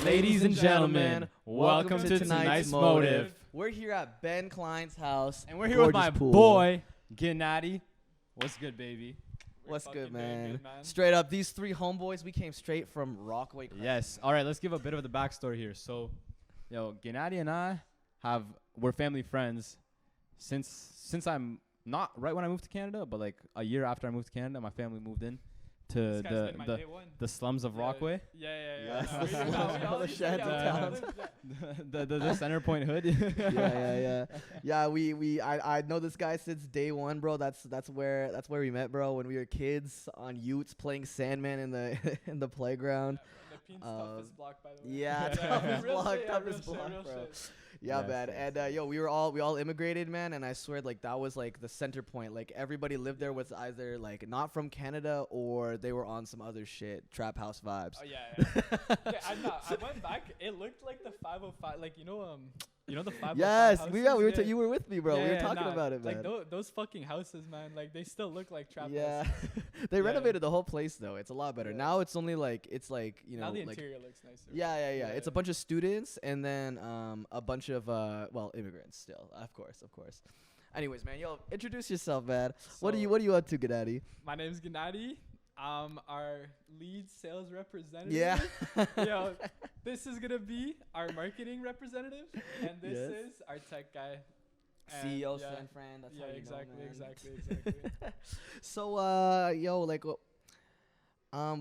Ladies and gentlemen, welcome to tonight's Motive. We're here at Ben Klein's house. And we're here with my pool. boy, Gennady. What's good, baby? What's good, man? Straight up, these three homeboys, we came straight from Rockaway. Krechmer. Yes. All right, let's give a bit of the backstory here. So, Gennady and I we're family friends since I'm not right when I moved to Canada, but like a year after I moved to Canada, my family moved in to the slums of Rockaway. Yeah. The center point hood. Yeah, I know this guy since day one, bro. That's where we met, bro, when we were kids on Utes playing Sandman in the playground. The Peen's toughest block, by the way. Yeah, toughest block, bro. Yeah, man. And we all immigrated, man, and I swear like that was like the center point. Like everybody lived there was either like not from Canada or they were on some other shit, trap house vibes. Oh yeah. I went back. It looked like the 505, like the 505. Yes, you were with me, bro. We were talking about it, man. Like those fucking houses, man. Like they still look like trap yeah. houses. They renovated the whole place though. It's a lot better. Now it's only like now the like interior looks nicer. Yeah. It's a bunch of students and then a bunch of immigrants still. Of course. Anyways, man, introduce yourself, man. So what are you up to, Gennady? My name's Gennady. Our lead sales representative. Yeah. This is gonna be our marketing representative, and this is our tech guy. CEO San Fran. That's how you exactly. So,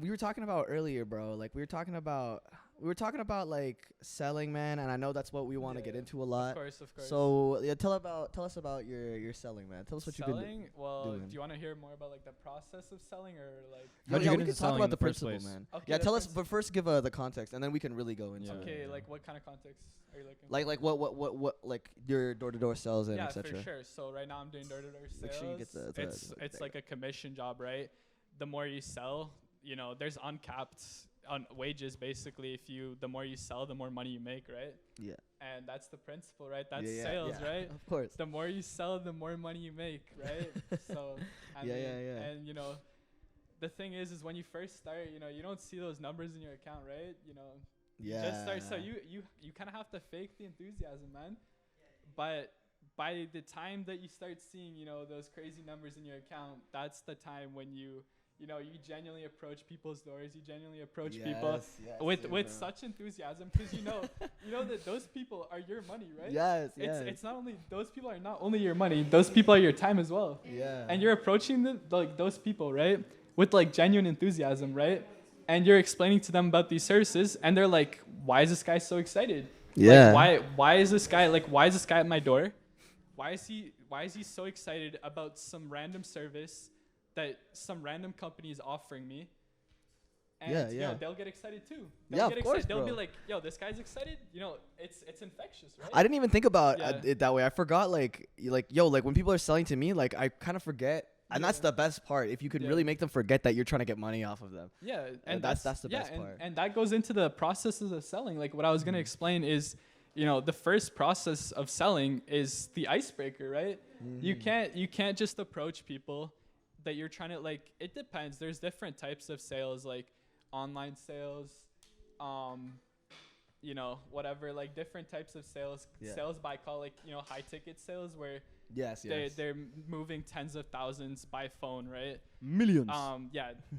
we were talking about earlier, bro. Like we were talking about like selling, man, and I know that's what we want to get into a lot. Of course. So tell us about your selling, man. Tell us what you've been doing. Well, do you want to hear more about like the process of selling or like? We can talk about the principle, man. Okay, yeah, tell us, but first give the context, and then we can really go into. Okay, like what kind of context are you looking? Like what like your door-to-door sales and etc. Yeah, for sure. So right now I'm doing door-to-door sales. Make sure you get it's like a commission job, right? The more you sell, there's uncapped on wages basically. The more you sell, the more money you make, right? Yeah. And that's the principle, right? That's sales, right? Of course. The more you sell, the more money you make, right? So I mean, and the thing is when you first start, you don't see those numbers in your account, right? You just start, so you kind of have to fake the enthusiasm, man. But by the time that you start seeing, those crazy numbers in your account, that's the time when you genuinely approach people's doors. You genuinely approach people with such enthusiasm, because you know that those people are your money, right? Yes. It's not only those people are not only your money. Those people are your time as well. Yeah. And you're approaching those people, right, with like genuine enthusiasm, right? And you're explaining to them about these services, and they're like, "Why is this guy so excited? Yeah. Like, why is this guy at my door? Why is he so excited about some random service that some random company is offering me?" And they'll get excited too. Of course, they'll bro. be like, "Yo, this guy's excited." It's infectious, right? I didn't even think about it that way. I forgot like when people are selling to me, like I kind of forget. And that's the best part. If you could really make them forget that you're trying to get money off of them. Yeah, and that's the best part. And that goes into the processes of selling. Like what I was gonna explain is, the first process of selling is the icebreaker, right? You can't just approach people that you're trying to, like, it depends. There's different types of sales, like online sales, whatever, like different types of sales. Sales by call, like, high ticket sales where they're moving tens of thousands by phone, right? Millions.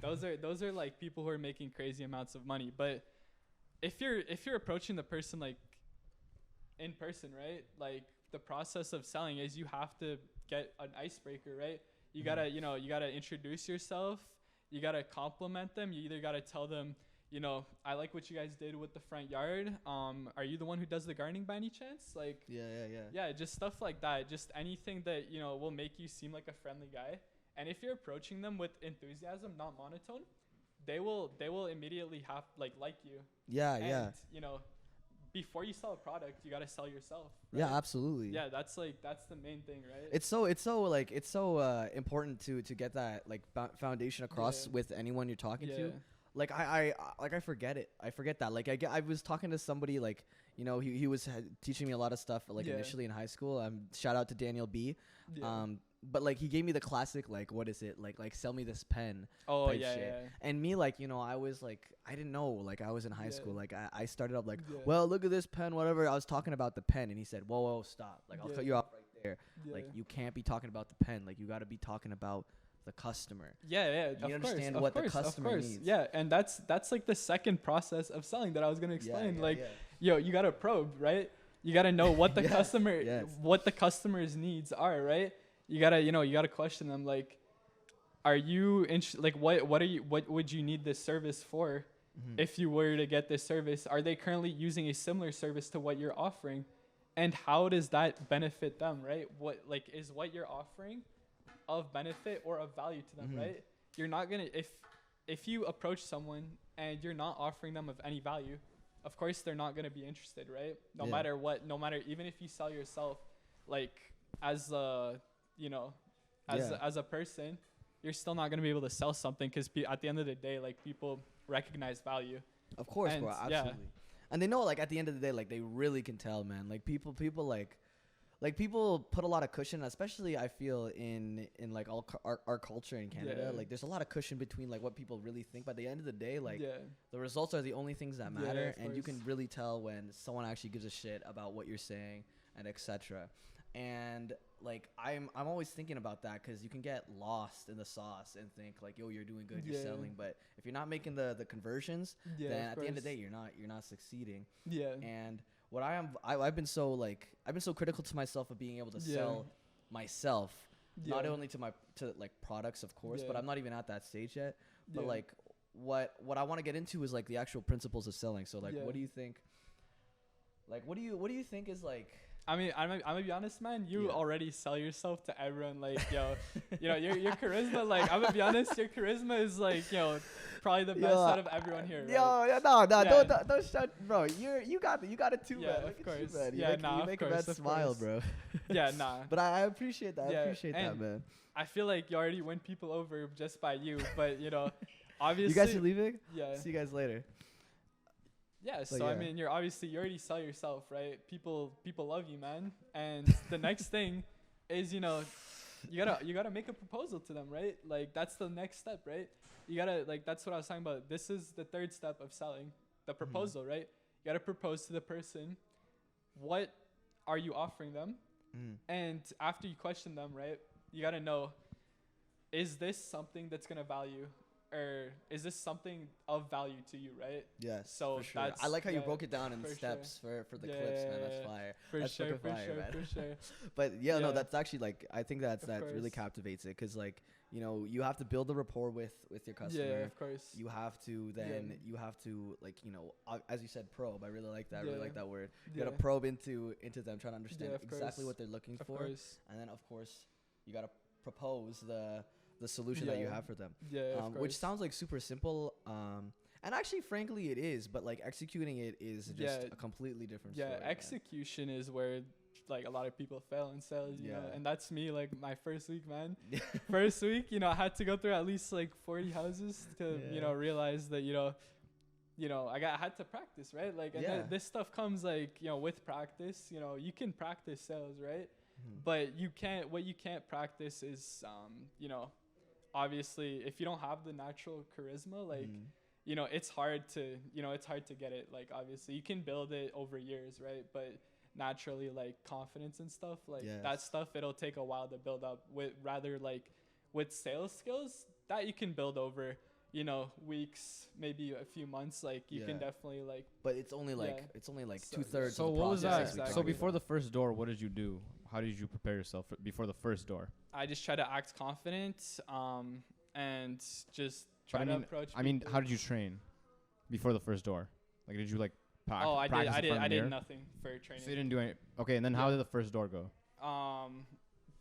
Those are like people who are making crazy amounts of money. But if you're approaching the person like in person, right? Like the process of selling is you have to get an icebreaker, right? You gotta introduce yourself. You gotta compliment them. You either gotta tell them, I like what you guys did with the front yard. Are you the one who does the gardening by any chance? Like, yeah, just stuff like that. Just anything that, will make you seem like a friendly guy. And if you're approaching them with enthusiasm, not monotone, they will immediately like you. And, before you sell a product, you got to sell yourself. Right? Yeah, absolutely. Yeah, that's the main thing, right? It's so important to get that like foundation across with anyone you're talking to. Like I forget it. I forget that. Like I was talking to somebody, like, he was teaching me a lot of stuff like initially in high school. Shout out to Daniel B. but like he gave me the classic like what is it like sell me this pen type shit. yeah. And me like, you know, I was like, I didn't know, like I was in high school, like I started up like, Yeah. well, look at this pen, whatever. I was talking about the pen and he said, whoa, stop, like I'll cut you off right there. Like you can't be talking about the pen, like you got to be talking about the customer. Yeah, you of understand course, what of course, the customer of course. needs. Yeah, and that's like the second process of selling that I was gonna explain. Yo, you gotta probe, right? You gotta know what the what the customer's needs are, right? You gotta question them. Like, are you what would you need this service for? If you were to get this service, are they currently using a similar service to what you're offering, and how does that benefit them, right? What is what you're offering of benefit or of value to them, right? You're not gonna if you approach someone and you're not offering them of any value, of course they're not gonna be interested, right? No matter what, even if you sell yourself, like as a as a person, you're still not gonna be able to sell something because at the end of the day, like people recognize value. Of course, bro, absolutely. And they know, like at the end of the day, like they really can tell, man. Like people like people put a lot of cushion, especially I feel in like our culture in Canada. Like there's a lot of cushion between like what people really think, but at the end of the day, like the results are the only things that matter, and you can really tell when someone actually gives a shit about what you're saying and etc. And like I'm always thinking about that because you can get lost in the sauce and think like, yo, you're doing good, you're selling, but if you're not making the conversions, then at the end of the day you're not succeeding. And what I've been so critical to myself of being able to sell myself, not only to like products, of course, but I'm not even at that stage yet. But like what I want to get into is like the actual principles of selling. So like, what do you think? Like, what do you think is like? I mean, I'm gonna be honest, man. You already sell yourself to everyone. Like, yo, your charisma. Like, I'm gonna be honest. Your charisma is like, probably the best out of everyone here. Right? Don't shut, bro. You got it too, man. Of course. You make a man smile, bro. But I appreciate that. I appreciate that, man. I feel like you already win people over just by you. But obviously. You guys are leaving? Yeah. See you guys later. Yeah, so I mean, you already sell yourself, right? People love you, man. And the next thing is, you gotta make a proposal to them, right? Like that's the next step, right? You gotta that's what I was talking about. This is the third step of selling, the proposal, right? You gotta propose to the person. What are you offering them? And after you question them, right? You gotta know, is this something that's gonna value? Or is this something of value to you, right? Yes. So for sure. I like how you broke it down in steps for the clips, man. That's fire. For sure. But no, that's actually like I think that really captivates it because like you have to build the rapport with your customer. Yeah, of course. You have to like as you said, probe. I really like that. I really like that word. You gotta probe into them, trying to understand exactly what they're looking for, and then of course you gotta propose the solution that you have for them. Which sounds like super simple. And actually, frankly, it is. But like executing it is just a completely different story. Execution is where like a lot of people fail in sales, you know. And that's me, like my first week, man. First week, I had to go through at least like 40 houses to, realize that, I had to practice, right? Like, and this stuff comes like, with practice, you can practice sales, right? But what you can't practice is, obviously if you don't have the natural charisma, like, it's hard to get it. Like, obviously you can build it over years, right? But naturally, like confidence and stuff like that stuff, it'll take a while to build up with sales skills that you can build over, weeks, maybe a few months. Like you can definitely like, but it's only like 2/3. So what was that? Exactly. So before the first door, what did you do? How did you prepare yourself before the first door? I just try to act confident, and just try to approach. I mean, how did you train before the first door? Like, did you like practice? Oh, I did nothing for training. So you didn't do any. Okay, and then how did the first door go?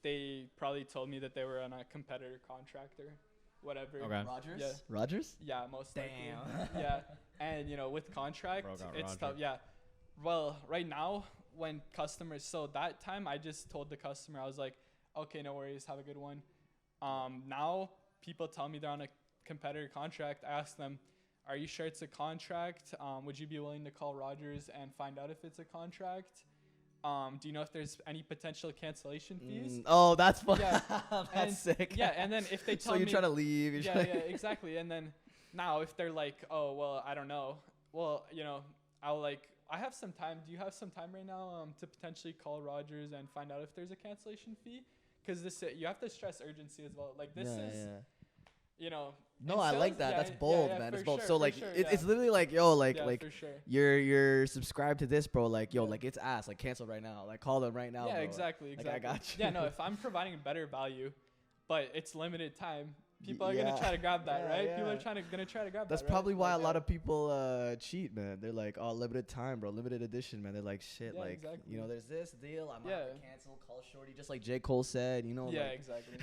They probably told me that they were on a competitor contractor, whatever. Okay. Rogers? Yeah. Rogers? Yeah, most likely. Damn. Yeah, and with contract, it's tough. Yeah. Well, right now, when customers, so that time I just told the customer, I was like, okay, no worries, have a good one. Now people tell me they're on a competitor contract. I ask them, are you sure it's a contract? Would you be willing to call Rogers and find out if it's a contract? do you know if there's any potential cancellation fees? Oh, that's fun. Yeah. That's sick. Yeah, and then if they tell me, so you're trying to leave. Yeah, exactly. And then now if they're like, oh, well, I don't know. Well, you know, I have some time. Do you have some time right now to potentially call Rogers and find out if there's a cancellation fee? Because you have to stress urgency as well. Like this you know. No, I like that. That's bold, man. It's bold. Sure, so like, it's literally like, yo, like for sure. you're subscribed to this, bro. Like, yo, like it's ass. Like cancel right now. Like call them right now. Yeah, bro. exactly. Like I got you. Yeah, no. If I'm providing better value, but it's limited time, people are gonna try to grab that, right? Yeah. People are gonna try to grab That's that. That's probably why a lot of people cheat, man. They're like, oh, limited time, bro, limited edition, man. They're like, shit, Yeah, like, exactly. you know, there's this deal. I'm gonna have to cancel, call shorty, just like J. Cole said, you know. Yeah, like, exactly.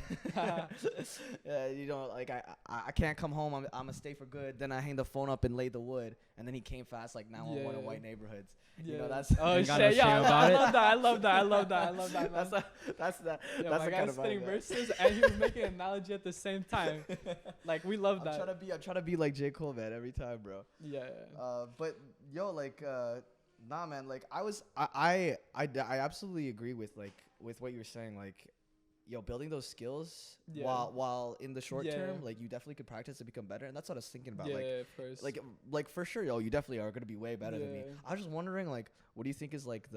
you know, like I can't come home. I'm gonna stay for good. Then I hang the phone up and lay the wood, and then he came fast like 911 in white neighborhoods. Yeah. You know, that's oh You got shit, no yeah, shame about it? I love that. that's Man. that's Yeah, the my kind guy's of spitting vibe, verses and he was making an analogy at the same time. Like we love that. I'm trying to be like J. Cole, man, every time, bro. Yeah. But yo, like, nah, man. Like, I absolutely agree with what you were saying. Like, yo, building those skills while in the short term, like, you definitely could practice to become better. And that's what I was thinking about. Yeah, like, of course. like for sure, yo, you definitely are gonna be way better than me. I was just wondering, like, what do you think is like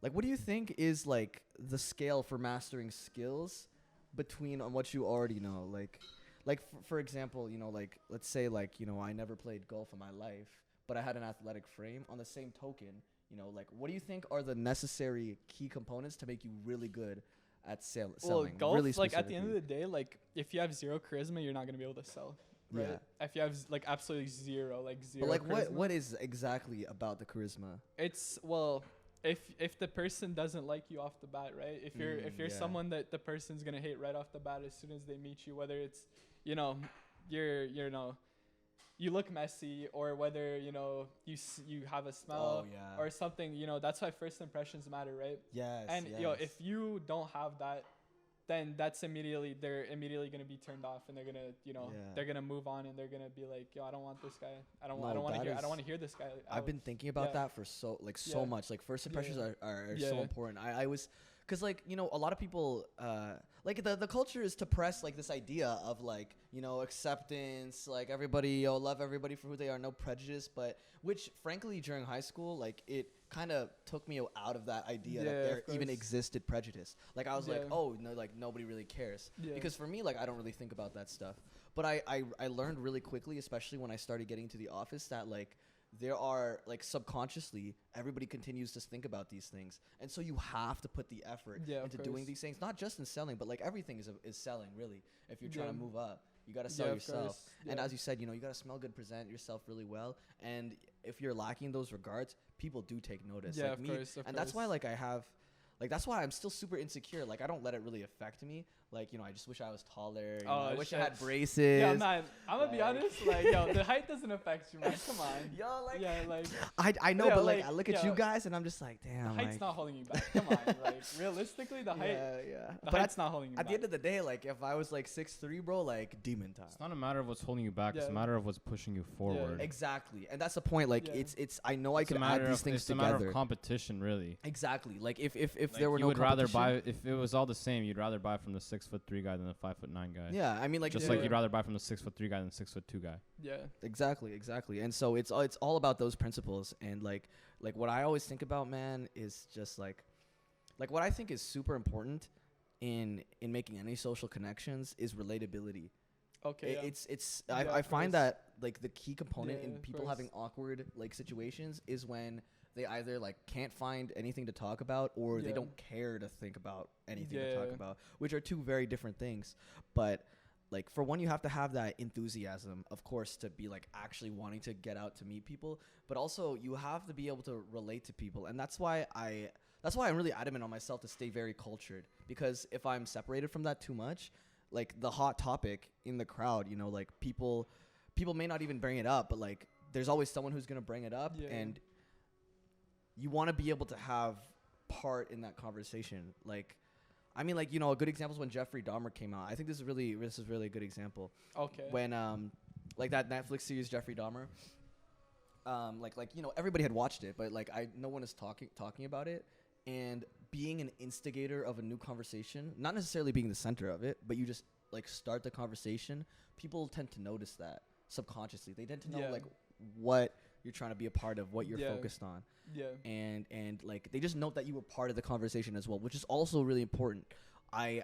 what do you think is like the scale for mastering skills between on what you already know, like for example, you know, like let's say like, you know, I never played golf in my life, but I had an athletic frame. On the same token, you know, like what do you think are the necessary key components to make you really good at selling? Well, golf, really like at the end of the day, like if you have zero charisma, you're not gonna be able to sell. Right? Yeah. If you have like absolutely zero, like zero. But like charisma, what is exactly about the charisma? It's if the person doesn't like you off the bat, right? If you're someone that the person's gonna hate right off the bat as soon as they meet you, whether it's, you know, you look messy, or whether, you know, you have a smell or something, you know, that's why first impressions matter, right? Yes. And yo, if you don't have that, then they're immediately gonna be turned off, and they're gonna, you know, they're gonna move on, and they're gonna be like, yo, I don't want this guy. I don't want to hear this guy. I've been thinking about that for so much. Like first impressions are so important. I was, cause like, you know, a lot of people like the culture is to press like this idea of like, you know, acceptance, like everybody, love everybody for who they are, no prejudice, but which frankly during high school, like it kind of took me out of that idea that there even existed prejudice. Like I was like, oh no, like nobody really cares, because for me, like I don't really think about that stuff. But I learned really quickly, especially when I started getting to the office, that like there are like subconsciously everybody continues to think about these things, and so you have to put the effort into doing these things, not just in selling, but like everything is selling really. If you're trying to move up, you got to sell yourself. And as you said, you know, you got to smell good, present yourself really well, and if you're lacking in those regards, people do take notice. Yeah, like of me, course. that's why like I have, like that's why I'm still super insecure. Like I don't let it really affect me. Like, you know, I just wish I was taller. You know, I wish I had braces. Yeah, man. I'm gonna be honest. Like, yo, the height doesn't affect you, man. Come on. Yo, like, yeah, like. I know, but like I look at you guys and I'm just like, damn. The height's not holding you back. Come on. Like, realistically, the height. The height's not holding you back. At the end of the day, like, if I was like 6'3", bro, like demon time. It's not a matter of what's holding you back. It's a matter of what's pushing you forward. Exactly, and that's the point. Like, it's. I know I can add these things together. It's a matter of competition, really. Exactly. Like, if like there were no competition, you would rather buy, if it was all the same, you'd rather buy from the 6'3" guy than the 5'9" guy. Yeah, I mean, like, just like you'd rather buy from the 6'3" guy than the 6'2" guy. Yeah. Exactly. And so it's all about those principles, and like what I always think about, man, is just like what I think is super important in making any social connections is relatability. Okay. I find that like the key component in people having awkward like situations is when they either like can't find anything to talk about, or they don't care to think about anything to talk about, which are two very different things. But like for one, you have to have that enthusiasm, of course, to be like actually wanting to get out to meet people, but also you have to be able to relate to people. And that's why I'm really adamant on myself to stay very cultured, because if I'm separated from that too much, like the hot topic in the crowd, you know, like people may not even bring it up, but like there's always someone who's going to bring it up, and you want to be able to have part in that conversation. Like, I mean, like, you know, a good example is when Jeffrey Dahmer came out. I think this is really a good example. Okay. When like that Netflix series Jeffrey Dahmer, like you know, everybody had watched it, but like no one is talking about it. And being an instigator of a new conversation, not necessarily being the center of it, but you just like start the conversation. People tend to notice that subconsciously. They tend to know like what you're trying to be a part of, what you're focused on. Yeah. And like they just note that you were part of the conversation as well, which is also really important. I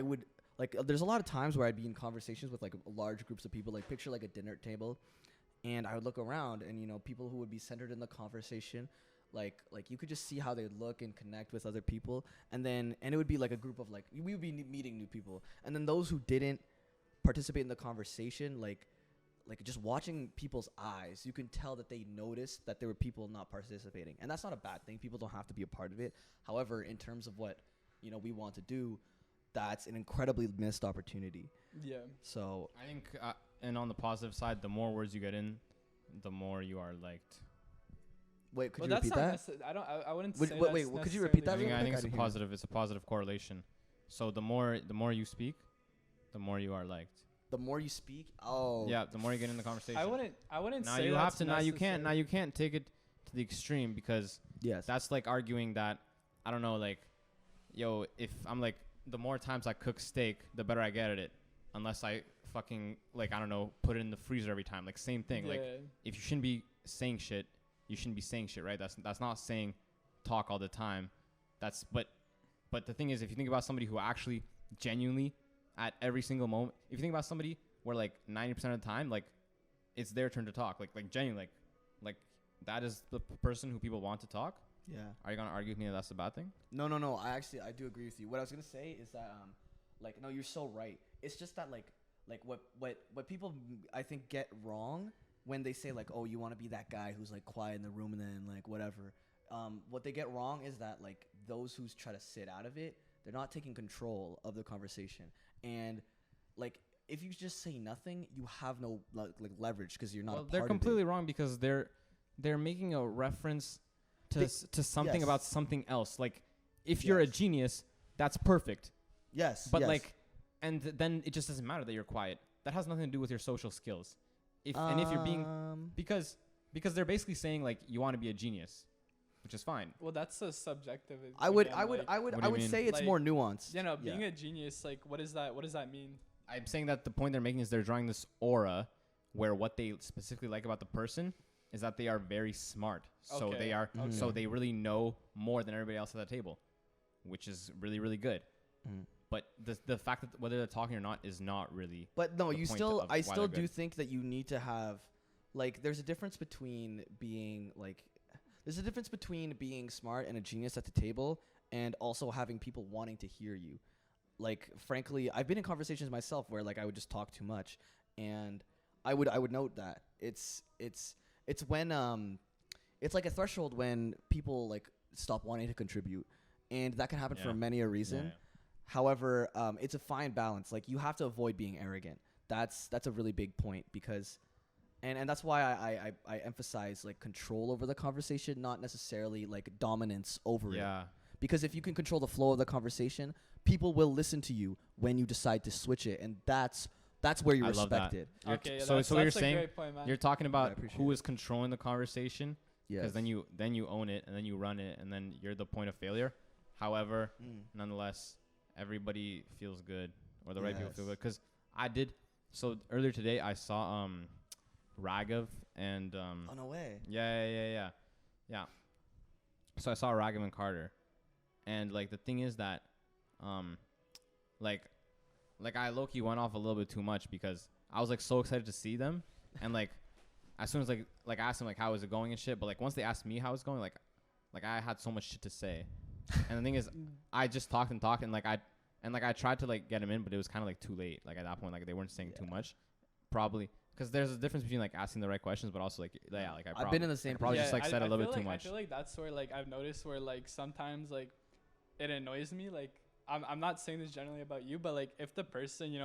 would like there's a lot of times where I'd be in conversations with like large groups of people, like picture like a dinner table, and I would look around and you know people who would be centered in the conversation, like you could just see how they would look and connect with other people, and it would be like a group of like we would be meeting new people, and then those who didn't participate in the conversation, like just watching people's eyes, you can tell that they noticed that there were people not participating, and that's not a bad thing. People don't have to be a part of it. However, in terms of what you know we want to do, that's an incredibly missed opportunity. Yeah. So I think, and on the positive side, the more words you get in, the more you are liked. Wait, could you repeat that? I wouldn't say that. Wait, could you repeat that? I think it's a positive. It's a positive correlation. So the more you speak, the more you are liked. The more you speak, yeah, the more you get in the conversation. I wouldn't now say you have to. necessary. Now you can't take it to the extreme because that's like arguing that I don't know, like, yo, if I'm like the more times I cook steak, the better I get at it. Unless I fucking like I don't know, put it in the freezer every time. Like same thing. Yeah. Like if you shouldn't be saying shit, you shouldn't be saying shit, right? That's not saying talk all the time. But the thing is, if you think about somebody who actually genuinely at every single moment, if you think about somebody where like 90% of the time, like it's their turn to talk, like genuinely, like that is the person who people want to talk. Yeah. Are you gonna argue with me that that's a bad thing? No. I do agree with you. What I was gonna say is that like no, you're so right. It's just that like what people I think get wrong when they say like, oh, you want to be that guy who's like quiet in the room and then like whatever. What they get wrong is that like those who try to sit out of it, they're not taking control of the conversation. And like if you just say nothing, you have no like leverage because you're not. Well, they're completely wrong because they're making a reference to something about something else. Like if you're a genius, that's perfect. Yes. But like, and then it just doesn't matter that you're quiet. That has nothing to do with your social skills. If you're being because they're basically saying like you want to be a genius, which is fine. Well, that's a subjective. I would say it's like, more nuanced. You know, being a genius, like what is that? What does that mean? I'm saying that the point they're making is they're drawing this aura where what they specifically like about the person is that they are very smart. So they are so they really know more than everybody else at the table, which is really, really good. But the fact that whether they're talking or not is not really. But no, I still do think that you need to have, like, there's a difference between being smart and a genius at the table, and also having people wanting to hear you. Like, frankly, I've been in conversations myself where like I would just talk too much, and I would note that it's when it's like a threshold when people like stop wanting to contribute, and that can happen for many a reason. Yeah. However, it's a fine balance. Like you have to avoid being arrogant. That's a really big point because, and that's why I emphasize like control over the conversation, not necessarily like dominance over it. Because if you can control the flow of the conversation, people will listen to you when you decide to switch it, and that's where you're respected. So what you're saying, you're talking about who is controlling the conversation. Because then you own it, and then you run it, and then you're the point of failure. However, nonetheless, everybody feels good, or the right people feel good. Because I did. So earlier today, I saw Raghav and. Oh no way. Yeah. So I saw Raghav and Carter, and like the thing is that, like I low-key went off a little bit too much because I was like so excited to see them, and like as soon as like I asked them like how is it going and shit, but like once they asked me how it's going, like I had so much shit to say. And the thing is, I just talked and like I tried to like get them in, but it was kind of like too late. Like at that point, like they weren't saying too much, probably because there's a difference between like asking the right questions, but also like I've been in the same. Probably just like said a little bit too much. I feel like that's where like I've noticed where like sometimes like it annoys me. Like I'm not saying this generally about you, but like if the person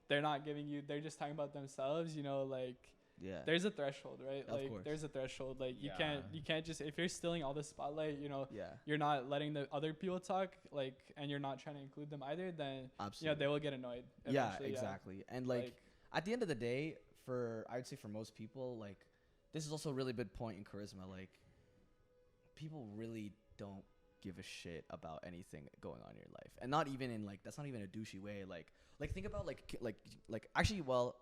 they're not giving you, they're just talking about themselves. Like. Yeah. There's a threshold, right? Of course. There's a threshold. Like you can't just, if you're stealing all the spotlight, you're not letting the other people talk, like, and you're not trying to include them either, then they will get annoyed. Yeah, exactly. And like at the end of the day, I would say for most people, like this is also a really big point in charisma. Like, people really don't give a shit about anything going on in your life, and not even in like, that's not even a douchey way. Like think about like actually, well,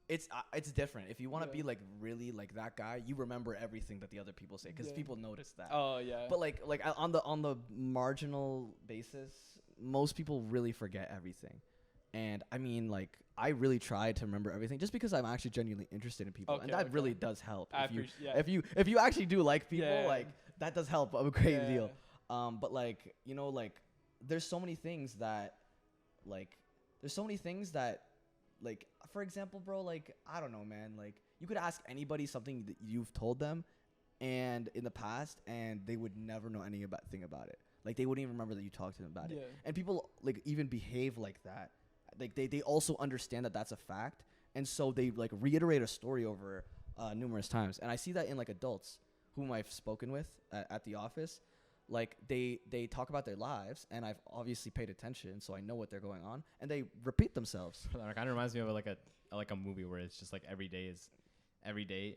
it's different. If you want to be like really like that guy, you remember everything that the other people say because people notice that. Oh yeah. But like on the marginal basis, most people really forget everything. And I mean, like, I really try to remember everything just because I'm actually genuinely interested in people, and that really does help. If you actually do like people, like that does help a great deal. But like, you know, like there's so many things that like, for example, bro, like, I don't know, man, like you could ask anybody something that you've told them and in the past, and they would never know anything about it. Like, they wouldn't even remember that you talked to them about it. And people like even behave like that. Like they also understand that that's a fact, and so they like reiterate a story over numerous times. And I see that in like adults whom I've spoken with at the office. Like they talk about their lives, and I've obviously paid attention, so I know what they're going on, and they repeat themselves. That kind of reminds me of like a movie where it's just like every day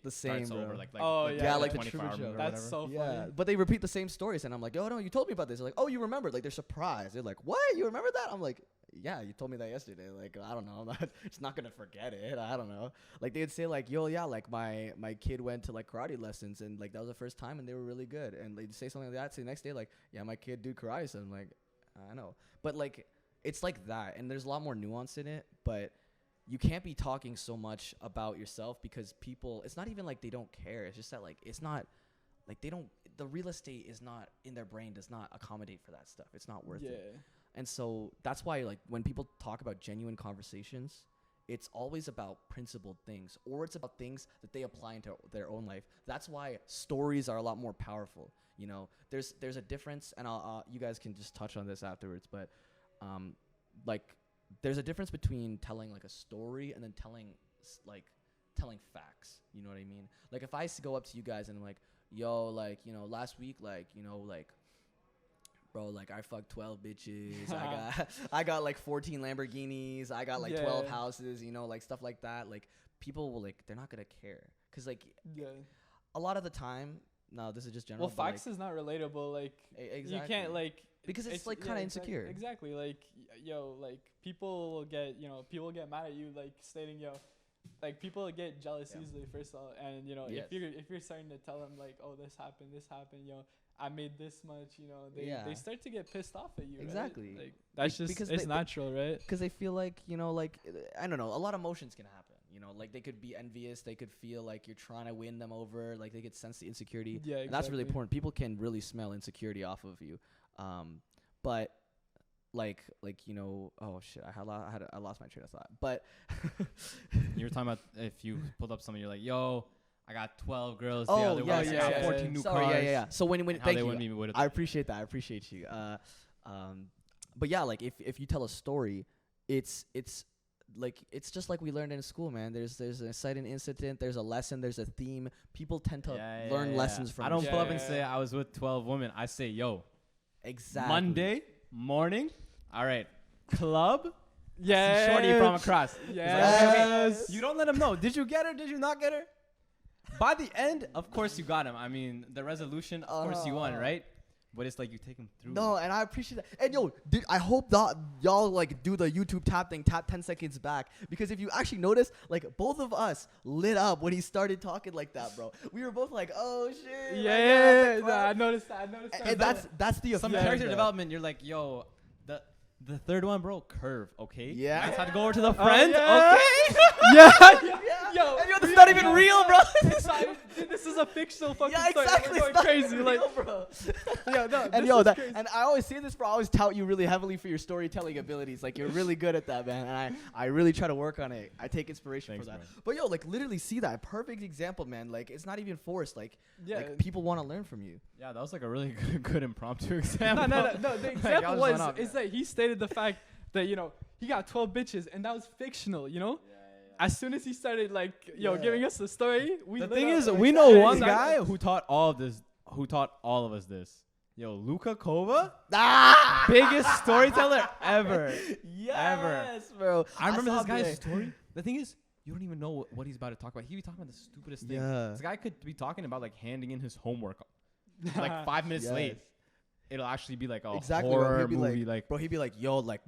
the same, starts bro. over, like like the 24-hour movie. That's so funny. Yeah, but they repeat the same stories, and I'm like, oh no, you told me about this. They're like, oh, you remembered? Like, they're surprised. They're like, what? You remember that? I'm like, yeah, you told me that yesterday. Like, I don't know. I'm just not gonna forget it. I don't know. Like, they'd say like, yo, yeah, like my kid went to like karate lessons, and like that was the first time, and they were really good. And they'd say something like that. Say the next day, like, yeah, my kid did karate. So I'm like, I know. But like, it's like that, and there's a lot more nuance in it. But you can't be talking so much about yourself because people, it's not even like they don't care. It's just that like, it's not like the real estate is not in their brain, does not accommodate for that stuff. It's not worth it. And so that's why, like, when people talk about genuine conversations, it's always about principled things, or it's about things that they apply into their own life. That's why stories are a lot more powerful. You know, there's a difference, and you guys can just touch on this afterwards, but like, there's a difference between telling like a story and then telling facts. You know what I mean? Like, if I go up to you guys and I'm like, yo, like, you know, last week, like, you know, like, bro, like, I fucked 12 bitches. I got like 14 Lamborghinis. I got like 12 houses, you know, like stuff like that. Like, people will, like, they're not going to care. Because, like, a lot of the time, no, this is just general. Well, facts is not relatable. Like, exactly. You can't, like, because it's like kind of insecure. Exactly. Like, yo, like, people will get mad at you, like, stating, yo, like, people get jealous easily, first of all. And, you know, if you're starting to tell them, like, oh, this happened, yo, I made this much, you know, they start to get pissed off at you. Exactly. Right? Like, that's just, because it's natural, right? Because they feel like, you know, like, I don't know, a lot of emotions can happen. You know, like, they could be envious. They could feel like you're trying to win them over. Like, they could sense the insecurity. Yeah, exactly. And that's really important. People can really smell insecurity off of you. But like, you know, oh shit, I lost my train of thought. But you were talking about if you pulled up someone, you're like, yo, I got 12 girls. I got 14 new cars. Yeah. So when thank you. I appreciate that. I appreciate you. But yeah, like, if you tell a story, it's like, it's just like we learned in school, man. There's an exciting incident, there's a lesson, there's a theme. People tend to learn lessons from. I don't pull up and say I was with 12 women. I say, yo, exactly. Monday morning, all right, club. Yeah, shorty from across. Yes. Okay. You don't let him know. Did you get her? Did you not get her? By the end, of course you got him. I mean, the resolution, of course you won, right? But it's like you take him through. No, and I appreciate that. And yo, I hope that y'all like do the YouTube tap 10 seconds back, because if you actually notice, like, both of us lit up when he started talking like that, bro. We were both like, oh shit. Yeah. No, I noticed that. And that's the some character development. You're like, yo, the third one, bro, curve, okay? Yeah. I just had to go over to the friend, okay? Yeah. Yo, and this is not even real, bro. This is a fictional fucking story. Exactly. We're going crazy, real, like, bro. Crazy. And I always say this, bro. I always tout you really heavily for your storytelling abilities. Like, you're really good at that, man. And I really try to work on it. I take inspiration from that. Bro. But yo, like, literally see that perfect example, man. Like, it's not even forced. Like people want to learn from you. Yeah, that was like a really good impromptu example. No. The example is that he stated the fact that, you know, he got 12 bitches, and that was fictional, you know? As soon as he started, like, giving us the story, the thing is, we know one guy who taught all of us this. Yo, Luka Kova, biggest storyteller ever. Yes, bro. I remember this guy's story. The thing is, you don't even know what he's about to talk about. He'd be talking about the stupidest thing. Yeah. This guy could be talking about like handing in his homework like 5 minutes late. It'll actually be like a horror movie. Like, bro, he'd be like, yo, like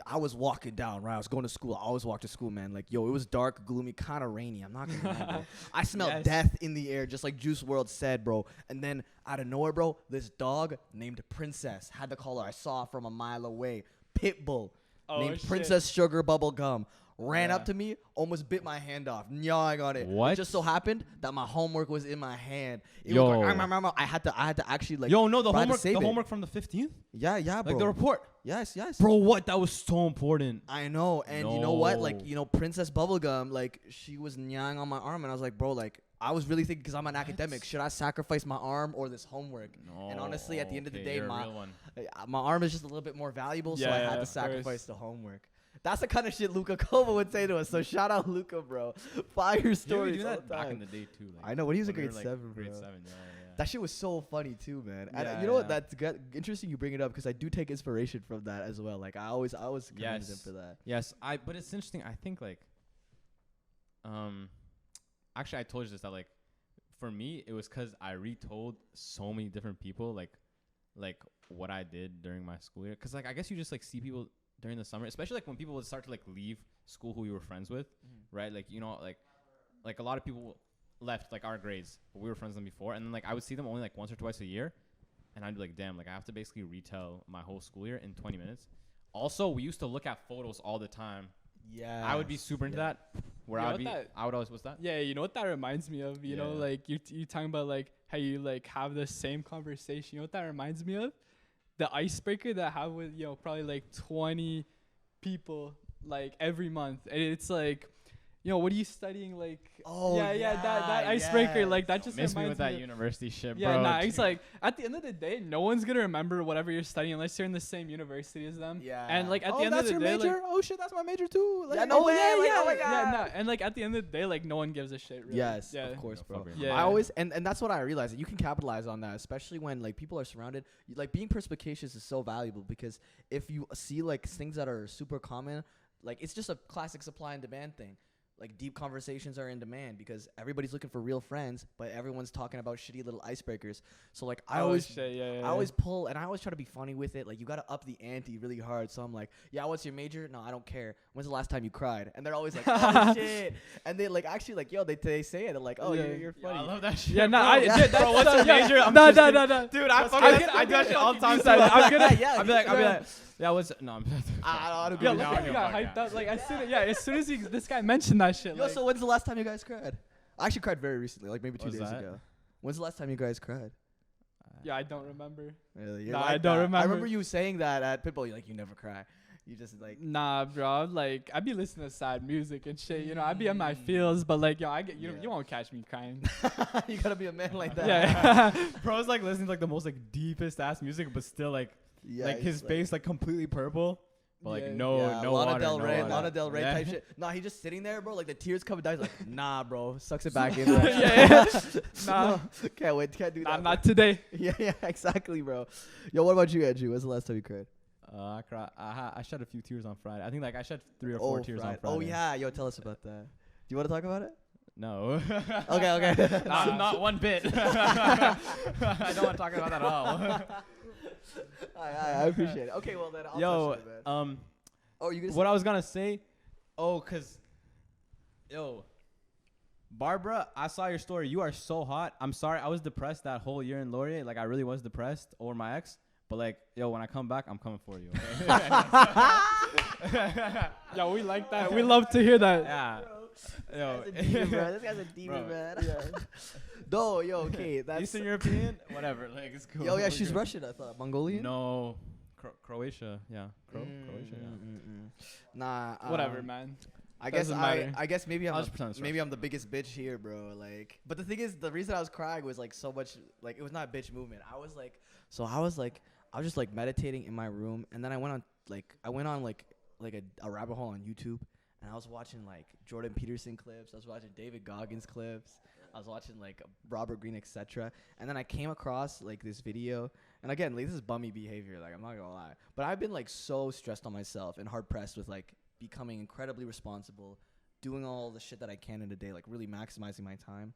I was walking down, right? I was going to school. I always walk to school, man. Like, yo, it was dark, gloomy, kind of rainy. I'm not gonna lie, bro. I smelled death in the air, just like Juice WRLD said, bro. And then out of nowhere, bro, this dog named Princess, had the collar I saw from a mile away. Pitbull named Princess Sugar Bubble Gum. Ran up to me, almost bit my hand off, gnawing on it. What? It just so happened that my homework was in my hand. It Yo. was like, I had to actually like. yo, no, the but I had to homework, save it. homework from the 15th, Yeah, bro. like the report, Yes. bro. What? That was so important. I know, and you know what? Like, No. you know, Princess Bubblegum, like, she was gnawing on my arm, and I was like, bro, like, I was really thinking, because I'm an academic, should I sacrifice my arm or this homework? No. And honestly, at the end of the day, you're a real one. my arm is just a little bit more valuable, so I Yeah, had to of sacrifice course. the homework. That's the kind of shit Luca Kova would say to us. So shout out Luca, bro. Fire You stories do all that the back time. in the day too. Like, I know, when he was in we were, grade like, 7, grade bro. 7, yeah. That shit was so funny too, man. And Yeah, you know what? yeah. That's interesting you bring it up, because I do take inspiration from that as well. Like, I always commend him for that. Yes, but it's interesting. I think like, actually, I told you this, that like, for me, it was because I retold so many different people like what I did during my school year. Cause like, I guess you just like see people during the summer, especially like when people would start to like leave school who you were friends with, right? Like, you know, like a lot of people left like our grades, but we were friends with them before, and then like I would see them only like once or twice a year, and I'd be like, damn, like I have to basically retell my whole school year in 20 minutes. Also, we used to look at photos all the time. Yeah. I would be super into that. Where You know I would always, what's that? Yeah, you know what that reminds me of? You know, Yeah. like you talking about like how you like have the same conversation. You know what that reminds me of? The icebreaker that I have with, you know, probably like 20 people like every month. And it's like, you know, what are you studying? Like, that icebreaker, like that just Miss me reminds with that of- university shit, Yeah, bro. nah, it's like at the end of the day, no one's gonna remember whatever you're studying unless you're in the same university as them. Yeah. And like at oh, the end of that's the your day, major? like, Oh shit, that's my major too. Like, Yeah, no oh way, yeah, like, yeah, oh my yeah, God. nah. And like at the end of the day, like no one gives a shit. Really. Yes, Yeah. of course, bro. Yeah. I always and that's what I realized, that you can capitalize on that, especially when like people are surrounded. Like, being perspicacious is so valuable, because if you see like things that are super common, like, it's just a classic supply and demand thing. Like, deep conversations are in demand because everybody's looking for real friends, but everyone's talking about shitty little icebreakers. So like, I always pull, and I always try to be funny with it. Like, you gotta up the ante really hard. So I'm like, yeah, what's your major? No, I don't care. When's the last time you cried? And they're always like, oh shit. And they like actually like, yo, they say it. They're like, oh, Yeah. you're funny. I love that shit. Yeah, no, bro. dude, Bro, what's your yeah. major? I'm No, just no, kidding. no, no. Dude, I do that shit all the time. I'm gonna, yeah, I'd be like, yeah, what's no? I'm I don't yeah, go look down. at you got hyped up. Like as soon as this guy mentioned that shit. Yo, Like, so when's the last time you guys cried? I actually cried very recently, like maybe 2 What's days that? ago. When's the last time you guys cried? yeah, I don't remember. Really? You're Nah, like I don't that. remember. I remember you saying that at Pitbull. You're like, you never cry. You just like. Nah, bro. Like I be listening to sad music and shit. You know, I be in my feels, but like, yo, Yeah. you won't catch me crying. You gotta be a man like that. Yeah. Bro's like listening to like the most like deepest ass music, but still like like his he's face like completely purple. But like Yeah. no Lana water, Del no Rey, water. Lana Del Rey Yeah. type shit. Nah, he's just sitting there, bro. Like, the tears coming down. He's like, nah, bro. Sucks it back in. Yeah. Nah. No, can't do that. Not today. Yeah, exactly, bro. Yo, what about you, Andrew? When's the last time you cried? I cried. I shed a few tears on Friday. I think like I shed 3 or 4 tears on Friday. Friday. Oh yeah, yo, tell us about that. Do you want to talk about it? No. Okay. Not one bit. I don't want to talk about that at all. I appreciate it. Okay, well then I'll Yo, touch it, man. Oh, you gonna what I was gonna say, Barbara, I saw your story. You are so hot. I'm sorry, I was depressed that whole year in Laurier. Like, I really was depressed over my ex. But like, yo, when I come back, I'm coming for you. Okay? Yo, we like that. We love to hear that. Yeah. Yo. This guy's a demon, man. No, yo, okay. That's Eastern European, whatever. Like, it's cool. Yo, yeah, she's Russian. I thought Mongolian. No, Croatia. Yeah, Croatia. Yeah. Nah. Whatever, man. I guess Doesn't matter. I guess maybe I'll just pretend it's I'm the biggest bitch here, bro. Like, but the thing is, the reason I was crying was like so much. Like, it was not bitch movement. I was just like meditating in my room, and then I went on a rabbit hole on YouTube, and I was watching like Jordan Peterson clips. I was watching David Goggins clips. I was watching like Robert Greene, etc. And then I came across like this video, and again, like, this is bummy behavior. Like, I'm not gonna lie, but I've been like so stressed on myself and hard pressed with like becoming incredibly responsible, doing all the shit that I can in a day, like really maximizing my time.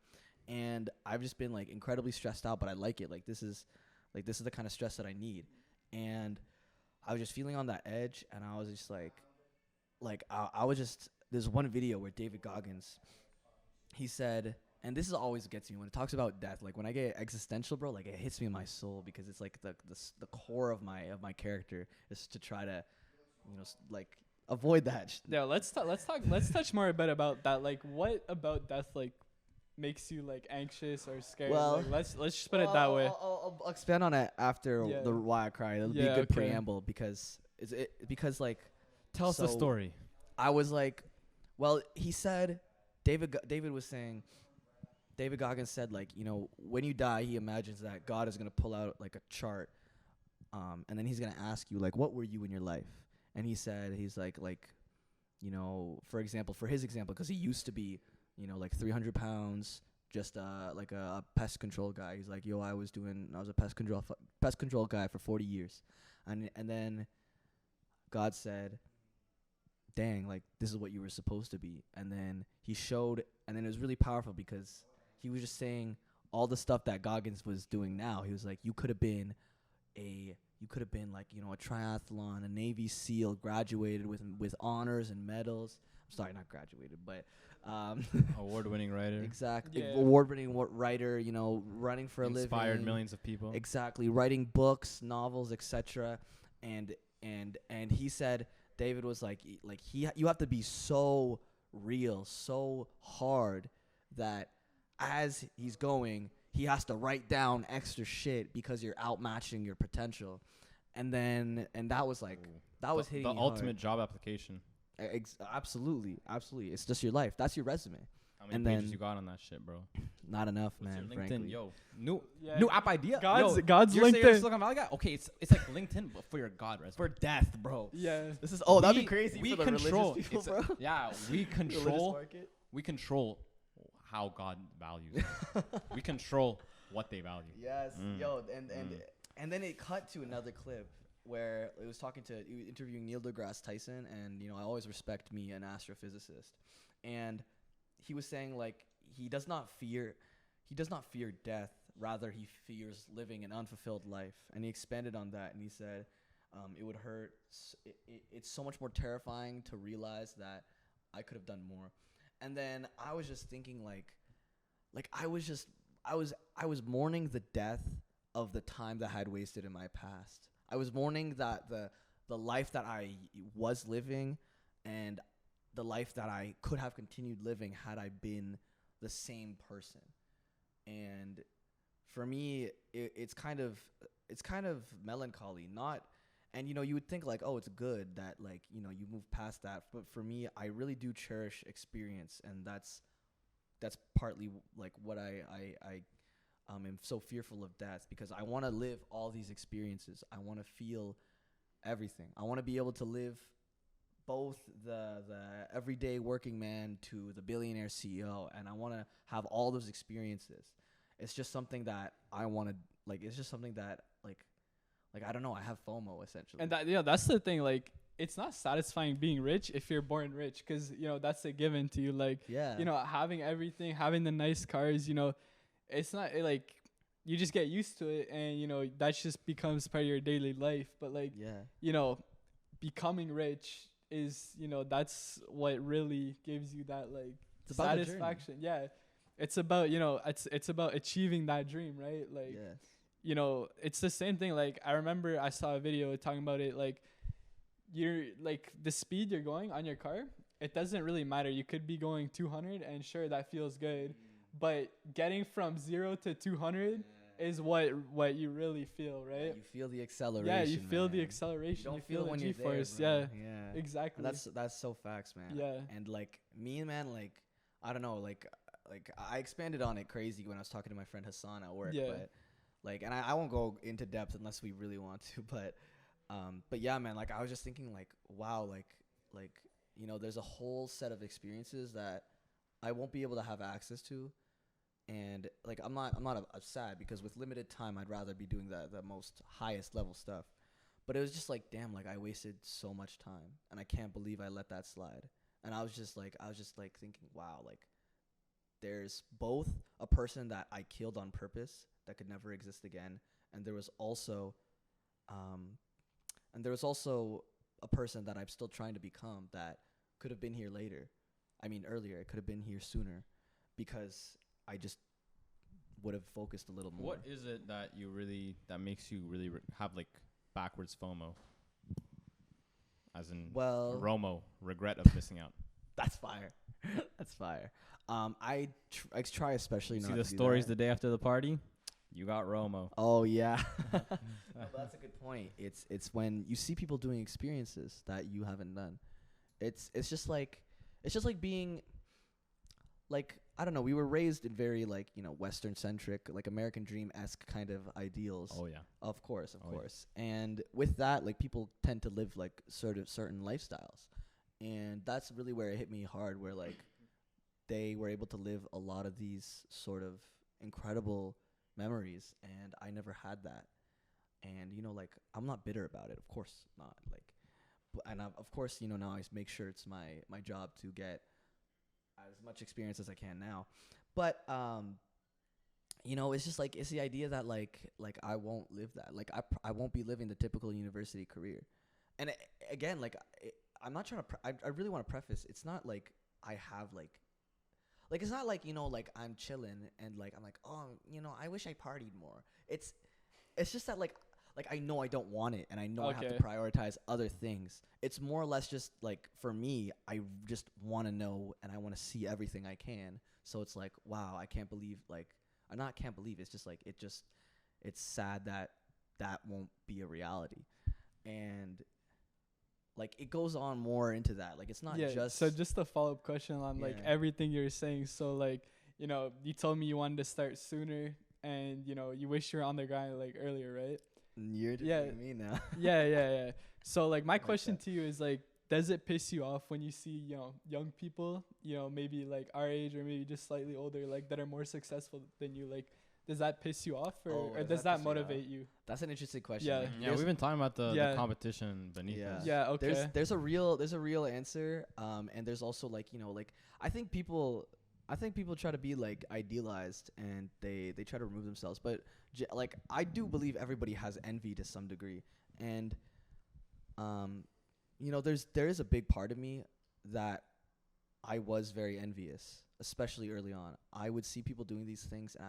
And I've just been like incredibly stressed out, but I like it. Like this is the kind of stress that I need. And I was just feeling on that edge, and I was just like I was just, there's one video where David Goggins, he said, and this is always gets me when it talks about death. Like when I get existential, bro, like it hits me in my soul, because it's like the core of my character is to try to, like avoid that. Yeah, let's touch more a bit about that. Like, what about death like makes you like anxious or scared? Well, like, let's just put it that way. I'll expand on it after the why I cry. It'll be a good preamble, because like, tell us the story. I was like, well, he said, David Goggins said, like, when you die, he imagines that God is gonna pull out like a chart, and then he's gonna ask you, like, what were you in your life? And he said, he's like, for his example, because he used to be, like 300 pounds, just like a pest control guy. He's like, I was a pest control guy for 40 years, and then God said, dang, like this is what you were supposed to be. And then he showed, and then it was really powerful, because he was just saying all the stuff that Goggins was doing now. He was like, you could have been like, a triathlon, a Navy SEAL, graduated with honors and medals. I'm sorry, not graduated, but award-winning writer. Exactly. Yeah. Award-winning writer, running for a living. Inspired millions of people. Exactly. Writing books, novels, etc. And he said, David was like you have to be so real, so hard, that as he's going, he has to write down extra shit because you're outmatching your potential. And that was like, that was hitting the me ultimate hard. Job application. Absolutely. It's just your life. That's your resume. How many pages you got on that shit, bro? Not enough, What's man. your LinkedIn? Frankly. Yo, new app idea. God's you're LinkedIn. Silicon Valley guy? Okay, it's like LinkedIn, but for your God resume. For death, bro. Yeah. This is that'd be crazy for the control, religious people, bro. Yeah, we control how God values. We control what they value. Yes, and then it cut to another clip where it was interviewing Neil deGrasse Tyson, and I always respect me, an astrophysicist, and he was saying, like, he does not fear death, rather he fears living an unfulfilled life. And he expanded on that, and he said, it would hurt. It's so much more terrifying to realize that I could have done more. And then I was just thinking, I was mourning the death of the time that I had wasted in my past. I was mourning that the life that I was living, and the life that I could have continued living had I been the same person. And for me, it's kind of melancholy. And you would think, like, oh, it's good that, like, you move past that. But for me, I really do cherish experience, and that's partly like what I am so fearful of death, because I want to live all these experiences. I want to feel everything. I want to be able to live both the everyday working man to the billionaire CEO, and I want to have all those experiences. It's just something that I want to, like, it's just something that, like I don't know, I have FOMO, essentially. And that's the thing, like, it's not satisfying being rich if you're born rich, because that's a given to you. Like, having everything, having the nice cars, it's not like you just get used to it, and that just becomes part of your daily life. But like, becoming rich is, that's what really gives you that, like, satisfaction. Yeah, it's about it's about achieving that dream, right? Like, it's the same thing. Like, I remember I saw a video talking about it. Like, you're like, the speed you're going on your car, it doesn't really matter. You could be going 200, and sure, that feels good, but getting from 0 to 200 is what you really feel, right? You feel the acceleration. Yeah, you feel the acceleration. You feel the G-force. Yeah, exactly. And that's so facts, man. Yeah. And like me, man, like, I don't know, like I expanded on it crazy when I was talking to my friend Hassan at work. But like, and I won't go into depth unless we really want to, but yeah, man, like, I was just thinking, like, wow, like there's a whole set of experiences that I won't be able to have access to. And like, I'm not sad, because with limited time, I'd rather be doing the most highest level stuff. But it was just like, damn, like, I wasted so much time, and I can't believe I let that slide. And I was just like thinking, wow, like there's both a person that I killed on purpose that could never exist again, and there was also a person that I'm still trying to become that could have been here later. I mean earlier, it could have been here sooner, because I just would have focused a little more. What is it that makes you really have like backwards FOMO? As in, Romo, regret of missing out. That's fire. That's fire. I try especially not to do see the stories the day after the party. You got Romo. Oh yeah. No, that's a good point. It's when you see people doing experiences that you haven't done. It's just like being like, I don't know, we were raised in very like, Western centric, like American dream-esque kind of ideals. Oh yeah. Of course. And with that, like people tend to live like sort of certain lifestyles. And that's really where it hit me hard, where like they were able to live a lot of these sort of incredible memories, and I never had that. And like I'm not bitter about it, of course not. Like, and of course, now I make sure it's my job to get as much experience as I can now. But it's just like, it's the idea that like I won't live that. Like I won't be living the typical university career. And again, like I'm not trying to I really want to preface, it's not like I have like it's not like, like I'm chilling and like I'm like, oh, I wish I partied more. It's just that like I know I don't want it, and I know I have to prioritize other things. It's more or less just like, for me, I just want to know and I want to see everything I can. So it's like, wow, I can't believe, like, I not can't believe, it's just like, it's sad that won't be a reality. And like it goes on more into that. Like it's not just. So just a follow-up question on like everything you're saying. So like, you told me you wanted to start sooner, and you wish you were on the grind like earlier, right? You're defeating me now. Yeah. So like my question to you is like, does it piss you off when you see young people, maybe like our age or maybe just slightly older, like that are more successful than you? Like, does that piss you off, or does that motivate you? That's an interesting question. Yeah, we've been talking about the competition beneath us. Yeah, okay. There's a real answer, and there's also like like I think people try to be like idealized, and they try to remove themselves. But like I do believe everybody has envy to some degree, and there is a big part of me that I was very envious, especially early on. I would see people doing these things, and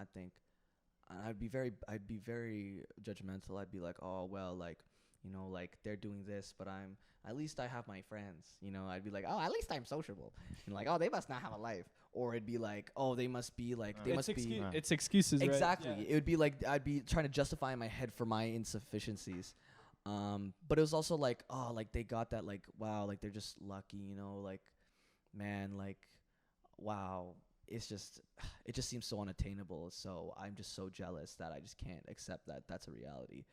I'd be very judgmental. I'd be like, oh well, like like they're doing this, but at least I have my friends. I'd be like, oh, at least I'm sociable, and like, oh, they must not have a life. Or it'd be like, oh, they must be like, it's excuses, exactly. Right? It would be like I'd be trying to justify in my head for my insufficiencies. But it was also like, oh, like they got that, like, wow, like they're just lucky, like, man, like, wow, it just seems so unattainable. So I'm just so jealous that I just can't accept that that's a reality.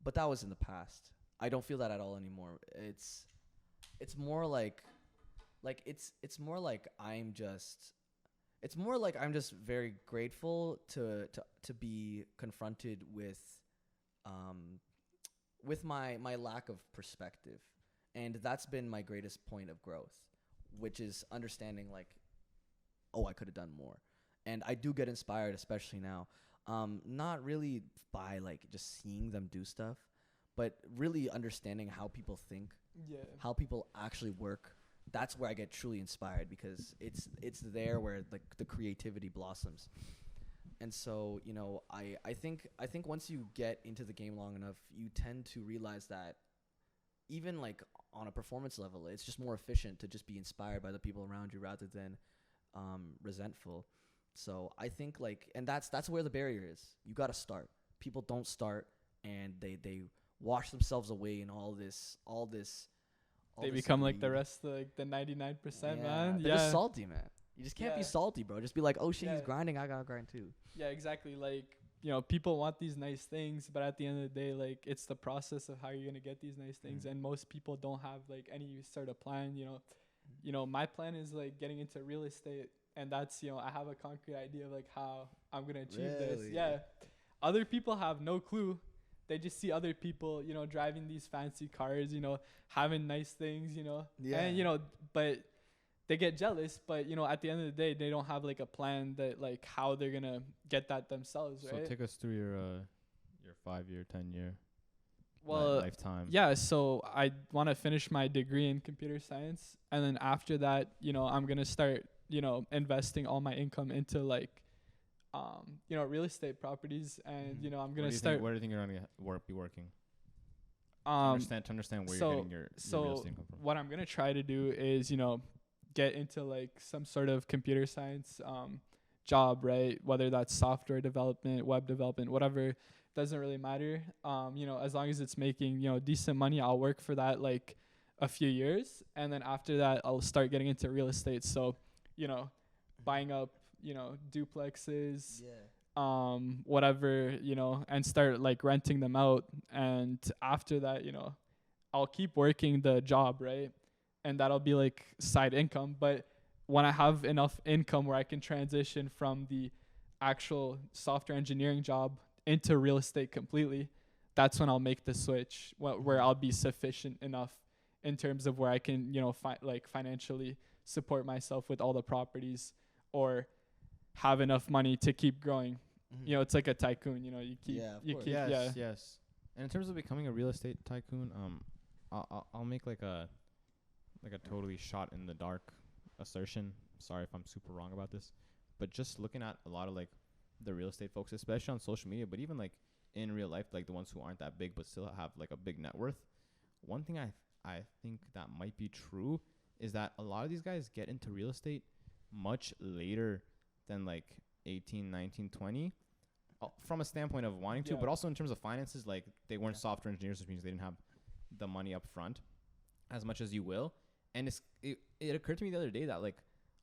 But that was in the past. I don't feel that at all anymore. It's more like it's more like I'm just very grateful to be confronted with my lack of perspective. And that's been my greatest point of growth, which is understanding like, oh, I could have done more. And I do get inspired, especially now, not really by like just seeing them do stuff, but really understanding how people think, how people actually work. That's where I get truly inspired, because it's there where the creativity blossoms. And so, I think once you get into the game long enough, you tend to realize that even like on a performance level, it's just more efficient to just be inspired by the people around you rather than resentful. So I think like, and that's where the barrier is. You got to start. People don't start, and they wash themselves away in all this. They become like the rest, like the 99%, man. They're just salty, man. You just can't be salty, bro. Just be like, oh shit, he's grinding, I gotta grind too. Yeah, exactly. Like, people want these nice things, but at the end of the day, like, it's the process of how you're gonna get these nice things. And most people don't have like any sort of plan. My plan is like getting into real estate, and that's I have a concrete idea of like how I'm gonna achieve this. Yeah, other people have no clue. They just see other people, driving these fancy cars, having nice things, and but they get jealous, but you know, at the end of the day, they don't have like a plan that like how they're gonna get that themselves, right? So take us through your 5-year, 10-year lifetime. Yeah, so I want to finish my degree in computer science, and then after that, you know, I'm gonna start, you know, investing all my income into like, you know, real estate properties, and you know, I'm gonna start. Where do you think you're gonna be working? To understand where so, you're getting your real estate income from. What I'm gonna try to do is, you know, get into like some sort of computer science job, right? Whether that's software development, web development, whatever, doesn't really matter. You know, as long as it's making, you know, decent money, I'll work for that like a few years, and then after that, I'll start getting into real estate. So, you know, buying up, you know, duplexes, whatever, you know, and start like renting them out. And after that, you know, I'll keep working the job, right? And that'll be like side income. But when I have enough income where I can transition from the actual software engineering job into real estate completely, that's when I'll make the switch, where I'll be sufficient enough in terms of where I can, you know, like financially support myself with all the properties, or have enough money to keep growing. You know, it's like a tycoon, you know, you keep, Yes. And in terms of becoming a real estate tycoon, I'll make like a totally shot in the dark assertion. Sorry if I'm super wrong about this, but just looking at a lot of like the real estate folks, especially on social media, but even like in real life, like the ones who aren't that big but still have like a big net worth. One thing I think that might be true is that a lot of these guys get into real estate much later than like 18, 19, 20, from a standpoint of wanting to, but also in terms of finances. Like they weren't software engineers, which means they didn't have the money up front as much as you will. And it occurred to me the other day that like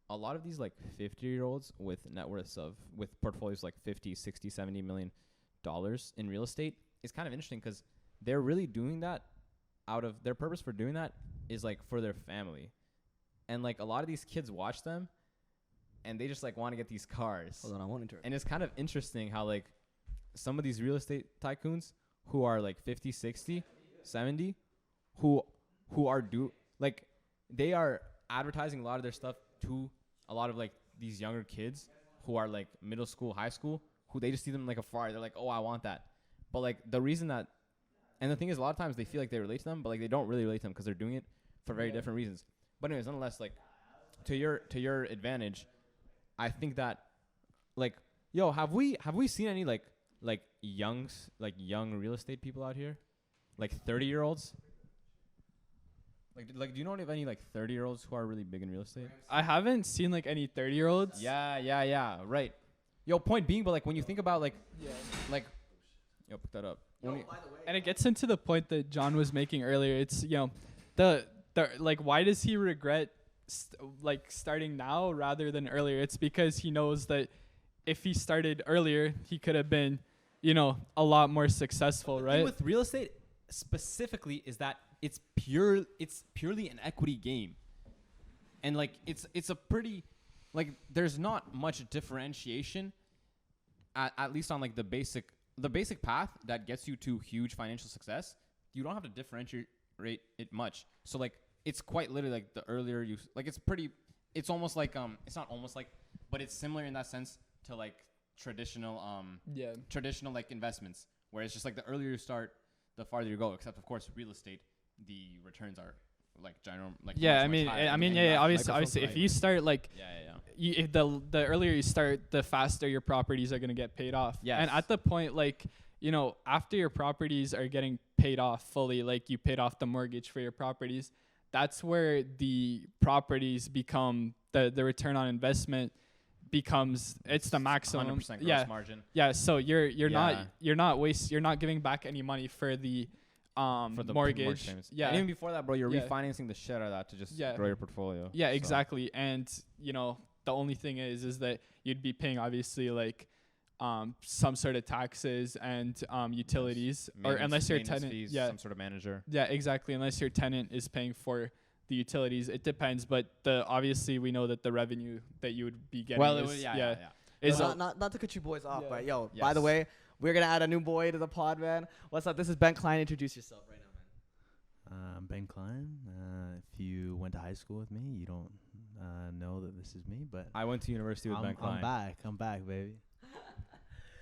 a lot of these like 50-year-olds with net worths with portfolios like 50, 60, 70 million dollars in real estate is kind of interesting, because they're really doing that out of their purpose for doing that is like for their family. And like a lot of these kids watch them and they just like want to get these cars. Hold on, I won't interrupt. And it's kind of interesting how like some of these real estate tycoons who are like 50, 60, 70, who are like they are advertising a lot of their stuff to a lot of like these younger kids who are like middle school, high school, who they just see them like afar. They're like, oh, I want that. But like the reason that, and the thing is, a lot of times they feel like they relate to them, but like they don't really relate to them because they're doing it for very different reasons. But anyways, nonetheless, like to your advantage, I think that like, yo, have we seen any like young real estate people out here, like 30-year-olds? Like, do you know of any like 30-year-olds who are really big in real estate? I haven't seen like any 30-year-olds. Yeah, right. Yo, point being, but like when you think about like, yo, pick that up. Yo, by the way, and it gets into the point that John was making earlier. It's, you know, the like, why does he regret starting now rather than earlier? It's because he knows that if he started earlier, he could have been, you know, a lot more successful, right? With real estate specifically is that it's purely an equity game, and like it's a pretty, like, there's not much differentiation at least on like the basic path that gets you to huge financial success. You don't have to differentiate it much. So like it's quite literally like the earlier you like, it's almost like it's not almost like, but it's similar in that sense to like traditional like investments, where it's just like the earlier you start, the farther you go. Except of course real estate, the returns are like general, like obviously if you start like if the earlier you start, the faster your properties are going to get paid off. And at the point, like, you know, after your properties are getting paid off fully, like you paid off the mortgage for your properties, that's where the properties become the return on investment becomes, it's the maximum 100% gross margin. So you're not giving back any money for the mortgage. And even before that, bro, you're refinancing the shit out of that to just grow your portfolio. Exactly. And you know, the only thing is that you'd be paying obviously like some sort of taxes and utilities, or unless your tenant fees, some sort of manager. Exactly, unless your tenant is paying for the utilities. It depends, but obviously we know that the revenue that you would be getting is not to cut you boys off, but yo, by the way, we're gonna add a new boy to the pod, man. What's up? This is Ben Klein. Introduce yourself right now, man. I'm Ben Klein. If you went to high school with me, you don't know that this is me, but I went to university with Ben Klein. I'm back, baby.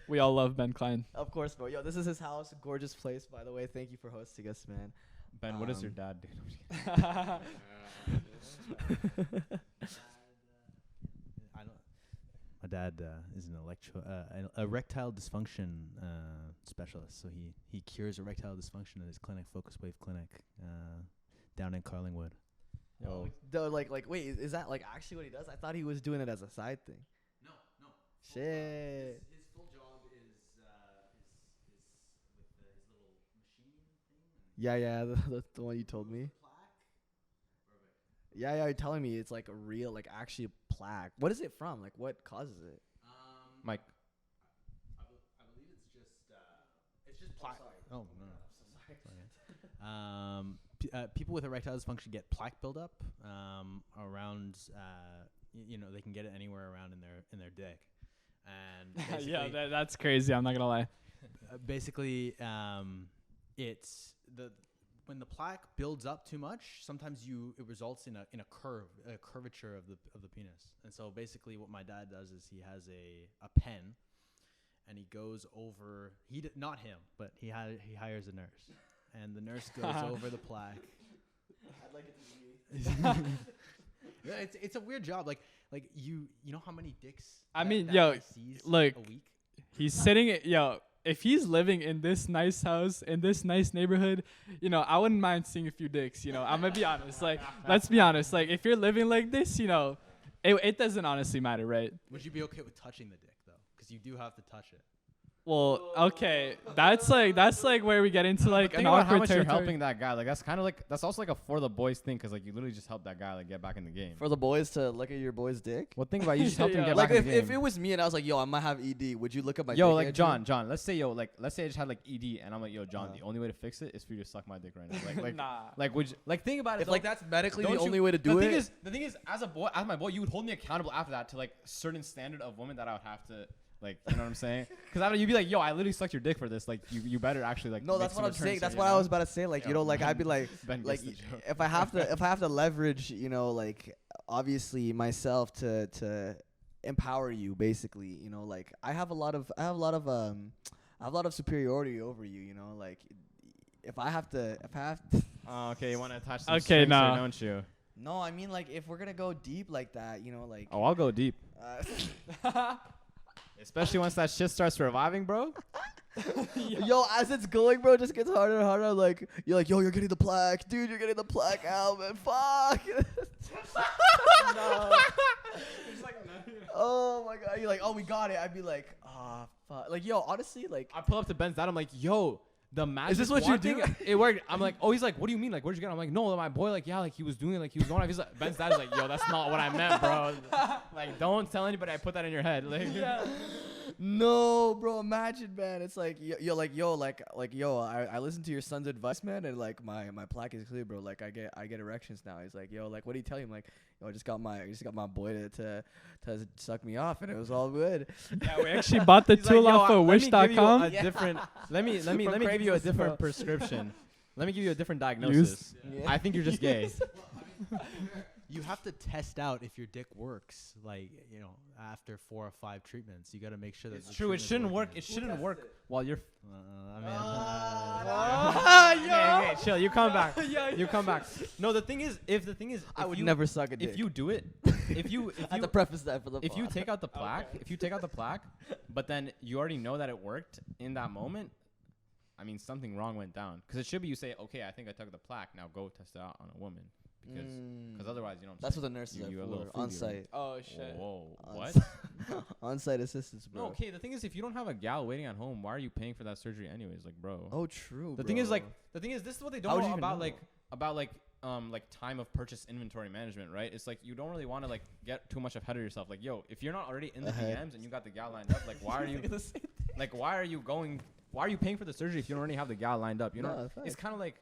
We all love Ben Klein. Of course, bro. Yo, this is his house. Gorgeous place, by the way. Thank you for hosting us, man. Ben, what does your dad do? My dad is an erectile dysfunction specialist. So he cures erectile dysfunction at his clinic, Focus Wave Clinic, down in Carlingwood. Yo, wait, is that like actually what he does? I thought he was doing it as a side thing. No. Shit. His full job is with his little machine thing. Yeah, the one you told me. Yeah, you're telling me it's like a real, like actually a plaque. What is it from? Like, what causes it? Mike. I believe it's just plaque. Oh no. People with erectile dysfunction get plaque buildup around. They can get it anywhere around in their dick, and yeah, that's crazy. I'm not gonna lie. Basically, it's when the plaque builds up too much, sometimes it results in a curvature of the penis. And so basically what my dad does is he has a pen and he goes over, not him, but he hires a nurse. And the nurse goes over the plaque. I'd like it to be me. It's a weird job. Like you know how many dicks I mean, that yo, guy sees look, a week? He's sitting if he's living in this nice house, in this nice neighborhood, I wouldn't mind seeing a few dicks, I'm going to be honest. Like, let's be honest. Like, if you're living like this, it doesn't honestly matter, right? Would you be okay with touching the dick, though? Because you do have to touch it. Well, okay. That's like where we get into, like, think an about awkward how much territory. you're helping that guy. Like, that's kind of like, that's also like a for the boys thing, because like you literally just help that guy like get back in the game. For the boys to look at your boy's dick? Well, think about it, you just helped him get Like, back in the game. if it was me and I was like, yo, I might have ED, would you look at my dick? Yo, like John, let's say I just had like ED, and I'm like, yo, John, the only way to fix it is for you to suck my dick right now. Like, Nah. Like, would you, like, think about it. If though. like that's medically Don't the you- only way to do it. The thing is, as my boy, you would hold me accountable after that to like certain standard of women that I would have to, like, you know what I'm saying? Because you'd be like, yo, I literally sucked your dick for this. Like, you better actually like. No, make that's some what I'm returns saying. here, That's you what know? I was about to say. Like, Yo, I'd be like, Ben like gets the joke. if I have to leverage, like obviously myself to empower you, basically, like I have a lot of superiority over you, like if I have to. Oh, okay, you want to attach some Okay, strings nah. here, don't you? No, I mean like if we're gonna go deep like that, like. Oh, I'll go deep. Uh, Especially once that shit starts reviving, bro. Yo, as it's going, bro, it just gets harder and harder. Like you're like, yo, you're getting the plaque, dude. You're getting the plaque out, man. Fuck. No. Oh my god. You're like, oh, we got it. I'd be like, ah, fuck. Like, yo, honestly, like, I pull up to Ben's dad. I'm like, yo, the magic. Is this what you wand do? thing, it worked. I'm like, oh, he's like, what do you mean? Like, where'd you get it? I'm like, no, my boy, like, yeah, like he was doing it, like he was going. He's like, Ben's dad is like, yo, that's not what I meant, bro. Like, don't tell anybody I put that in your head. Like, Yeah. no, bro. Imagine, man. It's like, yo, I listen to your son's advice, man, and like my plaque is clear, bro. Like I get erections now. He's like, yo, like what do you tell him? I'm like, yo, I just got my boy to suck me off, and it was all good. Yeah, we actually bought the He's tool like, yo, off of let me give you wish.com. a different. Let me From give you a Craigslist, different bro. prescription. Let me give you a different diagnosis. Yeah. I think you're just gay. You have to test out if your dick works, like, after 4 or 5 treatments. You got to make sure that It's the true. It treatment's shouldn't work. working. It shouldn't work while you're. Yeah. Okay, chill. You come back. You come back. No, the thing is, I if would you- never suck a dick. If you do it, if you I have to preface that for the. if you pod. take out the plaque, but then you alreey know that it worked in that moment, I mean, something wrong went down. Because it should be you say, okay, I think I took the plaque. Now go test it out on a woman. Because otherwise, you know what I'm That's saying? what the nurses You a are little for. foodie, On site. Oh shit. Whoa, On what? s- On-site assistance, bro. No, okay. The thing is, if you don't have a gal waiting at home, why are you paying for that surgery anyways? Like, bro. Oh, true. The thing is, this is what they How would don't you know even about, know? like time of purchase inventory management, right? It's like you don't really want to like get too much ahead of yourself. Like, yo, if you're not already in the Ahead. DMs and you got the gal lined up, like, why are you, like, why are you paying for the surgery if you don't already have the gal lined up? You know, No, it's kind of like,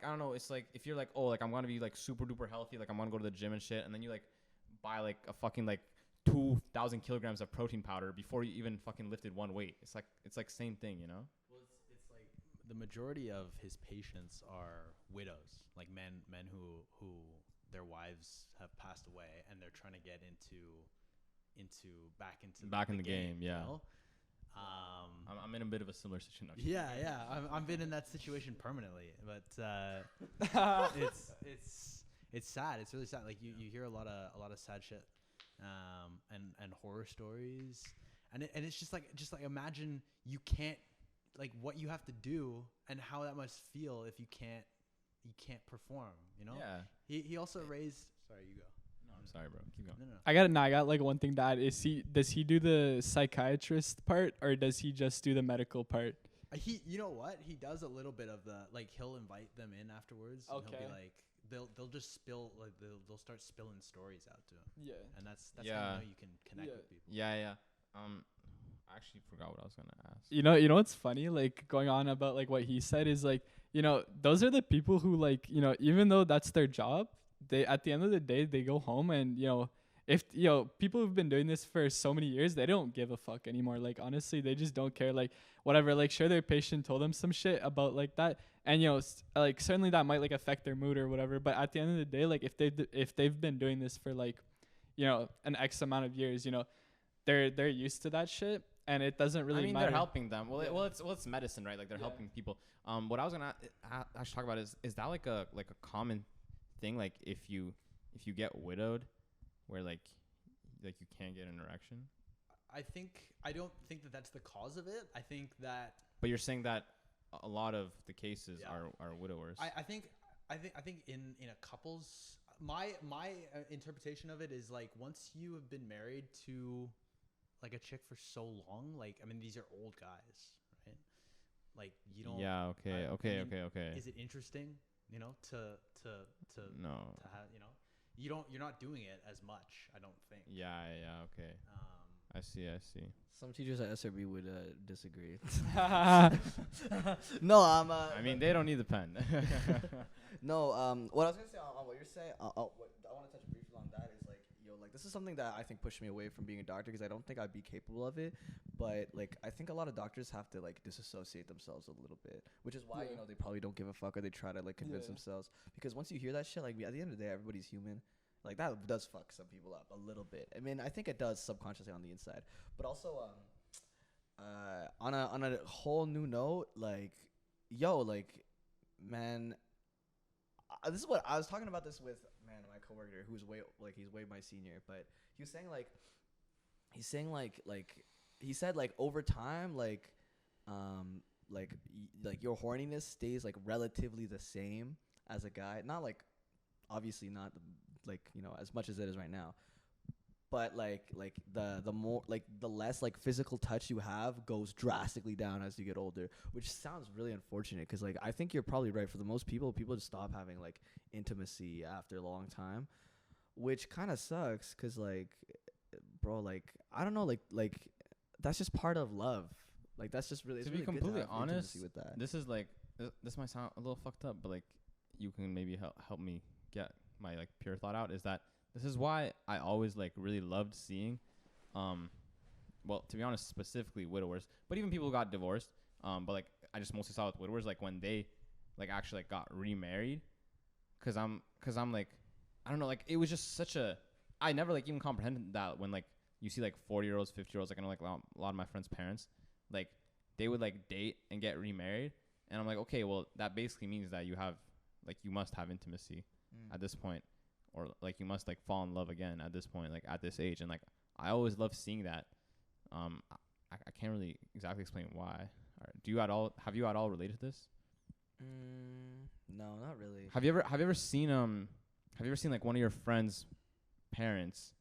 I don't know. It's like if you're like, oh, like I'm gonna be like super duper healthy, like I'm gonna go to the gym and shit, and then you like buy like a fucking like 2,000 kilograms of protein powder before you even fucking lifted one weight. It's like same thing, you know? Well, it's like the majority of his patients are widows, like men who their wives have passed away and they're trying to get into back in the game. Yeah. You know? I'm in a bit of a similar situation. Yeah. I've been in that situation permanently, but it's sad. It's really sad. Like you hear a lot of sad shit, and horror stories, and it's just like imagine you can't, like, what you have to do and how that must feel if you can't perform. You know. Yeah. He also raised. Sorry, you go. No, I'm sorry, bro. Keep going. No. I got like one thing to add. Does he do the psychiatrist part or does he just do the medical part? You know what? He does a little bit of the, like, he'll invite them in afterwards. Okay. And he'll be like, they'll just spill, like, they'll start spilling stories out to him. Yeah. And that's Yeah. how you know you can connect with people. Yeah. I actually forgot what I was gonna ask. You know what's funny? Like, going on about like what he said is like, those are the people who, like, even though that's their job, they, at the end of the day, they go home and, if, people who've been doing this for so many years, they don't give a fuck anymore. Like, honestly, they just don't care. Like, whatever, like, sure, their patient told them some shit about like that. And, like, certainly that might like affect their mood or whatever. But at the end of the day, like, if they've been doing this for like, an X amount of years, they're used to that shit. And it doesn't really matter. They're helping them. Well, it's medicine, right? Like, they're helping people. What I was gonna actually talk about is that like a common thing? Like, if you get widowed, where like you can't get an erection. I don't think that's the cause of it. I think that. But you're saying that a lot of the cases are widowers. I think in a couple's, my interpretation of it is, like, once you have been married to, like, a chick for so long, like, I mean, these are old guys, right? Like, you don't. Yeah. Okay. Okay. Is it interesting, to No. to have, you're not doing it as much, I don't think. Yeah. Okay. I see. Some teachers at SRB would disagree. No, I mean, they don't need the pen. No, what I was gonna say on what you're saying, what I want to touch briefly on that is, like, this is something that I think pushed me away from being a doctor, because I don't think I'd be capable of it. But, like, I think a lot of doctors have to, like, disassociate themselves a little bit, which is why they probably don't give a fuck, or they try to, like, convince themselves. Because once you hear that shit, like, at the end of the day, everybody's human. Like, that does fuck some people up a little bit. I mean, I think it does subconsciously on the inside, but also on a whole new note, like, man, this is what I was talking about this with, man, my coworker who's he's way my senior, but he was saying he said over time, your horniness stays, like, relatively the same as a guy, not, like, obviously not, like, as much as it is right now, but like the more, like, the less, like, physical touch you have goes drastically down as you get older, which sounds really unfortunate, because, like, I think you're probably right. For the most people just stop having, like, intimacy after a long time, which kind of sucks, because, like, bro, like, I don't know, like that's just part of love. Like, that's just really, to be completely honest with that. This is like this might sound a little fucked up, but, like, you can maybe help me get my, like, pure thought out, is that this is why I always, like, really loved seeing, well, to be honest, specifically widowers, but even people who got divorced, but, like, I just mostly saw with widowers, like, when they, like, actually, like, got remarried, cause I'm like, I don't know, like, it was just such a, I never, like, even comprehended that when, like, you see, like, 40-year-olds, 50-year-olds, like, I know, like, a lot of my friends' parents, like, they would, like, date and get remarried, and I'm like, okay, well, that basically means that you have, like, you must have intimacy at this point, or, like, you must, like, fall in love again at this point, like, at this age. And, like, I always love seeing that. I can't really exactly explain why. Have you at all related to this? No, not really. Have you ever seen like one of your friends' parents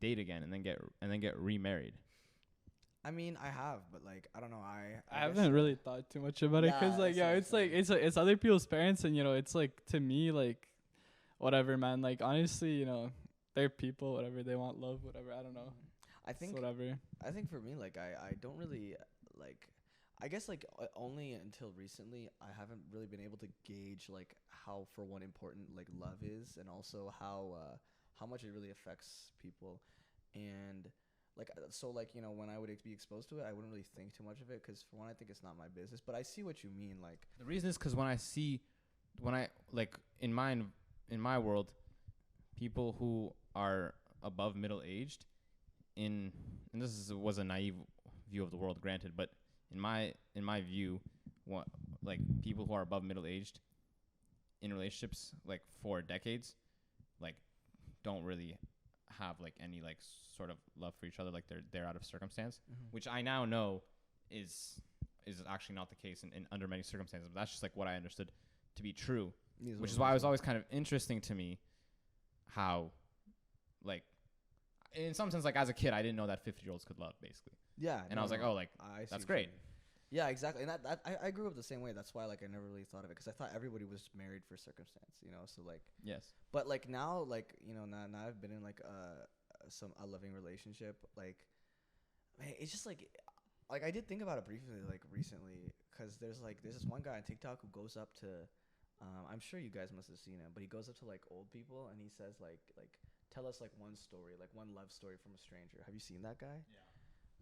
date again and then get remarried? I mean, I have, but, like, I don't know. I haven't really thought too much about it, because, like, it's like it's other people's parents, and, it's like, to me, like, whatever, man. Like, honestly, they're people, whatever, they want love, whatever. I don't know. I think whatever. I think for me, like, I don't really, like, I guess, like, only until recently I haven't really been able to gauge, like, how, for one, important, like, love is, and also how much it really affects people. And, like, so, like, when I would be exposed to it, I wouldn't really think too much of it, because, for one, I think it's not my business. But I see what you mean. Like, the reason is because when I like, in my in my world, people who are above middle aged and was a naive view of the world, granted, but in my view, what like people who are above middle aged in relationships like for decades, like don't really have like any like sort of love for each other, like they're out of circumstance, which I now know is actually not the case in under many circumstances, but that's just like what I understood to be true, which is why it was always kind of interesting to me how like in some sense, like as a kid, I didn't know that 50-year-olds could love, basically. Yeah. And I was like, oh, like that's great. Yeah, exactly. And I grew up the same way. That's why like I never really thought of it, because I thought everybody was married for circumstance, you know. So like yes. But like now, like you know, now I've been in like a loving relationship. Like, man, it's just like I did think about it briefly like recently, because there's this one guy on TikTok who goes up to, I'm sure you guys must have seen him, but he goes up to like old people and he says like tell us like one story, like one love story from a stranger. Have you seen that guy? Yeah.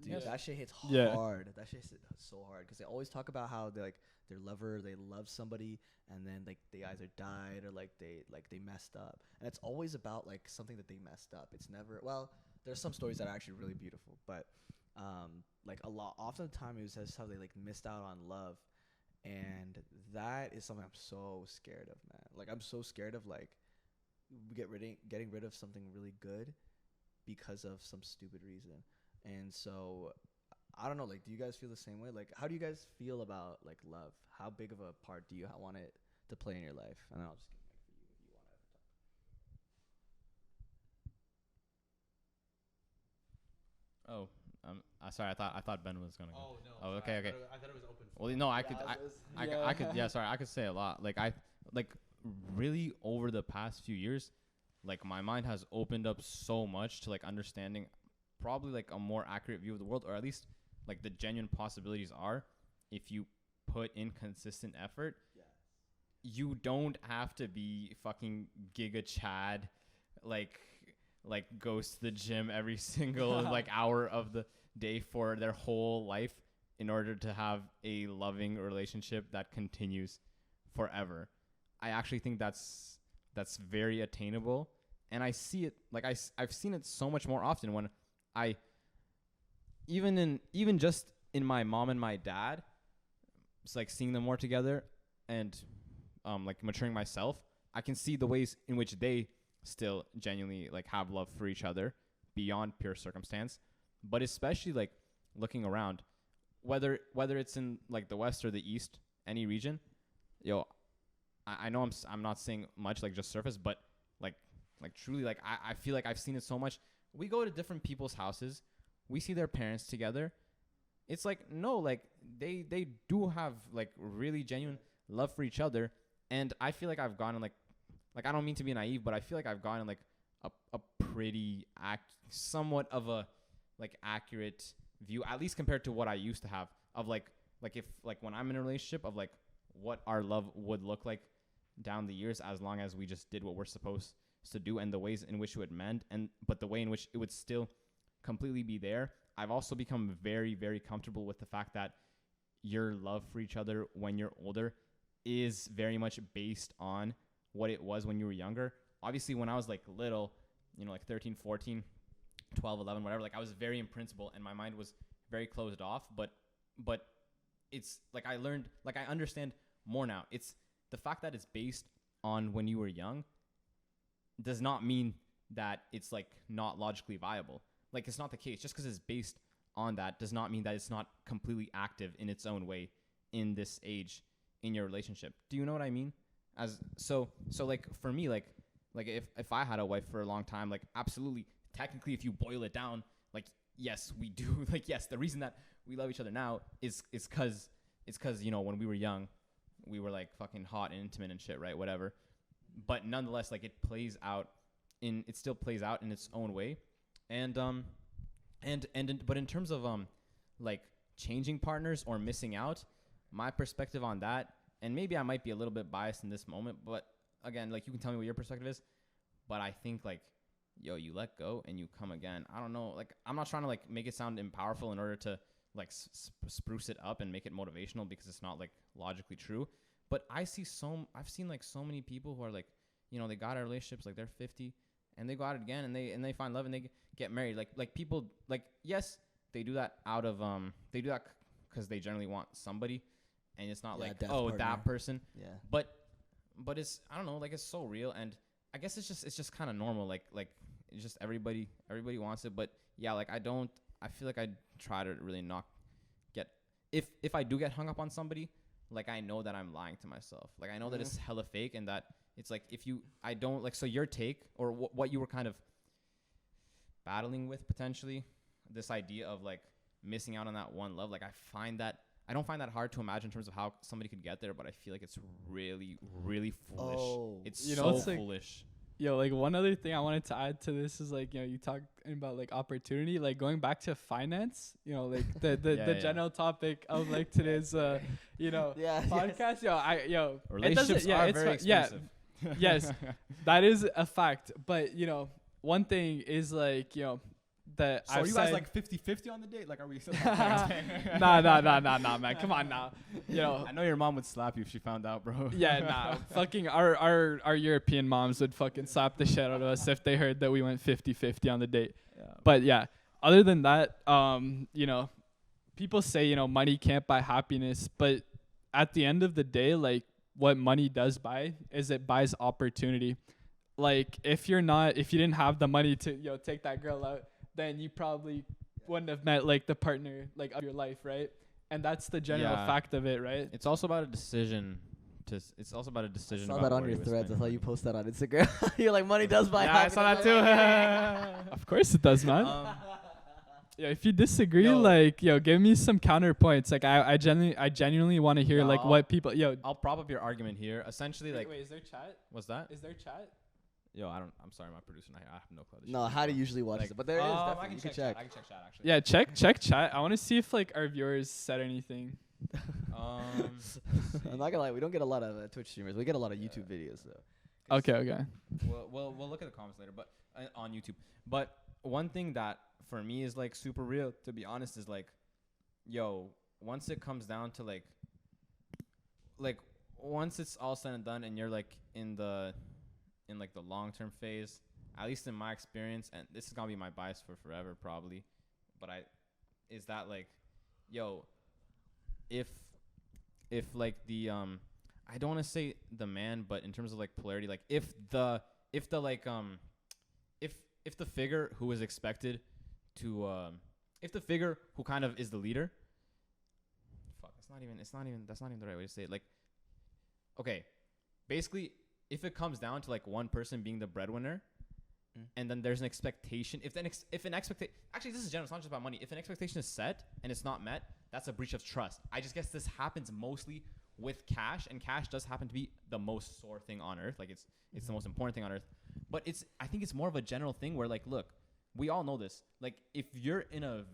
Dude, that shit hits hard. That shit hits so hard, because they always talk about how they like their lover, they love somebody, and then like they either died or like they messed up, and it's always about like something that they messed up. It's never, well, there's some stories that are actually really beautiful, but like a lot, often the time it was just how they like missed out on love, and that is something I'm so scared of, man. Like I'm so scared of like getting rid of something really good because of some stupid reason. And so I don't know, like do you guys feel the same way? Like how do you guys feel about like love? How big of a part do you want it to play in your life? And then I'll just give it for you if you want to talk. Oh, sorry. I thought Ben was gonna go. Oh no. Oh, okay. I thought it was open. Well, no, I could. Yeah, sorry. I could say a lot. Like really over the past few years, like my mind has opened up so much to like understanding probably like a more accurate view of the world, or at least like the genuine possibilities are if you put in consistent effort. Yes. You don't have to be fucking Giga Chad, like goes to the gym every single like hour of the day for their whole life in order to have a loving relationship that continues forever. I actually think that's very attainable, and I see it like I've seen it so much more often when I even just in my mom and my dad, it's like seeing them more together and like maturing myself, I can see the ways in which they still genuinely like have love for each other beyond pure circumstance. But especially like looking around, whether it's in like the West or the East, any region, I know I'm not saying much like just surface, but like truly like I feel like I've seen it so much. We go to different people's houses, we see their parents together. It's like, no, like they do have like really genuine love for each other. And I feel like I've gone in like I don't mean to be naive, but I feel like I've gone in like a pretty somewhat of a like accurate view, at least compared to what I used to have of like if like when I'm in a relationship of like what our love would look like down the years, as long as we just did what we're supposed to do, and the ways in which it would mend, but the way in which it would still completely be there. I've also become very, very comfortable with the fact that your love for each other when you're older is very much based on what it was when you were younger. Obviously, when I was like little, like 13, 14, 12, 11, whatever, like I was very in principle and my mind was very closed off, but it's like I learned, like I understand more now. It's the fact that it's based on when you were young does not mean that it's like not logically viable. Like it's not the case. Just because it's based on that does not mean that it's not completely active in its own way in this age in your relationship. Do you know what I mean? So like for me, like if I had a wife for a long time, like absolutely, technically, if you boil it down, like yes, we do. Like yes, the reason that we love each other now is because when we were young, we were like fucking hot and intimate and shit, right? Whatever. But nonetheless, like it still plays out in its own way. But in terms of like changing partners or missing out, my perspective on that, and maybe I might be a little bit biased in this moment, but again, like you can tell me what your perspective is, but I think like, you let go and you come again. I don't know, like I'm not trying to like make it sound powerful in order to like spruce it up and make it motivational, because it's not like logically true. But I've seen like so many people who are like, they got out of relationships, like they're 50 and they go out again and they find love and they get married. Like people, like, yes, they do that out of, they do that because they generally want somebody, and it's not like, oh, partner. That person. Yeah. But it's, I don't know, like, it's so real. And I guess it's just kind of normal. Like it's just everybody wants it. But yeah, like I feel like I try to really not get, if I do get hung up on somebody, like I know that I'm lying to myself. Like I know that it's hella fake, and that it's like, I don't like, so your take or what you were kind of battling with potentially, this idea of like missing out on that one love. Like I don't find that hard to imagine in terms of how somebody could get there, but I feel like it's really, really foolish. Oh, it's so foolish. Yo, like one other thing I wanted to add to this is like, you talk about like opportunity, like going back to finance, like the general topic of like today's, podcast. Relationships are very expensive. Yes, that is a fact. But, one thing is like, that so are you guys like 50-50 on the date? Like, are we still Nah, man. Come on now. I know your mom would slap you if she found out, bro. Yeah, nah. Fucking our European moms would fucking slap the shit out of us if they heard that we went 50-50 on the date. Yeah. But yeah, other than that, people say, money can't buy happiness, but at the end of the day, like what money does buy is it buys opportunity. Like if you didn't have the money to, take that girl out, then you probably wouldn't have met like the partner like of your life, right? And that's the general fact of it, right? It's also about a decision. It's also about a decision. I saw that on your threads. I saw you post that on Instagram. You're like, money does buy. Yeah, I saw that too. Of course it does, man. If you disagree, give me some counterpoints. Like I genuinely want to hear what people. I'll prop up your argument here. Essentially, wait, is there chat? What's that? Is there chat? I'm sorry, my producer. I have no clue. No, Hadi usually watches it, but there is definitely. You can check. I can check chat actually. Yeah, check chat. I want to see if our viewers said anything. I'm not gonna lie, we don't get a lot of Twitch streamers. We get a lot of YouTube videos though. Okay. We'll look at the comments later, but on YouTube. But one thing that for me is like super real, to be honest, is like, once it comes down to like once it's all said and done, and you're like in the long-term phase, at least in my experience, and this is gonna be my bias for forever probably, but is that like, if like the I don't want to say the man, but in terms of like polarity, like if the figure who is expected to if the figure who kind of is the leader, that's not even the right way to say it. Like, okay, basically, if it comes down to like one person being the breadwinner, and then there's an expectation, actually this is general, it's not just about money. If an expectation is set and it's not met, that's a breach of trust. I just guess this happens mostly with cash, and cash does happen to be the most sore thing on earth. Like it's the most important thing on earth. But I think it's more of a general thing where like, look, we all know this. Like if you're in a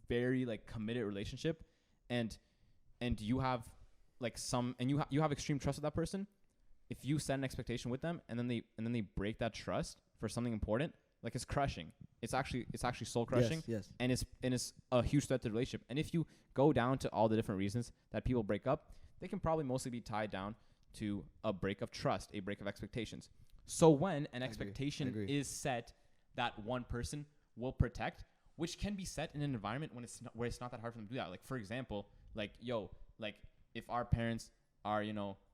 very like committed relationship and you have like you have extreme trust with that person, if you set an expectation with them and then they break that trust for something important, like it's crushing. It's actually soul crushing. Yes. And it's a huge threat to the relationship. And if you go down to all the different reasons that people break up, they can probably mostly be tied down to a break of trust, a break of expectations. So when an expectation is set that one person will protect, which can be set in an environment where it's not that hard for them to do that. Like for example, like if our parents are,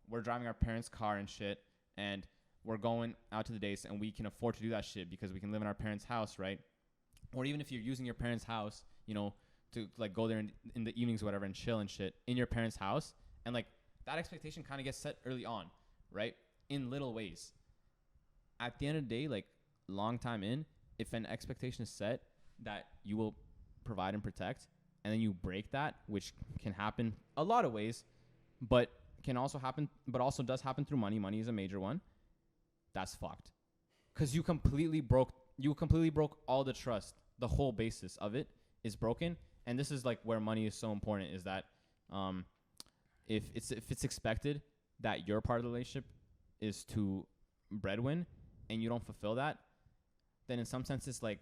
we're driving our parents' car and shit, and we're going out to the dates, and we can afford to do that shit because we can live in our parents' house, right? Or even if you're using your parents' house, to like go there in the evenings or whatever and chill and shit in your parents' house, and like that expectation kind of gets set early on, right? In little ways. At the end of the day, like long time in, if an expectation is set that you will provide and protect, and then you break that, which can happen a lot of ways, but also does happen through money. Money is a major one. That's fucked. Because you completely broke all the trust. The whole basis of it is broken. And this is like where money is so important, is that if it's expected that your part of the relationship is to breadwin and you don't fulfill that, then in some sense it's like,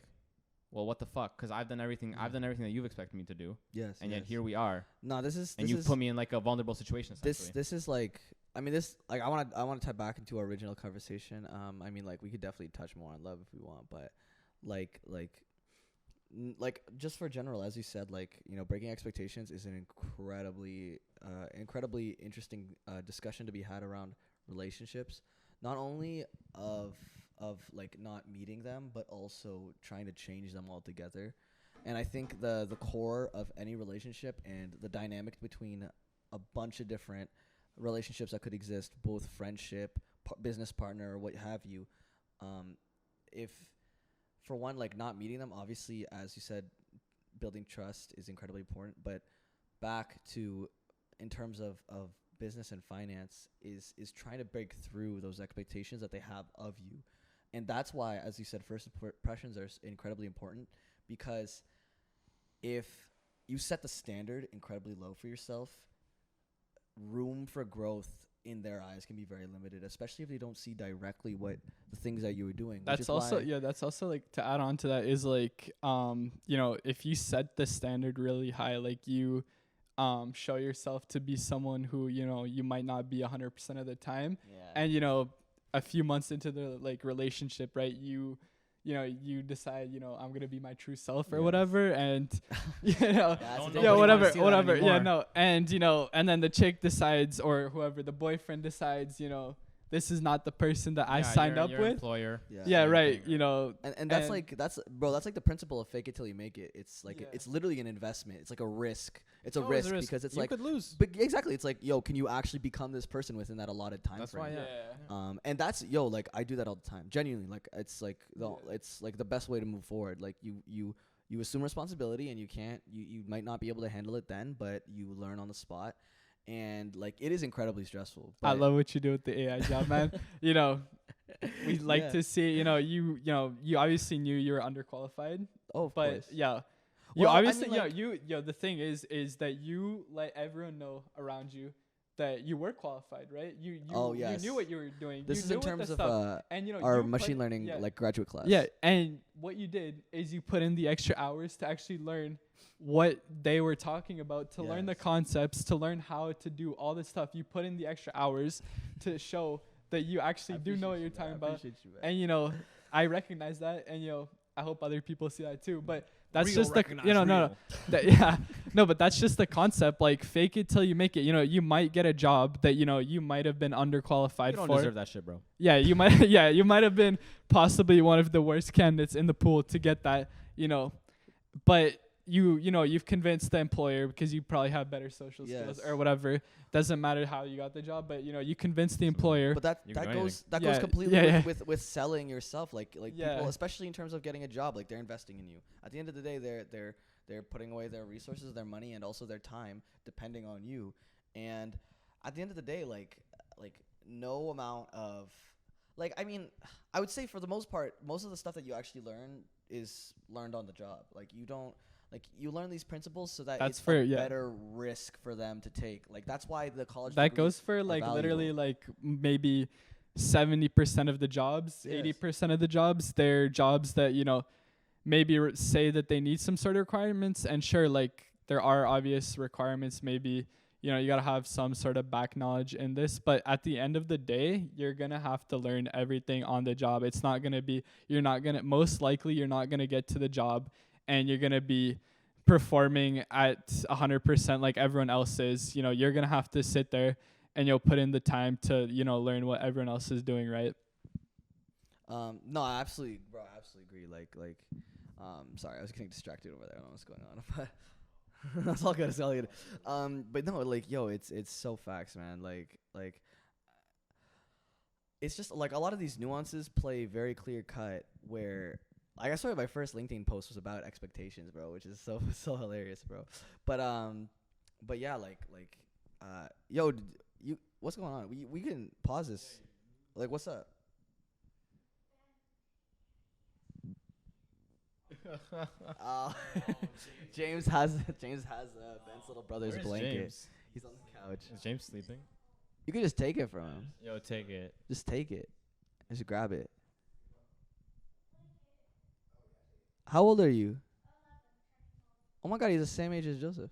well, what the fuck? Because I've done everything that you've expected me to do. Yes. And yet here we are. No, you put me in like a vulnerable situation. This is like I mean, this like I want to tie back into our original conversation. I mean, like we could definitely touch more on love if we want, but like just for general, as you said, like breaking expectations is an incredibly interesting discussion to be had around relationships, not only of like not meeting them, but also trying to change them altogether. And I think the core of any relationship and the dynamic between a bunch of different relationships that could exist, both friendship, business partner, or what have you, if for one, like not meeting them, obviously, as you said, building trust is incredibly important. But back to in terms of business and finance is trying to break through those expectations that they have of you. And that's why, as you said, first impressions are incredibly important, because if you set the standard incredibly low for yourself, room for growth in their eyes can be very limited, especially if they don't see directly what the things that you were doing. That's also like, to add on to that is like, if you set the standard really high, like you show yourself to be someone who, you might not be 100% of the time. Yeah. And, a few months into the like relationship, right, you decide, I'm going to be my true self or whatever. And, whatever. Yeah, no. And, and then the chick decides, or whoever, the boyfriend decides, this is not the person that I signed up with. Employer. Yeah, right. And that's like the principle of fake it till you make it. It's like it's literally an investment. It's like a risk. It's a risk because it's you like could lose. But exactly, it's like, can you actually become this person within that allotted time That's frame? why, yeah. And that's like I do that all the time. Genuinely, like it's like it's like the best way to move forward. Like you assume responsibility, and you might not be able to handle it then, but you learn on the spot. And like it is incredibly stressful. I love what you do with the AI job, man. We like to see, you obviously knew you were underqualified. Oh, of but course. yeah. Well, obviously, I mean, the thing is that you let everyone know around you that you were qualified, right? You knew what you were doing. This you is knew in terms of and, our machine learning like graduate class. Yeah, and what you did is you put in the extra hours to actually learn what they were talking about, to learn the concepts, to learn how to do all this stuff. You put in the extra hours to show that you actually do know what you're talking about. And I recognize that, and I hope other people see that too. But that's Real just but that's just the concept. Like, fake it till you make it. You might get a job that you might have been underqualified you don't for. deserve that shit, bro. Yeah, you might. Yeah, you might have been possibly one of the worst candidates in the pool to get that. But you've convinced the employer because you probably have better social skills or whatever. Doesn't matter how you got the job, but you convinced the employer. But that goes completely with selling yourself. Like people, especially in terms of getting a job, like they're investing in you. At the end of the day, they're putting away their resources, their money, and also their time, depending on you. And at the end of the day, like no amount of I mean, I would say for the most part, most of the stuff that you actually learn is learned on the job. Like you learn these principles so that it's a better risk for them to take. Like that's why the college that goes for literally maybe 70% of the jobs, 80% of the jobs. They're jobs that maybe say that they need some sort of requirements, and sure, like there are obvious requirements. Maybe you gotta have some sort of back knowledge in this, but at the end of the day, you're gonna have to learn everything on the job. It's not gonna be most likely you're not gonna get to the job and you're going to be performing at 100% like everyone else is. You're going to have to sit there and you'll put in the time to, learn what everyone else is doing, right? No, I absolutely agree. Sorry, I was getting distracted over there. I don't know what's going on, but that's all good. It's all good. But no, it's so facts, man. Like, it's just like a lot of these nuances play very clear cut where, like, I saw my first LinkedIn post was about expectations, bro, which is so hilarious, bro. But yeah, what's going on? We can pause this. Like, what's up? James has Ben's little brother's blanket. James? He's on the couch. Is James sleeping? You can just take it from him. Yo, take it. Just take it. Just grab it. How old are you? Oh my God, he's the same age as Joseph.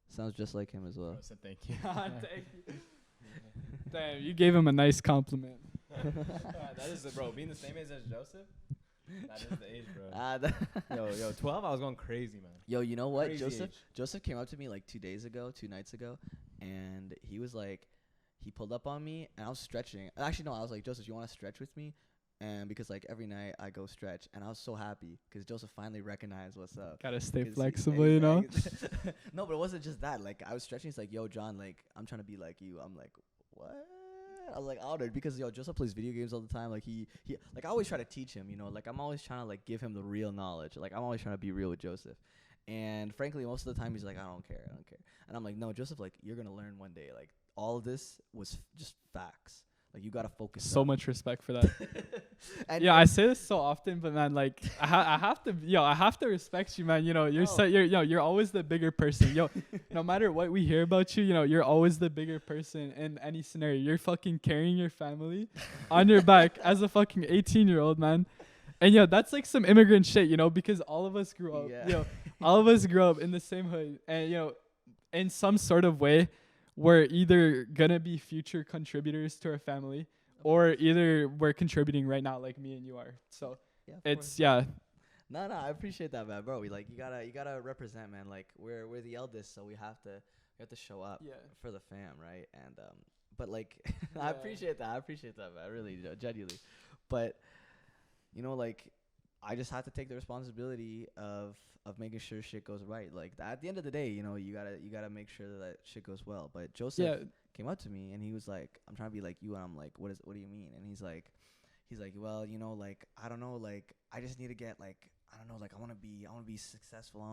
Sounds just like him as well. Thank you. Thank you. Damn, you gave him a nice compliment. That is bro. Being the same age as Joseph. That is the age, bro. Yo, 12. I was going crazy, man. Yo, you know what? Crazy age. Joseph came up to me like 2 nights ago, and he was like, he pulled up on me, and I was stretching. Actually, no, I was like, Joseph, you want to stretch with me? And because like every night I go stretch, and I was so happy because Joseph finally recognized what's up. Gotta stay flexible, you know. No, but it wasn't just that. Like I was stretching. He's like, yo, John, like I'm trying to be like you. I'm like, what? I was like honored because yo, Joseph plays video games all the time. Like he like I always try to teach him, you know. Like I'm always trying to like give him the real knowledge. Like I'm always trying to be real with Joseph. And frankly, most of the time he's like, I don't care. And I'm like, no, Joseph, like you're gonna learn one day. Like all of this was just facts. Like you gotta focus. So up. much respect for that. And yeah, I say this so often, but man, like I have to respect you, man. You know, you're always the bigger person. Yo, no matter what we hear about you, you know, you're always the bigger person in any scenario. You're fucking carrying your family on your back as a fucking 18-year-old, man. And yo, that's like some immigrant shit, you know, because all of us grew up. Yeah. Yo, all of us grew up in the same hood, and you know, in some sort of way, we're either gonna be future contributors to our family, or either we're contributing right now, like me and you are. So yeah, it's No, I appreciate that, man, bro. You gotta represent, man. Like we're the eldest, so we have to show up for the fam, right? And but like I appreciate that, man. Really, genuinely. But you know, like I just have to take the responsibility of making sure shit goes right. Like at the end of the day, you know, you gotta make sure that shit goes well. But Joseph came up to me and he was like, I'm trying to be like you, and I'm like, what do you mean? And he's like, well, you know, like I don't know, like I just need to get like I don't know, like I wanna be successful. I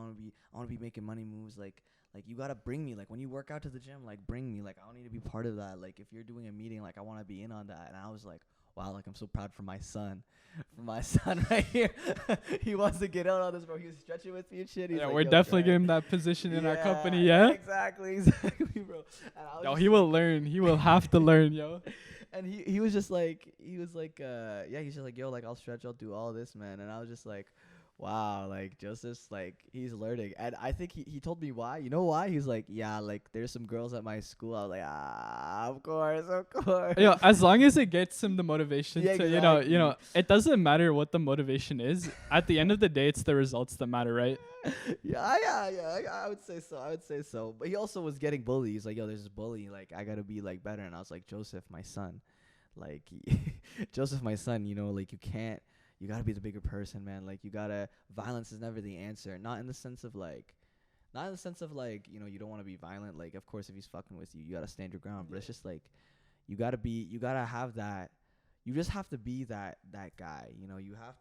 wanna be making money moves. Like you gotta bring me, like when you work out to the gym, like bring me. Like I don't need to be part of that. Like if you're doing a meeting, like I wanna be in on that. And I was like, wow, like I'm so proud for my son. Right here. He wants to get out on this, bro. He was stretching with me and shit. He's like, we're definitely giving him that position in our company, Exactly, bro. Yo, he will learn. He will have to learn, yo. And he was just like, he's just like, yo, like I'll stretch, I'll do all this, man. And I was just like, wow, like Joseph's like he's learning. And I think he told me why. You know why? He's like, yeah, like there's some girls at my school. I was like, of course. Yo, as long as it gets him the motivation to, exactly. you know, it doesn't matter what the motivation is. At the end of the day, it's the results that matter, right? Yeah. I would say so. But he also was getting bullied. He's like, yo, there's this bully. Like I gotta be like better. And I was like, Joseph, my son, like Joseph, my son. You know, like you can't. You gotta be the bigger person, man. Like violence is never the answer. Not in the sense of like, you know, you don't want to be violent. Like, of course, if he's fucking with you, you gotta stand your ground. But it's just like, you gotta have that. You just have to be that guy. You know, you have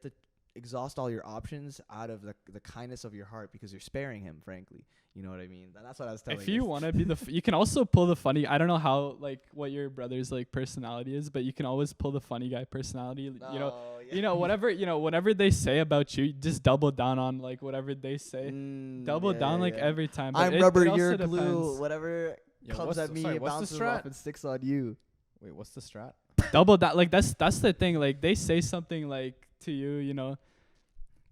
to exhaust all your options out of the kindness of your heart because you're sparing him, frankly. You know what I mean? And that's what I was telling you. If you want to be you can also pull the funny. I don't know how, like, what your brother's, like, personality is, but you can always pull the funny guy personality. You know, whatever they say about you, just double down on, like, whatever they say. Double down, like, every time. But I'm rubber, you're glue. Depends. Whatever comes at me, it bounces off and sticks on you. Wait, what's the strat? Double down. Like, that's the thing. Like, they say something, like, to you, you know.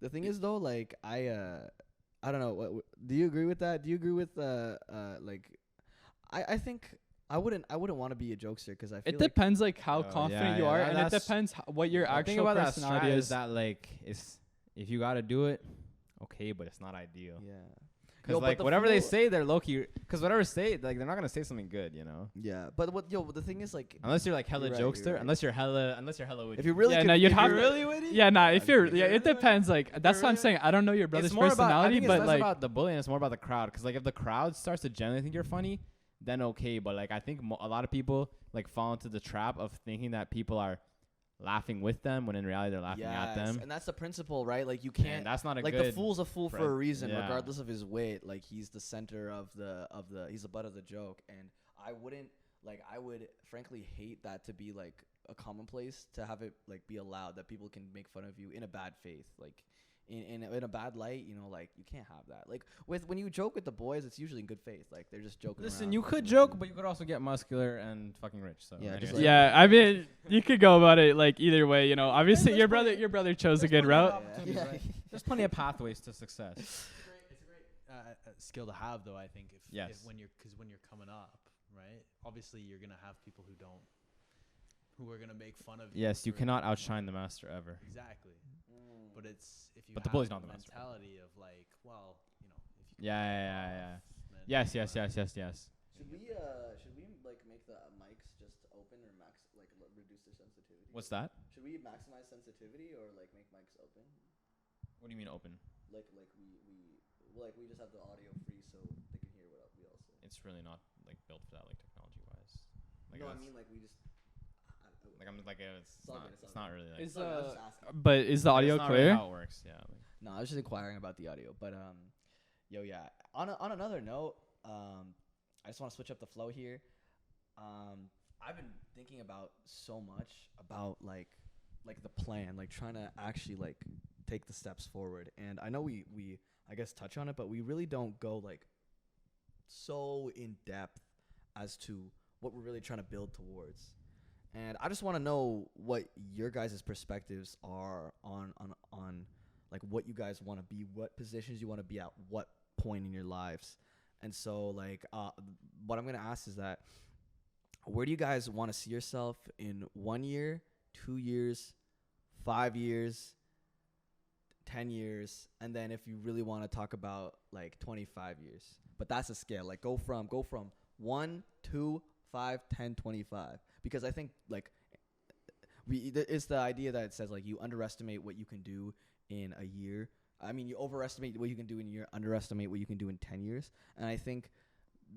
The thing is, though, like, I don't know. What do you agree with that? Do you agree with like? I think I wouldn't want to be a jokester because I feel it depends like how confident you are, and it depends what your actual personality is. That like if you gotta do it, okay, but it's not ideal. Yeah. Because like whatever they say, they're low key. Because whatever say, like they're not gonna say something good, you know. Yeah, but the thing is like, unless you're like hella jokester, right. unless you're hella witty. If you're really, really witty. Yeah, nah. If you're, it depends. Like that's what I'm saying. I don't know your brother's personality, but it's like about the bullying. It's more about the crowd. Because like if the crowd starts to genuinely think you're funny, then okay. But like I think a lot of people like fall into the trap of thinking that people are laughing with them when in reality they're laughing at them. And that's the principle, right? Like you can't. And that's not a like good. The fool's a fool for a reason, yeah. regardless of his weight. Like he's the center of the he's the butt of the joke. And I would frankly hate that to be like a commonplace, to have it like be allowed that people can make fun of you in a bad faith, like in a bad light. You know, like you can't have that. Like when you joke with the boys, it's usually in good faith. Like they're just joking. Listen, around, you could joke, but you could also get muscular and fucking rich. So yeah, anyways. like I mean, you could go about it like either way. You know, obviously your brother chose a good route. Yeah. Right? There's plenty of pathways to success. It's a great skill to have, though. I think if when you're coming up, right? Obviously, you're gonna have people who are gonna make fun of you. Yes, you for cannot doing outshine the whatever. master ever. Exactly. But it's if you But the have bully's not the master. mentality of like, well, you know, if you can Yeah, pull it yeah, off, yeah. then Yes, why yes, not? yes, yes, yes. Should we like make the mics just open or reduce their sensitivity? What's that? Should we maximize sensitivity or like make mics open? What do you mean open? Like we just have the audio free so they can hear what we all say. It's really not like built for that, like technology wise. Like No, I it's- mean like we just. like I'm like it's all not. good, It's all not good. really like. Is I was just asking. but is the audio it's not really clear? how it works. Yeah. Like, No, I was just inquiring about the audio, but yeah. On another note, I just want to switch up the flow here. I've been thinking about so much about like the plan, like trying to actually like take the steps forward. And I know we I guess touch on it, but we really don't go like so in depth as to what we're really trying to build towards. And I just want to know what your guys' perspectives are on like what you guys want to be, what positions you want to be at, what point in your lives. And so like what I'm going to ask is that where do you guys want to see yourself in 1 year, 2 years, 5 years, 10 years, and then if you really want to talk about like 25 years. But that's a scale. Like go from 1, 2, 5, 10, 25. Because I think like it's the idea that it says like you underestimate what you can do in a year. I mean, you overestimate what you can do in a year, underestimate what you can do in 10 years. And I think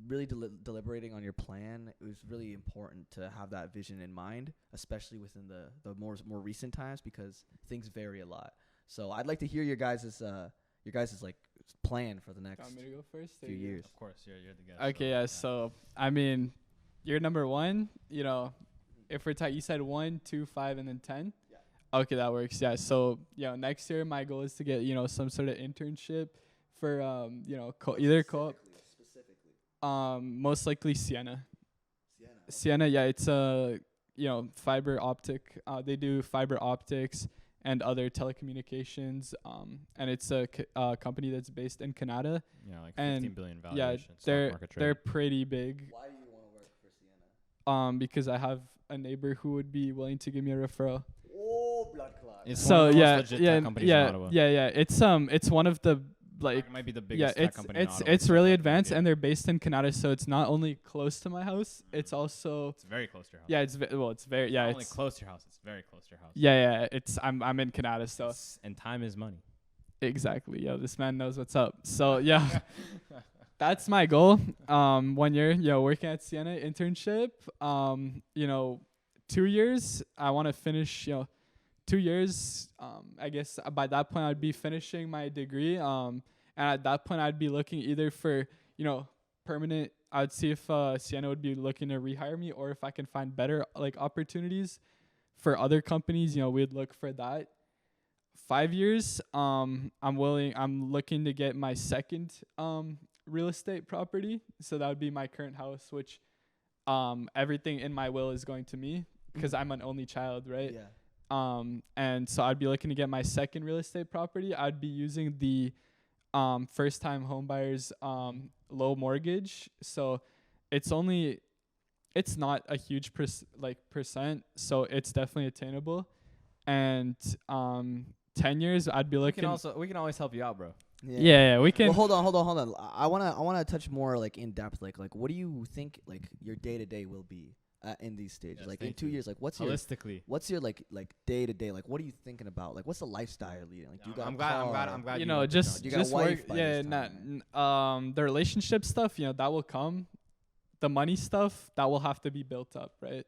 really deliberating on your plan, it was really important to have that vision in mind, especially within the more recent times, because things vary a lot. So I'd like to hear your guys' like plan for the next Want me to go first? few years. of course, you're the guest. Okay, yeah. So I mean, you're number one. You know, if we're talking, you said 1, 2, 5, and then 10. Yeah. Okay, that works. Yeah. So next year my goal is to get some sort of internship for either co-op. Specifically. Most likely Sienna. Sienna. Sienna, yeah, it's a fiber optic. They do fiber optics and other telecommunications. And it's a company that's based in Canada. Yeah, like and 15 billion Yeah, valuation. they're pretty big. Why do you want to work for Sienna? Because I have a neighbor who would be willing to give me a referral. Oh, blood clot. It's So one of the most yeah, legit yeah, tech companies in Ottawa. yeah. It's one of the like. It might be the Yeah, biggest tech company in Ottawa. it's really Like, advanced, yeah. and they're based in Canada, so it's not only close to my house, it's also It's very close to your house. it's very Not only it's close to your house. It's very close to your house. yeah, it's I'm in Canada, so And time is money. exactly. This man knows what's up. So yeah, that's my goal. 1 year, working at Sienna internship. 2 years, I want to finish. 2 years. I guess by that point I'd be finishing my degree. And at that point I'd be looking either for permanent. I'd see if Sienna would be looking to rehire me, or if I can find better like opportunities for other companies. We'd look for that. 5 years. I'm looking to get my second real estate property. So that would be my current house, which everything in my will is going to me because I'm an only child, right? Yeah. And so I'd be looking to get my second real estate property. I'd be using the first time home buyers low mortgage. So it's not a huge percent, so it's definitely attainable. And 10 years I'd be looking. We can always help you out, bro. Yeah, we can. Well, hold on. I wanna touch more like in depth. Like what do you think like your day to day will be in these stages? Yes, like in thank 2 you. years, like what's Holistically. your like day to day? Like what are you thinking about? Like what's the lifestyle you're leading? Like do you got I'm a glad. car? I'm glad. You you know, wrote that just down. You got a just wife work. by Yeah, this the relationship stuff. That will come. The money stuff that will have to be built up, right?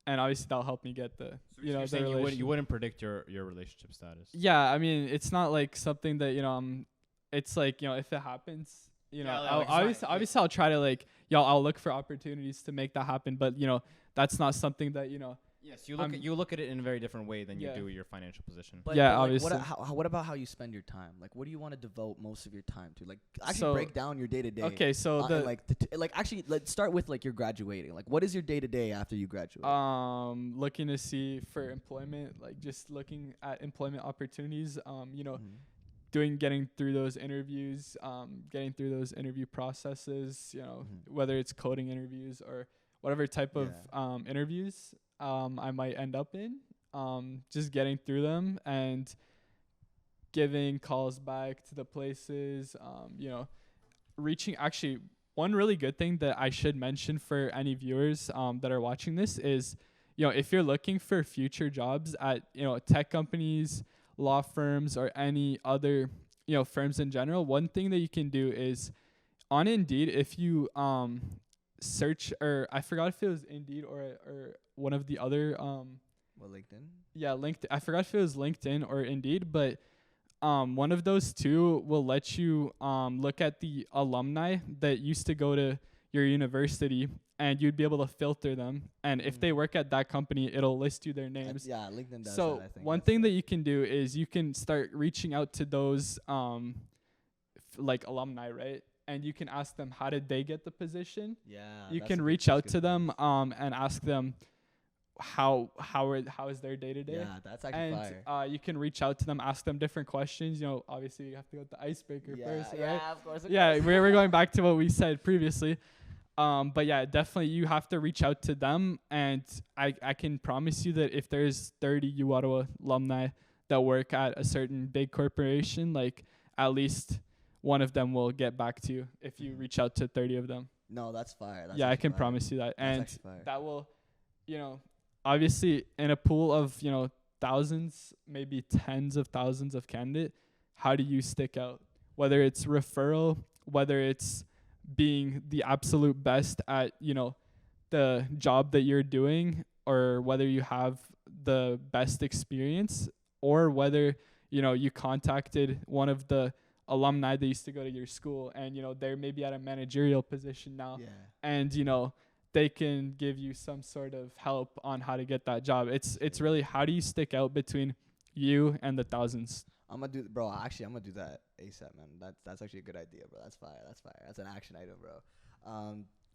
And obviously that'll help me get the So you're the saying relation- you wouldn't predict your relationship status. Yeah, I mean, it's not like something that it's like if it happens, Yeah, like, I'll, it's not- obviously I'll try to I'll look for opportunities to make that happen, but that's not something that Yes, you look at it in a very different way than you Yeah. do your financial position. But, Yeah, but, like, obviously. what about how you spend your time? Like, what do you want to devote most of your time to? Like, actually So- break down your day to day. Okay, so actually, let's start with like you're graduating. Like, what is your day to day after you graduate? looking to see for employment, like just looking at employment opportunities. Mhm. getting through those interviews, getting through those interview processes, whether it's coding interviews or whatever type of interviews I might end up in, just getting through them and giving calls back to the places, reaching. Actually, one really good thing that I should mention for any viewers that are watching this is, if you're looking for future jobs at, tech companies, law firms, or any other, firms in general, one thing that you can do is on Indeed, if you search, or I forgot if it was Indeed or one of the other LinkedIn? Yeah, LinkedIn. I forgot if it was LinkedIn or Indeed, but one of those two will let you look at the alumni that used to go to your university, and you'd be able to filter them. And if they work at that company, it'll list you their names. LinkedIn does so that, I think. One thing that you can do is you can start reaching out to those like alumni, right? And you can ask them, how did they get the position? Yeah. You can reach out to them and ask them how is their day to day. Yeah, that's actually fire. And you can reach out to them, ask them different questions. Obviously you have to go with the icebreaker first, right? Yeah, of course. We're going back to what we said previously. But yeah, definitely you have to reach out to them, and I can promise you that if there's 30 U Ottawa alumni that work at a certain big corporation, like at least one of them will get back to you if you reach out to 30 of them. No, that's fire. I can promise you that. And that will, obviously in a pool of, thousands, maybe tens of thousands of candidates, how do you stick out? Whether it's referral, whether it's being the absolute best at, the job that you're doing, or whether you have the best experience, or whether, you contacted one of the alumni that used to go to your school, and, they're maybe at a managerial position now. Yeah. And, they can give you some sort of help on how to get that job. It's really, how do you stick out between you and the thousands? I'm gonna do that ASAP, man. That's actually a good idea, bro. That's fire. That's an action item, bro.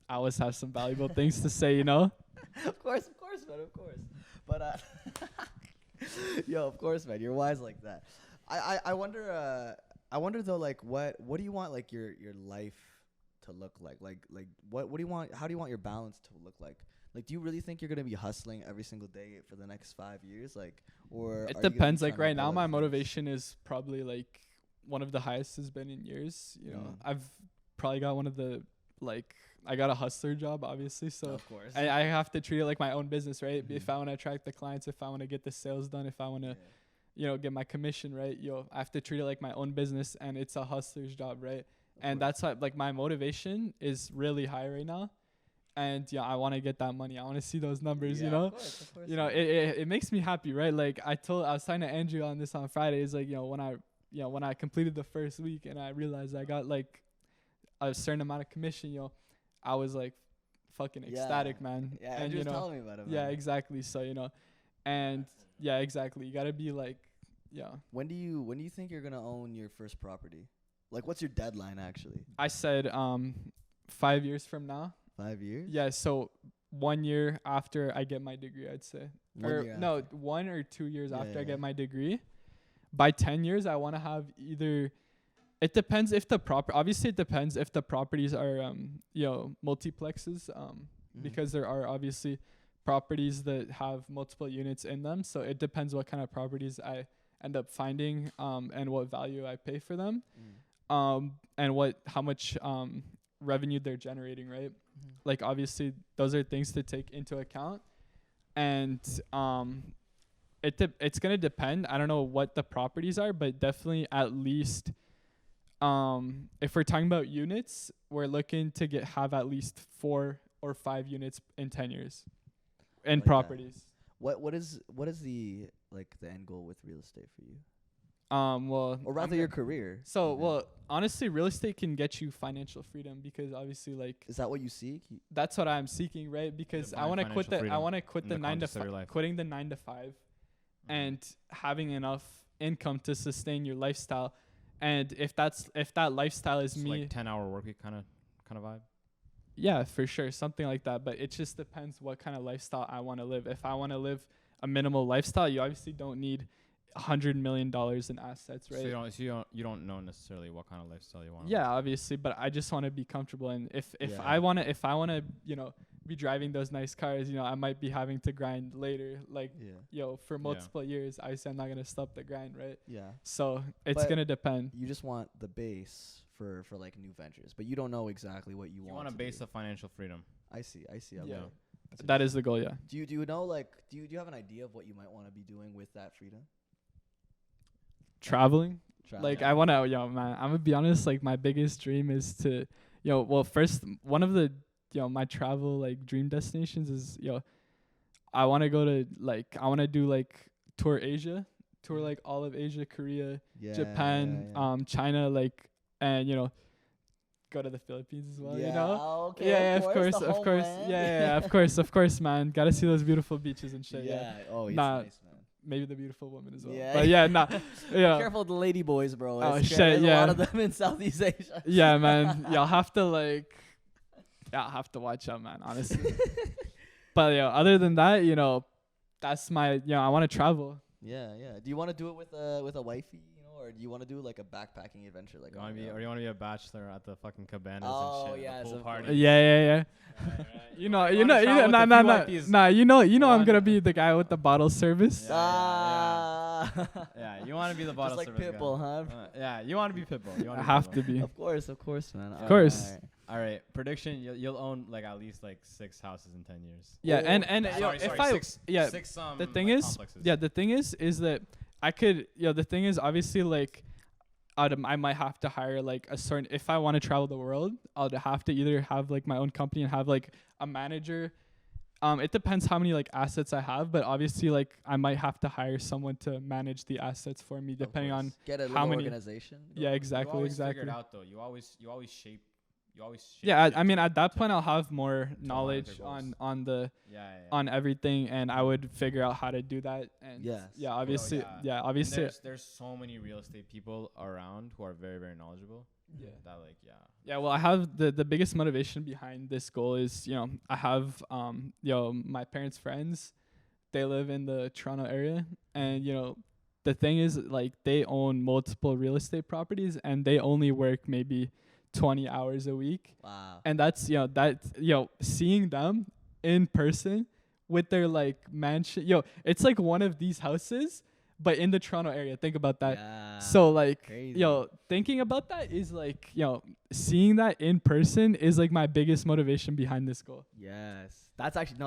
I always have some valuable things to say, Of course, man, of course. But yo, of course, man, you're wise like that. I wonder though, like what do you want, like your life to look like? Like what do you want? How do you want your balance to look like? Like, do you really think you're gonna be hustling every single day for the next 5 years? Like, or it depends. Like right now, my motivation is probably like one of the highest has been in years. I've probably got one of the, like, I got a hustler job, obviously. So of course, I have to treat it like my own business, right? If I want to attract the clients, if I want to get the sales done, if I want to, get my commission, right? I have to treat it like my own business, and it's a hustler's job, right? And that's why, like, my motivation is really high right now. And I want to get that money. I want to see those numbers, Of course, it makes me happy, right? Like I was talking to Andrew on this on Friday. It's like, when I completed the first week and I realized I got like a certain amount of commission, I was like fucking ecstatic, man. Yeah, and Andrew's telling me about it, man. Yeah, exactly. So, and yeah, exactly. You got to be like, When do you think you're going to own your first property? Like, what's your deadline actually? I said 5 years from now. 5 years? Yeah, so 1 year after I get my degree, I'd say. 1 or 2 years after I get my degree. By 10 years, I want to have either... It depends if the obviously, it depends if the properties are, multiplexes, because there are obviously properties that have multiple units in them. So it depends what kind of properties I end up finding, and what value I pay for them, and how much revenue they're generating, right? Like, obviously, those are things to take into account, and it's gonna depend. I don't know what the properties are, but definitely at least, if we're talking about units, we're looking to have at least 4 or 5 units in 10 years, in properties. What is the end goal with real estate for you? Well, or rather your career. So, well, honestly, real estate can get you financial freedom, because obviously, like, is that what you seek? That's what I'm seeking, right? Because I want to quit the 9 to 5, quitting the 9 to 5, and having enough income to sustain your lifestyle. And if that lifestyle is me, like 10-hour work week kind of vibe. Yeah, for sure, something like that. But it just depends what kind of lifestyle I want to live. If I want to live a minimal lifestyle, you obviously don't need $100 million in assets, right? So you don't know necessarily what kind of lifestyle you want. Yeah, obviously, but I just want to be comfortable, and if I wanna be driving those nice cars, I might be having to grind later, like for multiple years. I said I'm not gonna stop the grind, right? Yeah. So it's gonna depend. You just want the base for like new ventures, but you don't know exactly what you want. You want a base of financial freedom. I see. Yeah. That is the goal. Yeah. Do you know, like, do you have an idea of what you might want to be doing with that freedom? Traveling. Like I want to, man, I'm gonna be honest, like my biggest dream is to, first one of the, my travel like dream destinations is, I want to go to I want to do tour Asia, like all of Asia, Korea, Japan, China, and go to the Philippines as well, Okay, of course. Of course, man. Gotta see those beautiful beaches and shit. Oh, it's nice, man. Maybe the beautiful woman as well. Yeah. But Careful of the lady boys, bro. Oh, shit, There's a lot of them in Southeast Asia. Yeah, man. Y'all have to have to watch out, man, honestly. But other than that, that's my, I want to travel. Yeah. Do you want to do it with a wifey, or do you want to do like a backpacking adventure, like? Or you want to be a bachelor at the fucking cabanas and shit. Yeah, pool party. Yeah. I'm gonna be the guy with the bottle service. Yeah, you want to be the bottle just service. Just like Pitbull, huh? Yeah, you want to be Pitbull. I have to be. Of course, man. Of course. All right, prediction: you'll own at least 6 houses in 10 years. Yeah, and six. The thing is, complexes. the thing is that I could. The thing is, obviously, I might have to hire a certain. If I want to travel the world, I'll have to either have my own company and have a manager. It depends how many assets I have, but obviously I might have to hire someone to manage the assets for me, depending on get a how many organization. Yeah, exactly. You always figure it out though. You always shape. Yeah, I mean, at that point, I'll have more knowledge on everything, and I would figure out how to do that. And obviously. And there's so many real estate people around who are very, very knowledgeable. Yeah, well, I have the biggest motivation behind this goal is, I have my parents' friends, they live in the Toronto area, and the thing is they own multiple real estate properties, and they only work maybe 20 hours a week. Wow. And that's seeing them in person with their mansion, it's one of these houses but in the Toronto area. Think about that. Yeah, so crazy. Thinking about that is seeing that in person is my biggest motivation behind this goal. Yes. That's actually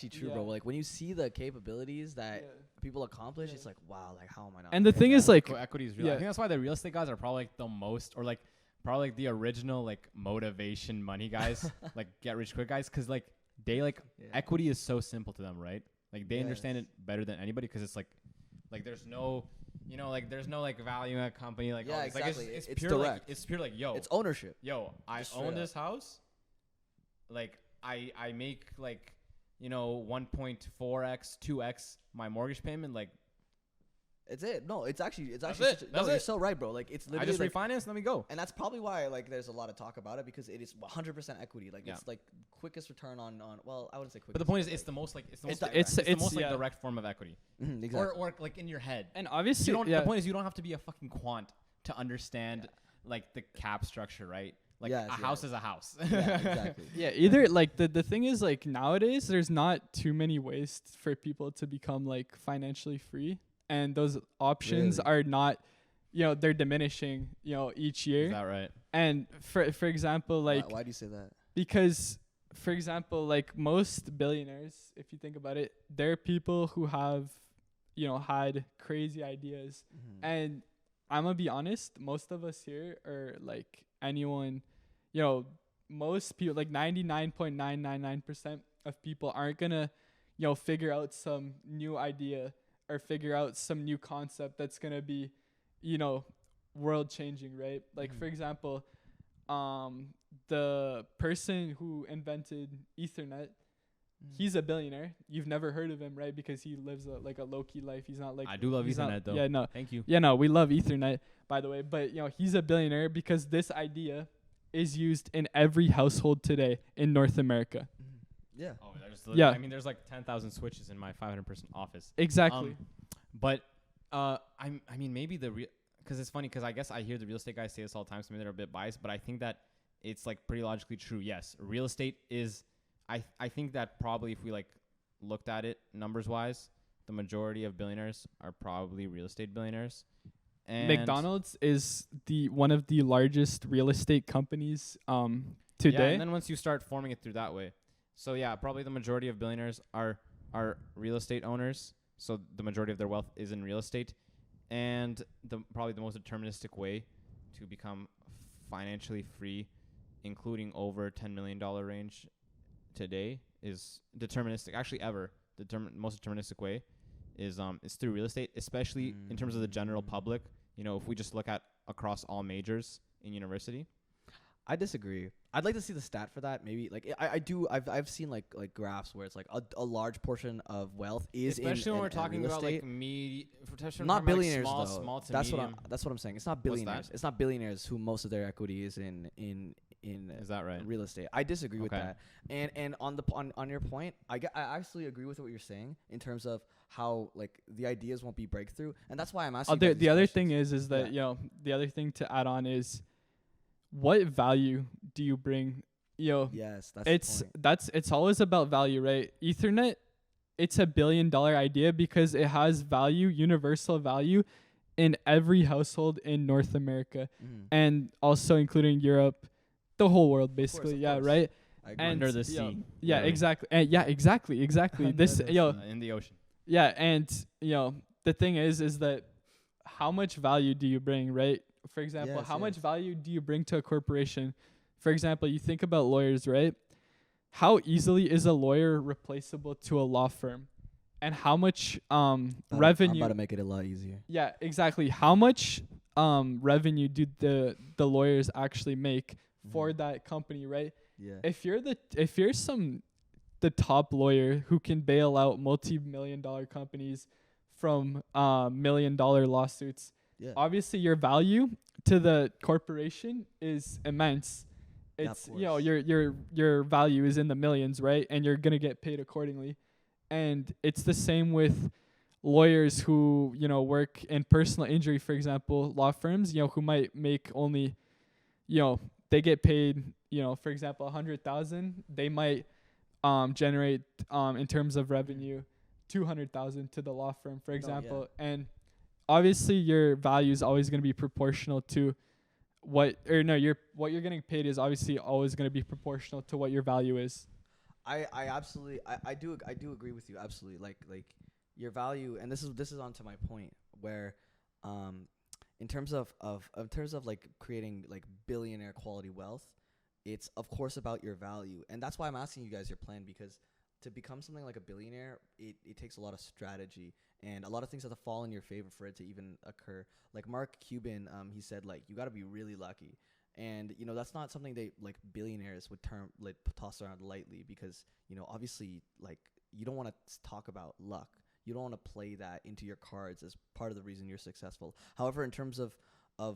true, bro. When you see the capabilities that people accomplish, it's wow, how am I not? And the thing is equity is real. I think that's why the real estate guys are probably the most, or probably the original motivation money guys, get rich quick guys, because they equity is so simple to them, right? They understand it better than anybody, because it's there's no there's no value in a company, exactly. It's it's pure direct. it's pure it's ownership. I own this house, I make 1.4x 2x my mortgage payment. It's it. No, it's actually you're so right, bro. It's literally I just refinance, let me go. And that's probably why there's a lot of talk about it, because it is 100% equity. It's quickest return on well, I wouldn't say quickest. But the point is, it's the most direct form of equity. Mm-hmm, exactly. Or in your head. And obviously, the point is, you don't have to be a fucking quant to understand the cap structure, right? House is a house. Yeah, exactly. Yeah, either the thing is nowadays there's not too many ways for people to become financially free. And those options are not, they're diminishing, each year. Is that right? And for example, why do you say that? Because, for example, most billionaires, if you think about it, they're people who have, had crazy ideas. Mm-hmm. And I'm gonna be honest, most of us here are anyone, most people, 99.999% of people aren't gonna, figure out some new idea or figure out some new concept that's going to be, world changing, right? For example, the person who invented Ethernet, he's a billionaire. You've never heard of him, right? Because he lives a low-key life. He's not I do love Ethernet, though. Yeah, no. Thank you. Yeah, no, we love Ethernet, by the way. But, he's a billionaire because this idea is used in every household today in North America. Yeah. There's 10,000 switches in my 500-person office. Exactly. But I mean, maybe because it's funny because I guess I hear the real estate guys say this all the time, so maybe they're a bit biased, but I think that it's like pretty logically true. Yes, real estate is. I think that probably if we like looked at it numbers wise, the majority of billionaires are probably real estate billionaires. And McDonald's is one of the largest real estate companies today. Yeah, and then once you start forming it through that way, so yeah, probably the majority of billionaires are real estate owners. So the majority of their wealth is in real estate, and probably the most deterministic way to become financially free, including over $10 million range today, is deterministic. Actually, ever most deterministic way is through real estate, especially in terms of the general public. You know, if we just look at across all majors in university. I disagree. I'd like to see the stat for that. Maybe like I've seen like graphs where it's like a large portion of wealth is especially when we're talking about estate. like not billionaires like though. Small to that's medium. that's what I'm saying. It's not billionaires. It's not billionaires who most of their equity is in Is that right? real estate. I disagree with that. And on your point, I actually agree with what you're saying in terms of how like the ideas won't be breakthrough, and that's why I'm asking. The other thing is that the other thing to add on is, what value do you bring? Yes, it's always about value, right? Ethernet, it's $1 billion idea because it has value, universal value, in every household in North America, and also including Europe, the whole world basically. Of course. Right. And under the sea. Exactly. And exactly. This in the ocean. Yeah, and the thing is that how much value do you bring, right? For example, how much value do you bring to a corporation? For example, you think about lawyers, right? How easily is a lawyer replaceable to a law firm? And how much revenue? I'm about to make it a lot easier. Yeah, exactly. How much revenue do the lawyers actually make for that company, right? Yeah. If you're the top lawyer who can bail out multi-million-dollar companies from $1 million lawsuits, obviously your value to the corporation is immense. It's your value is in the millions, right? And you're gonna get paid accordingly. And it's the same with lawyers who work in personal injury, for example, law firms, who might make only, they get paid, for example, 100,000. They might generate in terms of revenue 200,000 to the law firm, for example. And obviously your value is always going to be proportional to what you're getting paid is obviously always going to be proportional to what your value is. I absolutely I do agree with you, absolutely. Like your value, and this is onto my point where in terms of like creating like billionaire quality wealth, it's of course about your value. And that's why I'm asking you guys your plan, because to become something like a billionaire, it takes a lot of strategy, and a lot of things have to fall in your favor for it to even occur. Like Mark Cuban, he said, like, you got to be really lucky. And, that's not something they, like, billionaires would toss around lightly, because, obviously, like, you don't want to talk about luck. You don't want to play that into your cards as part of the reason you're successful. However, in terms of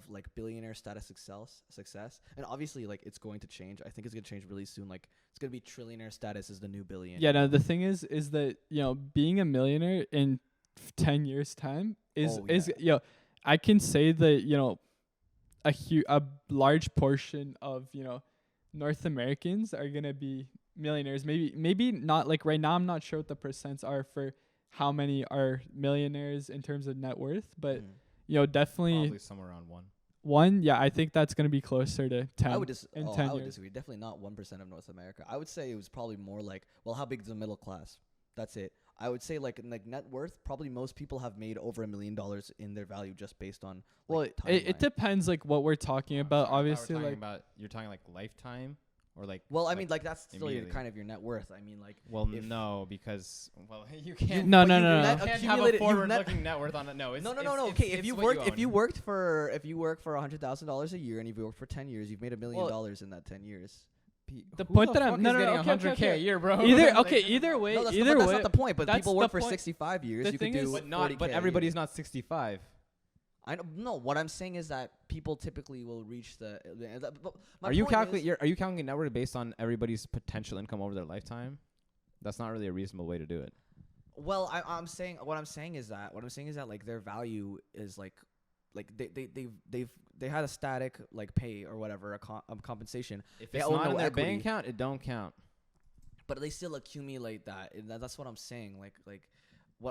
like billionaire status success, and obviously like it's going to change. I think it's going to change really soon. Like it's going to be trillionaire status is the new billion. Yeah, no, the thing is that, being a millionaire in 10 years time is I can say that, a large portion of, North Americans are going to be millionaires. Maybe not, like right now I'm not sure what the percents are for how many are millionaires in terms of net worth, but definitely probably somewhere around one. Yeah, I think that's going to be closer to 10. I would I 10 would years. disagree. Definitely not 1% of North America. I would say it was probably more like, well, how big is the middle class? That's it. I would say like net worth, probably most people have made over $1 million in their value just based on. Well, it depends like what we're talking about. Obviously, you're talking like lifetime. Or like, well, I mean, like that's still kind of your net worth. I mean, like, well, no, because you can't. No. You can't have a forward-looking net worth on it. No. No. Okay, if you work for $100,000 a year and you've worked for 10 years, you've made $1 million in that 10 years. The point that I'm getting $100K a year, bro. Either way, that's not the point. But people work for 65 years. You could do 40K. But everybody's not 65. I don't know. What I'm saying is that people typically will reach the. Are you calculating net worth based on everybody's potential income over their lifetime? That's not really a reasonable way to do it. Well, I'm saying what I'm saying is that like their value is like they had a static like pay or whatever compensation. If they it's own not no in their equity, bank account, it don't count. but they still accumulate that. And that's what I'm saying. Like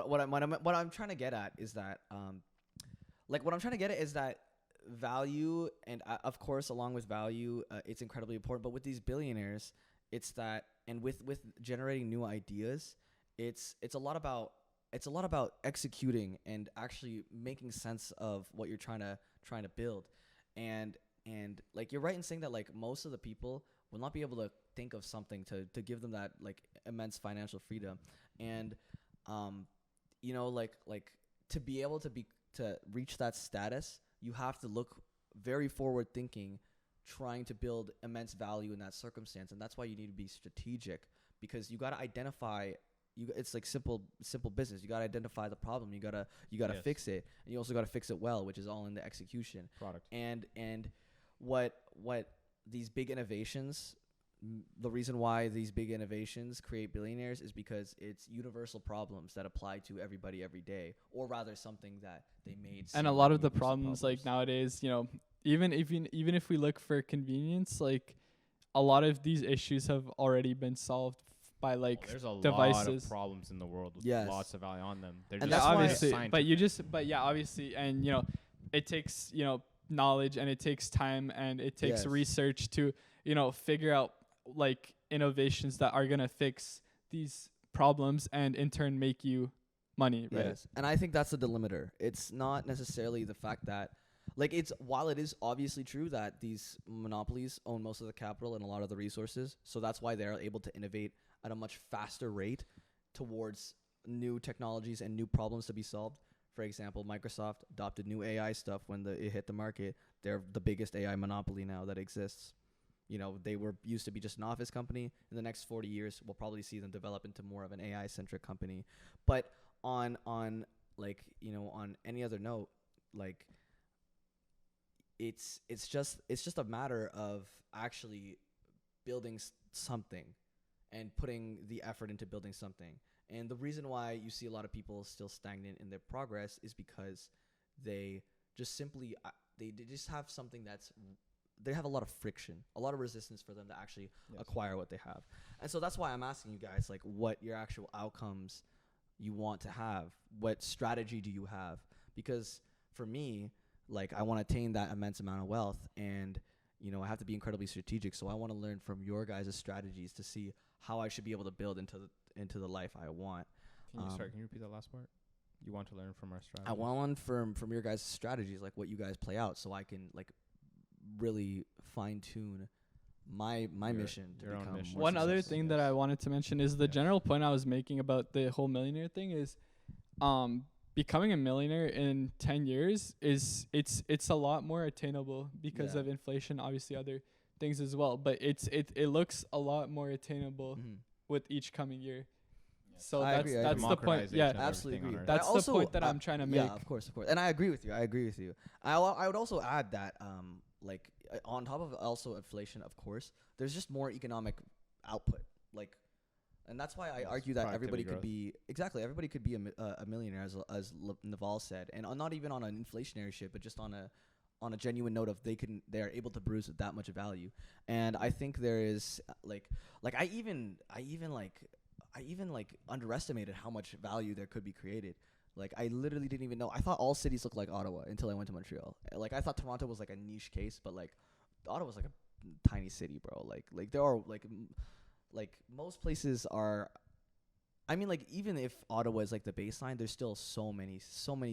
what I'm trying to get at is that value, and of course along with value, it's incredibly important. But with these billionaires, it's that, and with generating new ideas, it's a lot about executing and actually making sense of what you're trying to build. And like you're right in saying that like most of the people will not be able to think of something to give them that like immense financial freedom. And like to be able to reach that status, you have to look very forward thinking, trying to build immense value in that circumstance. And that's why you need to be strategic, because you got to identify, it's like simple business. You got to identify the problem. You got to Yes. fix it. And you also got to fix it well, which is all in the execution. Product. And what these big innovations, the reason why these big innovations create billionaires is because it's universal problems that apply to everybody every day, or rather something that they made. And a lot of the problems like nowadays, even if we look for convenience, like a lot of these issues have already been solved by like there's a devices. lot of problems in the world with Yes. lots of value on them. They're And just that's why- obviously, scientific. but yeah, obviously, and it takes knowledge, and it takes time, and it takes Yes. research to figure out like innovations that are gonna fix these problems and in turn make you money, right? Yes. And I think that's the delimiter. It's not necessarily the fact that, like, while it is obviously true that these monopolies own most of the capital and a lot of the resources, so that's why they're able to innovate at a much faster rate towards new technologies and new problems to be solved. For example, Microsoft adopted new AI stuff when it hit the market. They're the biggest AI monopoly now that exists. They were used to be just an office company. In the next 40 years, we'll probably see them develop into more of an AI-centric company. But on any other note, like it's just a matter of actually building something and putting the effort into building something. And the reason why you see a lot of people still stagnant in their progress is because they just simply they just have something they have a lot of friction, a lot of resistance for them to actually acquire what they have. And so that's why I'm asking you guys, like, what your actual outcomes you want to have. What strategy do you have? Because for me, like, I want to attain that immense amount of wealth, and I have to be incredibly strategic. So I want to learn from your guys' strategies to see how I should be able to build into the life I want. Can you repeat that last part? You want to learn from our strategy? I want to learn from your guys' strategies, like what you guys play out, so I can like really fine tune my mission to your own become mission. more One other successful. thing that I wanted to mention is the general point I was making about the whole millionaire thing is becoming a millionaire in 10 years it's a lot more attainable because of inflation, obviously other things as well, but it looks a lot more attainable with each coming year. So that's the point. Yeah, absolutely agree. That's the point that I'm trying to make. Yeah, of course. And I agree with you. I would also add that like on top of also inflation, of course, there's just more economic output. Like, and that's why I argue that everybody could be a millionaire, as Naval said, and not even on an inflationary shit, but just on a genuine note of they are able to produce that much value. And I think there is like I even underestimated how much value there could be created. Like, I literally didn't even know. I thought all cities looked like Ottawa until I went to Montreal. Like, I thought Toronto was like a niche case, but like Ottawa's like a tiny city, bro. Like there are like most places are. I mean, like, even if Ottawa is like the baseline, there's still so many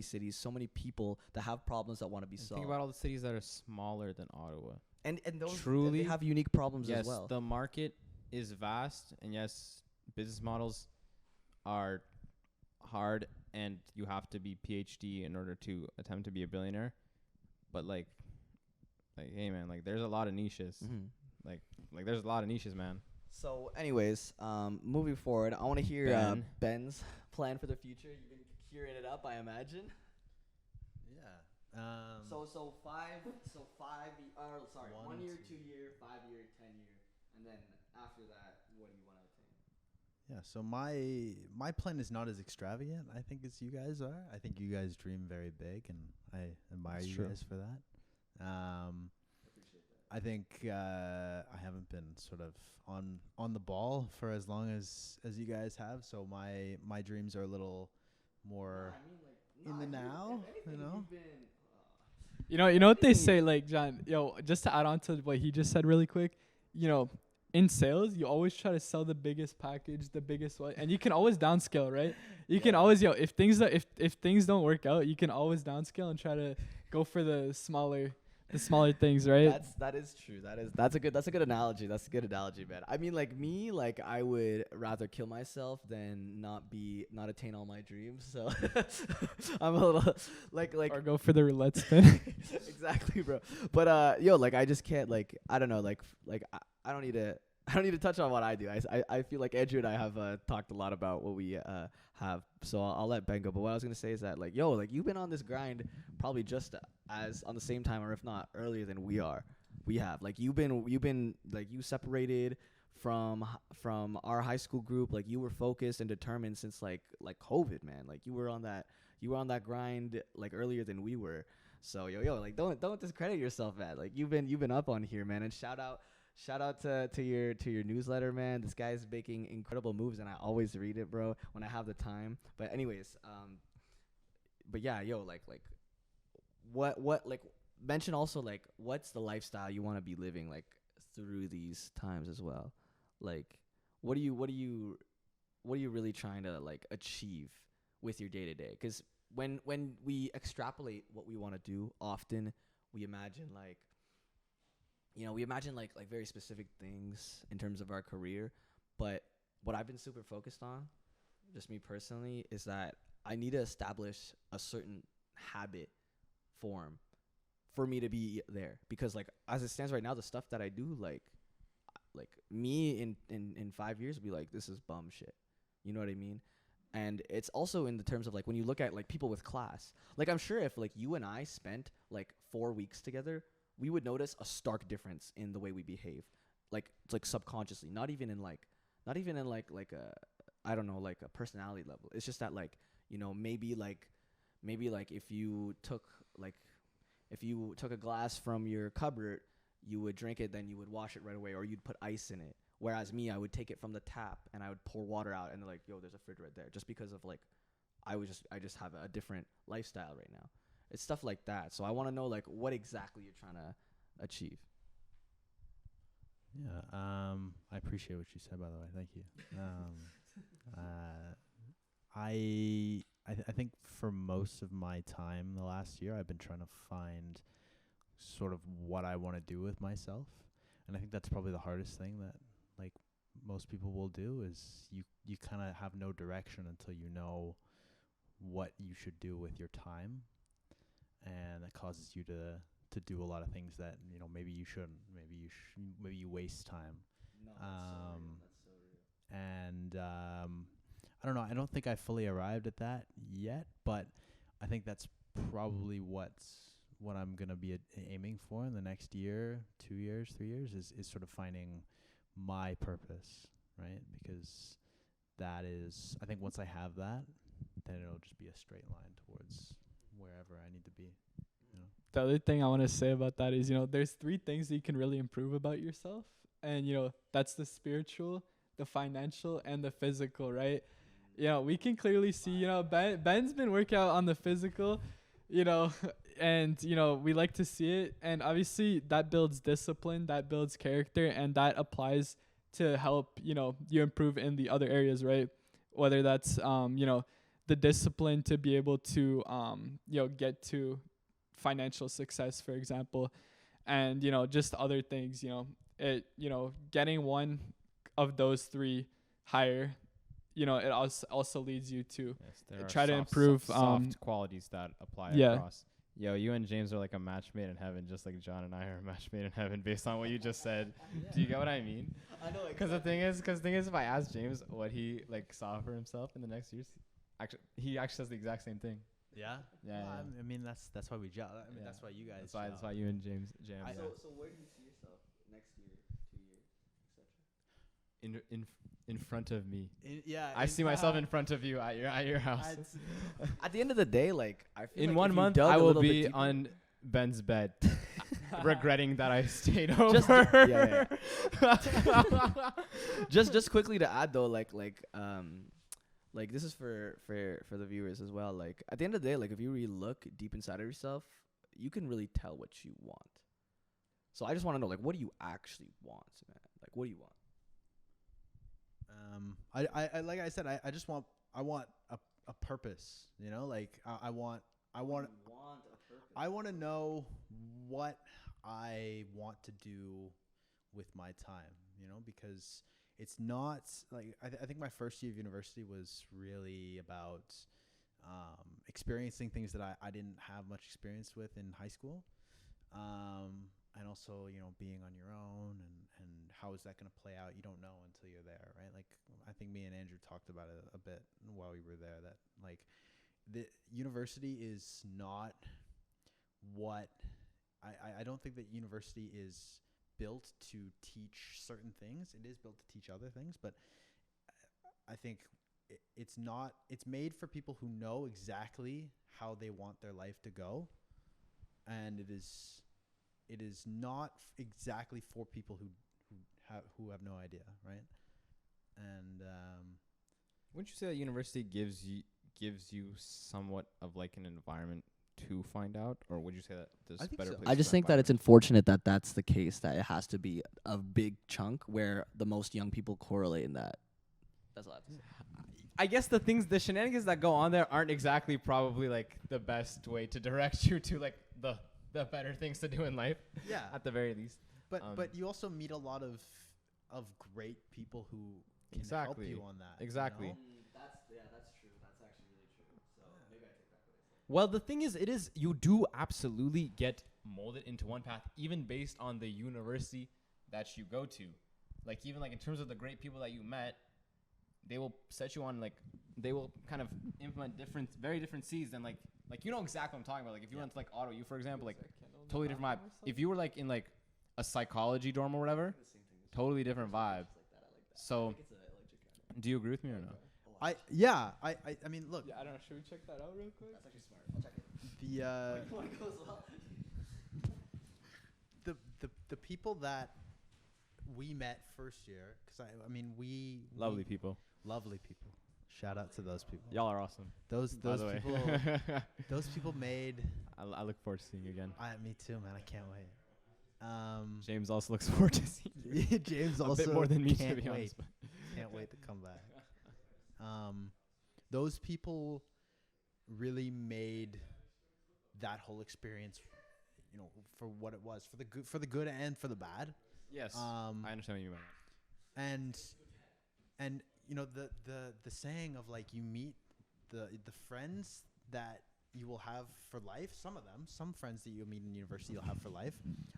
cities, so many people that have problems that want to be solved. Think about all the cities that are smaller than Ottawa. And those truly they have unique problems as well. Yes, the market is vast, and yes, business models are hard, and you have to be PhD in order to attempt to be a billionaire. But like hey man, like there's a lot of niches. Like there's a lot of niches, man. So anyways, moving forward, I want to hear Ben's plan for the future. You've been curing it up, I imagine. Yeah. So 1 year, 2 year, 5 year, 10 year, and then after that, what do you want to attain? Yeah, so my plan is not as extravagant, I think, as you guys are. I think you guys dream very big, and I admire That's you true. guys for that. I think I haven't been sort of on the ball for as long as you guys have, so my dreams are a little more in the now, you know? You know what they say, like, John, just to add on to what he just said really quick, in sales, you always try to sell the biggest package, the biggest one, and you can always downscale, right? You can always, if things don't work out, you can always downscale and try to go for the smaller things, right? That is true. That's a good analogy. That's a good analogy, man. I mean, like me, like I would rather kill myself than not attain all my dreams. So I'm a little like or go for the roulette spin. exactly, bro. But like I just can't, like, I don't know, like I don't need to touch on what I do. I feel like Andrew and I have talked a lot about what we have. So I'll let Ben go. But what I was gonna say is that, like, like you've been on this grind probably just as on the same time, or if not earlier than we have. Like you've been like, you separated from our high school group. Like you were focused and determined since like COVID, man. Like you were on that grind like earlier than we were. So like don't discredit yourself, man. Like you've been up on here, man. And shout out to your newsletter, man. This guy's making incredible moves, and I always read it, bro, when I have the time. But anyways, but yeah, like what like, mention also, like, what's the lifestyle you want to be living, like, through these times as well? Like, what are you really trying to, like, achieve with your day to day? Because when we extrapolate what we want to do, often we imagine like very specific things in terms of our career. But what I've been super focused on, just me personally, is that I need to establish a certain habit form for me to be there. Because, like, as it stands right now, the stuff that I do, like me in 5 years will be like, this is bum shit. You know what I mean? And it's also in the terms of, like, when you look at, like, people with class. Like, I'm sure if, like, you and I spent, like, 4 weeks together, we would notice a stark difference in the way we behave. Like, it's like subconsciously, not even in a, I don't know, like a personality level. It's just that, like, maybe if you took a glass from your cupboard, you would drink it, then you would wash it right away, or you'd put ice in it. Whereas me, I would take it from the tap and I would pour water out, and they're like, yo, there's a fridge right there. Just because of, like, I just have a different lifestyle right now. It's stuff like that. So I want to know, like, what exactly you're trying to achieve. Yeah, I appreciate what you said, by the way. Thank you. I think for most of my time the last year, I've been trying to find sort of what I want to do with myself. And I think that's probably the hardest thing that, like, most people will do, is you kind of have no direction until you know what you should do with your time. And that causes you to do a lot of things that, maybe you shouldn't. Maybe you waste time. No, that's so real. And I don't know. I don't think I fully arrived at that yet, but I think that's probably what I'm gonna be aiming for in the next year, 2 years, 3 years, is sort of finding my purpose, right? Because that is, I think once I have that, then it'll just be a straight line towards wherever I need to be. The other thing I want to say about that is, there's 3 things that you can really improve about yourself. And, that's the spiritual, the financial, and the physical, right? We can clearly see, Ben's been working out on the physical, and, we like to see it. And obviously that builds discipline, that builds character, and that applies to help, you improve in the other areas, right? Whether that's, the discipline to be able to, get to financial success, for example, and just other things. Getting one of those 3 higher, it also leads you to try to improve soft qualities that apply across. Yo, you and James are like a match made in heaven, just like John and I are a match made in heaven, based on what you just said. Do you get what I mean? I know. Because the thing is, if I ask James what he, like, saw for himself in the next years, he actually says the exact same thing. Yeah. Yeah. Well, I mean, that's why we gel. I mean, that's why you guys. That's why you and James jam. So where do you see yourself next year, 2 years, etc.? in front of me. I in- see myself in front of you at your house. At the end of the day, like I feel In like 1 if you month, dug I a will little bit be deeper- on Ben's bed, regretting that I stayed over. Just quickly to add though, like this is for the viewers as well. Like at the end of the day, like if you really look deep inside of yourself, you can really tell what you want. So I just want to know, like, what do you actually want, man? Like, what do you want? I like I said, I just want a purpose. You know, like I want a purpose. I want to know what I want to do with my time, you know, because it's not like I think my first year of university was really about experiencing things that I didn't have much experience with in high school, and also, you know, being on your own and how is that going to play out? You don't know until you're there, right? Like I think me and Andrew talked about it a bit while we were there, that like the university is not what I don't think that university is built to teach certain things. It is built to teach other things, but I think it's not. It's made for people who know exactly how they want their life to go, and it is not exactly for people who have no idea, right? And Wouldn't you say that university gives you somewhat of like an environment to find out, or would you say that there's I think better so. places? I just to think find that it's unfortunate that that's the case, that it has to be a big chunk where the most young people correlate in that. That's all I have to say. I guess the shenanigans that go on there aren't exactly probably like the best way to direct you to like the better things to do in life. yeah, At the very least. but you also meet a lot of great people who can Exactly. help you on that. Exactly. You know? That's true. That's actually really true. So maybe I take back what I said. Well, the thing is you do absolutely get molded into one path, even based on the university that you go to. Like even like in terms of the great people that you met, they will set you on like they will kind of implement very different seeds than like you know exactly what I'm talking about. Like if you went to like auto, you for example, like totally different vibe. If you were like in like a psychology dorm or whatever, totally different vibe. So, do you agree with me or no? I mean, look, Yeah, I don't know. Should we check that out real quick? That's actually smart. I'll check it. the people that we met first year, because I mean Lovely people. lovely people. Shout out to those people. Y'all are awesome. Those By the way. people those people made. I look forward to seeing you again. Me too, man. I can't wait. James also looks forward to seeing you. James A also bit more than me, can't to be wait. honest. Can't wait to come back. Those people really made that whole experience, you know, for what it was, for the good and for the bad. Yes, I understand what you mean. And you know the saying of like you meet the friends that you will have for life. Some friends that you'll meet in university you'll have for life.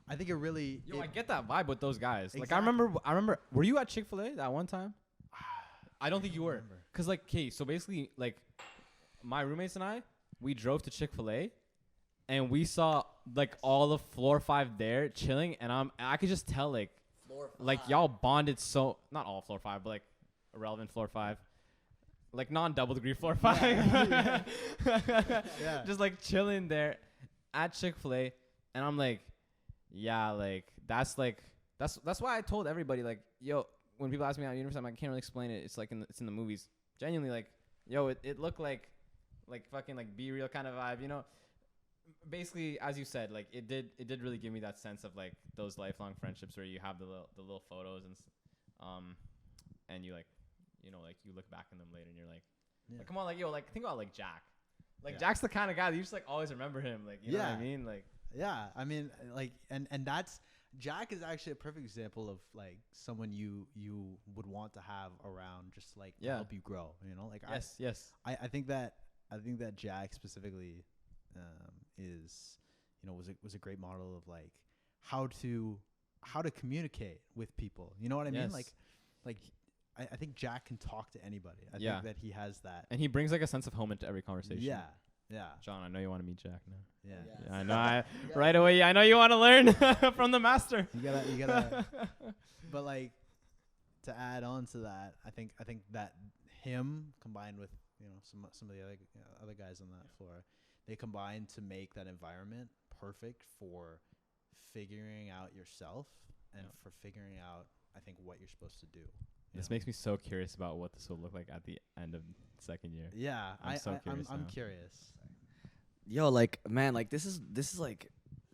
I think it really. Yo, I get that vibe with those guys. Like Exactly. I remember. Were you at Chick-fil-A that one time? I don't think you were. remember. Cause like, okay, so basically, like, my roommates and I, we drove to Chick-fil-A, and we saw like all the floor 5 there chilling, and I could just tell like y'all bonded so not all floor 5, but like irrelevant floor 5. Like non-double degree floor 5. Yeah. Just like chilling there at Chick-fil-A. And I'm like, yeah, like that's why I told everybody, like, yo, when people ask me at university, I'm like, I can't really explain it. It's like it's in the movies. Genuinely, like, yo, it looked like fucking like Be Real kind of vibe, you know? Basically, as you said, like it did really give me that sense of like those lifelong friendships where you have the little photos and you like, you know, like you look back on them later and you're like, like, come on, like, yo, like think about like Jack. Like Jack's the kind of guy that you just like always remember him. Like, you know what I mean? Like, yeah, I mean, like, and that's Jack is actually a perfect example of like someone you would want to have around, just like to help you grow. You know, like yes. I think that Jack specifically is, you know, was a great model of like how to communicate with people. You know what I mean? Like I think Jack can talk to anybody. I think that he has that, and he brings like a sense of home into every conversation. Yeah. John, I know you want to meet Jack now. Yeah. I know. Right away. I know you want to learn from the master. You gotta. But like, to add on to that, I think that him combined with some of the other guys on that floor, they combine to make that environment perfect for figuring out yourself and for figuring out, I think, what you're supposed to do. This makes me so curious about what this will look like at the end of second year. Yeah, I'm curious. Yo, like, man, like this is like,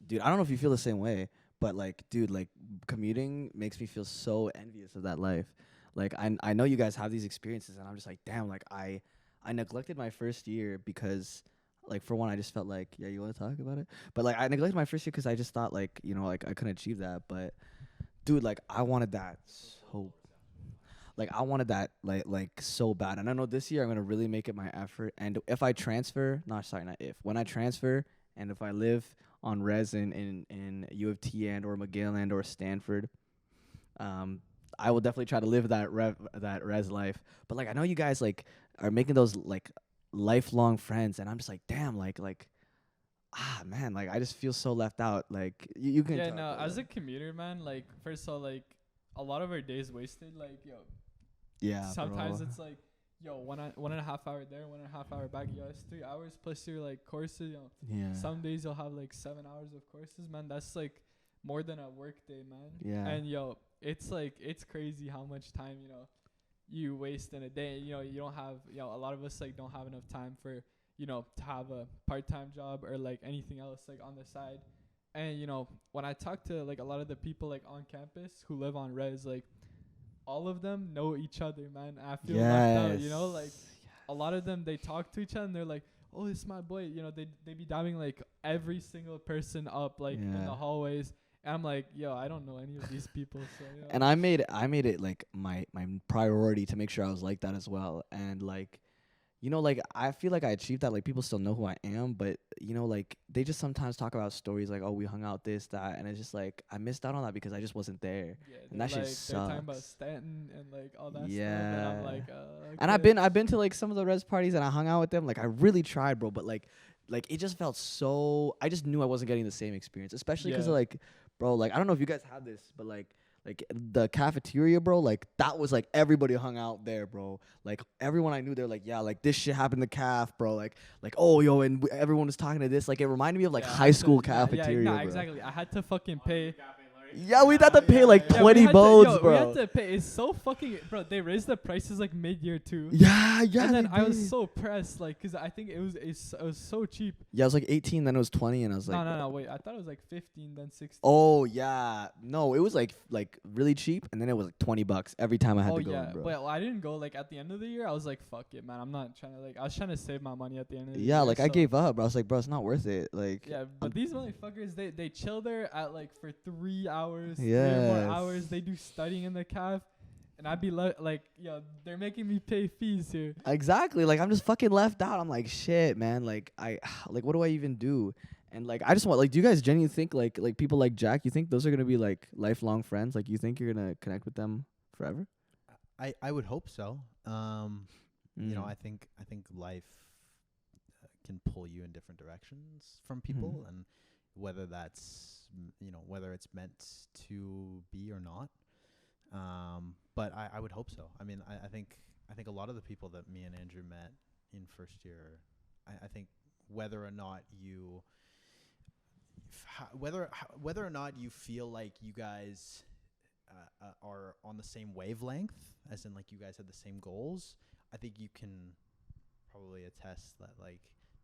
dude, I don't know if you feel the same way, but like, dude, like commuting makes me feel so envious of that life. Like, I know you guys have these experiences, and I'm just like, damn, like I neglected my first year because, like, for one, I just felt like, yeah, you want to talk about it? But like, I neglected my first year because I just thought like, like I couldn't achieve that. But dude, like I wanted that so. Like I wanted that like so bad, and I know this year I'm gonna really make it my effort. And if I transfer, when I transfer, and if I live on res in U of T and or McGill and or Stanford, I will definitely try to live that res life. But like I know you guys like are making those like lifelong friends, and I'm just like, damn, like man, like I just feel so left out. Like you can. Yeah, no, as a commuter, man, like first of all, like a lot of our days wasted, like yeah. Sometimes bro. it's like, 1.5 hour there, 1.5 hour back. It's 3 hours plus your like courses. Yeah. Some days you'll have like 7 hours of courses, man. That's like more than a work day, man. Yeah. And it's like it's crazy how much time you waste in a day. You don't have a lot of us like don't have enough time for to have a part-time job or like anything else like on the side. And when I talk to like a lot of the people like on campus who live on res, like all of them know each other, man. I feel left out, like a lot of them, they talk to each other and they're like, oh, it's my boy. They be dabbing like every single person up like in the hallways. And I'm like, yo, I don't know any of these people. So And I made it like my priority to make sure I was like that as well. And like, like I feel like I achieved that. Like people still know who I am, but like they just sometimes talk about stories like, oh, we hung out this, that, and it's just like I missed out on that because I just wasn't there. Yeah, and that shit they're sucks. talking about Stanton and like all that stuff. Yeah. And I'm like, And I've been to like some of the res parties and I hung out with them. Like I really tried, bro, but like it just felt so. I just knew I wasn't getting the same experience, especially because like, bro, like I don't know if you guys have this, but like the cafeteria, bro, like that was like everybody hung out there, bro. Like everyone I knew, they're like, yeah, like this shit happened to Caf, bro. Like oh, yo, and everyone was talking to this. Like it reminded me of like high school cafeteria. Yeah, bro. exactly. I had to fucking pay. Yeah, we'd have to pay like 20 bones, bro. We had to pay. It's so fucking, bro. They raised the prices like mid-year too. Yeah. And then I was so pressed, like, cause I think it was so cheap. Yeah, it was like 18, then it was 20, and I was like, no, wait. I thought it was like 15, then 16. Oh yeah, no, it was like really cheap, and then it was like $20 every time I had to go. Bro. Well, I didn't go like at the end of the year. I was like, fuck it, man. I'm not trying to like. I was trying to save my money at the end of the year. Yeah, like I gave up. Bro. I was like, bro, it's not worth it. Like. Yeah, but these motherfuckers, they chill there at like for 3 hours. Yeah. 3 more hours. They do studying in the caf, and I'd be like, yo, they're making me pay fees here. Exactly. Like I'm just fucking left out. I'm like, shit, man. Like what do I even do? And like I just want, like, do you guys genuinely think like people like Jack? You think those are gonna be like lifelong friends? Like you think you're gonna connect with them forever? I would hope so. I think life can pull you in different directions from people, and whether that's whether it's meant to be or not. But I would hope so. I mean, I think a lot of the people that me and Andrew met in first year, I think whether or not you feel like you guys are on the same wavelength, as in like you guys had the same goals, I think you can probably attest that like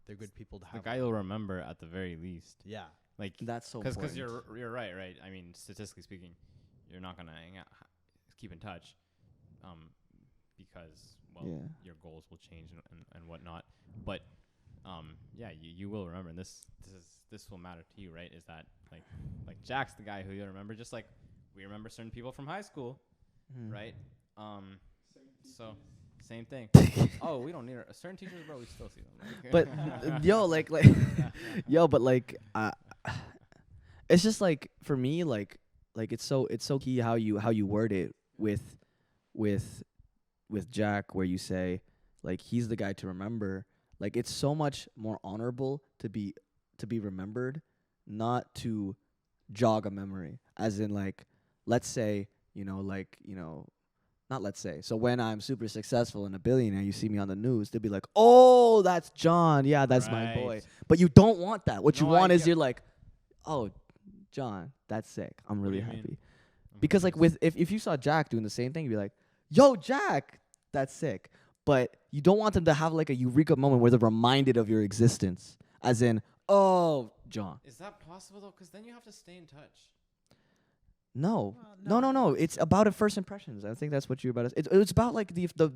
they're good people to have. The guy you'll remember at the very least. Yeah. Like that's so important. Because you're right. I mean, statistically speaking, you're not gonna keep in touch, because your goals will change and whatnot. But you will remember. And this will matter to you, right? Is that like Jack's the guy who you'll remember, just like we remember certain people from high school, right? So. Same thing. Oh, we don't need certain teachers, bro. We still see them. But but like, it's just like for me, like it's so key how you word it with Jack, where you say like he's the guy to remember. Like it's so much more honorable to be remembered, not to jog a memory. As in like, let's say not let's say. So when I'm super successful and a billionaire, you see me on the news, they'll be like, "Oh, that's John. Yeah, that's my boy." Right. But you don't want that. What you No, want I is get- you're like, "Oh, John, that's sick. I'm What do really you mean? happy." I'm Because like confused. if you saw Jack doing the same thing, you'd be like, "Yo, Jack, that's sick." But you don't want them to have like a eureka moment where they're reminded of your existence, as in, "Oh, John." Is that possible though? Because then you have to stay in touch. No. Well, No. It's about a first impressions. I think that's what you're about. It's about like the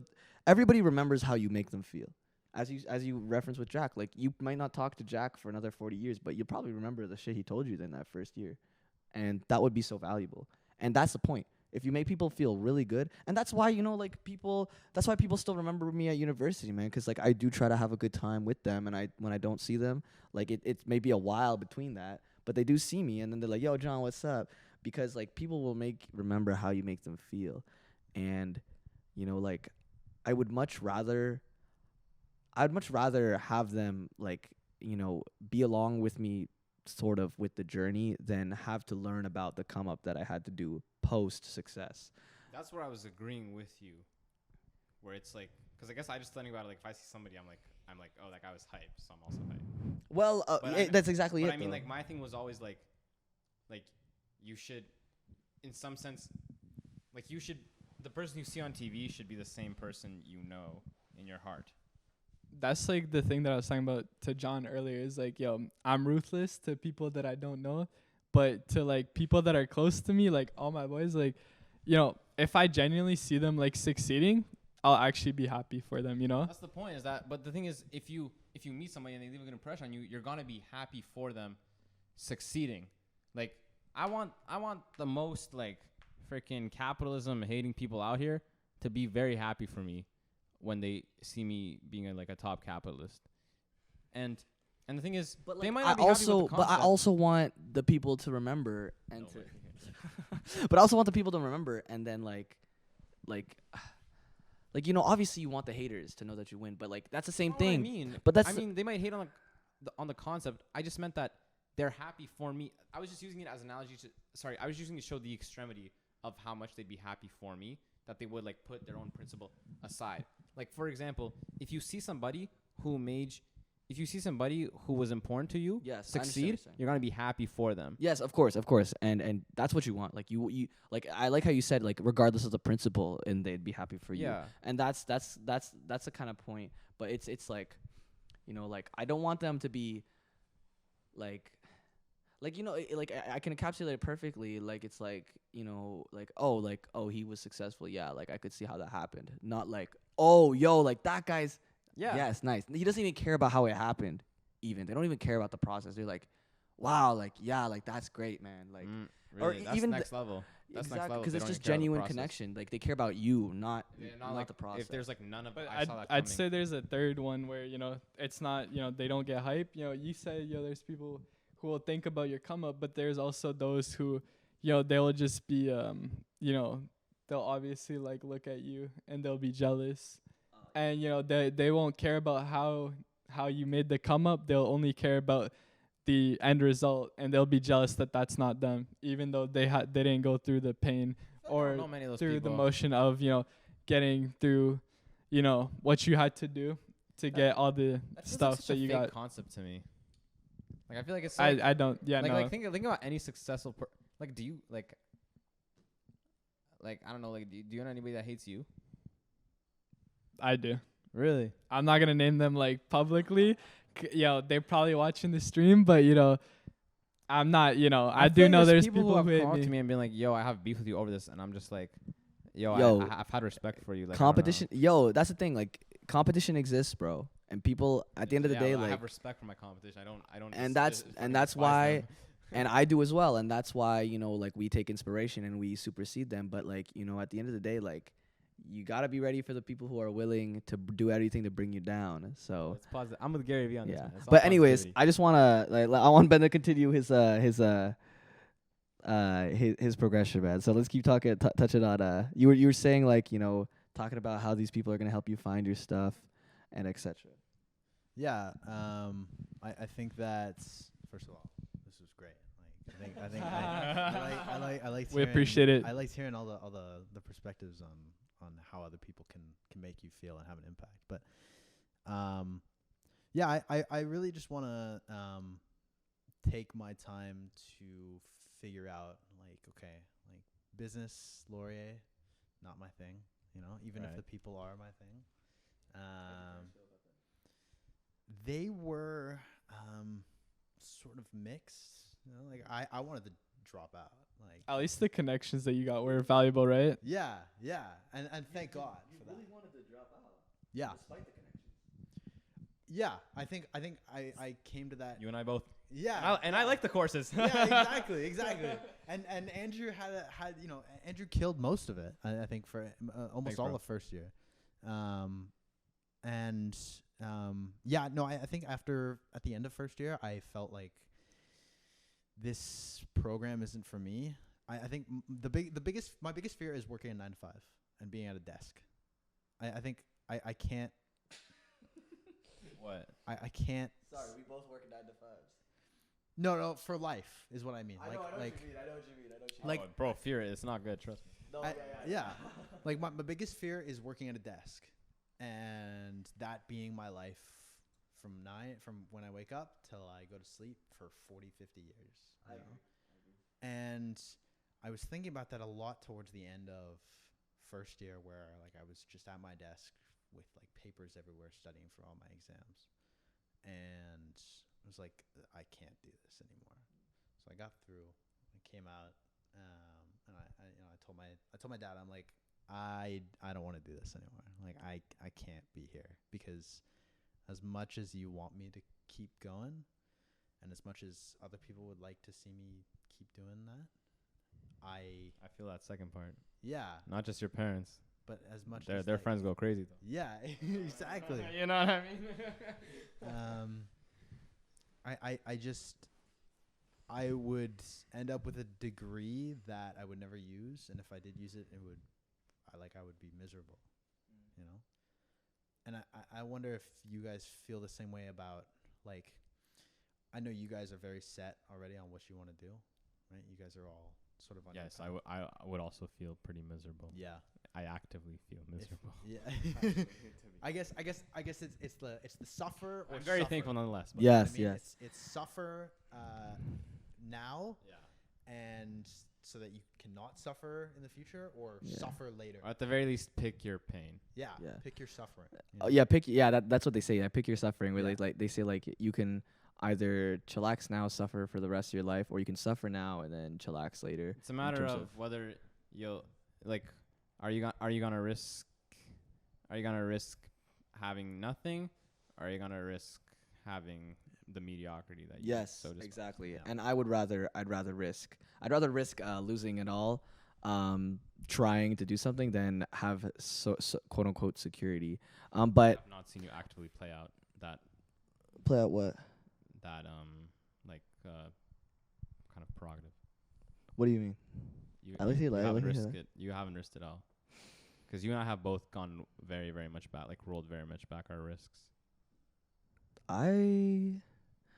everybody remembers how you make them feel. As you reference with Jack, like you might not talk to Jack for another 40 years, but you'll probably remember the shit he told you in that first year, and that would be so valuable. And that's the point. If you make people feel really good, and that's why like people. That's why people still remember me at university, man. Because like I do try to have a good time with them, and when I don't see them, like it may be a while between that, but they do see me, and then they're like, "Yo, John, what's up?" Because like people will remember how you make them feel, and like I'd much rather have them like be along with me sort of with the journey than have to learn about the come up that I had to do post success. That's where I was agreeing with you, where it's like, because I guess I just think about it, like if I see somebody, I'm like, oh, that guy was hype, so I'm also hype. Well, that's exactly But it. I mean, though. like my thing was always like you should, in some sense, like the person you see on TV should be the same person in your heart. That's like the thing that I was talking about to John earlier is like, yo, I'm ruthless to people that I don't know, but to like people that are close to me, like all my boys, like, if I genuinely see them like succeeding, I'll actually be happy for them, That's the point. Is that? But the thing is, if you meet somebody and they leave a good impression on you, you're gonna be happy for them succeeding. Like I want the most like freaking capitalism hating people out here to be very happy for me when they see me being a top capitalist. And the thing is, But they like, might not be happy with the but I concept. also want the people to remember and No to, way. but I also want the people to remember and then like, obviously you want the haters to know that you win, but like that's the same What thing. I mean, But that's I mean, they might hate on the concept. I just meant that they're happy for me. I was just using it as an analogy I was using to show the extremity of how much they'd be happy for me, that they would like put their own principle aside. Like for example, if you see somebody who was important to you Yes, I understand what succeed, you're saying. you're gonna be happy for them. Yes, of course, and that's what you want. Like you like I like how you said like regardless of the principle, and they'd be happy for you. Yeah. And that's the kind of point. But it's like, like I don't want them to be like I can encapsulate it perfectly. Like it's like oh he was successful. Yeah, like I could see how that happened. Not like oh yo like that guy's. Yeah. Yes, nice. He doesn't even care about how it happened. Even they don't even care about the process. They're like, wow, like yeah, like that's great, man. Like Really, or that's even next level. That's next exactly level. because They it's don't just even care about the genuine process. connection. Like they care about you, not Not like the process. If there's like none of But I saw that I'd coming. say there's a third one where, it's not, they don't get hype. You said, there's people who will think about your come up, but there's also those who, they'll just be, they'll obviously like look at you and they'll be jealous. And, they won't care about how you made the come up. They'll only care about the end result, and they'll be jealous that that's not them, even though they didn't go through the pain or know many of those through the people. motion of getting through what you had to do to get all the That feels stuff like such that a you fake got. concept to me. Like I feel like it's like, I don't like, no like think about any successful like do you like I don't know, like do you know anybody that hates you? I do. Really? I'm not gonna name them like publicly. They're probably watching the stream, but I'm not. I do know there's people who have who hate come up me. to me and been like, "Yo, I have beef with you over this," and I'm just like, "Yo, Yo, I've had respect for you." Like, competition. Yo, that's the thing. Like competition exists, bro. And people at the end of the day, I like, have respect for my competition. I don't. and dis- that's despise why. them. And I do as well, and that's why like we take inspiration and we supersede them. But like at the end of the day, like you gotta be ready for the people who are willing to do everything to bring you down. So It's positive. I'm with Gary Vee on this. yeah. Man. It's all But anyways, positivity. I just wanna I want Ben to continue his progression, man. So let's keep talking, touching on you were saying like talking about how these people are gonna help you find your stuff and etc. Yeah, I think that's first of all, this was great. Like I think I liked We hearing- appreciate it. I liked hearing all the perspectives how other people can make you feel and have an impact. But yeah, I really just want to take my time to figure out, like, okay, like business, Laurier, not my thing, you know, even if the people are my thing. They were sort of mixed, you know, like I wanted to drop out. Like, At least the connections that you got were valuable, right? yeah, and thank God for that. You really wanted to drop out. Yeah, Despite the connections. yeah. I think I came to that. You and I both. Yeah, And I like the courses. Yeah, exactly. And Andrew had you know, Andrew killed most of it. I think for almost Thanks, all bro. of first year. Yeah, no, I think at the end of first year, I felt like this program isn't for me. I think my biggest fear is working a 9 to 5 and being at a desk. I think I can't. What? I can't. Sorry, we both work 9 to 5s. No, for life is what I mean. I know what you mean. I know what you mean. Like, Oh, bro, fear it. It's not good. Trust me. No, yeah. Like my biggest fear is working at a desk, and that being my life from when I wake up till I go to sleep for 40, 50 years. I You know? agree. And I was thinking about that a lot towards the end of first year, where like I was just at my desk with like papers everywhere, studying for all my exams, and I was like, I can't do this anymore. So I got through, I came out, and I told my dad, I'm like, I don't want to do this anymore. Like I can't be here, because as much as you want me to keep going, and as much as other people would like to see me keep doing that, I feel that second part. yeah, Not just your parents. but as much Their as their like, friends go crazy though. yeah, exactly. You know what I mean? I would end up with a degree that I would never use, and if I did use it, I would be miserable, you know. And I wonder if you guys feel the same way about, like, I know you guys are very set already on what you want to do, right? You guys are all sort of on. Yes, I would also feel pretty miserable. Yeah. I actively feel miserable. Yeah. I guess it's the suffer or I'm very suffer. thankful nonetheless. But Yes, I mean, yes. It's suffer now, Yeah. and so that you cannot suffer in the future, or Yeah. suffer later. Or at the very least, pick your pain. Yeah. Yeah. Pick your suffering. Oh yeah, that's what they say. Yeah, pick your suffering. Where Yeah. like they say like you can either chillax now, suffer for the rest of your life, or you can suffer now and then chillax later. It's a matter terms of whether you'll like. Are you gonna risk having nothing, or are you gonna risk having the mediocrity that you Yes, so exactly. Yeah. And I'd rather risk losing it all, trying to do something than have so quote unquote security. But I've not seen you actively play out that play out what? kind of prerogative. What do you mean? You, I like you, to- you I haven't like to- risked it. You haven't risked it all. Because you and I have both gone very, very much back, like rolled very much back our risks.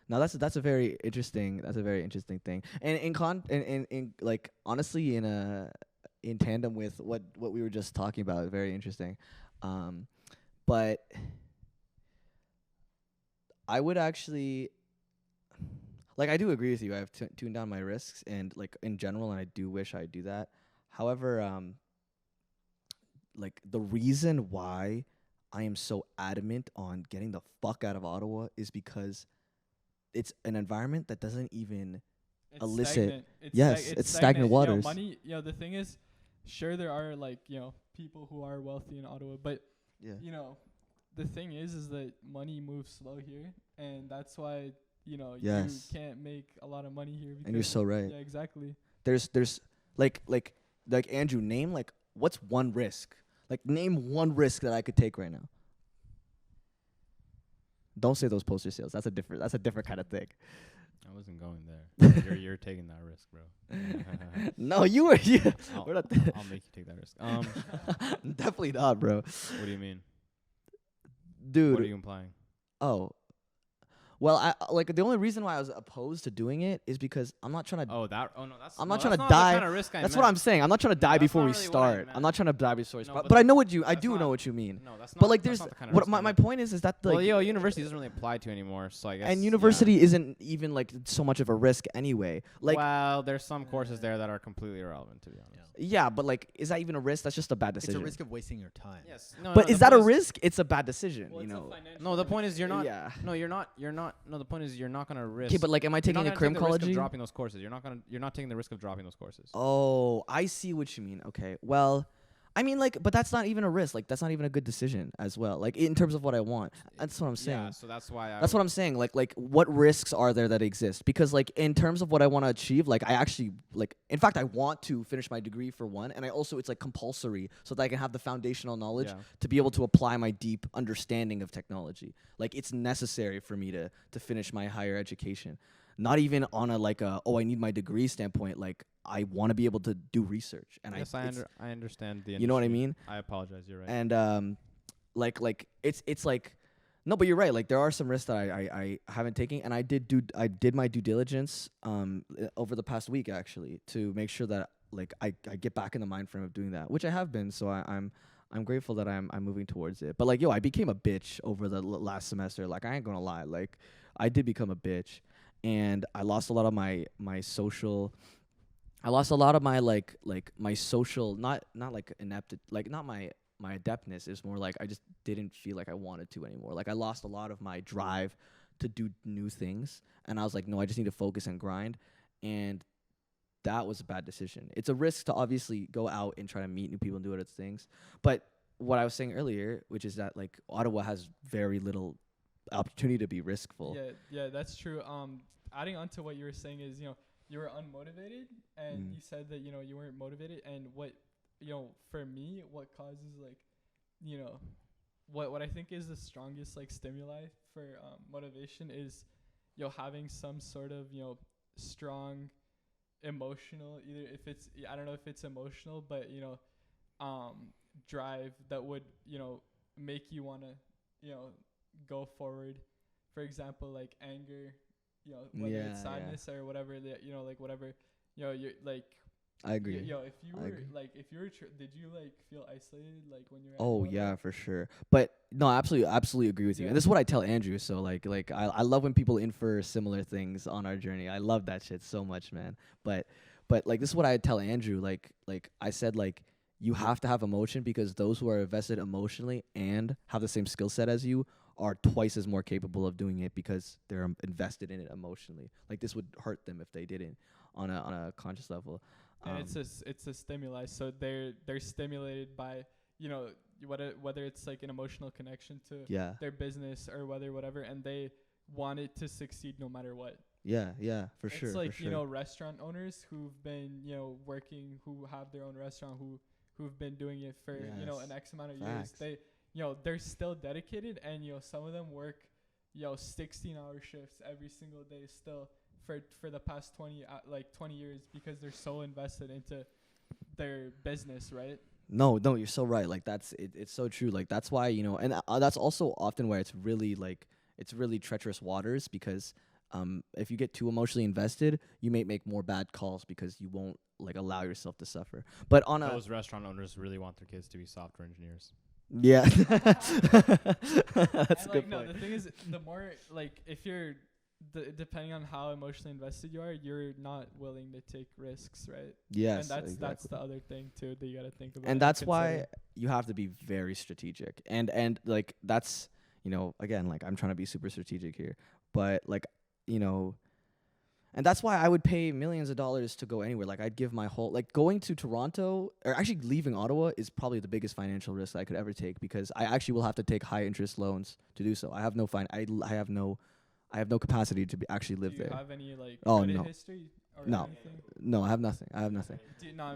Now that's a very interesting thing. And in like honestly in tandem with what we were just talking about, very interesting. But I would actually, like, I do agree with you. I've tuned down my risks and like in general, and I do wish I'd do that. However, like the reason why I am so adamant on getting the fuck out of Ottawa is because it's an environment that doesn't even It's elicit- stagnant. it's stagnant waters. Money, the thing is, sure, there are like, people who are wealthy in Ottawa, but the thing is that money moves slow here, and that's why, Yes. you can't make a lot of money here. And you're so right. Yeah, exactly. There's like Andrew, name like what's one risk? Like name one risk that I could take right now. Don't say those poster sales. That's a different kind of thing. I wasn't going there. you're taking that risk, bro. No, you were. Yeah. I'll make you take that risk. Definitely not, bro. What do you mean? Dude. What are you implying? Oh. Well, like the only reason why I was opposed to doing it is because I'm not trying to. Oh, that. Oh no, that's. I'm no, not trying to that's die. The kind of risk I That's meant. what I'm saying. I'm not trying to die that's before not we really what I start. meant. I'm not trying to die before we No, start. but But I that- know what you. I that's do not- know what you mean. No, that's not. But like, that's there's. not the kind of What risk I my meant. point is that like. Well, university doesn't really apply to anymore, so I guess. And university isn't even like so much of a risk anyway. Like. well, there's some courses there that are completely irrelevant, to be honest. Yeah, but like, is that even a risk? That's just a bad It's decision. a risk of wasting your time. Yes. No, But no, is the that a point risk? It's a bad decision. Well, You it's a know. financial No, the point is you're not. Yeah. No, you're not. You're not. No, the point is you're not gonna risk. Okay, but like, am I you're taking not a gonna take the risk of crimecology? dropping those courses. You're not taking the risk of dropping those courses. Oh, I see what you mean. Okay. Well, I mean, like, but that's not even a risk. Like, that's not even a good decision as well. Like, in terms of what I want. That's what I'm saying. Yeah, so that's why. That's what I'm saying. Like, what risks are there that exist? Because, like, in terms of what I want to achieve, like, I actually, like, in fact, I want to finish my degree for one, and I also, it's like compulsory so that I can have the foundational knowledge Yeah. to be able to apply my deep understanding of technology. Like, it's necessary for me to finish my higher education. Not even on a like a I need my degree standpoint. Like, I want to be able to do research, and Yes, I understand the. you know what I industry. mean? I apologize. You're right. And like it's like no, but you're right. Like, there are some risks that I haven't taken, and I did my due diligence over the past week actually to make sure that like I get back in the mind frame of doing that, which I have been. So I'm grateful that I'm moving towards it. But like, I became a bitch over the last semester. Like, I ain't gonna lie. Like, I did become a bitch, and I lost a lot of my social. I lost a lot of my like my social, not like inept, like not my adeptness. It's more like I just didn't feel like I wanted to anymore. Like, I lost a lot of my drive to do new things, and I was like, no, I just need to focus and grind, and that was a bad decision. It's a risk to obviously go out and try to meet new people and do other things, but what I was saying earlier, which is that like Ottawa has very little opportunity to be riskful. Yeah, that's true. Adding on to what you were saying is, you were unmotivated, and you said that, you weren't motivated, and what, for me, what causes like, what I think is the strongest like stimuli for motivation is, having some sort of, strong emotional, either if it's, I don't know if it's emotional, but, drive that would, make you want to, go forward. For example, like anger, whether it's sadness or whatever, like whatever, you're like. I agree. If you were did you like feel isolated like when you were? Oh yeah, for sure. But no, absolutely agree with you. And this is what I tell Andrew. So like I love when people infer similar things on our journey. I love that shit so much, man. But like, this is what I tell Andrew. Like I said, like, you have to have emotion, because those who are invested emotionally and have the same skill set as you are twice as more capable of doing it, because they're invested in it emotionally. Like, this would hurt them if they didn't on a conscious level. And it's a stimuli, so they're stimulated by, whether it's like an emotional connection to their business or whatever, and they want it to succeed no matter what. Yeah, for sure. It's like, for sure. Restaurant owners who've been, working, who have their own restaurant, who've been doing it for, an X amount of years. They, they're still dedicated, and, some of them work, 16-hour shifts every single day still for the past 20 years, because they're so invested into their business, right? No, you're so right. Like, that's it. It's so true. Like, that's why, and that's also often where it's really treacherous waters, because if you get too emotionally invested, you may make more bad calls because you won't like allow yourself to suffer. But on those restaurant owners really want their kids to be software engineers. Yeah. That's a good no, point. the thing is, the more like, if you're depending on how emotionally invested you are, you're not willing to take risks, right? Yes, and that's the other thing too that you got to think about. And that's why you have to be very strategic. And like, that's, again, like, I'm trying to be super strategic here, but like, and that's why I would pay millions of dollars to go anywhere. Like, I'd give my whole, like, going to Toronto, or actually leaving Ottawa, is probably the biggest financial risk I could ever take, because I actually will have to take high interest loans to do so. I have no I have no capacity to actually live there. Do you have any like credit history or No. anything? No, I have nothing. I'm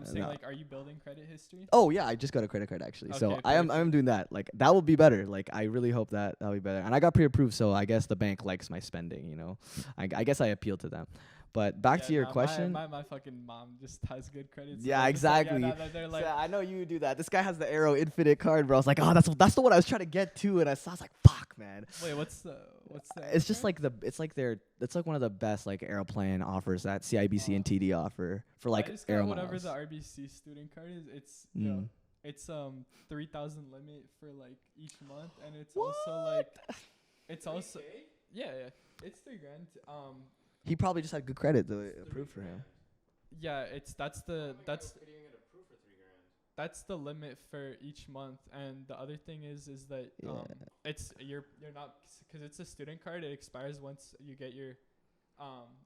saying, like, are you building credit history? Oh yeah, I just got a credit card actually. Okay, So I'm doing that. Like, that will be better. Like, I really hope that'll be better. And I got pre-approved, so I guess the bank likes my spending, I guess I appeal to them. But back to your question. My fucking mom just has good credit. So Yeah, exactly. They're like, So I know you do that. This guy has the Arrow Infinite card, bro. I was like, oh, that's the one I was trying to get to, and I was like, fuck, man. wait, what's the? It's just like it's like one of the best like airplane offers that CIBC and TD offer for like I just air got whatever miles. the RBC student card is. It's you know, it's 3,000 limit for like each month, and it's also like, it's also yeah, it's $3,000. He probably just had good credit to approve for him. Yeah, that's the limit for each month, and the other thing is that it's you're not, because it's a student card. It expires once you get your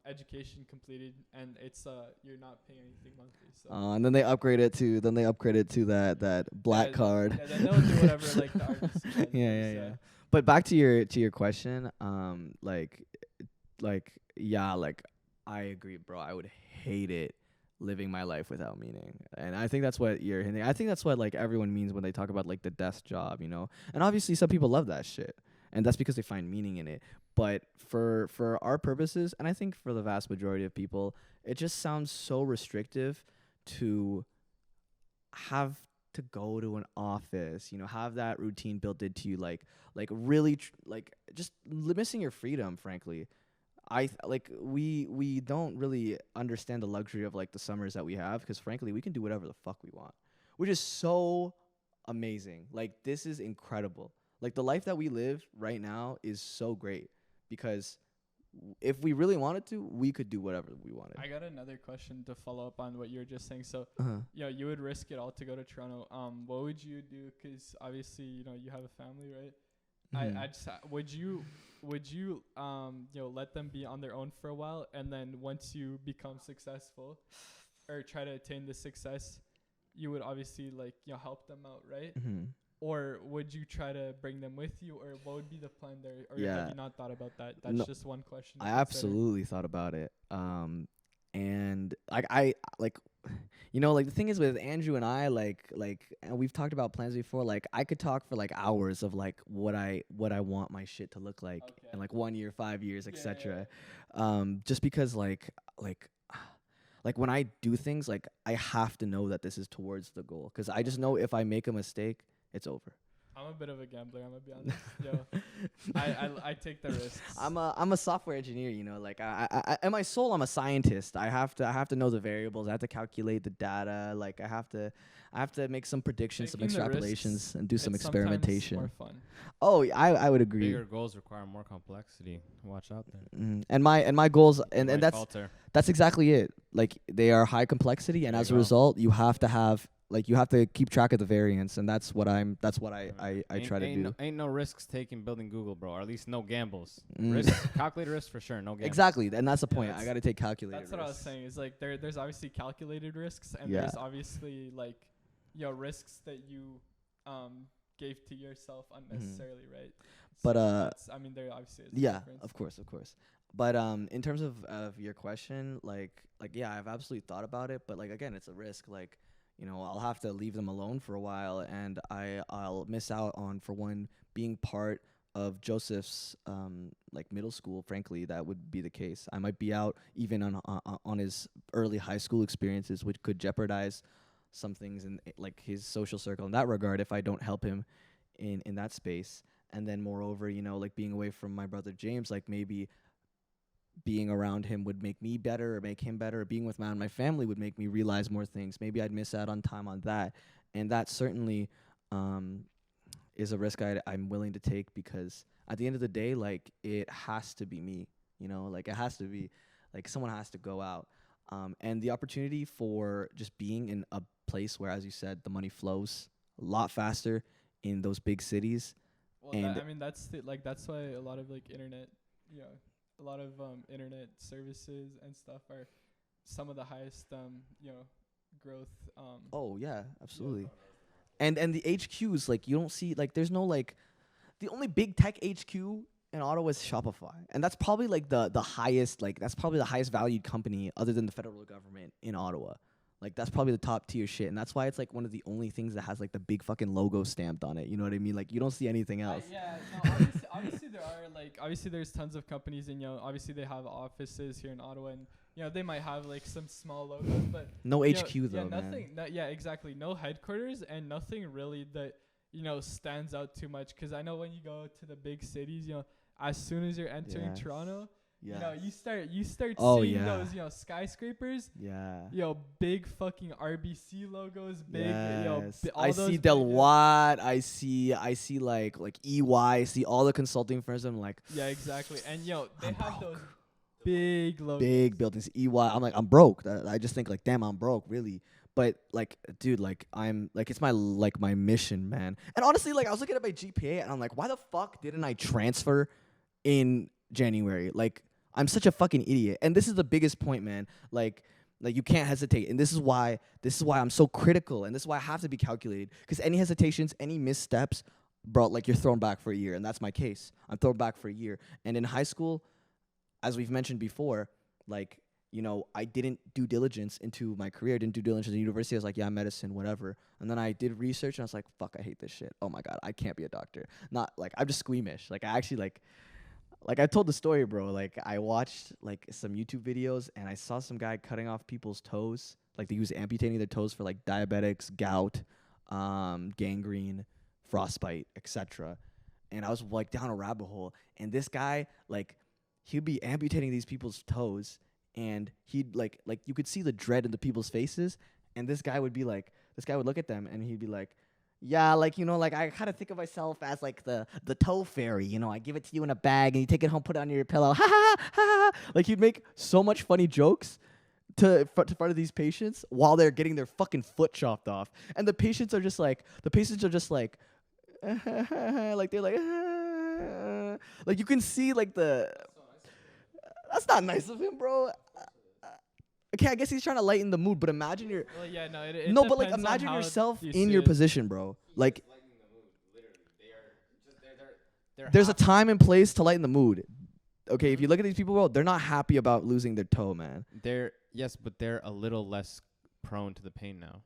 education completed, and it's you're not paying anything monthly. So And then they upgrade it to that black card. Yeah, then they'll do whatever like the RBC. Yeah. But back to your question, like I agree, bro. I would hate it living my life without meaning. And I think that's what you're hinting. I think that's what like everyone means when they talk about like the desk job, you know? And obviously some people love that shit. And that's because they find meaning in it. But for our purposes, and I think for the vast majority of people, it just sounds so restrictive to have to go to an office, you know, have that routine built into you, like really just missing your freedom, frankly. We don't really understand the luxury of like the summers that we have, because frankly we can do whatever the fuck we want, which is so amazing. Like, this is incredible. Like, the life that we live right now is so great, because if we really wanted to, we could do whatever we wanted. I got another question to follow up on what you were just saying. So, you would risk it all to go to Toronto. What would you do? Because obviously, you know, you have a family, right? I just would you let them be on their own for a while, and then once you become successful or try to attain the success, you would obviously help them out, right? Or would you try to bring them with you, or what would be the plan there? Or have you not thought about that? That's just one question. I absolutely thought about it. And I the thing is with Andrew and I, and we've talked about plans before. Like, I could talk for like hours of like what I want my shit to look like in like 1 year, 5 years, etc. Just because like when I do things, like, I have to know that this is towards the goal, because I just know if I make a mistake, it's over. I'm a bit of a gambler, I'm gonna be honest. I take the risks. I'm a software engineer, you know. Like, I in my soul, I'm a scientist. I have to know the variables. I have to calculate the data. Like, I have to make some predictions, Taking some extrapolations, and do some it's experimentation. more fun. Oh, I would agree. Bigger goals require more complexity. Watch out there. And my goals, and falter. that's exactly it. Like, they are high complexity, and as a result, you have to keep track of the variance, and that's what I try to do. Ain't no risks taken building Google, bro, or at least no gambles. Risks, calculated risks for sure, no gambles. Exactly, and that's the point. I got to take calculated risks. That's what I was saying. Is like there's obviously calculated risks, and there's obviously risks that you gave to yourself unnecessarily, right? But there obviously is a difference. of course. But in terms of your question, I've absolutely thought about it, but like, again, it's a risk. Like, you know, I'll have to leave them alone for a while, and I'll miss out on, for one, being part of Joseph's middle school. Frankly, that would be the case. I might be out even on his early high school experiences, which could jeopardize some things in like his social circle in that regard if I don't help him in that space. And then moreover, you know, like, being away from my brother James, like, maybe being around him would make me better or make him better. Being with my family would make me realize more things. Maybe I'd miss out on time on that. And that certainly is a risk I'm willing to take, because at the end of the day, like, it has to be me, you know, like, it has to be, like, someone has to go out. And the opportunity for just being in a place where, as you said, the money flows a lot faster in those big cities. Well, that's why a lot of internet, a lot of internet services and stuff are some of the highest growth. Oh yeah, absolutely. And the HQs, like, you don't see, like, there's no, like, the only big tech HQ in Ottawa is Shopify, and that's probably like the highest, like, that's probably the highest valued company other than the federal government in Ottawa. Like that's probably the top tier shit, and that's why it's like one of the only things that has like the big fucking logo stamped on it. You know what I mean? Like you don't see anything else. Yeah, no, obviously there are obviously there's tons of companies, and obviously they have offices here in Ottawa, and they might have like some small logos, but No HQ though, yeah, man. yeah, exactly, no headquarters, and nothing really that stands out too much. Because I know when you go to the big cities, as soon as you're entering Toronto. Yeah. You start Oh, seeing yeah. those skyscrapers. Yeah. Big fucking RBC logos. Big. Yes. All I those see big, Deloitte. I see like EY. I see all the consulting firms. I'm like, yeah, exactly. And they I'm have broke. those big logos. Big buildings. EY. I'm like, I'm broke. I just think like, damn, I'm broke, really. But like, dude, like I'm like, it's my mission, man. And honestly, like I was looking at my GPA and I'm like, why the fuck didn't I transfer in January? Like, I'm such a fucking idiot. And this is the biggest point, man. Like you can't hesitate. And this is why I'm so critical. And this is why I have to be calculated. Because any hesitations, any missteps, bro, like you're thrown back for a year. And that's my case. I'm thrown back for a year. And in high school, as we've mentioned before, like, I didn't do diligence into my career. I didn't do diligence in university. I was like, yeah, medicine, whatever. And then I did research and I was like, fuck, I hate this shit. Oh my God, I can't be a doctor. Not like, I'm just squeamish. Like I actually like I told the story, bro. Like I watched like some YouTube videos and I saw some guy cutting off people's toes. Like he was amputating their toes for like diabetics, gout, gangrene, frostbite, etc. And I was like down a rabbit hole. And this guy, like, he'd be amputating these people's toes, and he'd like you could see the dread in the people's faces. And this guy would look at them and he'd be like, yeah, like, like I kind of think of myself as like the toe fairy, I give it to you in a bag and you take it home, put it on your pillow. Ha ha ha ha. Like he'd make so much funny jokes to front of these patients while they're getting their fucking foot chopped off. And the patients are just like like they're like like you can see like that's not nice of him, bro. Okay, I guess he's trying to lighten the mood, but imagine you're. Well, yeah, no, But like imagine yourself in your position, bro. Like, there's a time and place to lighten the mood. Okay, if you look at these people, bro, they're not happy about losing their toe, man. But they're a little less prone to the pain now.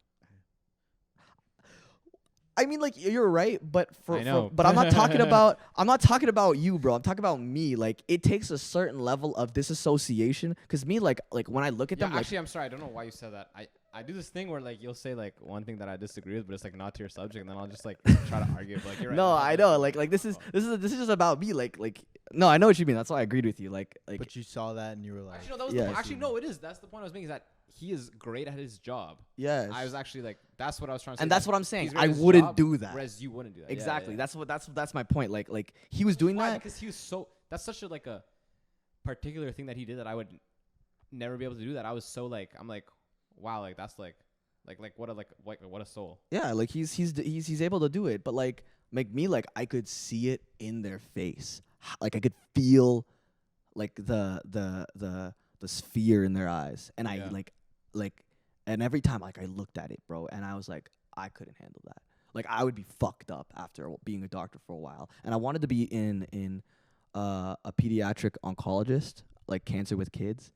I mean, like you're right, but but I'm not talking about you, bro. I'm talking about me. Like it takes a certain level of disassociation. Cause me, like when I look at them, actually, I'm sorry, I don't know why you said that. I do this thing where like you'll say like one thing that I disagree with, but it's like not to your subject, and then I'll just like try to argue. But like you're right. No, I know. Like this is just about me. Like no, I know what you mean. That's why I agreed with you. Like. But you saw that and you were like, actually, no, that was yeah. actually no, it is. That's the point I was making. Is that he is great at his job. Yes. I was actually like, that's what I was trying to say. And that's what I'm saying. He's great I at his wouldn't job, do that. Whereas you wouldn't do that. Exactly. Yeah. That's my point. Like he was doing that because he was so. That's such a like a particular thing that he did that I would never be able to do. That I was so like, I'm like, wow, like that's like what a soul. Yeah, like he's able to do it, but like me, like I could see it in their face. Like I could feel like the sphere in their eyes, and I like and every time like I looked at it, bro, and I was like, I couldn't handle that. Like I would be fucked up after being a doctor for a while, and I wanted to be in a pediatric oncologist, like cancer with kids.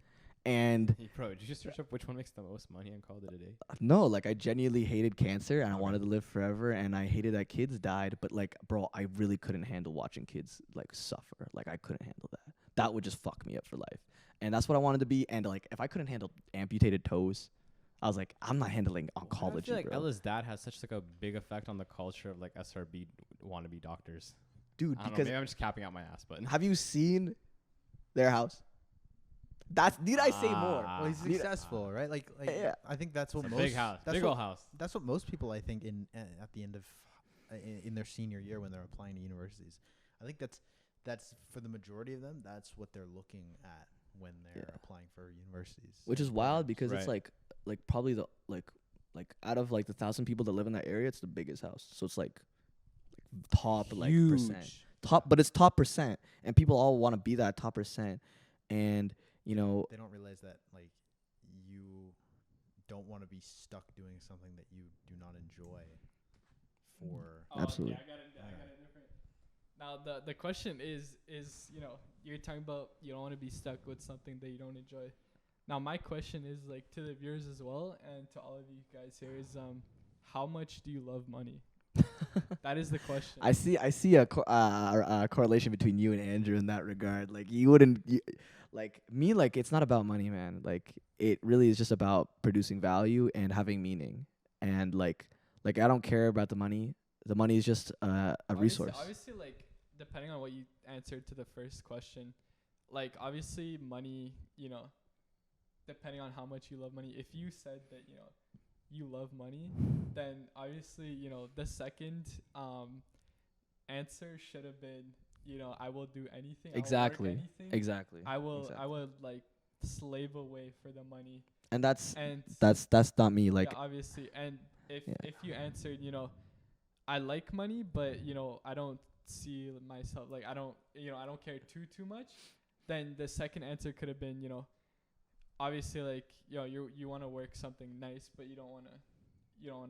And hey, bro, did you just search up which one makes the most money and called it a day? No, like I genuinely hated cancer and I wanted to live forever, and I hated that kids died. But like, bro, I really couldn't handle watching kids like suffer. Like I couldn't handle that. That would just fuck me up for life. And that's what I wanted to be. And like, if I couldn't handle amputated toes, I was like, I'm not handling oncology. I feel like bro. Ella's dad has such like a big effect on the culture of like SRB wannabe doctors. Dude, because maybe I'm just capping out my ass, but have you seen their house? Need I say more? Well, he's successful, right? Like yeah. I think that's what most big house, big old house. That's what most people I think at the end of in their senior year when they're applying to universities. I think that's for the majority of them. That's what they're looking at when they're applying for universities. Which is wild because it's like probably the like out of like the 1,000 people that live in that area, it's the biggest house. So it's like top huge. like percent. But it's top percent, and people all want to be that top percent, and you know they don't realize that like you don't want to be stuck doing something that you do not enjoy. Absolutely. Yeah, I got it different. Now the question is you're talking about you don't want to be stuck with something that you don't enjoy. Now my question is like to the viewers as well and to all of you guys here is how much do you love money? That is the question. I see a correlation between you and Andrew in that regard. Like you wouldn't like me. Like it's not about money, man. Like it really is just about producing value and having meaning. And like I don't care about the money. The money is just a resource. Obviously, like depending on what you answered to the first question, like obviously money, you know, depending on how much you love money. If you said that, you know, you love money, then obviously, you know, the second answer should have been, you know, I will do anything. Exactly. I will work anything. Exactly. I will like slave away for the money. And that's not me. Like yeah, obviously. And if you answered, you know, I like money, but you know, I don't see myself like I don't care too much, then the second answer could have been, you know, obviously like, you know, you want to work something nice, but you don't want to, you know,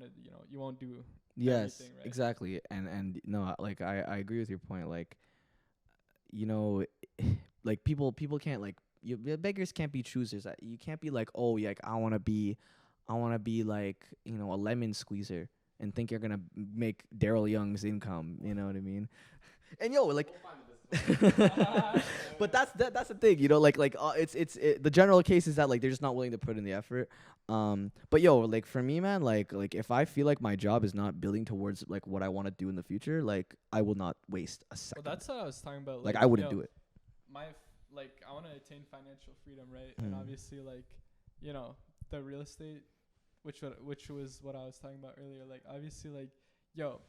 you won't do anything, right? Exactly. And no, like I agree with your point. Like, you know, like people can't like beggars can't be choosers. You can't be like, oh yeah, like, I want to be like, you know, a lemon squeezer and think you're gonna make Daryl Young's income. You know what I mean? And yo, like. But that's the thing, you know, like it's the general case is that like they're just not willing to put in the effort. But yo, like for me, man, like if I feel like my job is not building towards like what I want to do in the future, like I will not waste a second. Well, that's what I was talking about. Like I wouldn't do it. Like I want to attain financial freedom, right? Mm. And obviously, like, you know, the real estate, which was what I was talking about earlier. Like obviously, like, yo,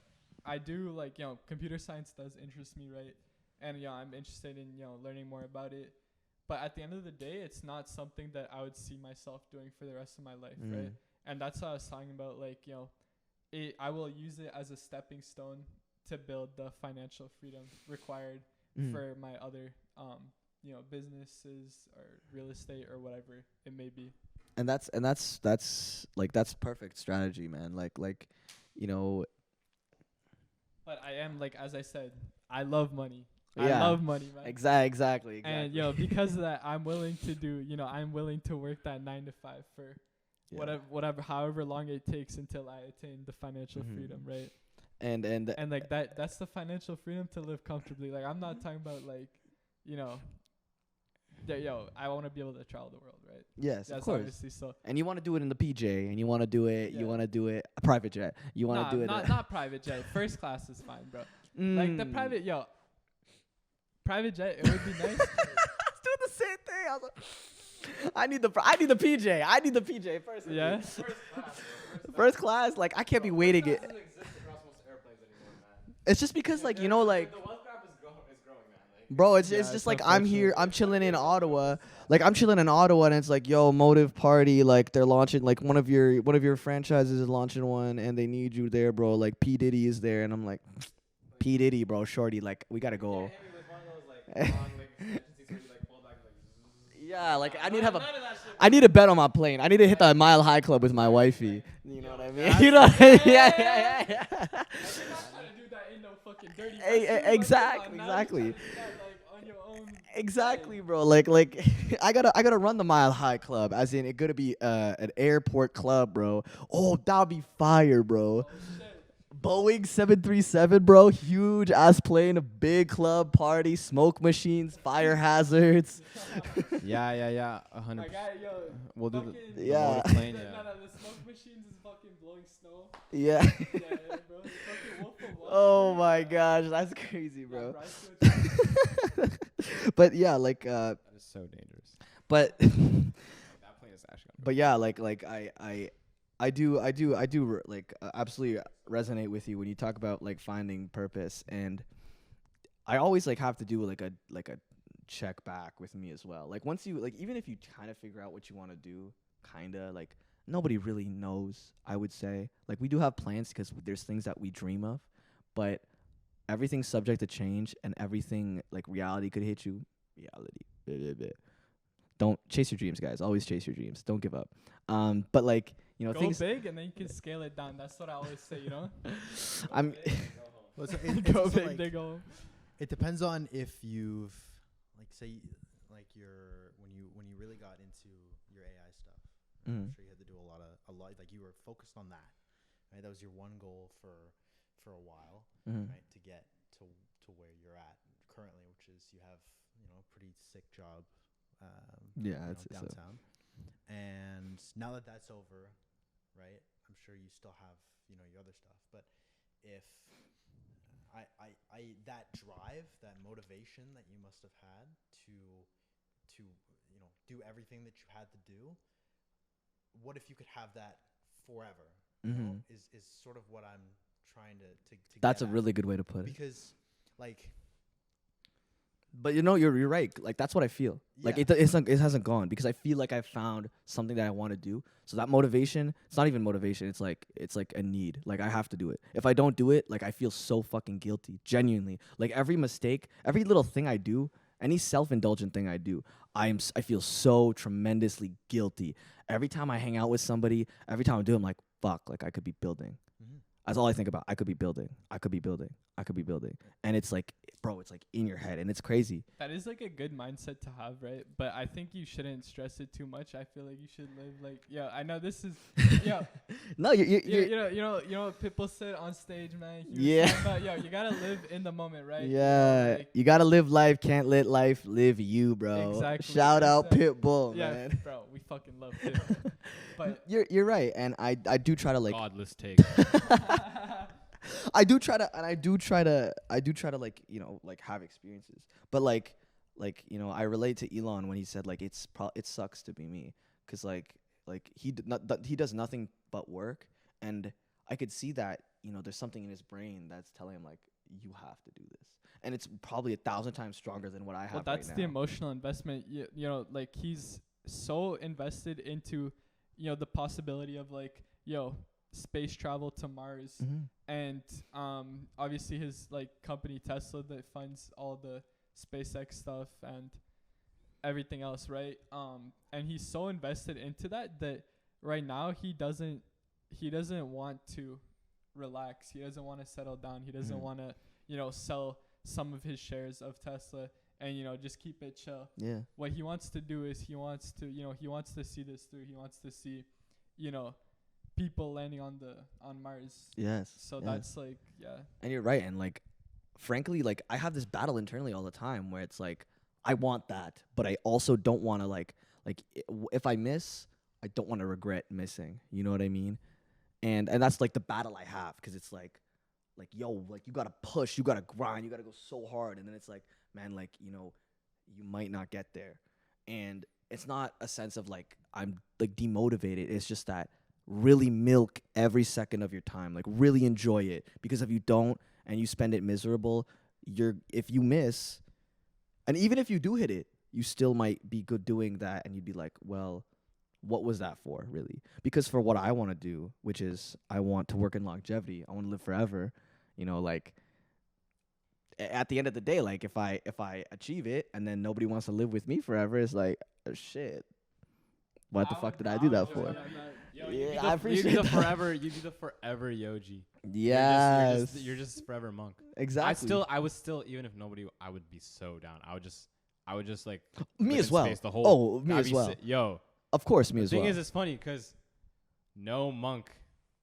I do like, you know, computer science does interest me, right? And, you know, I'm interested in, you know, learning more about it. But at the end of the day, it's not something that I would see myself doing for the rest of my life, right? And that's what I was talking about. Like, you know, I will use it as a stepping stone to build the financial freedom required for my other, you know, businesses or real estate or whatever it may be. And that's perfect strategy, man. Like, you know. But I am, like, as I said, I love money. Yeah. I love money, man. Exactly. And, you know, because of that, I'm willing to work that 9 to 5 for whatever, however long it takes until I attain the financial freedom, right? And like that's the financial freedom to live comfortably. Like, I'm not talking about, like, you know, I want to be able to travel the world, right? Yes, that's of course. Obviously, so. And you want to do it in the PJ, and you want to do it a private jet. You want to do it not private jet. First class is fine, bro. Like the private jet, it would be nice. I was doing the same thing. I was like, I need the PJ. I need the PJ first. Yeah. First class, like I can't be waiting it. Doesn't exist across most airplanes anymore, man. It's just because like, you know, like, The wealth gap is growing, man. Like, bro, it's just like I'm here, I'm chilling in Ottawa. Like I'm chilling in Ottawa, and it's like, yo, Motive Party, like they're launching, like one of your franchises is launching one, and they need you there, bro. Like P Diddy is there, and I'm like, P Diddy, bro, shorty, like we gotta go. Yeah, like I need a bet on my plane. I need to hit the Mile High Club with my wifey. You know what I mean? You know? Yeah. Exactly. Exactly, bro. Like I gotta run the Mile High Club, as in it gonna be an airport club, bro. Oh, that'd be fire, bro. Boeing 737, bro. Huge ass plane, a big club party, smoke machines, fire hazards. Yeah. 100%. My guy, yo, We'll do the Yeah. motor plane, the smoke machines is fucking blowing snow. Yeah. Yeah, bro. It's fucking Wolf of Wall Oh Street, my gosh, that's crazy, bro. Yeah, But yeah, like That is so dangerous. but That plane is actually. but yeah, like I do absolutely resonate with you when you talk about like finding purpose, and I always like have to do like a check back with me as well. Like once you like, even if you kind of figure out what you want to do, kind of like nobody really knows, I would say. Like we do have plans because there's things that we dream of, but everything's subject to change, and everything like reality could hit you. Reality. Don't chase your dreams, guys. Always chase your dreams. Don't give up. But like, you know, go things big and then you can scale it down. That's what I always say, you know? I'm Well, it's Go also big, like, they go home. it depends on if you've, like, say, like when you really got into your AI stuff. I'm sure you had to do a lot, like you were focused on that, right? That was your one goal for a while, right? To get to where you're at currently, which is you have, a pretty sick job, it's downtown. And now that that's over, right? I'm sure you still have, your other stuff, but if I that drive, that motivation that you must have had to do everything that you had to do, what if you could have that forever? Is sort of what I'm trying to That's get a at. really good way to put it. Because like, but you're right. Like that's what I feel. Like it hasn't gone because I feel like I found something that I want to do. So that motivation, it's not even motivation. It's like a need. Like I have to do it. If I don't do it, like I feel so fucking guilty. Genuinely. Like every mistake, every little thing I do, any self-indulgent thing I do, I feel so tremendously guilty. Every time I hang out with somebody, every time I do, I'm like, fuck, like I could be building. That's all I think about. I could be building. I could be building. I could be building. And it's like, bro, it's like in your head and it's crazy. That is like a good mindset to have, right? But I think you shouldn't stress it too much. I feel like you should live like, I know this is, No, you're you know what Pitbull said on stage, man? Yeah. About, you gotta live in the moment, right? Yeah. You gotta live life. Can't let life live you, bro. Exactly. Shout out Pitbull, man. Yeah, bro, we fucking love Pitbull. But you're right, and I do try to like Godless take. I do try to like like have experiences, but like I relate to Elon when he said like it sucks to be me, cause like he does nothing but work, and I could see that there's something in his brain that's telling him like you have to do this, and it's probably 1,000 times stronger than what I have. Well, that's right the now. emotional investment. Like he's so invested into the possibility of like space travel to Mars, and obviously his like company Tesla that funds all the SpaceX stuff and everything else, right? And he's so invested into that right now he doesn't want to relax. He doesn't want to settle down. He doesn't want to sell some of his shares of Tesla and just keep it chill. Yeah. What he wants to do is he wants to see this through. He wants to see people landing on Mars. Yes. So that's like, And you're right. And like, frankly, like I have this battle internally all the time where it's like, I want that, but I also don't want to like if I miss, I don't want to regret missing. You know what I mean? And that's like the battle I have, because it's like, yo, like you got to push, you got to grind, you got to go so hard. And then it's like, man, like, you might not get there. And it's not a sense of like, I'm like demotivated. It's just that really milk every second of your time, like really enjoy it, because if you don't and you spend it miserable, if you miss, and even if you do hit it, you still might be good doing that, and you'd be like, well, what was that for, really? Because for what I want to do, which is I want to work in longevity, I want to live forever, like at the end of the day, like if I achieve it and then nobody wants to live with me forever, it's like, oh, shit, what the fuck did I do that for? Yeah, I appreciate you do the that. forever. You do the forever Yoji. Yes. You're just forever monk. Exactly. I would still, even if nobody, I would be so down. I would just like me live as in well. space the whole, Me as well. Yo, of course, me as well. The thing is, it's funny because no monk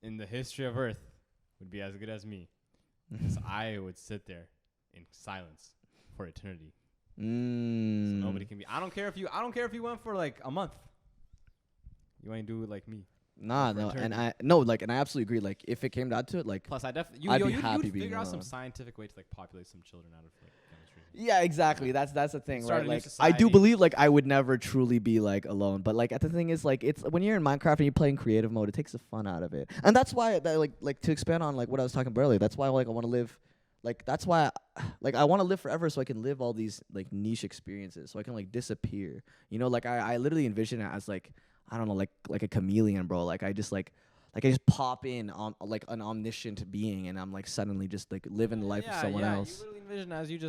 in the history of Earth would be as good as me, because I would sit there in silence for eternity. So nobody can be. I don't care if you went for like a month. You ain't do it like me. Nah, no, and I absolutely agree. Like, if it came down to it, like, plus I definitely I'd be happy you'd being figure out alone. some scientific way to like populate some children out of like chemistry. Yeah, exactly. That's the thing, Start right? a new Like, I society. do believe like I would never truly be like alone, but like the thing is like it's when you're in Minecraft and you play in creative mode, it takes the fun out of it, and that's why like to expand on like what I was talking about earlier. That's why like I want to live. Like that's why I want to live forever, so I can live all these like niche experiences, so I can like disappear. Like I literally envision it as like, I don't know, like a chameleon, bro. Like I just pop in on like an omniscient being, and I'm like suddenly just like living the life of someone else. You literally envision as you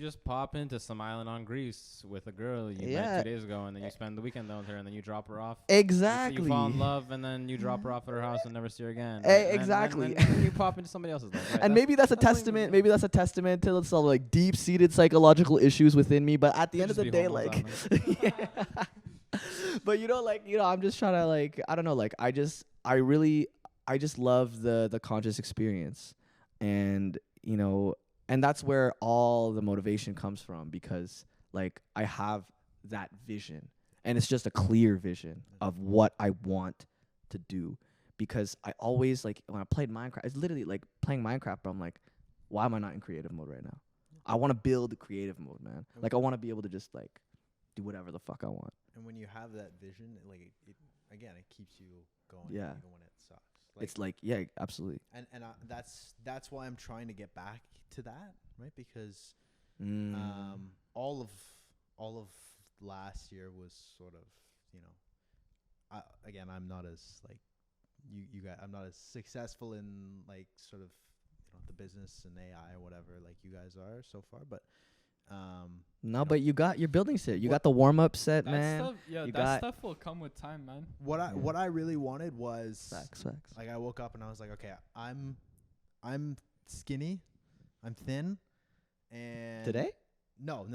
just pop into some island on Greece with a girl you met 2 days ago, and then you spend the weekend with her, and then you drop her off. Exactly. You fall in love, and then you drop her off at her house and never see her again. Exactly. And then you pop into somebody else's life. Right? And maybe that's a testament. Maybe that's a testament to some like deep-seated psychological issues within me. But at the end of the day, like, But I'm just trying to I don't know, I just love the conscious experience, and and that's where all the motivation comes from, because I have that vision, and it's just a clear vision of what I want to do. Because I always when I played Minecraft, it's literally playing Minecraft, but I'm like, why am I not in creative mode right now? I want to build creative mode, man. I want to be able to just do whatever the fuck I want. And when you have that vision, it keeps you going. Yeah. Even when it sucks. It's absolutely. And that's why I'm trying to get back to that, right? Because all of last year was sort of, I'm not as you guys. I'm not as successful in sort of the business and AI or whatever you guys are so far, but no, but you're building set. You got the warm up set, that man. Stuff, yeah, that stuff will come with time, man. What I really wanted was facts. I woke up and I was like, okay, I'm skinny, I'm thin, and today? No.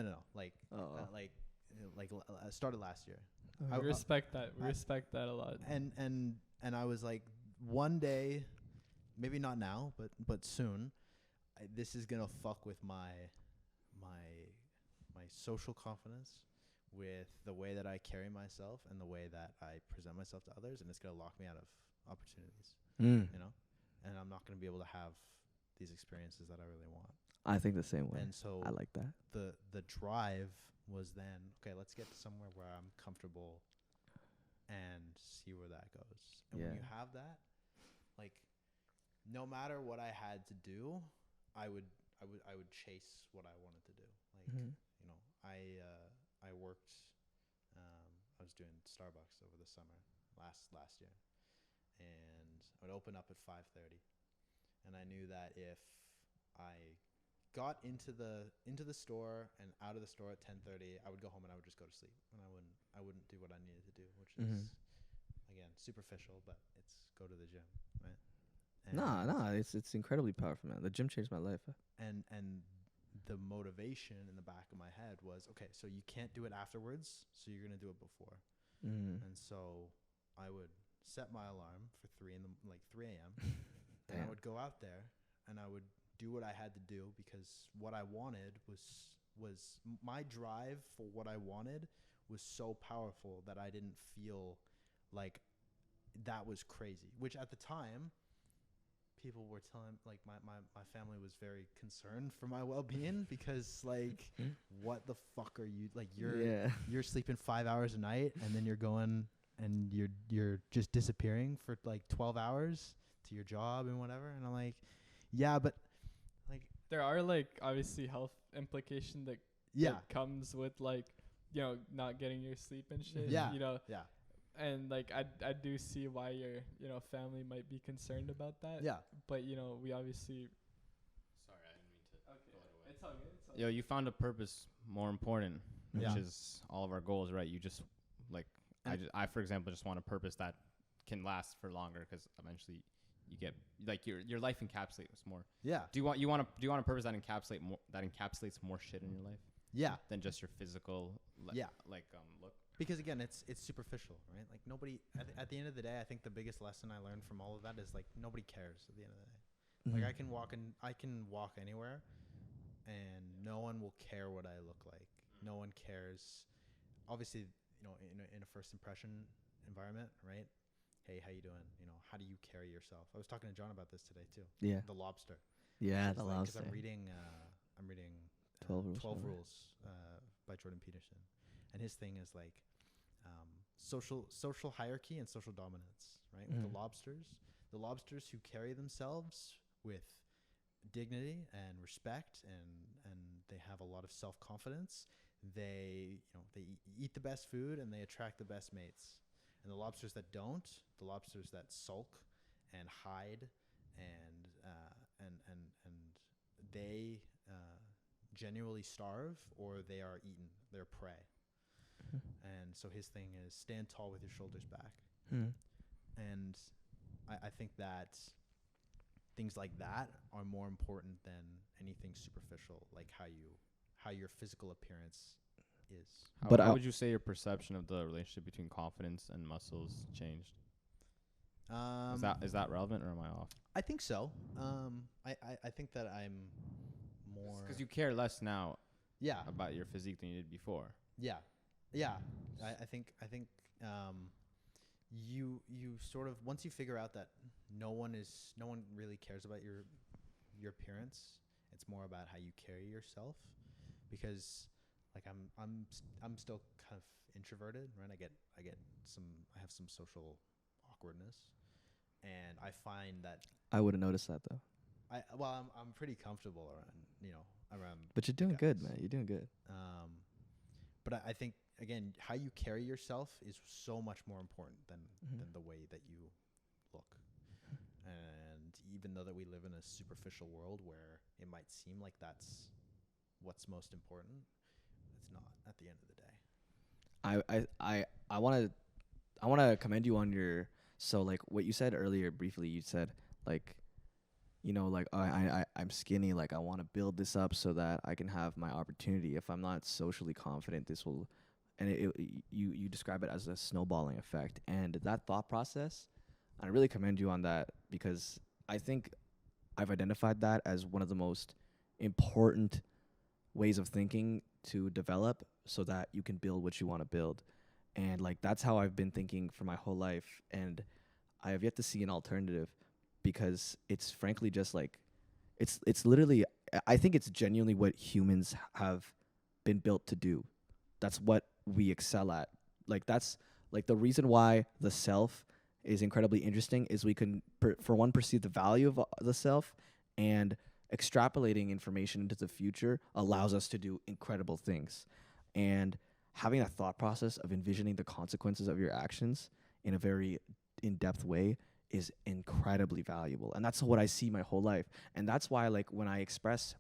I started last year. We respect that. We respect that a lot. And I was like, one day, maybe not now, but soon, this is gonna fuck with my social confidence, with the way that I carry myself and the way that I present myself to others, and it's gonna lock me out of opportunities. And I'm not gonna be able to have these experiences that I really want. I think the same way. And so I like that. The drive was then, okay, let's get to somewhere where I'm comfortable and see where that goes. And when you have that, no matter what I had to do, I would chase what I wanted to do. I worked, I was doing Starbucks over the summer last year, and I would open up at 5:30, and I knew that if I got into the store and out of the store at 10:30, I would go home and I would just go to sleep, and I wouldn't do what I needed to do, which is again superficial, but it's go to the gym, right? And it's incredibly powerful, man. The gym changed my life. And the motivation in the back of my head was, okay, so you can't do it afterwards, so you're gonna do it before. And so I would set my alarm for 3 a.m. and I would go out there and I would do what I had to do, because what I wanted was my drive for what I wanted was so powerful that I didn't feel like that was crazy, which at the time people were telling, my family was very concerned for my well-being, because what the fuck are you, you're sleeping 5 hours a night, and then you're going and you're just disappearing for 12 hours to your job and whatever. And I'm like, yeah, but there are obviously health implication that comes with not getting your sleep and shit. And I do see why your family might be concerned about that. Yeah. But we obviously. Sorry, I didn't mean to. Okay. It's all good. Yo, you found a purpose more important, which is all of our goals, right? You just I for example just want a purpose that can last for longer, because eventually you get your life encapsulates more. Yeah. Do you want a purpose that encapsulates more shit in your life? Yeah. Than just your physical look. Because again, it's superficial, right? Nobody at the end of the day, I think the biggest lesson I learned from all of that is nobody cares at the end of the day. I can walk anywhere, and no one will care what I look like. No one cares. Obviously, in a first impression environment, right? Hey, how you doing? How do you carry yourself? I was talking to John about this today too. Yeah. The lobster. Yeah, the lobster. Because I'm reading 12 Rules by Jordan Peterson. And his thing is social hierarchy and social dominance, right? With the lobsters who carry themselves with dignity and respect, and they have a lot of self-confidence. They eat the best food and they attract the best mates. And the lobsters that don't, the lobsters that sulk and hide and they genuinely starve, or they are eaten. They're prey. And so his thing is stand tall with your shoulders back. And I think that things like that are more important than anything superficial, like how your physical appearance is. How would you say your perception of the relationship between confidence and muscles changed? Is that relevant, or am I off? I think so. I think that I'm more Because you care less now yeah about your physique than you did before. yeah. I think you sort of, once you figure out that no one really cares about your appearance, it's more about how you carry yourself. Because like I'm still kind of introverted, right? I have some social awkwardness, and I find that I wouldn't notice that though. I'm pretty comfortable around. But you're doing good, man. You're doing good. But I think, again, how you carry yourself is so much more important than the way that you look. And even though that we live in a superficial world where it might seem like that's what's most important, it's not at the end of the day. I want to commend you on your, so like what you said earlier briefly. You said like, like I'm skinny, like I want to build this up so that I can have my opportunity. If I'm not socially confident, this will, and you describe it as a snowballing effect. And that thought process, I really commend you on that, because I think I've identified that as one of the most important ways of thinking to develop so that you can build what you want to build. And like that's how I've been thinking for my whole life, and I have yet to see an alternative, because it's frankly just like it's literally, I think it's genuinely what humans have been built to do. That's what we excel at. Like that's like the reason why the self is incredibly interesting is we can for one perceive the value of the self, and extrapolating information into the future allows us to do incredible things. And having that thought process of envisioning the consequences of your actions in a very in-depth way is incredibly valuable. And that's what I see my whole life. And that's why, like, when I express,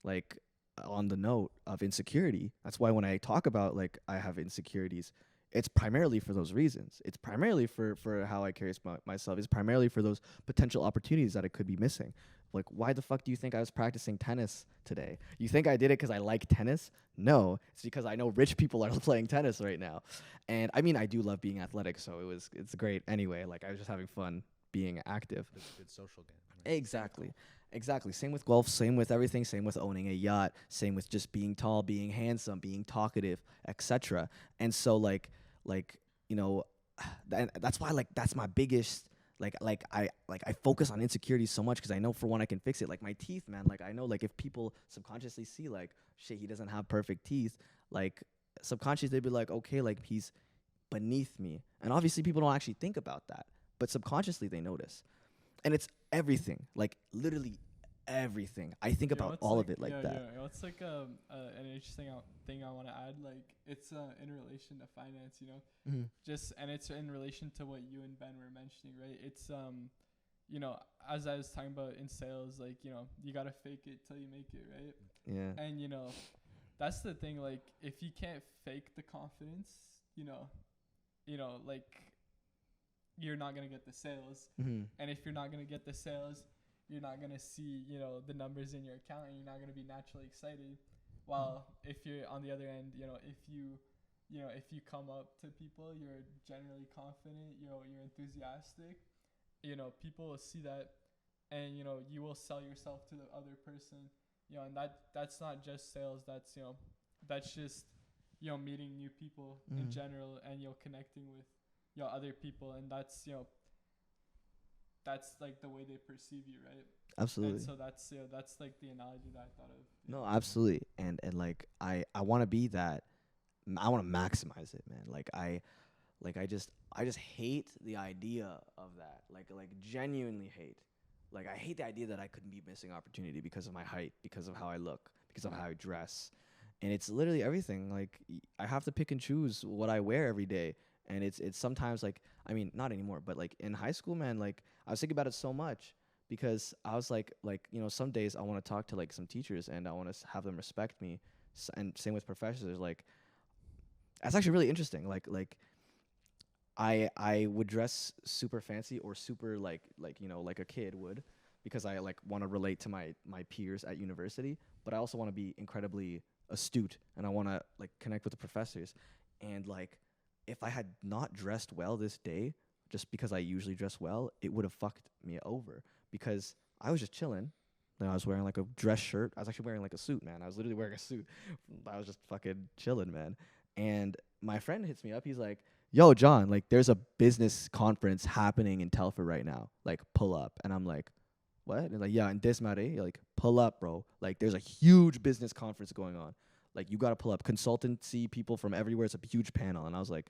like, on the note of insecurity, that's why when I talk about, like, I have insecurities, it's primarily for those reasons. It's primarily for how I carry myself. It's primarily for those potential opportunities that I could be missing. Like, why the fuck do you think I was practicing tennis today? You think I did it because I like tennis? No, it's because I know rich people are playing tennis right now. And I mean, I do love being athletic, so it's great anyway. Like, I was just having fun being active. It's a good social game. Right? Exactly. Same with golf, same with everything, same with owning a yacht, same with just being tall, being handsome, being talkative, etc. And so that's why, like, that's my biggest, I focus on insecurities so much, because I know, for one, I can fix it. Like my teeth, man, like I know, like, if people subconsciously see, like, shit, he doesn't have perfect teeth, like subconsciously they'd be like, okay, like, he's beneath me. And obviously people don't actually think about that, but subconsciously they notice. And it's everything, like literally everything. I think about all of it like that. Yeah, it's like an interesting thing I want to add. Like, it's in relation to finance, and it's in relation to what you and Ben were mentioning, right? It's as I was talking about in sales, like, you gotta fake it till you make it, right? Yeah. And that's the thing. Like, if you can't fake the confidence, like, you're not gonna get the sales. Mm-hmm. And if you're not gonna get the sales, you're not going to see, the numbers in your account, and you're not going to be naturally excited. While if you're on the other end, if you come up to people, you're generally confident, you're enthusiastic, people will see that, and, you will sell yourself to the other person, and that's not just sales. That's just, meeting new people in general, and, connecting with, other people. And that's, that's like the way they perceive you, right? Absolutely. And so that's like the analogy that I thought of. No, absolutely. And like I want to be that. I want to maximize it, man. I just hate the idea of that. Like genuinely hate. Like, I hate the idea that I couldn't be missing opportunity because of my height, because of how I look, because of how I dress. And it's literally everything. Like, I have to pick and choose what I wear every day. And it's sometimes, like, I mean, not anymore, but like in high school, man, like I was thinking about it so much, because I was like, some days I want to talk to like some teachers and I want to have them respect me. And same with professors. Like, that's actually really interesting. Like I would dress super fancy or super like a kid would, because I like want to relate to my peers at university, but I also want to be incredibly astute and I want to like connect with the professors. And like, if I had not dressed well this day, just because I usually dress well, it would have fucked me over because I was just chilling. And I was wearing like a dress shirt. I was actually wearing like a suit, man. I was literally wearing a suit. I was just fucking chilling, man. And my friend hits me up. He's like, yo, John, like there's a business conference happening in Telford right now. Like pull up. And I'm like, what? And like, yeah, in Desmarais. Like pull up, bro. Like there's a huge business conference going on. Like you got to pull up. Consultancy people from everywhere. It's a huge panel. And I was like,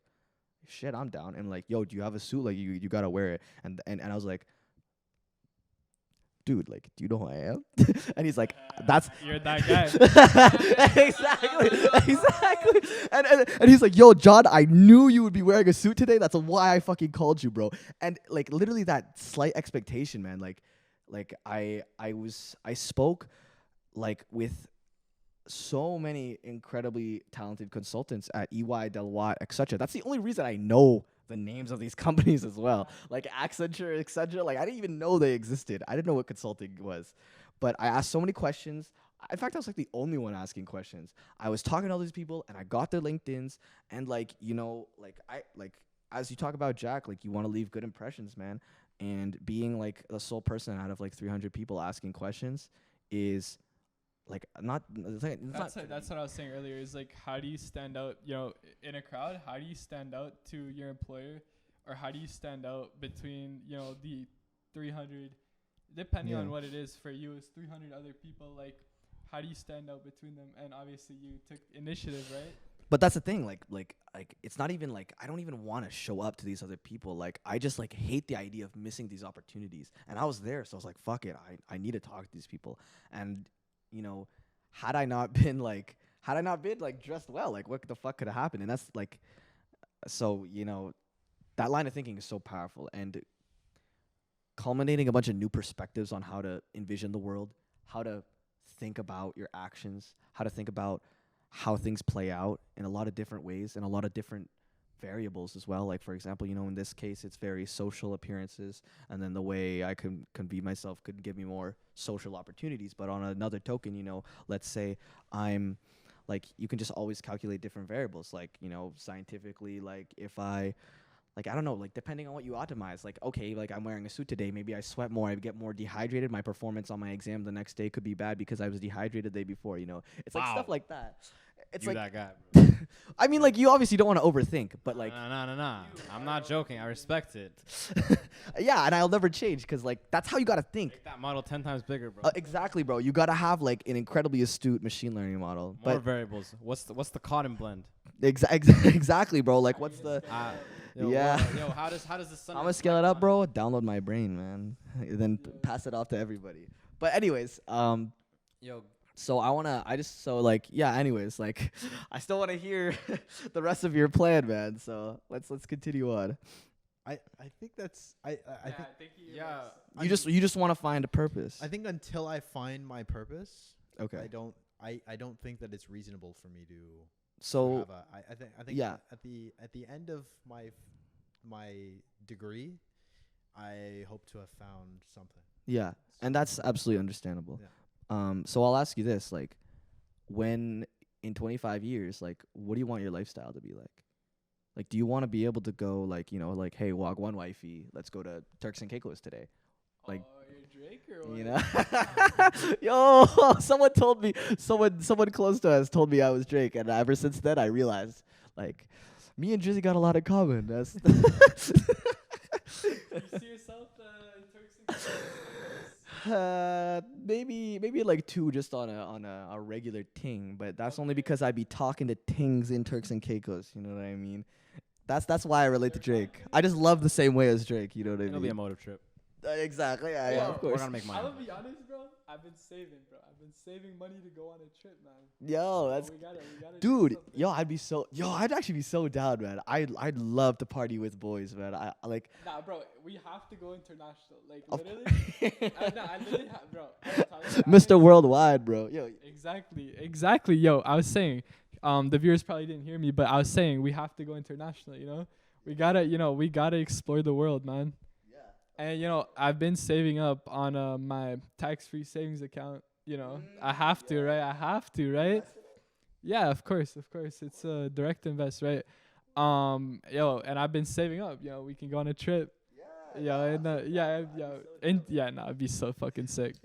shit, I'm down. And like, yo, do you have a suit? Like you got to wear it. And I was like, dude, like, do you know who I am? And he's like, that's you're that guy. exactly. And he's like, yo, John, I knew you would be wearing a suit today. That's why I fucking called you, bro. And like literally that slight expectation, man. Like I spoke like with so many incredibly talented consultants at EY, Deloitte, etc. That's the only reason I know the names of these companies as well, like Accenture, etc. Like I didn't even know they existed. I didn't know what consulting was, but I asked so many questions. In fact, I was like the only one asking questions. I was talking to all these people, and I got their LinkedIn's, and like as you talk about Jack, like you want to leave good impressions, man. And being like the sole person out of like 300 people asking questions is like That's what I was saying earlier. Is like, how do you stand out? You know, in a crowd, how do you stand out to your employer, or how do you stand out between the 300, depending on what it is for you, is 300 other people. Like, how do you stand out between them? And obviously, you took initiative, right? But that's the thing. Like it's not even like I don't even want to show up to these other people. Like I just like hate the idea of missing these opportunities. And I was there, so I was like, fuck it. I need to talk to these people. And had I not been like dressed well, like what the fuck could have happened? And that's like, so, that line of thinking is so powerful and culminating a bunch of new perspectives on how to envision the world, how to think about your actions, how to think about how things play out in a lot of different ways and a lot of different variables as well. Like, for example, in this case, it's very social appearances, and then the way I can be myself could give me more social opportunities. But on another token, let's say I'm like, you can just always calculate different variables. Like, scientifically, like if I don't know, like depending on what you optimize, like, okay, like I'm wearing a suit today, maybe I sweat more, I get more dehydrated, my performance on my exam the next day could be bad because I was dehydrated the day before, It's like stuff like that. It's You like that guy, bro. I mean, like, you obviously don't want to overthink, but like, No. I'm not joking. I respect it. yeah, and I'll never change because like that's how you gotta think. Make that model 10 times bigger, bro. Exactly, bro. You gotta have like an incredibly astute machine learning model. More variables. What's the cotton blend? Exactly, bro. Like, what's the? Yeah. How does the sun? I'm gonna scale it up, bro. Download my brain, man. Then pass it off to everybody. But anyways, So anyways, like I still want to hear the rest of your plan, man. So let's continue on. I think that's I think You just want to find a purpose. I think until I find my purpose, Okay. I don't think that it's reasonable for me to So have I think yeah. at the end of my degree, I hope to have found something. Yeah, and that's absolutely understandable. Yeah. So I'll ask you this, like, when in 25 years, like, what do you want your lifestyle to be like? Like, do you want to be able to go, like, like, hey, walk one wifey, let's go to Turks and Caicos today? Like, you're Drake or what? Yo, someone told me, someone close to us told me I was Drake, and ever since then I realized, like, me and Drizzy got a lot in common. That's You see yourself in Turks and Caicos? maybe like 2 just on a regular ting, but that's only because I'd be talking to tings in Turks and Caicos. You know what I mean? That's why I relate to Drake. I just love the same way as Drake. You know what I mean? It'll be a motive trip. Exactly. Yeah, of course. We're gonna make money. I'm gonna be honest, bro. I've been saving money to go on a trip, man. Yo, that's we gotta dude. I'd actually be so down, man. I'd love to party with boys, man. I like. Nah, bro, we have to go international. Like Of literally, I literally have, bro. Mr. Worldwide, bro. Yo. Exactly. Yo, I was saying, the viewers probably didn't hear me, but I was saying we have to go international. We gotta explore the world, man. And I've been saving up on my tax-free savings account. I have to, right? Yeah, of course. It's a direct invest, right? And I've been saving up. We can go on a trip. It'd be so fucking sick.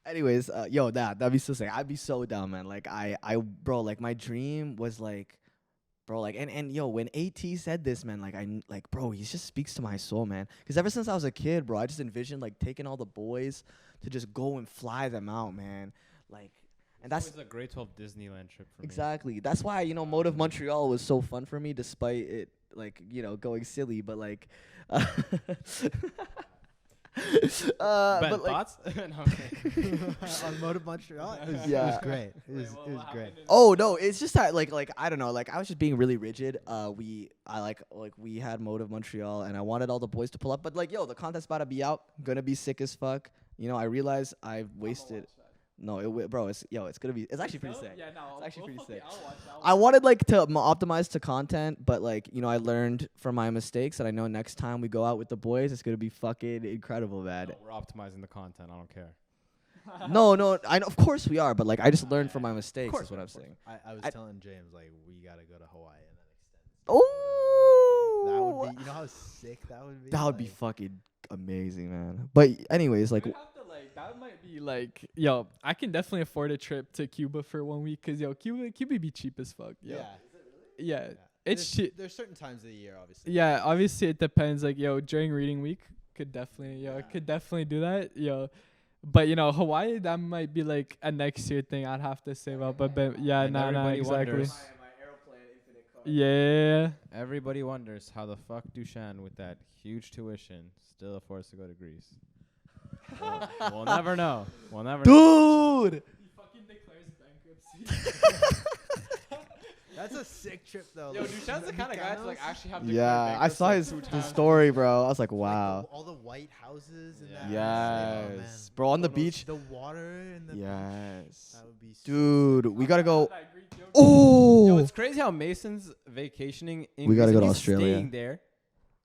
Anyways, that'd be so sick. I'd be so down, man. Like bro, like my dream was like, bro, like and when AT said this, man, like bro, he just speaks to my soul, man. Because ever since I was a kid, bro, I just envisioned like taking all the boys to just go and fly them out, man. Like, and that's a grade 12 Disneyland trip for me. Exactly. That's why Motive Montreal was so fun for me, despite it like going silly, but like. Ben, but like, thoughts? No, okay. On Motive Montreal, it was great. It was great. Oh no, it's just that like I don't know, like I was just being really rigid. We had Motive Montreal, and I wanted all the boys to pull up, but like the content's about to be out, gonna be sick as fuck. I realize I've wasted. No, bro, it's gonna be. It's actually pretty sick. Yeah, no, it's actually pretty sick. I'll watch. I wanted like to optimize to content, but like I learned from my mistakes, and I know next time we go out with the boys, it's gonna be fucking incredible, man. No, we're optimizing the content. I don't care. No, I know, of course we are, but like I just learned from my mistakes. Is what I'm saying. I was telling James like we gotta go to Hawaii and then extend. Oh, that would be. You know how sick that would be. That would be fucking amazing, man. But anyways, like. That might be like, I can definitely afford a trip to Cuba for 1 week, cause Cuba be cheap as fuck. Yeah. Yeah. It's cheap. There's certain times of the year, obviously. Yeah, obviously it depends. Like, during reading week, could definitely, could definitely do that. But Hawaii, that might be like a next year thing. I'd have to save up a bit. Yeah, exactly. Wonders. Yeah. Everybody wonders how the fuck Dushan, with that huge tuition, still affords to go to Greece. We'll never know. Dude! He fucking declares bankruptcy. That's a sick trip, though. Dushan's the kind of guy to like actually have. Yeah, I saw his story, bro. I was like, wow. Like all the white houses and that. Yes, bro, on the beach. The water and the Yes. That would be. Dude, we gotta go. Oh, Oh, it's crazy how Mason's vacationing. In we gotta Greece, go to he's Australia. Staying there,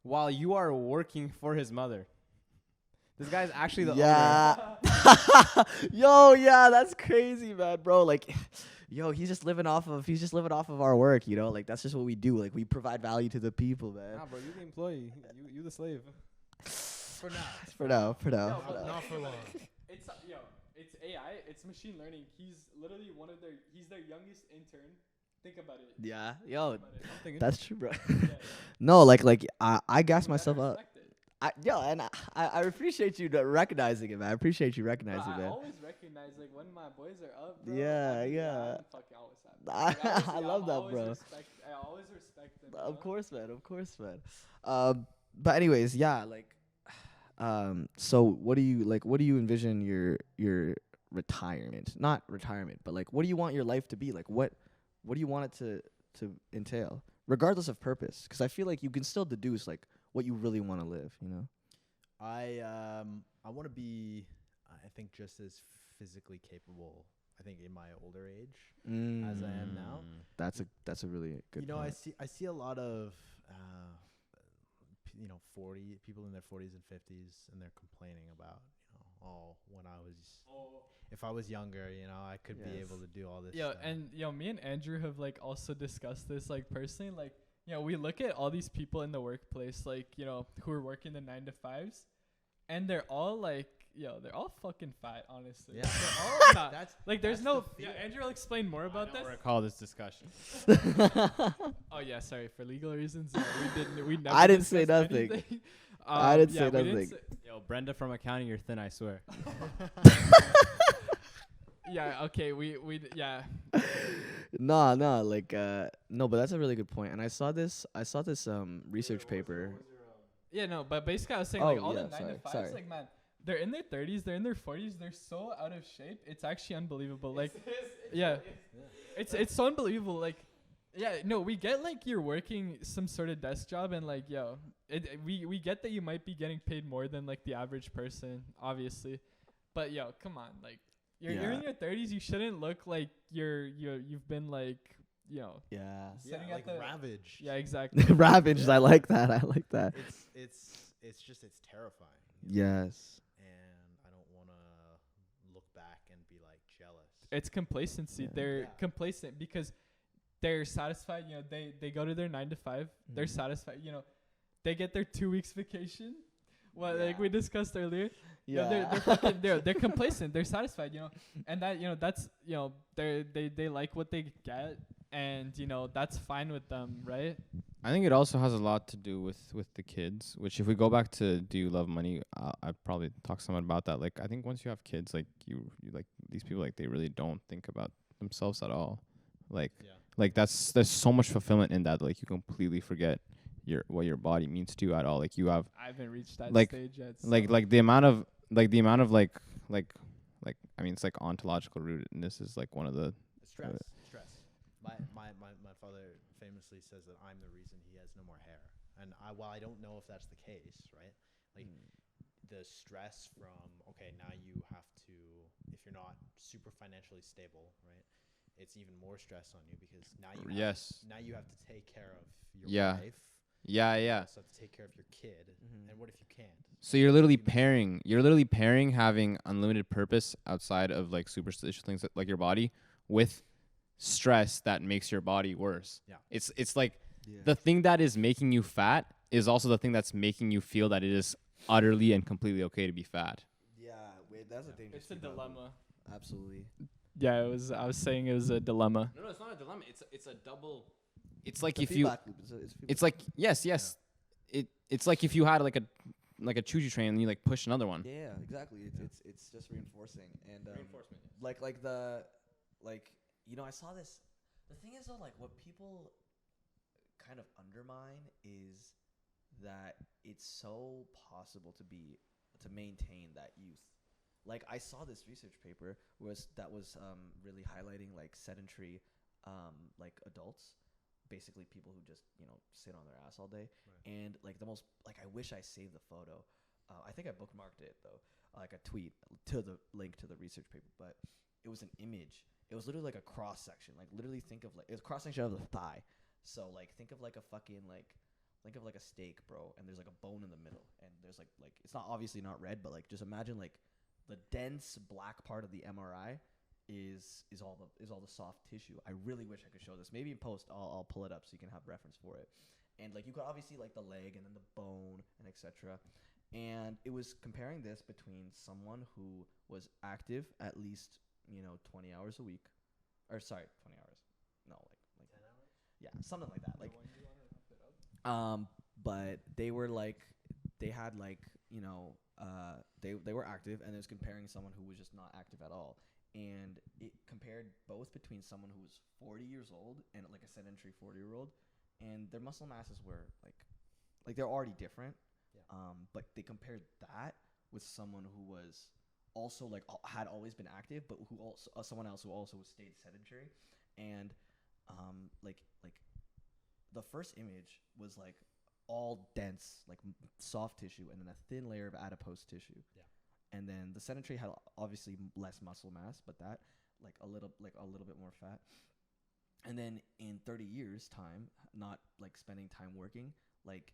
while you are working for his mother. This guy's actually the owner. Yeah, that's crazy, man, bro. Like, he's just living off of our work, Like that's just what we do. Like we provide value to the people, man. Nah, bro, you the employee. You the slave. For now. Not for long. It's AI. It's machine learning. He's literally he's their youngest intern. Think about it. Yeah, That's true, bro. No, like I gas myself up. I appreciate you recognizing it, man. I appreciate you recognizing it, man. I always recognize, like, when my boys are up, bro. Yeah. I love that, bro. I always respect them. Of course, man. But anyways, so what do you envision your retirement? Not retirement, but like, what do you want your life to be? Like, what do you want it to entail, regardless of purpose? Because I feel like you can still deduce like what you really want to live, I want to be, I think, just as physically capable, I think, in my older age as I am now. That's a really good point. I see a lot of 40 people in their 40s and 50s, and they're complaining about if I was younger, I could be able to do all this stuff. And me and Andrew have like also discussed this like personally, like we look at all these people in the workplace, like, who are working the 9 to 5s, and they're all like, they're all fucking fat, honestly. Yeah. They're all not. There's no. Andrew will explain more about this. I recall this discussion. Oh yeah, sorry, for legal reasons. We never. I didn't say nothing. Anything. I didn't say nothing. Brenda from accounting, you're thin, I swear. Yeah. Okay. We. No, but that's a really good point. And I saw this research paper. Yeah, no, but basically I was saying all the 9 to 5s, like, man, they're in their 30s, they're in their 40s, they're so out of shape. It's actually unbelievable. Like, it's so unbelievable. Like, we get like you're working some sort of desk job, and like, we get that you might be getting paid more than like the average person, obviously, but come on, like. You're in your 30s. You shouldn't look like you've been like sitting at the ravaged. Yeah, exactly. Ravaged. I like that. It's just terrifying. Yes. And I don't want to look back and be like jealous. it's complacency. Yeah. They're complacent because they're satisfied. You know, they go to their 9 to 5. They're satisfied. You know, they get their 2 weeks vacation. Like we discussed earlier. Yeah. You know, they're fucking they're complacent. They're satisfied. You know, and that, you know, that's, you know, they like what they get, and you know, that's fine with them, right? I think it also has a lot to do with the kids, which if we go back to do you love money, I'd probably talk somewhat about that. Like, I think once you have kids, like you like these people, like they really don't think about themselves at all. Like, like there's so much fulfillment in that. Like you completely forget what your body means to you at all. Like you have, I haven't reached that like, stage yet. So. like the amount of like I mean, it's like ontological rootedness is like one of the Stress. My father famously says that I'm the reason he has no more hair. And while I don't know if that's the case, right? Like the stress from, okay, now you have to, if you're not super financially stable, right? It's even more stress on you because now you have to take care of your wife. Yeah. You also have to take care of your kid. And what if you can't? So you're literally pairing having unlimited purpose outside of like superstitious things like your body with stress that makes your body worse. Yeah. It's like the thing that is making you fat is also the thing that's making you feel that it is utterly and completely okay to be fat. Yeah, wait, that's a dangerous. It's a dilemma. Absolutely. Yeah, it was. I was saying it was a dilemma. No, it's not a dilemma. It's a double. It's like It's if you. feedback loop. It's like yes. It's like if you had like a choo-choo train and you like push another one. Yeah, exactly. It's just reinforcing and Reinforcement. Like you know, I saw this. The thing is though, like what people kind of undermine is that it's so possible to maintain that youth. Like I saw this research paper that was really highlighting like sedentary like adults, basically people who just, you know, sit on their ass all day. And like the most, like I wish I saved the photo. I think I bookmarked it though, like a tweet to the link to the research paper, but it was an image. It was literally like a cross section. Like literally think of like, it was cross section of the thigh. So like think of like a fucking think of like a steak, bro, and there's like a bone in the middle, and there's like it's not obviously not red, but like just imagine like the dense black part of the MRI is all the soft tissue. I really wish I could show this. Maybe in post I'll pull it up so you can have reference for it. And like you could obviously like the leg and then the bone and etc. And it was comparing this between someone who was active at least, you know, 20 hours a week, or sorry, 20 hours. No, like 10 hours. Yeah, something like that. Like, but they were like, they had like, you know, they were active, and it was comparing someone who was just not active at all. And it compared both between someone who was 40 years old and like a sedentary 40-year-old, and their muscle masses were like they're already different. But they compared that with someone who was also like had always been active, but who also someone else who also stayed sedentary, and like the first image was like all dense, like soft tissue, and then a thin layer of adipose tissue. Yeah. And then the sedentary had obviously less muscle mass, but that like a little bit more fat. And then in 30 years time, not like spending time working, like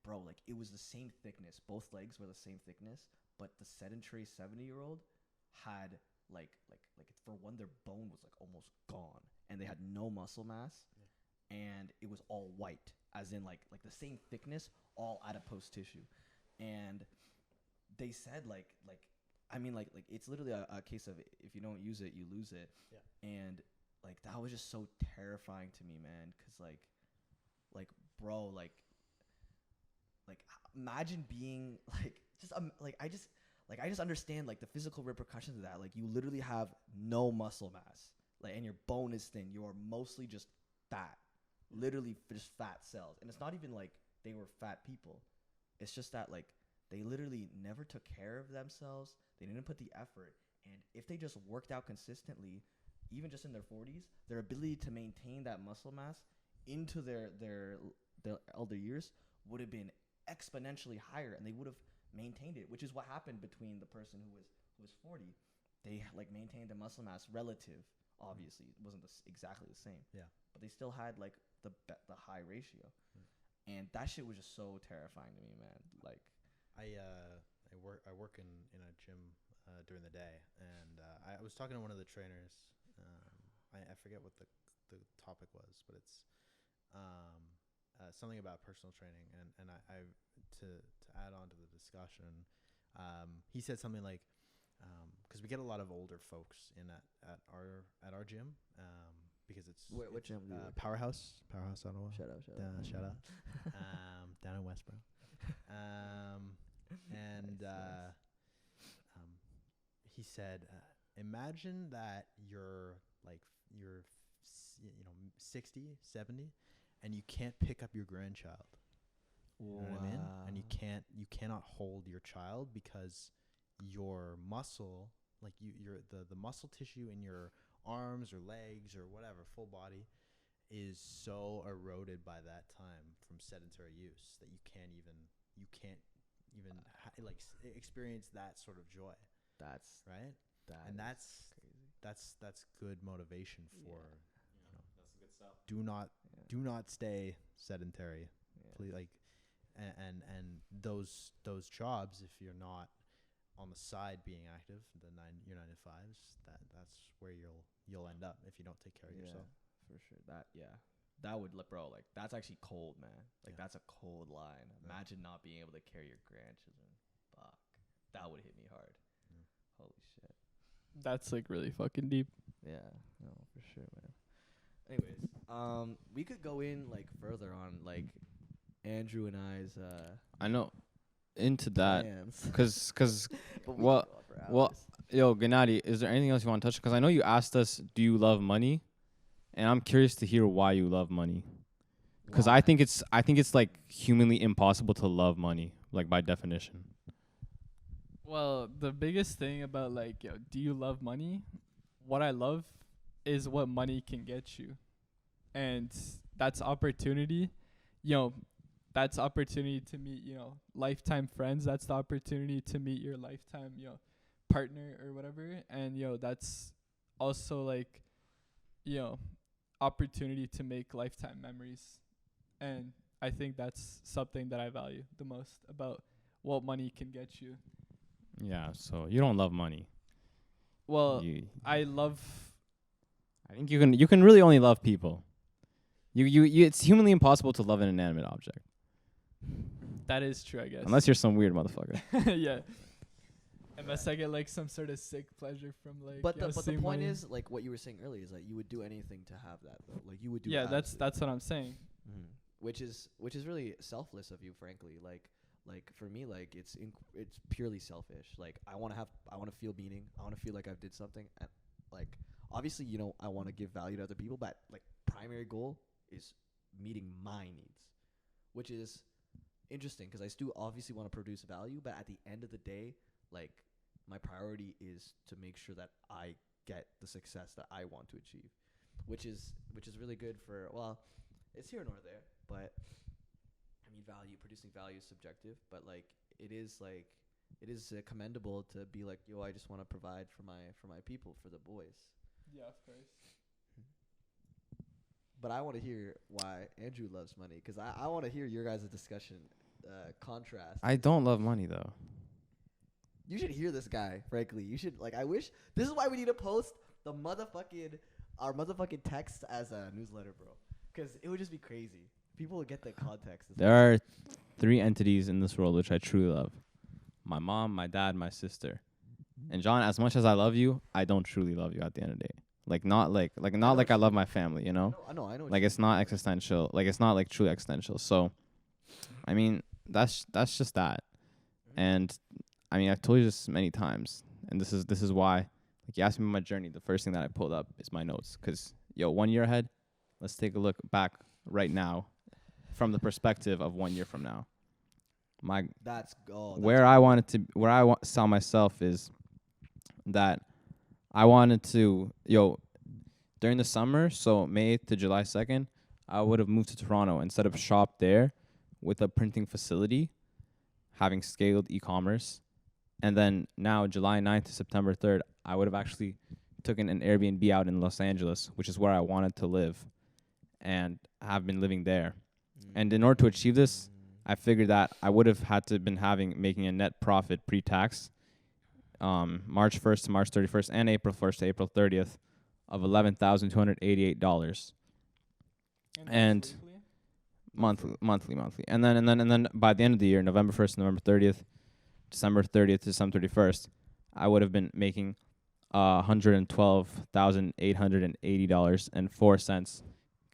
bro, like it was the same thickness. Both legs were the same thickness, but the sedentary 70-year-old had like for one, their bone was like almost gone, and they had no muscle mass, and it was all white, as in like the same thickness, all adipose tissue. And they said like I mean like it's literally a case of if you don't use it, you lose it. Yeah. And like that was just so terrifying to me, man, because like bro, like imagine being like just I just understand like the physical repercussions of that. Like you literally have no muscle mass, like, and your bone is thin. You are mostly just fat, literally just fat cells. And it's not even like they were fat people. It's just that like they literally never took care of themselves. They didn't put the effort. And if they just worked out consistently, even just in their 40s, their ability to maintain that muscle mass into their elder years would have been exponentially higher, and they would have maintained it, which is what happened between the person who was 40. They like maintained the muscle mass relative. Obviously, it wasn't exactly the same. Yeah, but they still had like the high ratio, and that shit was just so terrifying to me, man. Like, I work in a gym during the day, and I was talking to one of the trainers. I forget what the topic was, but it's something about personal training, and I to add on to the discussion, he said something like, because we get a lot of older folks in at our gym, because it's what gym do you work at? Powerhouse Ottawa. Shout out. Shout out. Down in Westboro. He said, imagine that you're 60, 70, and you can't pick up your grandchild. You know what I mean? And you cannot hold your child because your muscle, like the muscle tissue in your arms or legs or whatever, full body, is so eroded by that time from sedentary use that you can't even experience that sort of joy. That's right. That's good motivation for that's good stuff. Do not stay sedentary. Please, and those jobs, if you're not on the side being active, your 9 to 5s, that's where you'll end up if you don't take care of yourself. For sure. That would, bro, like, that's actually cold, man. Like, that's a cold line. Imagine not being able to carry your grandchildren. Fuck. That would hit me hard. Holy shit. That's like really fucking deep. Yeah, no, for sure, man. Anyways, we could go in like further on like Andrew and I's I know into that plans. because well, yo, Gennady, is there anything else you want to touch? Because I know you asked us, do you love money? And I'm curious to hear why you love money. Because I think it's like humanly impossible to love money, like by definition. Well, the biggest thing about like, do you love money? What I love is what money can get you. And that's opportunity. That's opportunity to meet, lifetime friends. That's the opportunity to meet your lifetime, partner or whatever. And, that's also like, opportunity to make lifetime memories. And I think that's something that I value the most about what money can get you. Yeah, so you don't love money. Well, I think you can really only love people. You it's humanly impossible to love an inanimate object. That is true, I guess. Unless you're some weird motherfucker. Yeah. Unless I get like some sort of sick pleasure from like. But the point is, like what you were saying earlier, is that you would do anything to have that though. Like you would do. Yeah, that's what I'm saying. Mm-hmm. Which is really selfless of you, frankly. Like for me, like it's purely selfish. Like I want to feel meaning. I want to feel like I did something. And like obviously, I want to give value to other people, but like primary goal is meeting my needs, which is interesting because I still obviously want to produce value, but at the end of the day, like my priority is to make sure that I get the success that I want to achieve, which is really good for, well, it's here nor there, but I mean, producing value is subjective, but like it is commendable to be like, yo, I just want to provide for my people, for the boys. Yeah, of course. But I want to hear why Andrew loves money, because I want to hear your guys' discussion, contrast. I don't love money though. You should hear this guy, frankly. You should, I wish, this is why we need to post our motherfucking text as a newsletter, bro. Because it would just be crazy. People would get the context. There are 3 entities in this world which I truly love. My mom, my dad, my sister. And John, as much as I love you, I don't truly love you at the end of the day. Not like I love my family, I know. Like it's not existential. Like it's not like truly existential. So, I mean, that's just that. And I mean, I've told you this many times, and this is why. Like you asked me about my journey. The first thing that I pulled up is my notes, 'cause 1 year ahead. Let's take a look back right now, from the perspective of 1 year from now. Where I saw myself is that I wanted to, during the summer, so May to July 2nd, I would have moved to Toronto and set up shop there with a printing facility, having scaled e-commerce. And then now, July 9th to September 3rd, I would have actually taken an Airbnb out in Los Angeles, which is where I wanted to live, and have been living there. And in order to achieve this, I figured that I would have had to been making a net profit pre-tax March 1st to March 31st and April 1st to April 30th of $11,288. And monthly. And then by the end of the year, November 1st, November 30th, December 30th, December 31st, I would have been making $112,880.04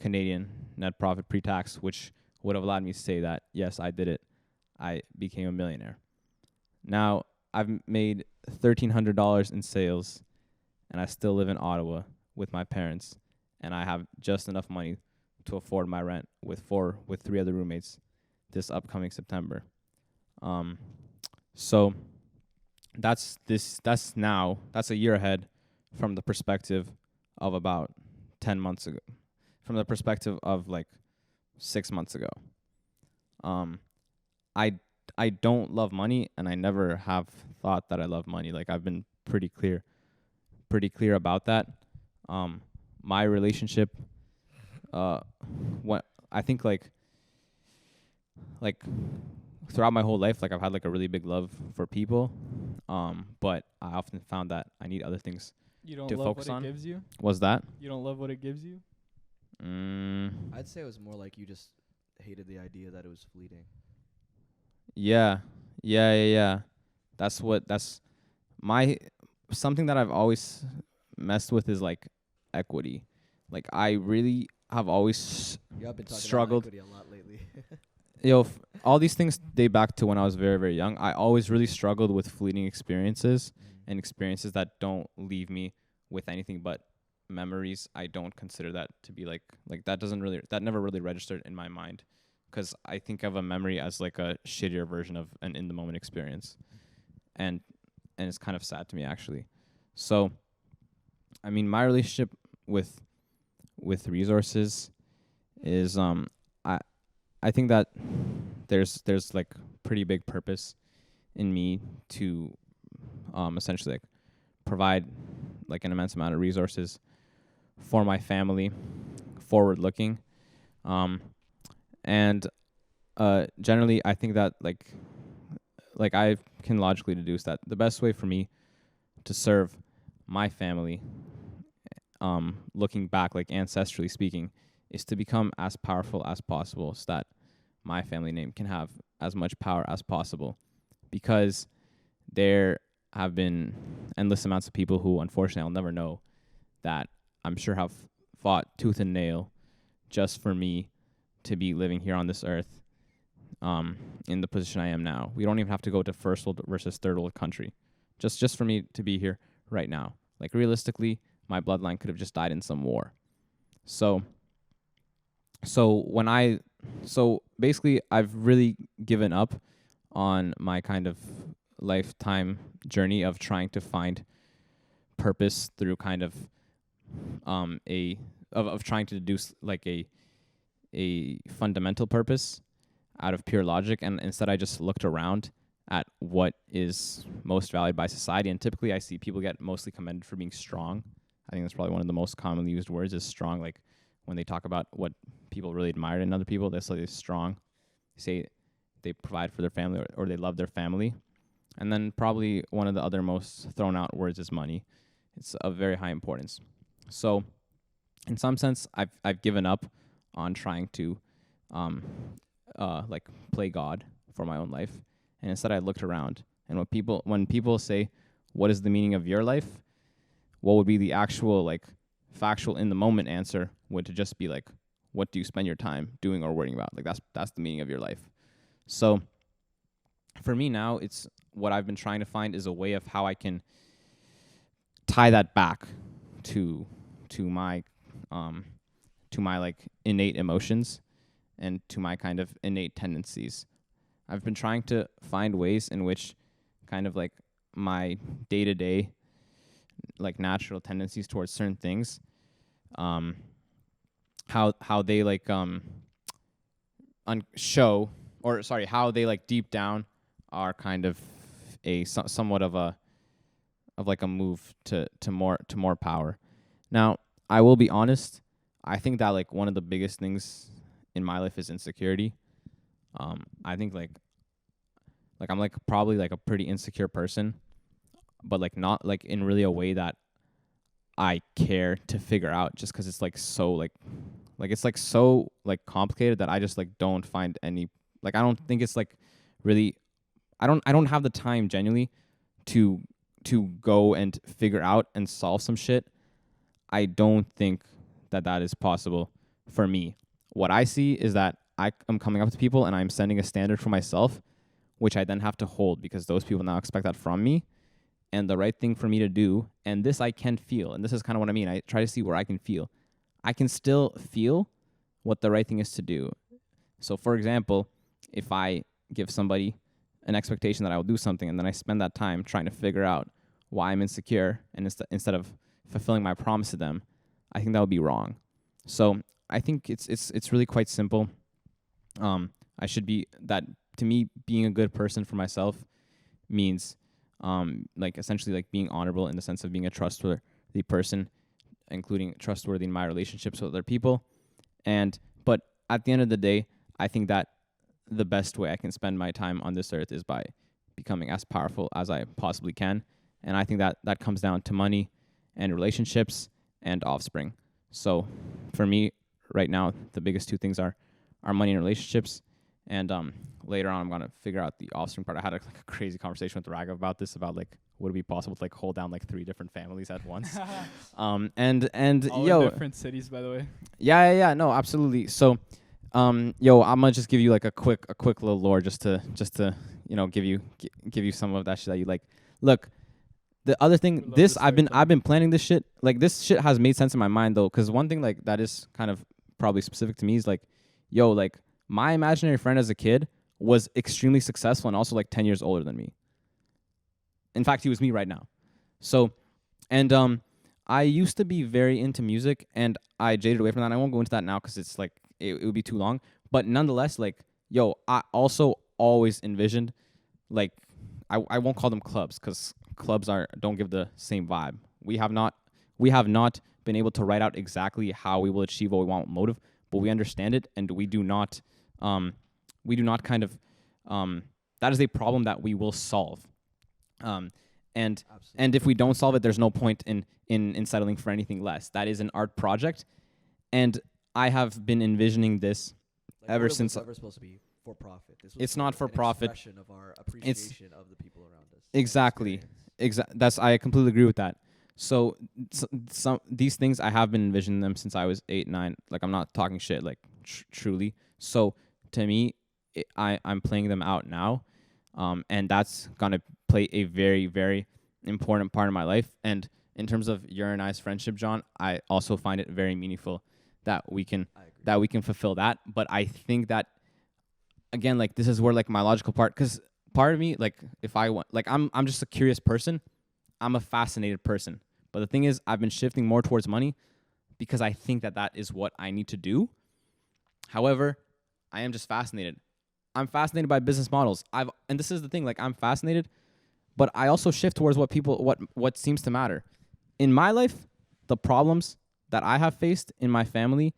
Canadian net profit pre-tax, which would have allowed me to say that, yes, I did it. I became a millionaire. Now, I've made $1,300 in sales, and I still live in Ottawa with my parents, and I have just enough money to afford my rent with 3 other roommates this upcoming September. So that's a year ahead from the perspective of about 10 months ago, from the perspective of like 6 months ago. I don't love money, and I never have thought that I love money. Like, I've been pretty clear about that. My relationship, what I think like throughout my whole life, like I've had like a really big love for people, but I often found that I need other things You don't to love focus what on. it gives you? Was that? You don't love what it gives you? I'd say it was more like you just hated the idea that it was fleeting. Yeah. That's something that I've always messed with is like equity. Like, I really have always Yeah, I've been talking struggled. about equity a lot lately. All these things date back to when I was very, very young. I always really struggled with fleeting experiences and experiences that don't leave me with anything but memories. I don't consider that to be like that never really registered in my mind, because I think of a memory as like a shittier version of an in the moment experience, and it's kind of sad to me, actually. So, I mean, my relationship with resources is I think that there's like pretty big purpose in me to essentially like provide like an immense amount of resources for my family, forward looking, and generally I think that like I can logically deduce that the best way for me to serve my family, looking back, like ancestrally speaking, is to become as powerful as possible, so that my family name can have as much power as possible. Because there have been endless amounts of people who, unfortunately, I'll never know, that I'm sure have fought tooth and nail just for me to be living here on this earth, in the position I am now. We don't even have to go to first world versus third world country. Just for me to be here right now. Like, realistically, my bloodline could have just died in some war. So basically, I've really given up on my kind of lifetime journey of trying to find purpose through kind of of trying to deduce like a fundamental purpose out of pure logic, and instead I just looked around at what is most valued by society, and typically I see people get mostly commended for being strong. I think that's probably one of the most commonly used words, is strong. Like, when they talk about what people really admire in other people, they say they're strong. They say they provide for their family, or they love their family. And then probably one of the other most thrown out words is money. It's of very high importance. So in some sense, I've given up on trying to like play God for my own life. And instead I looked around, and when people say, what is the meaning of your life? What would be the actual like factual in the moment answer would to just be like, what do you spend your time doing or worrying about? Like, that's the meaning of your life. So for me now, it's what I've been trying to find is a way of how I can tie that back to my like innate emotions and to my kind of innate tendencies. I've been trying to find ways in which kind of like my day-to-day like natural tendencies towards certain things, how they like how they like deep down are kind of a somewhat of a move to more power. Now, I will be honest, I think that like one of the biggest things in my life is insecurity. I think like I'm like probably like a pretty insecure person. but like not like in really a way that I care to figure out, just 'cause it's like so like it's like so like complicated that I just like don't find any, like I don't think it's like really, I don't have the time genuinely to go and figure out and solve some shit. I don't think that that is possible for me. What I see is that I am coming up to people and I'm setting a standard for myself, which I then have to hold because those people now expect that from me. And the right thing for me to do, and this I can feel, and this is kind of what I mean. I try to see where I can feel. I can still feel what the right thing is to do. So, for example, if I give somebody an expectation that I will do something, and then I spend that time trying to figure out why I'm insecure, and instead of fulfilling my promise to them, I think that would be wrong. So I think it's really quite simple. I should be that, to me, being a good person for myself means like essentially like being honorable in the sense of being a trustworthy person, including trustworthy in my relationships with other people. But at the end of the day, I think that the best way I can spend my time on this earth is by becoming as powerful as I possibly can. And I think that that comes down to money and relationships and offspring. So for me right now, the biggest two things are money and relationships. And later on, I'm going to figure out the offspring part. I had a crazy conversation with Raga about this, about like, would it be possible to like hold down like 3 different families at once? And all yo, in different cities, by the way. Yeah, no, absolutely. So, yo, I'm gonna just give you like a quick little lore just to you know give you some of that shit that you like. Look, the other thing, this I've been planning this shit. Like this shit has made sense in my mind though, because one thing like that is kind of probably specific to me is like, yo, like my imaginary friend as a kid was extremely successful and also like 10 years older than me. In fact, he was me right now. So, and I used to be very into music, and I jaded away from that. And I won't go into that now because it's like it would be too long. But nonetheless, like, yo, I also always envisioned, like, I won't call them clubs because clubs don't give the same vibe. We have not been able to write out exactly how we will achieve what we want with Motive, but we understand it, and we do not kind of that is a problem that we will solve. And if we don't solve it, there's no point in settling for anything less. That is an art project, and I have been envisioning this like ever since. Never supposed to be for profit. It's not for profit. Expression of our appreciation of the people around us. Exactly. I completely agree with that. So some these things I have been envisioning them since I was 8, 9. Like I'm not talking shit. Like truly. So to me, I'm playing them out now, and that's gonna play a very, very important part of my life. And in terms of your and I's friendship, John, I also find it very meaningful that we can fulfill that. But I think that again, like this is where like my logical part, because part of me, like if I want, like I'm just a curious person. I'm a fascinated person. But the thing is, I've been shifting more towards money because I think that is what I need to do. However, I am just fascinated. I'm fascinated by business models. And this is the thing, like I'm fascinated, but I also shift towards what seems to matter. In my life, the problems that I have faced in my family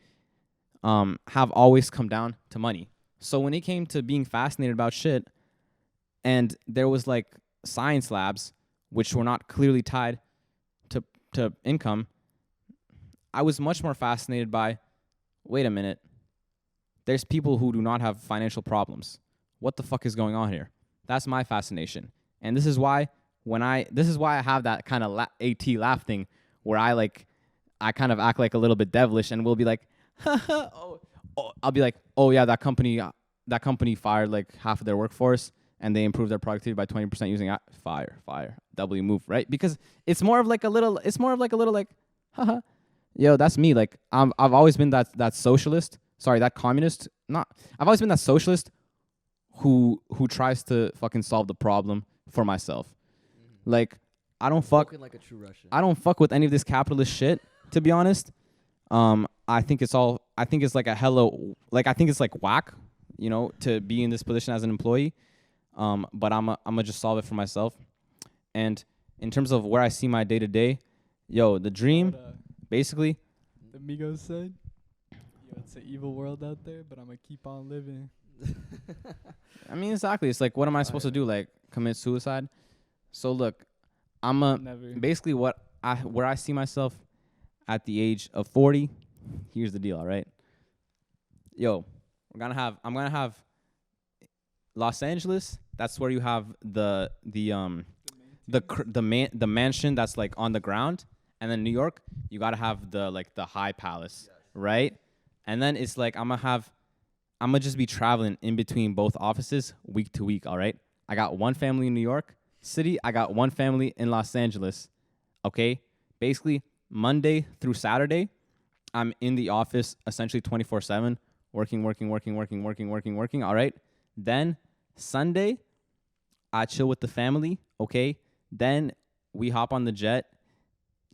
have always come down to money. So when it came to being fascinated about shit, and there was like science labs which were not clearly tied to income, I was much more fascinated by, wait a minute, there's people who do not have financial problems. What the fuck is going on here? That's my fascination. And this is why I have that kind of AT laugh thing where I kind of act like a little bit devilish and we'll be like, I'll be like, oh yeah, that company fired like half of their workforce and they improved their productivity by 20% using fire, W move, right? Because it's more of like a little like, haha, yo, that's me. Like I've always been that socialist. Sorry, that communist. I've always been that socialist who tries to fucking solve the problem for myself. Mm-hmm. Like I don't fuck like a true Russian. I don't fuck with any of this capitalist shit, to be honest. I think it's like I think it's like whack, you know, to be in this position as an employee. But I'm gonna just solve it for myself. And in terms of where I see my day to day, yo, the dream, basically. The Migos said, yo, it's an evil world out there, but I'm gonna keep on living. I mean, exactly. It's like, what am I supposed to do? Like, commit suicide? So look, I'm a Never. basically where I see myself at the age of 40. Here's the deal, all right? Yo, I'm gonna have Los Angeles. That's where you have the mansion that's like on the ground, and then New York, you gotta have the high palace, right? And then it's like I'm gonna just be traveling in between both offices week to week. All right, I got one family in New York City. I got one family in Los Angeles. Okay, basically Monday through Saturday, I'm in the office essentially 24/7, working. All right, then Sunday, I chill with the family. Okay, then we hop on the jet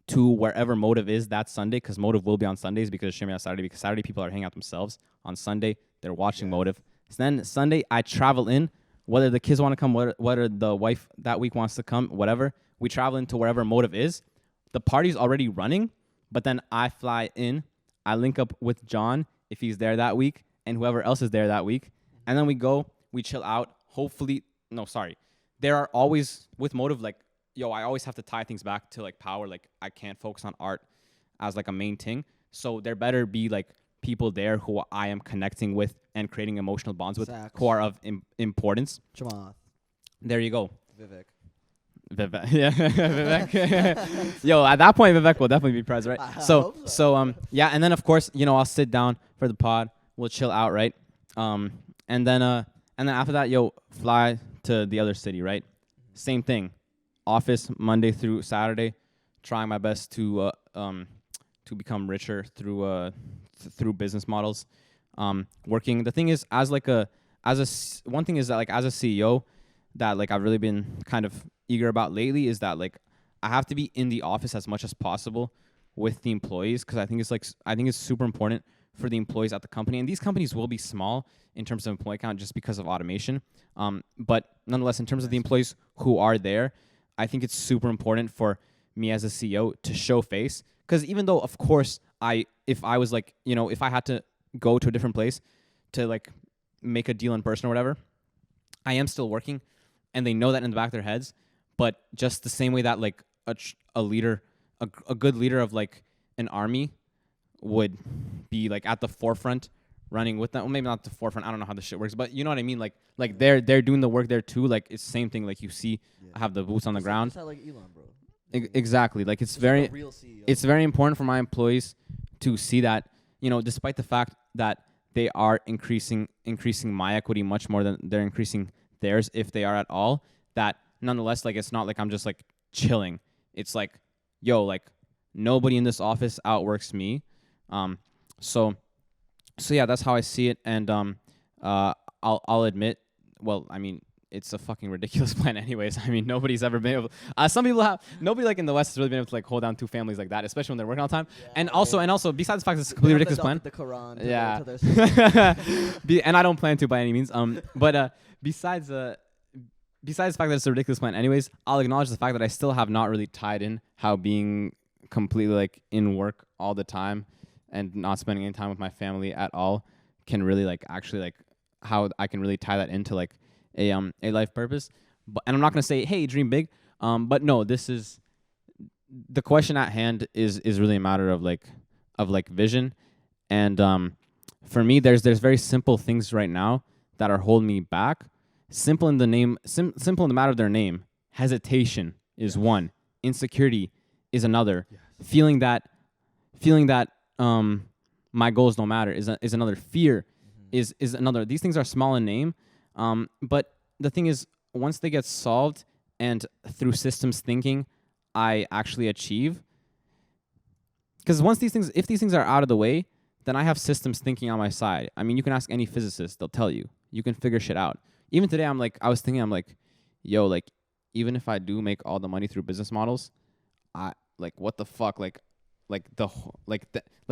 to wherever Motive is that Sunday, because Motive will be on Sundays because Shimmy on Saturday, because Saturday people are hanging out themselves. On Sunday, they're watching Motive. So then Sunday, I travel in, whether the kids want to come, whether the wife that week wants to come, whatever. We travel into wherever Motive is. The party's already running, but then I fly in. I link up with John if he's there that week and whoever else is there that week. And then we go, we chill out. Hopefully, no, sorry. There are always, with Motive, like, yo, I always have to tie things back to like power. Like I can't focus on art as like a main thing. So there better be like people there who I am connecting with and creating emotional bonds with, who are of importance. Chamath. There you go. Vivek. Yeah, Vivek. Yo, at that point, Vivek will definitely be present, right? I hope so. Yeah, and then of course, I'll sit down for the pod. We'll chill out, right? And then after that, fly to the other city, right? Same thing. Office Monday through Saturday, trying my best to become richer through business models. Working. The thing is, one thing is that like as a CEO, that like I've really been kind of eager about lately is that like I have to be in the office as much as possible with the employees, because I think it's super important for the employees at the company, and these companies will be small in terms of employee count just because of automation. But nonetheless, in terms of the employees who are there, I think it's super important for me as a CEO to show face, because even though, of course, if I was like, if I had to go to a different place to like make a deal in person or whatever, I am still working, and they know that in the back of their heads. But just the same way that like a leader, a good leader of like an army would be like at the forefront running with them. Well, maybe not the forefront. I don't know how this shit works, but you know what I mean? Like they're doing the work there too. Like it's the same thing. Like you see, I have the boots on the ground. It's not like Elon, bro. Exactly. Like it's very important for my employees to see that, despite the fact that they are increasing my equity much more than they're increasing theirs, if they are at all, that nonetheless, like it's not like I'm just like chilling. It's like, yo, like nobody in this office outworks me. So yeah, that's how I see it. And I'll admit, well, I mean, it's a fucking ridiculous plan anyways. I mean, nobody's ever been able, some people have, nobody like in the West has really been able to like hold down two families like that, especially when they're working all the time. Yeah, and also, besides the fact it's a completely ridiculous plan. The Quran yeah. And I don't plan to by any means. But besides the fact that it's a ridiculous plan anyways, I'll acknowledge the fact that I still have not really tied in how being completely like in work all the time and not spending any time with my family at all can really like actually like how I can really tie that into like a life purpose. And I'm not gonna say, hey, dream big. But no, this is the question at hand is really a matter of like vision. And for me, there's very simple things right now that are holding me back. Simple in the matter of their name. Hesitation is one. Insecurity is another. Yes. Feeling that my goals don't matter is another. Fear is another. These things are small in name, but the thing is, once they get solved and through systems thinking, I actually achieve. Because if these things are out of the way, then I have systems thinking on my side. I mean, you can ask any physicist; they'll tell you. You can figure shit out. Even today, I'm like, yo, like, even if I do make all the money through business models, what the fuck,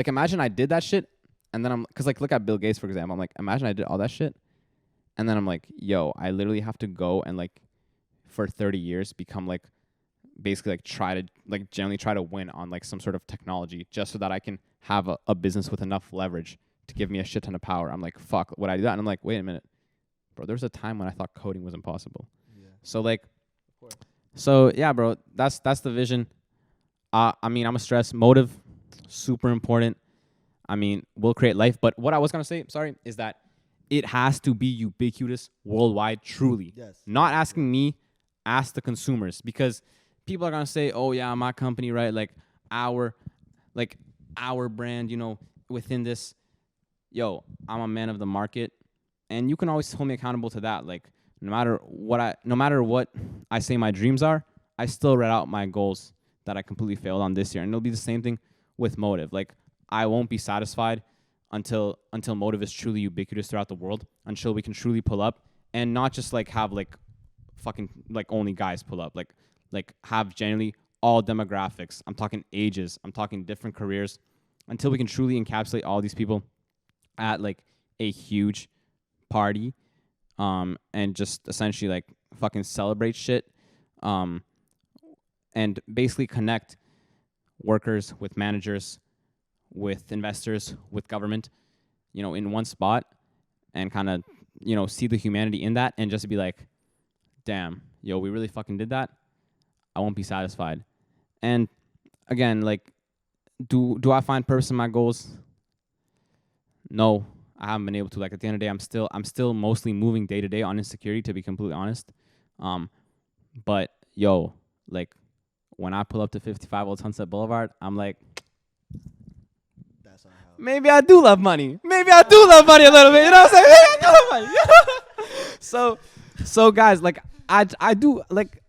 imagine I did that shit, and then cause like, look at Bill Gates, for example. I'm like, imagine I did all that shit, and then I'm like, yo, I literally have to go and like, for 30 years, become like, basically like generally try to win on like some sort of technology just so that I can have a business with enough leverage to give me a shit ton of power. I'm like, fuck, would I do that? And I'm like, wait a minute. Bro, there was a time when I thought coding was impossible. Yeah. So like, So yeah, bro, that's the vision. I mean, I'm a stress motive, super important. I mean, we'll create life. But what I was gonna say, sorry, is that it has to be ubiquitous worldwide, truly. Yes. Not asking me, ask the consumers, because people are gonna say, "Oh yeah, my company, right? Our, like our brand, within this." Yo, I'm a man of the market, and you can always hold me accountable to that. Like, no matter what I say my dreams are, I still read out my goals that I completely failed on this year, and it'll be the same thing with Motive. Like, I won't be satisfied until Motive is truly ubiquitous throughout the world, until we can truly pull up and not just have fucking only guys pull up, have genuinely all demographics. I'm talking ages, I'm talking different careers, until we can truly encapsulate all these people at a huge party, and just essentially fucking celebrate shit, and basically connect workers with managers, with investors, with government, in one spot, and kind of, see the humanity in that, and just be like, damn, yo, we really fucking did that. I won't be satisfied. And again, do I find purpose in my goals? No, I haven't been able to. At the end of the day, I'm still mostly moving day to day on insecurity, to be completely honest. But yo, when I pull up to 55 Old Sunset Boulevard, I'm like, That's maybe I do love money. Maybe I do love money a little bit. You know what I'm saying? Maybe I do love money. So guys, I do,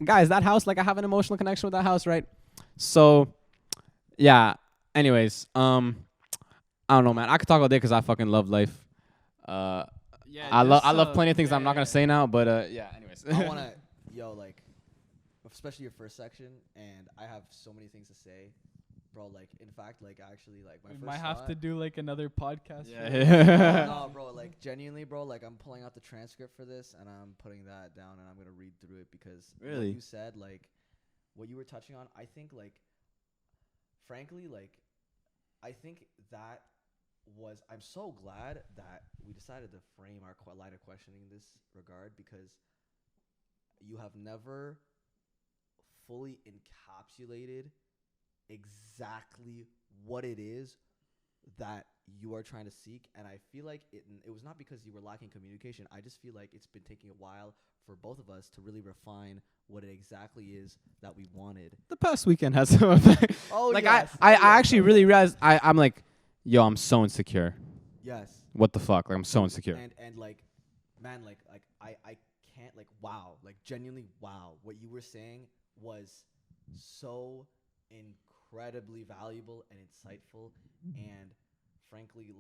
guys, that house, I have an emotional connection with that house, right? So yeah. Anyways, I don't know, man. I could talk all day because I fucking love life. Yeah, I love plenty of things I'm not gonna say now, but yeah. Anyways, I wanna, especially your first section, and I have so many things to say, bro. In fact, actually, my we first might have thought, to do another podcast. Yeah. No, bro. Genuinely, bro. I'm pulling out the transcript for this, and I'm putting that down, and I'm gonna read through it because Really, what you said, what you were touching on, I think, frankly, I think that was, I'm so glad that we decided to frame our line of questioning in this regard, because you have never fully encapsulated exactly what it is that you are trying to seek. And I feel like it was not because you were lacking communication. I just feel like it's been taking a while for both of us to really refine what it exactly is that we wanted. the past weekend has some effect. Oh, yes. I actually really realized I'm like, yo, I'm so insecure. Yes. What the fuck? I'm so insecure. And man, I can't, wow, genuinely wow. What you were saying was so incredibly valuable and insightful, and frankly,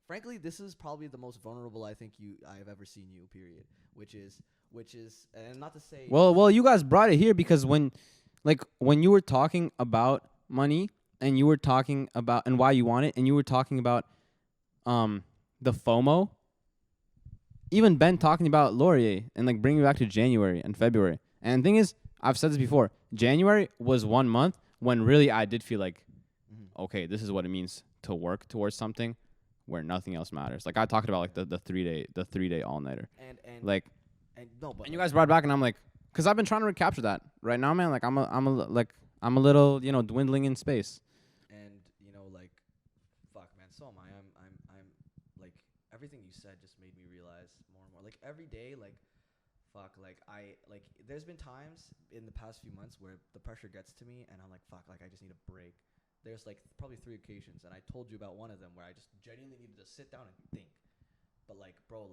frankly, this is probably the most vulnerable I think I've ever seen you. Period. Which is, and not to say. Well, you guys brought it here because when you were talking about money, and you were talking about and why you want it, and you were talking about the FOMO. Even Ben talking about Laurier and bringing me back to January and February. And the thing is, I've said this before. January was 1 month when really I did feel okay, this is what it means to work towards something where nothing else matters. I talked about the 3-day all-nighter. And you guys brought it back, and I'm like, because I've been trying to recapture that right now, man. I'm a little dwindling in space. And fuck, man. So am I. I'm everything you said just made me realize more and more. Every day, fuck, there's been times in the past few months where the pressure gets to me, and I'm like, fuck, I just need a break. There's probably 3 occasions, and I told you about one of them where I just genuinely needed to sit down and think. But bro,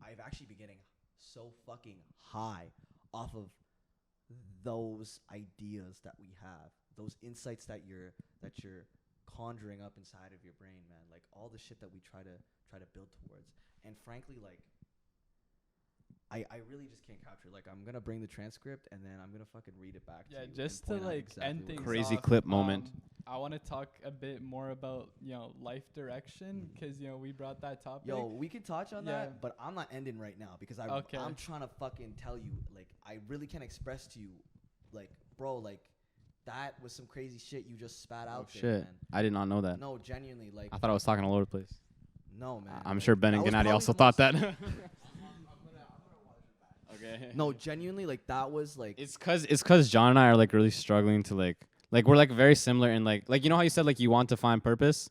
I've actually been getting so fucking high off of those ideas that we have, those insights that you're conjuring up inside of your brain, man. All the shit that we try to build towards. And frankly, I really just can't capture. I'm gonna bring the transcript, and then I'm gonna fucking read it back to you. Yeah, just to end things crazy off, clip moment. I want to talk a bit more about life direction, because we brought that topic. Yo, we can touch on that, but I'm not ending right now because I'm trying to fucking tell you, I really can't express to you, bro, that was some crazy shit you just spat out there, shit. Man. I did not know that. No, genuinely, I thought I was talking all over the place. No, man. I'm sure Ben and Gennady also thought that. Okay. No, genuinely, like that was like. It's cause John and I are like really struggling to like we're like very similar in like you know how you said like you want to find purpose,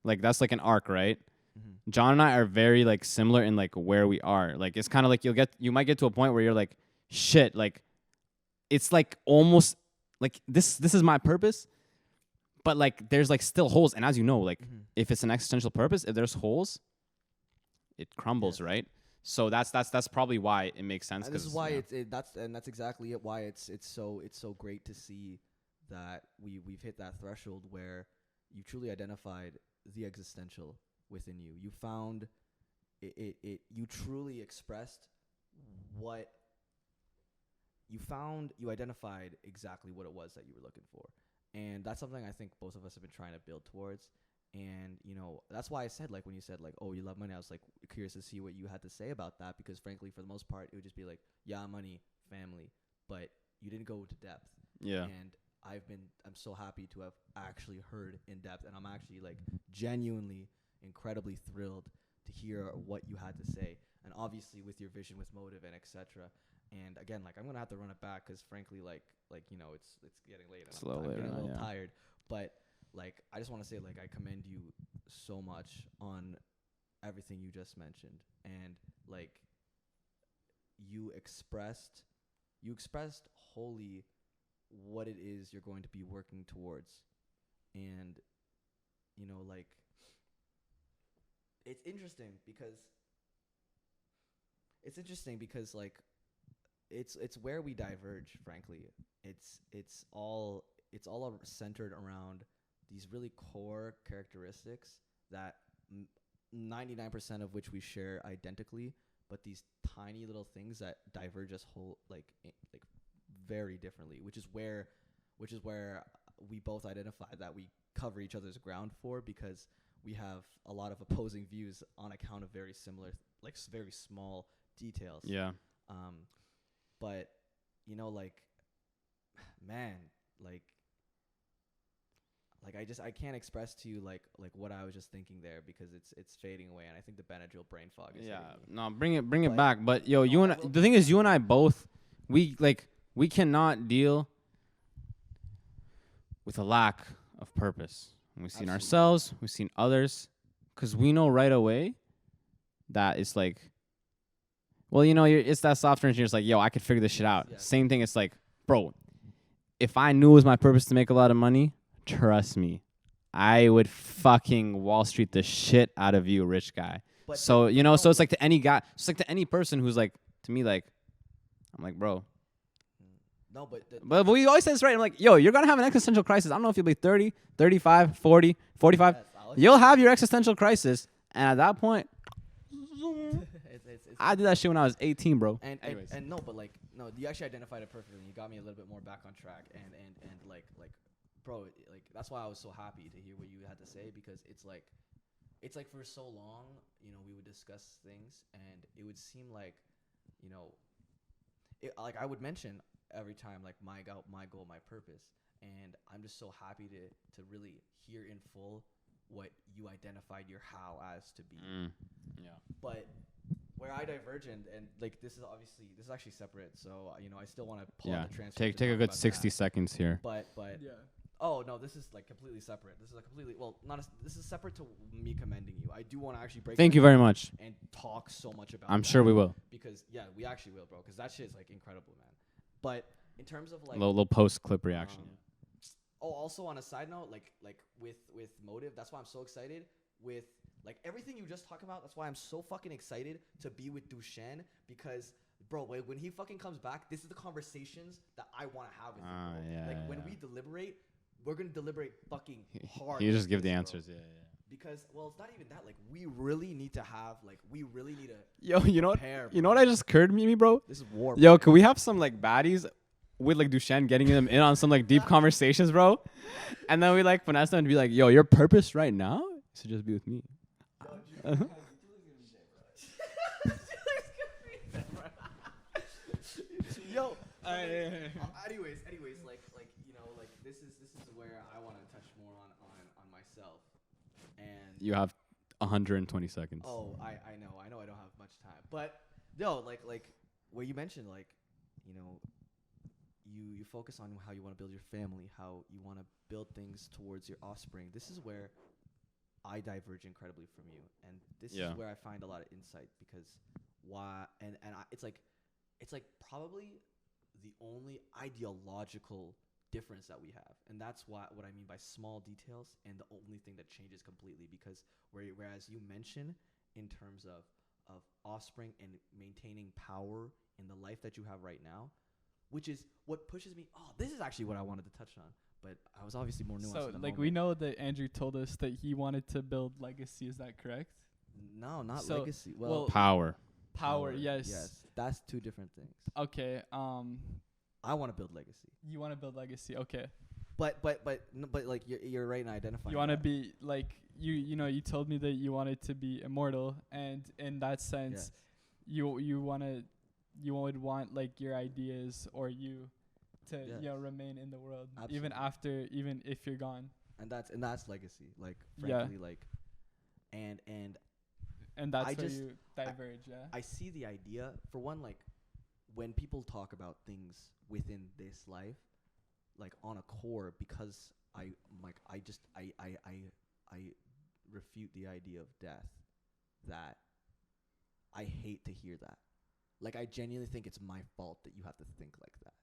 like that's like an arc, right? Mhm. John and I are very like similar in like where we are. Like it's kind of like you might get to a point where you're like, shit, like it's like almost like this is my purpose, but like there's like still holes. And as you know, like if it's an existential purpose, if there's holes, it crumbles, right? So that's probably why it makes sense. And this is why that's exactly it. Why it's so great to see that we've hit that threshold where you truly identified the existential within you. You found it. You truly expressed what you found. You identified exactly what it was that you were looking for, and that's something I think both of us have been trying to build towards. And, you know, that's why I said, like, when you said, like, oh, you love money, I was, like, curious to see what you had to say about that. Because, frankly, for the most part, it would just be, like, yeah, money, family. But you didn't go to depth. Yeah. And I'm so happy to have actually heard in depth. And I'm actually, like, genuinely, incredibly thrilled to hear what you had to say. And, obviously, with your vision, with motive, and etc. And, again, like, I'm going to have to run it back because, frankly, like you know, it's getting late. And I'm getting a little tired. But... like, I just want to say, like, I commend you so much on everything you just mentioned. And, like, you expressed wholly what it is you're going to be working towards. And, you know, like, it's interesting because, like, it's where we diverge, frankly. It's all centered around these really core characteristics that 99% of which we share identically, but these tiny little things that diverge us like very differently, which is where we both identify that we cover each other's ground for, because we have a lot of opposing views on account of very similar, like very small details. Yeah. But you know, like, man, like I can't express to you like what I was just thinking there, because it's fading away, and I think the Benadryl brain fog is hitting me. No, bring it back. But yo, the thing is, you and I both, we cannot deal with a lack of purpose. We've seen ourselves, we've seen others, because we know right away that it's like, well, you know, it's that software engineer. It's like, yo, I could figure this shit out. Yeah. Same thing. It's like, bro, if I knew it was my purpose to make a lot of money, trust me, I would fucking Wall Street the shit out of you, rich guy. But so, you know, so it's like to any guy, it's like to any person who's like, to me, like, I'm like, bro. No, but we always say this, right? I'm like, yo, you're going to have an existential crisis. I don't know if you'll be 30, 35, 40, 45. You'll have your existential crisis. And at that point, I did that shit when I was 18, bro. And no, but like, no, you actually identified it perfectly. You got me a little bit more back on track. And like, bro, like, that's why I was so happy to hear what you had to say, because it's like for so long, you know, we would discuss things and it would seem like, you know, like I would mention every time, like, my goal, my purpose. And I'm just so happy to really hear in full what you identified your how as to be. Yeah. But where I diverge, and like, this is actually separate, so you know, I still want to pull out the transcript. Take a good 60 seconds here. But yeah. Oh no, this is like completely separate. This is like completely, well, this is separate to me commending you. I do want to actually break. Thank you very much. And talk so much about. I'm sure we will. Because yeah, we actually will, bro. Because that shit is like incredible, man. But in terms of like little post clip reaction. Also on a side note, like with Motive, that's why I'm so excited with like everything you just talked about. That's why I'm so fucking excited to be with Duchenne, because bro, when he fucking comes back, this is the conversations that I want to have with him. Bro. When we deliberate, we're gonna deliberate fucking hard. You just give the answers, yeah. Because, well, it's not even that. Like, we really need to Yo, you know what? Pair, you know what I just occurred to me, bro? This is war. Yo, can we have some like baddies with like Duchenne, getting them in on some like deep conversations, bro? And then we like finesse them to be like, yo, your purpose right now is to just be with me. Yo. Anyways, like you know, like this is where I want to touch more on myself. And you have 120 seconds. Oh, I know I don't have much time, but yo, like where you mentioned like, you know, you focus on how you want to build your family, how you want to build things towards your offspring. This is where I diverge incredibly from you, and this is where I find a lot of insight, because it's like probably the only ideological difference that we have, and that's what I mean by small details, and the only thing that changes completely. Because whereas you mention in terms of offspring and maintaining power in the life that you have right now, which is what pushes me. Oh, this is actually what I wanted to touch on, but I was obviously more nuanced. So, in the like, moment. we know that Andrew told us that he wanted to build legacy. Is that correct? No, not So, legacy. well, Power. Power, yes. Yes, that's two different things. Okay. I want to build legacy. You want to build legacy. Okay. But like you're right in identifying. You want to be like you told me that you wanted to be immortal, and in that sense, you would want like your ideas or you to remain in the world. Absolutely. even if you're gone. And that's legacy. Like frankly, like and that's I where just you diverge. I see the idea for one, like when people talk about things within this life, like on a core, because I refute the idea of death. That I hate to hear that. Like, I genuinely think it's my fault that you have to think like that.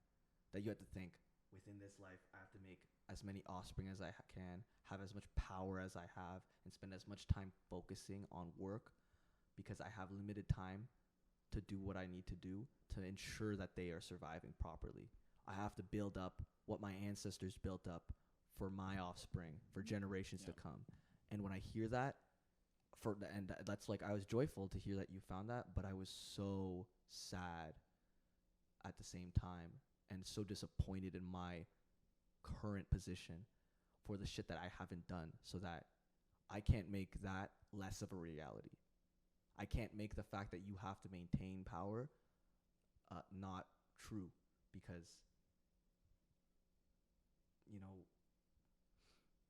That you have to think, within this life, I have to make as many offspring as I can, have as much power as I have, and spend as much time focusing on work, because I have limited time to do what I need to do to ensure that they are surviving properly. I have to build up what my ancestors built up for my offspring, for generations to come. And when I hear that, that's like, I was joyful to hear that you found that, but I was so sad at the same time, and so disappointed in my current position for the shit that I haven't done, so that I can't make that less of a reality. I can't make the fact that you have to maintain power not true, because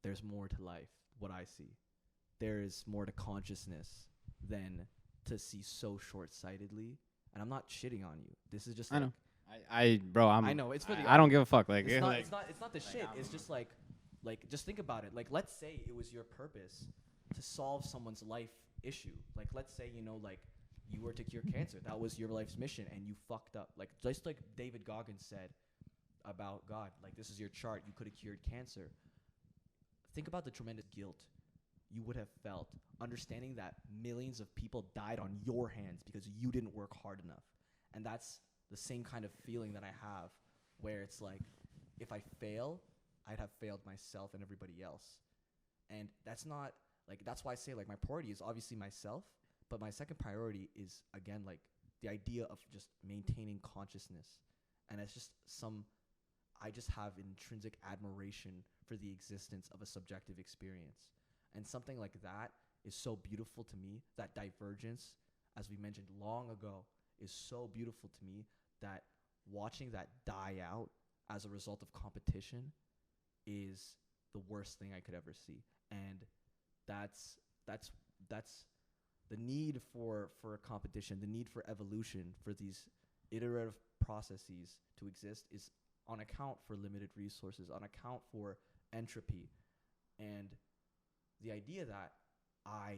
there's more to life. What I see, there is more to consciousness than to see so short-sightedly. And I'm not shitting on you. This is just I like, know. I know it's for the. I don't give a fuck. Like, it's not the shit. It's just like just think about it. Like, let's say it was your purpose to solve someone's life issue. Like, let's say like you were to cure cancer. That was your life's mission, and you fucked up. Like, just like David Goggins said about God. Like, this is your chart. You could have cured cancer. Think about the tremendous guilt you would have felt understanding that millions of people died on your hands because you didn't work hard enough. And that's the same kind of feeling that I have, where it's like, if I fail, I'd have failed myself and everybody else. And that's not, like, that's why I say, like, my priority is obviously myself, but my second priority is, again, like, the idea of just maintaining consciousness. And it's just I just have intrinsic admiration for the existence of a subjective experience. And something like that is so beautiful to me. That divergence, as we mentioned long ago, is so beautiful to me, that watching that die out as a result of competition is the worst thing I could ever see. And that's the need for competition, the need for evolution, for these iterative processes to exist, is on account for limited resources, on account for entropy. And the idea that I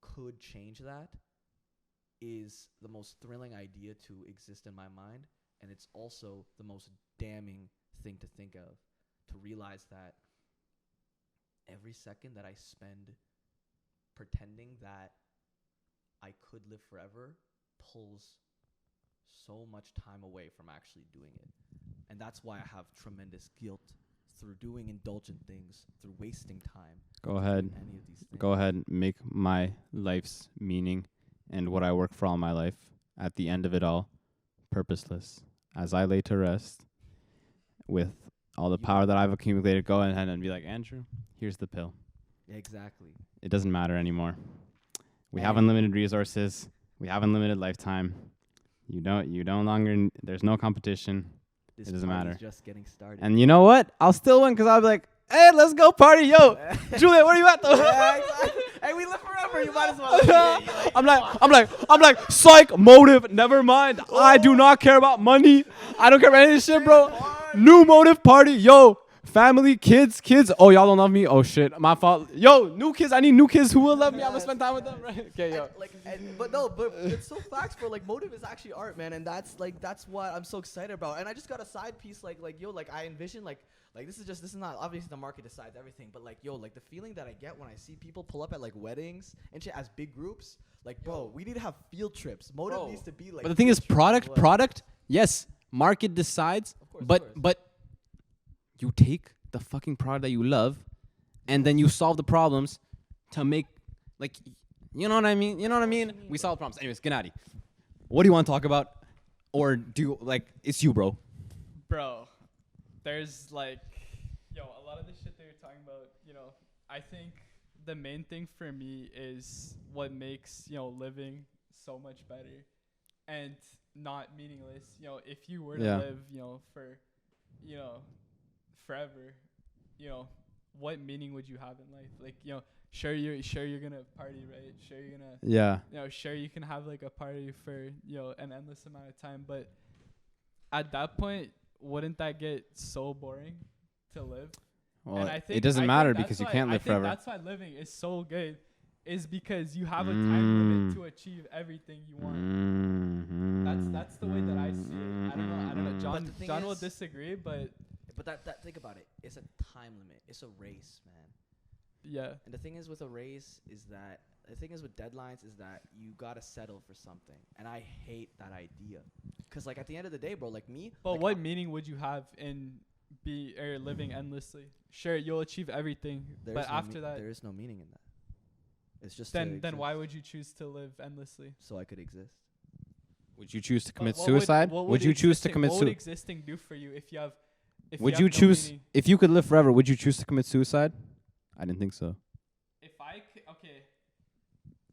could change that is the most thrilling idea to exist in my mind, and it's also the most damning thing to think of, to realize that every second that I spend pretending that I could live forever pulls so much time away from actually doing it. And that's why I have tremendous guilt through doing indulgent things, through wasting time. Go ahead. Any of these things. Go ahead. Make my life's meaning and what I work for all my life, at the end of it all, purposeless. As I lay to rest, with all the power that I've accumulated, go ahead and be like, Andrew, here's the pill. Exactly. It doesn't matter anymore. We have unlimited resources. We have unlimited lifetime. You no longer, there's no competition. This it doesn't matter. Just getting started. And you know what? I'll still win, because I'll be like, hey, let's go party. Yo, Juliet, where you at though? Hey, we live forever. You might as well. I'm like, psych, motive, never mind. I do not care about money. I don't care about any of this shit, bro. New motive party, yo. Family, kids. Oh, y'all don't love me. Oh shit, my fault. Yo, new kids. I need new kids who will love me. I'm gonna spend time with them, right? Okay, yo. But it's so facts, bro. Like, motive is actually art, man, and that's what I'm so excited about. And I just got a side piece, like I envision like this is not obviously the market decides everything, but like the feeling that I get when I see people pull up at like weddings and shit as big groups, like bro, we need to have field trips. Motive needs to be like. But the thing is, product. Yes, market decides, but you take the fucking product that you love, and then you solve the problems to make, like, you know what I mean? We solve problems. Anyways, Gennady, what do you want to talk about? Or it's you, bro. Bro, there's like, a lot of the shit that you're talking about, I think the main thing for me is what makes, living so much better and not meaningless. If you were to live, for, forever, what meaning would you have in life? Like, sure you're gonna party, right? Sure you're gonna sure you can have like a party for an endless amount of time, but at that point, wouldn't that get so boring to live? Well, and I think it doesn't matter because you can't live forever. That's why living is so good, is because you have a time limit to achieve everything you want. That's the way that I see it. I don't know. John will disagree, but that think about it. It's a time limit. It's a race, man. Yeah. And the thing is with deadlines is that you gotta settle for something, and I hate that idea. Cause like at the end of the day, bro, like me. But like what meaning would you have in living endlessly? Sure, you'll achieve everything, but after that, there is no meaning in that. It's just then why would you choose to live endlessly? So I could exist. Would you choose to commit suicide? Would you choose to commit suicide? What would existing do for you if you have? Would you choose, if you could live forever, would you choose to commit suicide? I didn't think so. If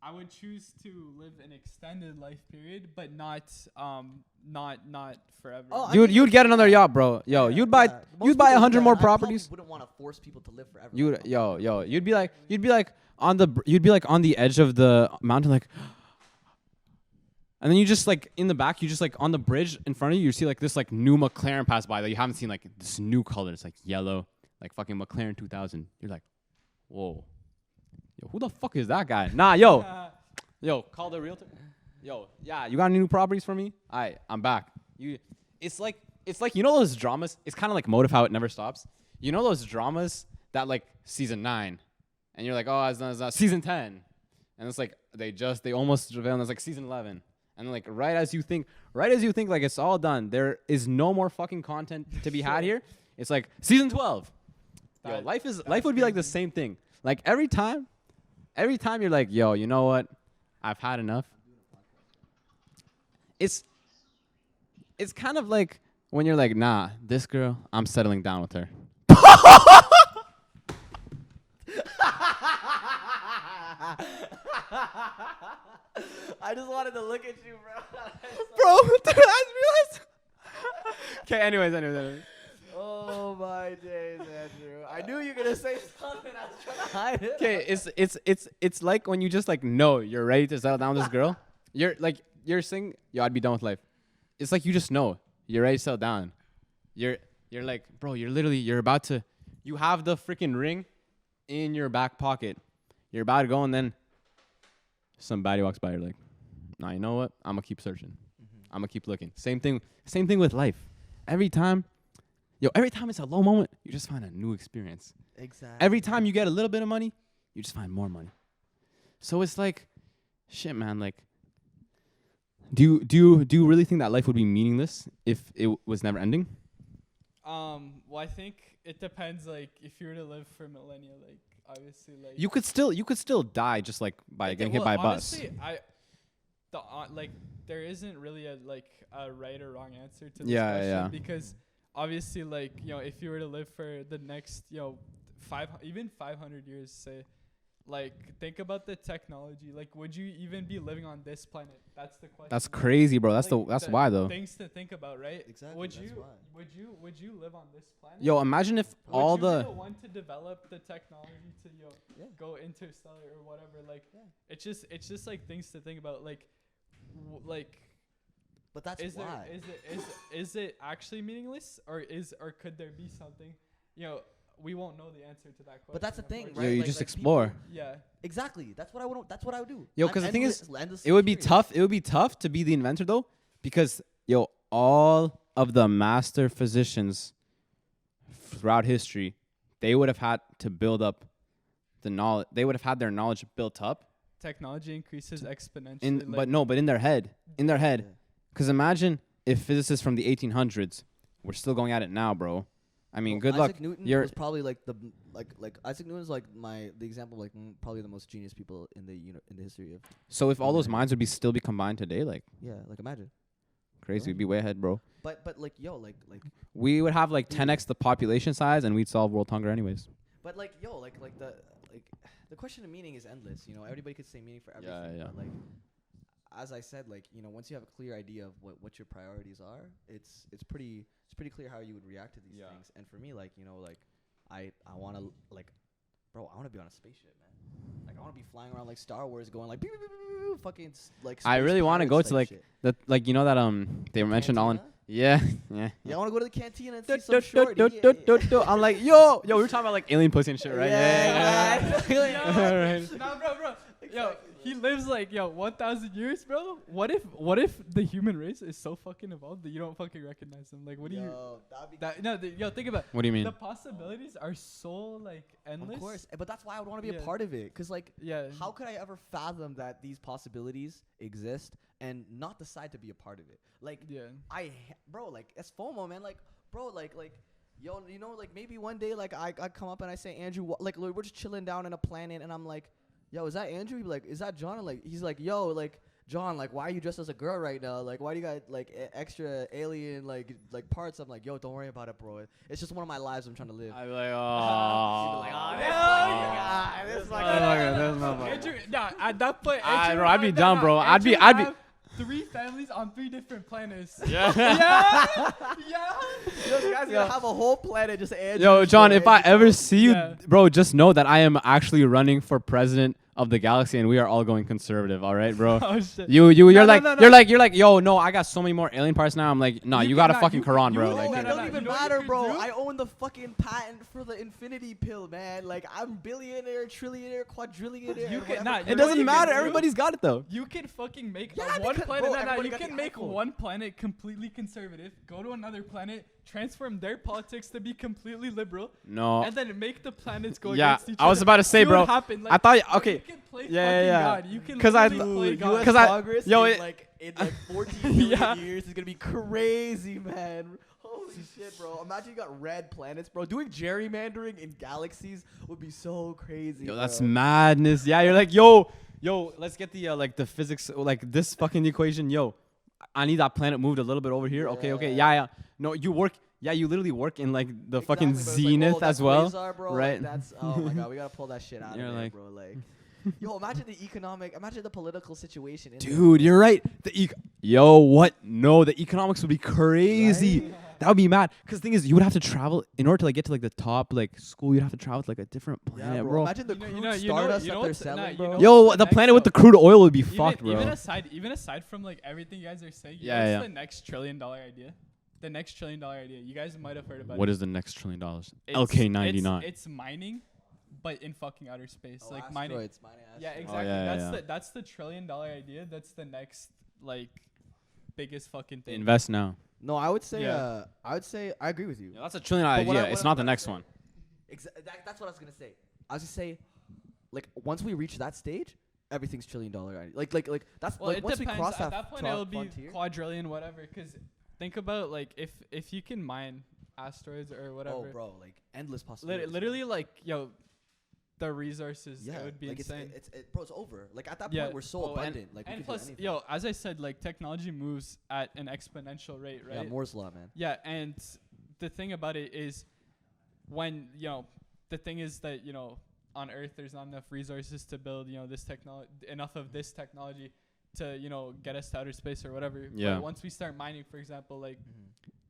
I would choose to live an extended life period, but not forever. Oh, you'd get another yacht, bro. Yo, you'd buy 100 more properties. I wouldn't want to force people to live forever. You'd be like on the edge of the mountain, like. And then you just like in the back, you just like on the bridge in front of you, you see like this like new McLaren pass by that you haven't seen, like this new color. It's like yellow, like fucking McLaren 2000. You're like, whoa, yo, who the fuck is that guy? Nah, yo, call the realtor. Yo, yeah, you got any new properties for me? I'm back. It's like you know those dramas. It's kind of like Motive, how it never stops. You know those dramas that like season 9, and you're like, oh, it's not season 10, and it's like they almost reveal, and it's like season 11. And like right as you think like it's all done, there is no more fucking content to be had here. It's like season 12. Yo, life would be like the same thing. Like every time you're like, yo, you know what? I've had enough. It's kind of like when you're like, nah, this girl, I'm settling down with her. I just wanted to look at you, bro. Bro, dude, I realized. Okay, anyways. Oh my days, Andrew. I knew you were gonna say something. I was trying to hide it. Okay, it's like when you just like know you're ready to settle down with this girl. You're saying, yo, I'd be done with life. It's like you just know you're ready to settle down. You're like, bro, you're about to. You have the freaking ring in your back pocket. You're about to go, and then somebody walks by. You're like, nah, you know what? I'm gonna keep searching. I'm gonna keep looking. Same thing with life. Every time it's a low moment, you just find a new experience. Exactly. Every time you get a little bit of money, you just find more money. So it's like, shit, man. Like, do you really think that life would be meaningless if it was never ending? Well, I think it depends. Like, if you were to live for millennia, like obviously, like you could still die just like by getting hit by a bus. Honestly, there isn't really a right or wrong answer to this question because obviously, like, if you were to live for the next 500 years, say, like think about the technology. Like, would you even be living on this planet? That's the question. That's crazy, bro. That's Like, that's why though. Things to think about, right? Exactly, Would that's you why. would you live on this planet? Yo, imagine if Would all you the be the one to develop the technology to go interstellar or whatever? Like, it's just like things to think about. Like, But that's is why. is it actually meaningless, or could there be something? We won't know the answer to that question. But that's the thing, unfortunately. right? you Like- just like explore. Yeah. Exactly. That's what I would. That's what I would do. Yo, I'm 'cause the thing is, endlessly It would be curious. tough. It would be tough to be the inventor though, because all of the master physicians throughout history, they would have had to build up the knowledge. They would have had their knowledge built up. Technology increases exponentially. But in their head, Yeah. Because imagine if physicists from the 1800s were still going at it now, bro. I mean, Well, good luck. Isaac Newton You're was probably like Isaac Newton is like the example of like probably the most genius people in the in the history of so if all those humanity. minds would be still be combined today, like like imagine. crazy, we'd be way ahead, bro. But like like We would have like 10x the population size, and we'd solve world hunger anyways. but like the question of meaning is endless. Everybody could say meaning for everything. yeah. But like as I said, like once you have a clear idea of what your priorities are, it's pretty clear how you would react to these things. And for me, like I want to bro, I want to be on a spaceship, man. Like I want to be flying around like Star Wars, going like pew, pew, pew, pew, pew, fucking like. I space really want to pirates go type to like shit. that, like they mentioned all in. Cantina? Yeah. Yeah, I want to go to the cantina and see some shorty. I'm like, yo, we were talking about like alien pussy and shit, right? Yeah. Right. Nah, bro. Yo, he lives like 1,000 years, bro. What if the human race is so fucking evolved that you don't fucking recognize them? Like, what do you? Think about. What do you mean? The possibilities are so like endless. Of course, but that's why I would want to be a part of it. Cause like, how could I ever fathom that these possibilities exist and not decide to be a part of it? Like, bro, like it's FOMO, man. Like, bro, like, yo, like maybe one day, like I come up and I say, Andrew, like we're just chilling down in a planet, and I'm like, yo, is that Andrew? He'd be like, is that John? And like, he's like, yo, like. John, like, why are you dressed as a girl right now? Like, why do you got like extra alien like parts? I'm like, yo, don't worry about it, bro. It's just one of my lives I'm trying to live. I'd be like, oh. This Andrew, at that point, Andrew, bro, I'd be dumb, bro. I'd be. 3 families on 3 different planets. Yeah. Those guys gonna have a whole planet just Andrew. Yo, John, if I ever see you, Yeah. bro, just know that I am actually running for president of the galaxy, and we are all going conservative. All right, bro. Oh shit. You're No, like, no. you're like, yo, no, I got so many more alien parts now. I'm like, no, you got a fucking Quran, bro. Like, it doesn't no. even You know what matter, you could bro. do? I own the fucking patent for the infinity pill, man. Like, I'm billionaire, trillionaire, quadrillionaire. You and can- whatever nah, crap you it know doesn't what you matter. can do? Everybody's got it though. You can fucking make Yeah, one because, planet. bro, No, everybody you got can the make iPhone. one planet completely conservative, go to another planet, transform their politics to be completely liberal, No. and then make the planets go Yeah, against each I other. was about to say, See what bro. happened. I thought, bro, okay. You can play Yeah, fucking yeah. God. You can 'Cause I- literally play Dude, God. US 'Cause I- Congress yo, in it- like 14 million Yeah. years is gonna be crazy, man. Holy shit, bro. Imagine you got red planets, bro. Doing gerrymandering in galaxies would be so crazy. Yo, that's bro. madness. Yeah, you're like, yo, let's get the like the physics, like this fucking equation. Yo, I need that planet moved a little bit over here. Okay. Yeah. No, you work. Yeah, you literally work in like the fucking Exactly, but it's like, zenith oh, that's as well, quasar, bro. right? Like, that's oh my god, we gotta pull that shit out You're of there, like- bro. Like, yo, imagine the political situation. In Dude, you're right. Yo, what? No, the economics would be crazy. Right? That would be mad. Cause the thing is, you would have to travel in order to like get to like the top like school. You'd have to travel to like a different there. planet, Yeah, bro. Imagine the You know- crude you know- stardust you know that they're what's- nah, selling, you bro. know Yo, what's the next, planet with though? the crude oil would be fucked, bro. Even aside from like everything you guys are saying, Yeah, yeah. what's the next $1 trillion idea? The next $1 trillion idea. You guys might have heard about What it. is the next $1 trillion? It's- LK99. It's mining, but in fucking outer space, Oh, like mining. asteroids, mining Yeah, asteroids. exactly. yeah. That's the $1 trillion idea. That's the next like biggest fucking thing. Invest now. No, I would say. Yeah. I agree with you. Yeah, that's a $1 trillion But what idea. I- It's what I- not the what I next say- one. That's what I was gonna say. I was gonna say, like, once we reach that stage, everything's $1 trillion. Like that's Well, like it once depends. we cross At that point, it'll be frontier. quadrillion, whatever. Because think about like if you can mine asteroids or whatever. Oh, bro, like endless possibilities. Literally, like the resources. Yeah, It would be like insane. bro, it's over. Like at that Yeah. point, we're so Oh, and- abundant. Like we And could do plus, anything. as I said, like technology moves at an exponential rate, right? Yeah, Moore's law, man. Yeah, and the thing about it is when, the thing is that, on Earth there's not enough resources to build, this enough of this technology to, get us to outer space or whatever. Yeah. But once we start mining, for example, like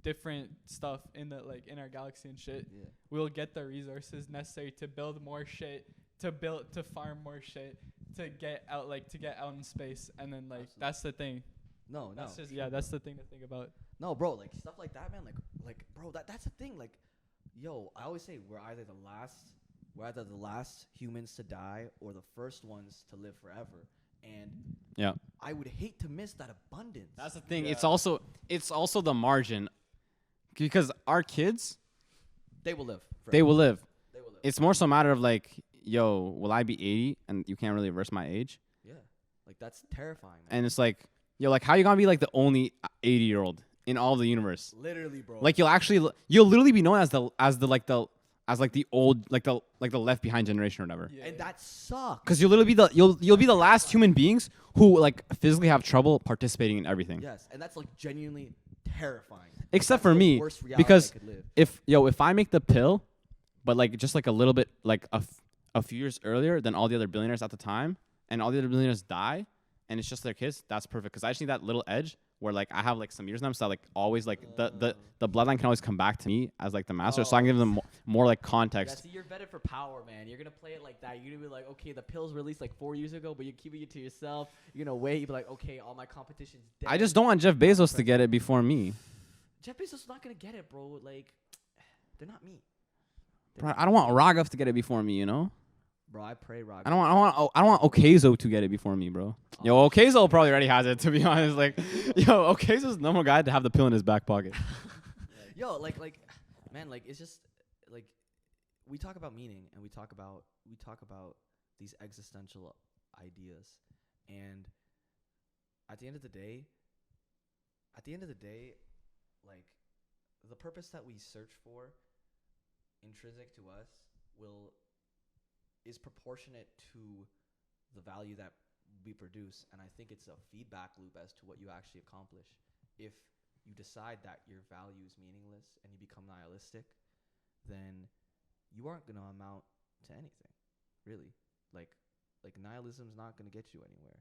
different stuff in in our galaxy and shit, we'll get the resources necessary to build more shit, to farm more shit, to get out in space. And then like Absolutely. that's the thing. That's just that's the thing to think about. No, bro, like stuff like that, man. Like, bro, that's the thing. Like, yo, I always say we're either the last humans to die or the first ones to live forever. And I would hate to miss that abundance. That's the thing. Yeah. It's also the margin, because our kids, They will live. they will live. They will live. It's more so a matter of like, yo, will I be 80 and you can't really reverse my age? Yeah, like that's terrifying, man. And it's like, yo, like how you gonna be like the only 80-year-old in all of the universe? Literally, bro. Like you'll literally be known as the old left behind generation or whatever. Yeah, and that sucks. Because you'll literally be you'll be the last human beings who like physically have trouble participating in everything. Yes, and that's like genuinely terrifying. Except That's for the me, worst reality because I could live. if I make the pill, but like just like a little bit like a few years earlier than all the other billionaires at the time, and all the other billionaires die, and it's just their kids, that's perfect. Because I just need that little edge where like I have like some years in them, so like always like the bloodline can always come back to me as like the master, so I can give them more like Yeah, context. see, you're vetted for power, man. You're gonna play it like that. You're gonna be like, okay, the pill's released like 4 years ago, but you're keeping it to yourself. You're gonna wait. You be like, okay, all my competition's dead. I just don't want Jeff Bezos to get it before me. Jeff Bezos is not gonna get it, bro. Like, they're not me. Bro, I don't want Raghav to get it before me, you know? Bro, I pray, Rock. I don't want Okazo to get it before me, bro. Yo, Okazo probably already has it, to be honest. Like, yo, Okazo's the normal guy to have the pill in his back pocket. Yo, like, man, like, it's just like we talk about meaning and we talk about these existential ideas, and at the end of the day, like the purpose that we search for, intrinsic to us, is proportionate to the value that we produce, and I think it's a feedback loop as to what you actually accomplish. If you decide that your value is meaningless and you become nihilistic, then you aren't gonna amount to anything, really. Like nihilism's not gonna get you anywhere,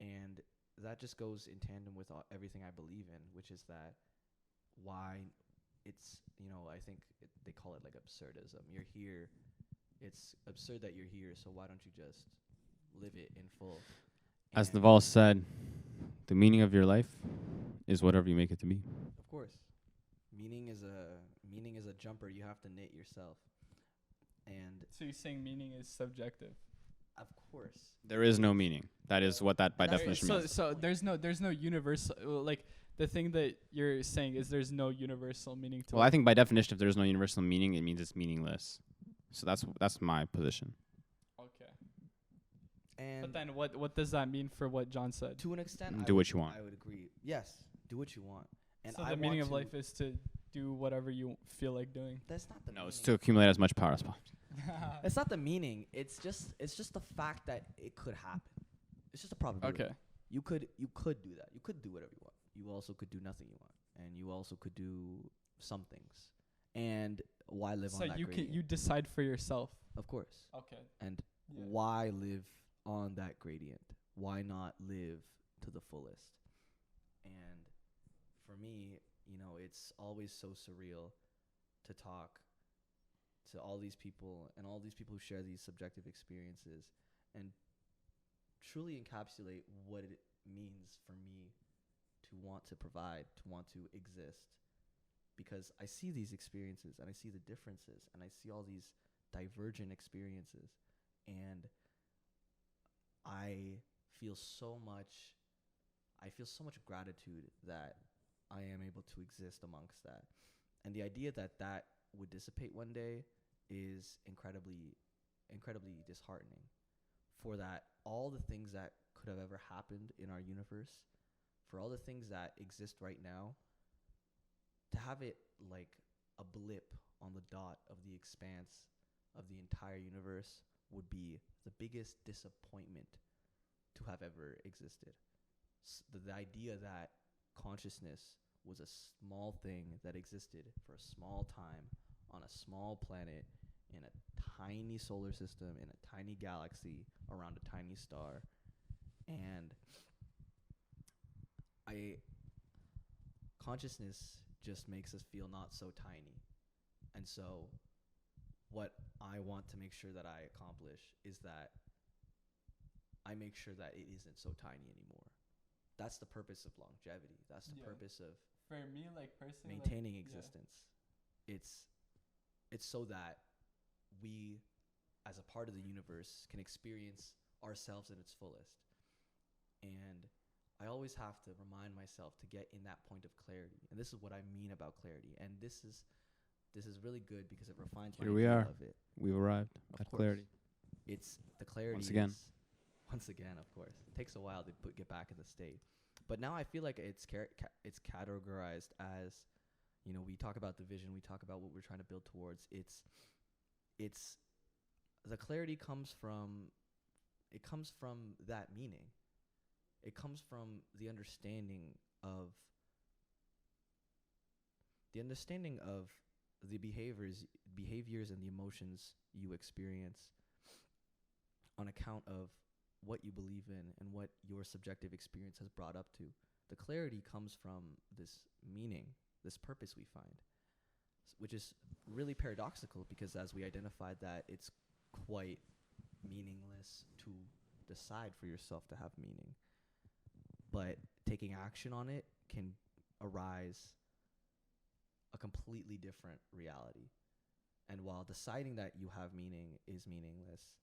and that just goes in tandem with everything I believe in, which is that why it's, I think they call it like absurdism. You're here. It's absurd that you're here, so why don't you just live it in full? As And Naval said, the meaning of your life is whatever you make it to be. of course, meaning is a jumper you have to knit yourself. And So you're saying meaning is subjective? of course, There is no meaning. That is what that by That's definition So means. so there's no universal, like the thing that you're saying is there's no universal meaning to Well, it. I think by definition, if there's no universal meaning, it means it's meaningless. So that's my position. Okay. and But then what does that mean for what John said? to an extent, Do what you want. I would agree. Yes, do what you want. And So I the meaning want of life is to do whatever you feel like doing. That's not the No, meaning. it's to accumulate as much power as possible. It's not the meaning. It's just the fact that it could happen. It's just a probability. Okay. You could do that. You could do whatever you want. You also could do nothing you want, and you also could do some things. And why live So on that you gradient? you decide for yourself. Of course. Okay. And Yeah. why live on that gradient? Why not live to the fullest? And for me, it's always so surreal to talk to all these people and all these people who share these subjective experiences and truly encapsulate what it means for me to want to provide, to want to exist. Because I see these experiences and I see the differences and I see all these divergent experiences, and I feel so much gratitude that I am able to exist amongst that. And the idea that would dissipate one day is incredibly disheartening. For that, all the things that could have ever happened in our universe, for all the things that exist right now, to have it like a blip on the dot of the expanse of the entire universe would be the biggest disappointment to have ever existed. The idea that consciousness was a small thing that existed for a small time on a small planet in a tiny solar system, in a tiny galaxy, around a tiny star. And consciousness just makes us feel not so tiny. And so what I want to make sure that I accomplish is that I make sure that it isn't so tiny anymore. That's the purpose of longevity. That's the purpose of, for me, like, personally, maintaining existence. It's so that we, as a part of the universe, can experience ourselves at its fullest. And I always have to remind myself to get in that point of clarity. And this is what I mean about clarity. And this is really good because it refines my idea of it. We've arrived at clarity. It's the clarity. Once again, of course. It takes a while to get back in the state. But now I feel like it's categorized as, you know, we talk about the vision, we talk about what we're trying to build towards. It's the clarity comes from that meaning. It comes from the understanding of the behaviors and the emotions you experience on account of what you believe in and what your subjective experience has brought up to. The clarity comes from this meaning, this purpose we find, which is really paradoxical because as we identified that it's quite meaningless to decide for yourself to have meaning. But taking action on it can arise a completely different reality. And while deciding that you have meaning is meaningless,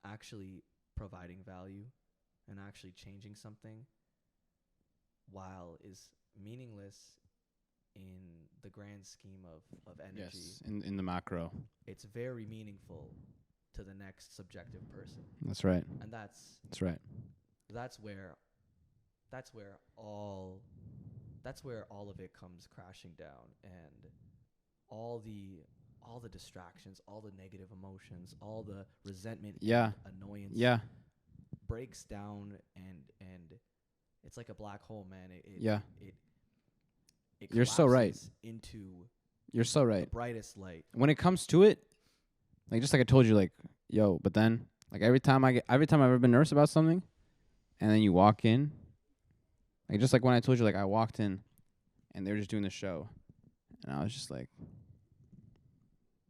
actually providing value and actually changing something, while is meaningless in the grand scheme of energy. Yes, in the macro. It's very meaningful to the next subjective person. That's right. And that's right. That's where all of it comes crashing down, and all the distractions, all the negative emotions, all the resentment, and annoyance breaks down, and it's like a black hole, man. It You're so right. You're so right. The brightest light. When it comes to it, like just like I told you, like, yo, but then like every time I've ever been nervous about something, and then you walk in, like just like when I told you, like I walked in and they were just doing the show, and I was just like,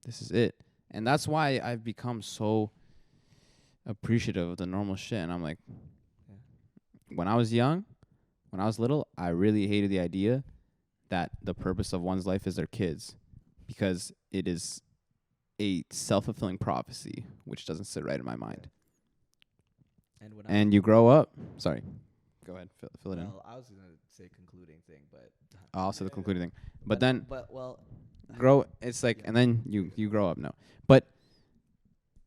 this is it. And that's why I've become so appreciative of the normal shit. And I'm like, when I was young, when I was little, I really hated the idea that the purpose of one's life is their kids, because it is a self-fulfilling prophecy, which doesn't sit right in my mind. And you grow up. Sorry. Go ahead. Fill it in. I was going to say concluding thing, but... I'll say the concluding thing. But then... grow... It's like... And then you grow up. No. But...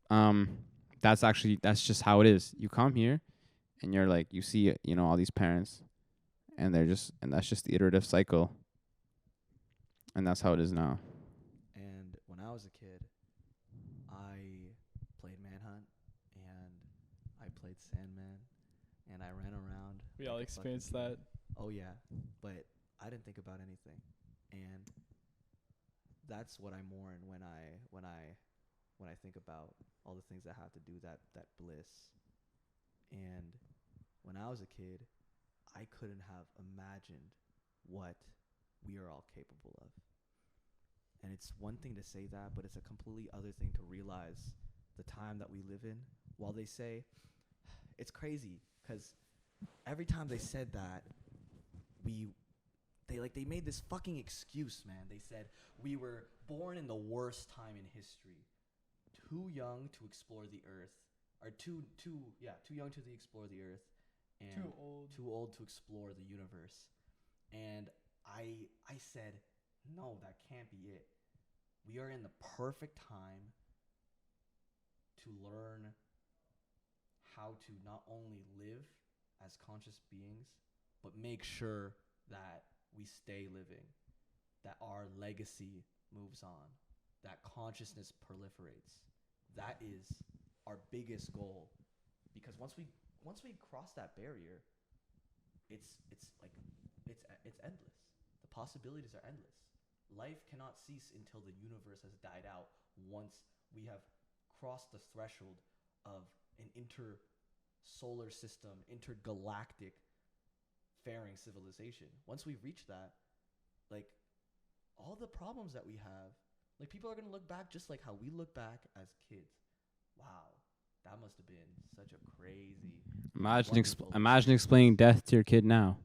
That's just how it is. You come here, and you're like... You see, all these parents, and they're just... And that's just the iterative cycle. And that's how it is now. And when I was a kid, I played Manhunt, and I played Sandman, and I ran around. We all experienced that. Oh yeah, but I didn't think about anything, and that's what I mourn when I think about all the things that have to do that bliss. And when I was a kid, I couldn't have imagined what we are all capable of. And it's one thing to say that, but it's a completely other thing to realize the time that we live in. While they say, it's crazy, because every time they said that, they made this fucking excuse, man. They said we were born in the worst time in history, too young to explore the earth, or too young to explore the earth, and too old to explore the universe. And I said, no, that can't be it. We are in the perfect time to learn how to not only live as conscious beings, but make sure that we stay living, that our legacy moves on, that consciousness proliferates. That is our biggest goal, because once we cross that barrier, it's endless. The possibilities are endless. Life cannot cease until the universe has died out once we have crossed the threshold of an inter-solar system, intergalactic faring civilization. Once we reach that, like, all the problems that we have, like, people are going to look back just like how we look back as kids. Wow, that must have been such a crazy... Imagine explaining death to your kid now.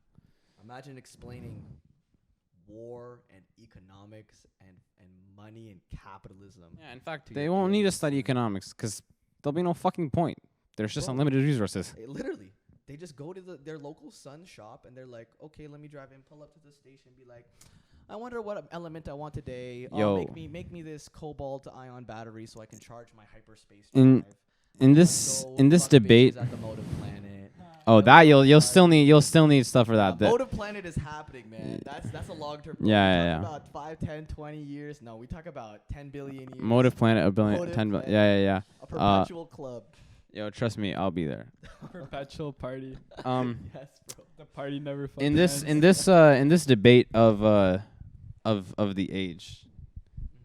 Imagine explaining war and economics and money and capitalism. Yeah, in fact, they won't need to study economics because there'll be no fucking point. There's just unlimited resources. Literally. They just go to their local sun shop and they're like, okay, let me drive in, pull up to the station, be like, I wonder what element I want today. Yo. Make me this cobalt ion battery so I can charge my hyperspace In- drive. In this debate, At the Motive Planet. that you'll still need stuff for that. Motive Planet is happening, man. That's a long term. Yeah. About 5, 10, 20 years. No, we talk about 10 billion years. Motive Planet, a billion, Motive 10 billion. Planet. Yeah. A perpetual club. Yo, trust me, I'll be there. Perpetual party. Yes, bro. The party never fucking In this debate of the age,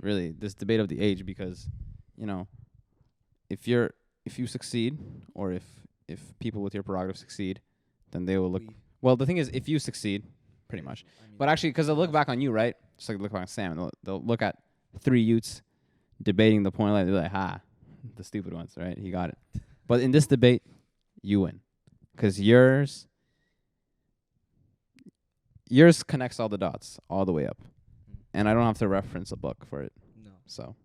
really, this debate of the age, because, you know, if you succeed, or if people with your prerogative succeed, then they will look. Well, the thing is, if you succeed, pretty much. But actually, because they'll look back on you, right? Just like look back on Sam, and they'll look at 3 youths debating the point, like they're like, ha, the stupid ones, right? He got it. But in this debate, you win, because yours connects all the dots all the way up, and I don't have to reference a book for it. No. So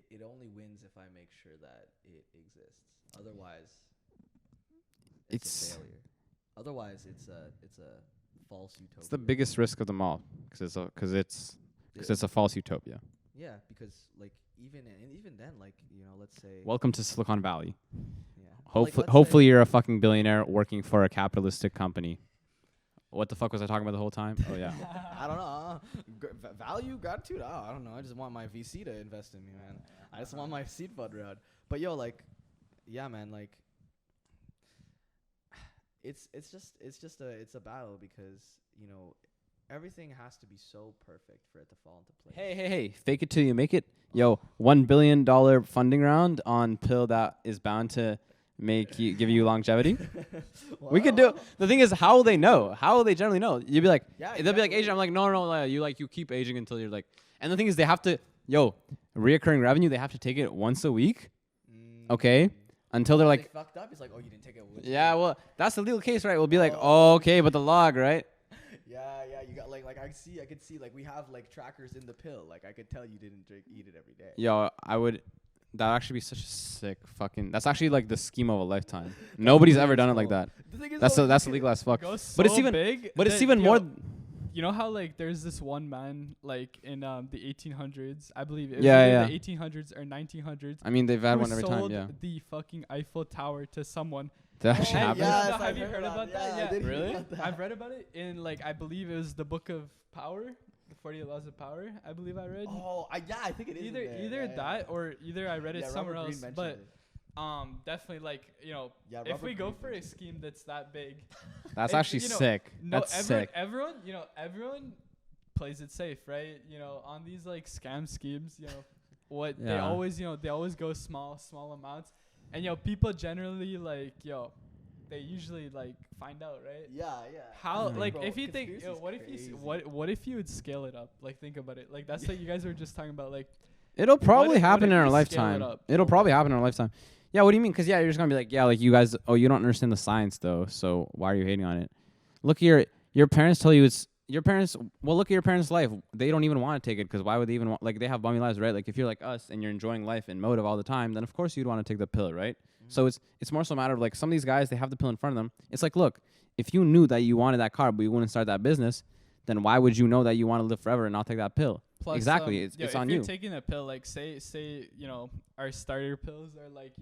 it only wins if I make sure that it exists. Otherwise, it's a failure. Otherwise, it's a false utopia. it's the biggest risk of them all, because it's a false utopia. Yeah, because like even then, like, you know, let's say. Welcome to Silicon Valley. Yeah. Hopefully you're a fucking billionaire working for a capitalistic company. What the fuck was I talking about the whole time? Oh yeah. I don't know. Value, gratitude. I don't know. I just want my VC to invest in me, man. I just want my seed fund round. But yo, like, yeah, man, like, it's a battle because, you know, everything has to be so perfect for it to fall into place. Hey, fake it till you make it. Yo, $1 billion funding round on pill that is bound to give you longevity. We could do. The thing is, how will they know? How will they generally know? You'd be like, they'll be like aging. I'm like, no, you keep aging until you're like. And the thing is, they have to, reoccurring revenue. They have to take it once a week. Okay, until they're like, they fucked up. It's like, oh, you didn't take it. Yeah, well, that's the legal case, right? We'll be like, oh, okay, but the log, right? Yeah, you got like I could see like we have like trackers in the pill. Like I could tell you didn't eat it every day. Yo, that'd actually be such a sick fucking. That's actually like the scheme of a lifetime. Nobody's ever done it like that. That's illegal as fuck. But it's even big. But it's even more. You know how like there's this one man like in the 1800s, I believe. It was the 1800s or 1900s. I mean, they've had one every time. Yeah. The fucking Eiffel Tower to someone. That actually happened. Yes, have you heard about that? Yeah, really? I've read about it in like I believe it was the Book of Power, the 48 Laws of Power. I believe I read. Oh, I think it is. Either that or either I read it somewhere else. But definitely like if we go for a scheme that's that big, that's actually sick. Everyone plays it safe, right? On these like scam schemes, they always go small amounts. And people generally like they usually like find out, right? Yeah. How like if you think what if you would scale it up? Like think about it. Like that's what you guys were just talking about. Like it'll probably happen in our lifetime. It'll probably happen in our lifetime. Yeah, what do you mean? Because you're just gonna be like, like you guys. Oh, you don't understand the science though. So why are you hating on it? Look, your parents tell you it's. Your parents, well, look at your parents' life. They don't even want to take it because why would they even want, like, they have bummy lives, right? Like, if you're like us and you're enjoying life and Motive all the time, then of course you'd want to take the pill, right? Mm-hmm. So it's more so a matter of, like, some of these guys, they have the pill in front of them. It's like, look, if you knew that you wanted that car but you wouldn't start that business, then why would you know that you want to live forever and not take that pill? Plus, exactly, it's on you. If you're taking a pill, like, say, our starter pills are like,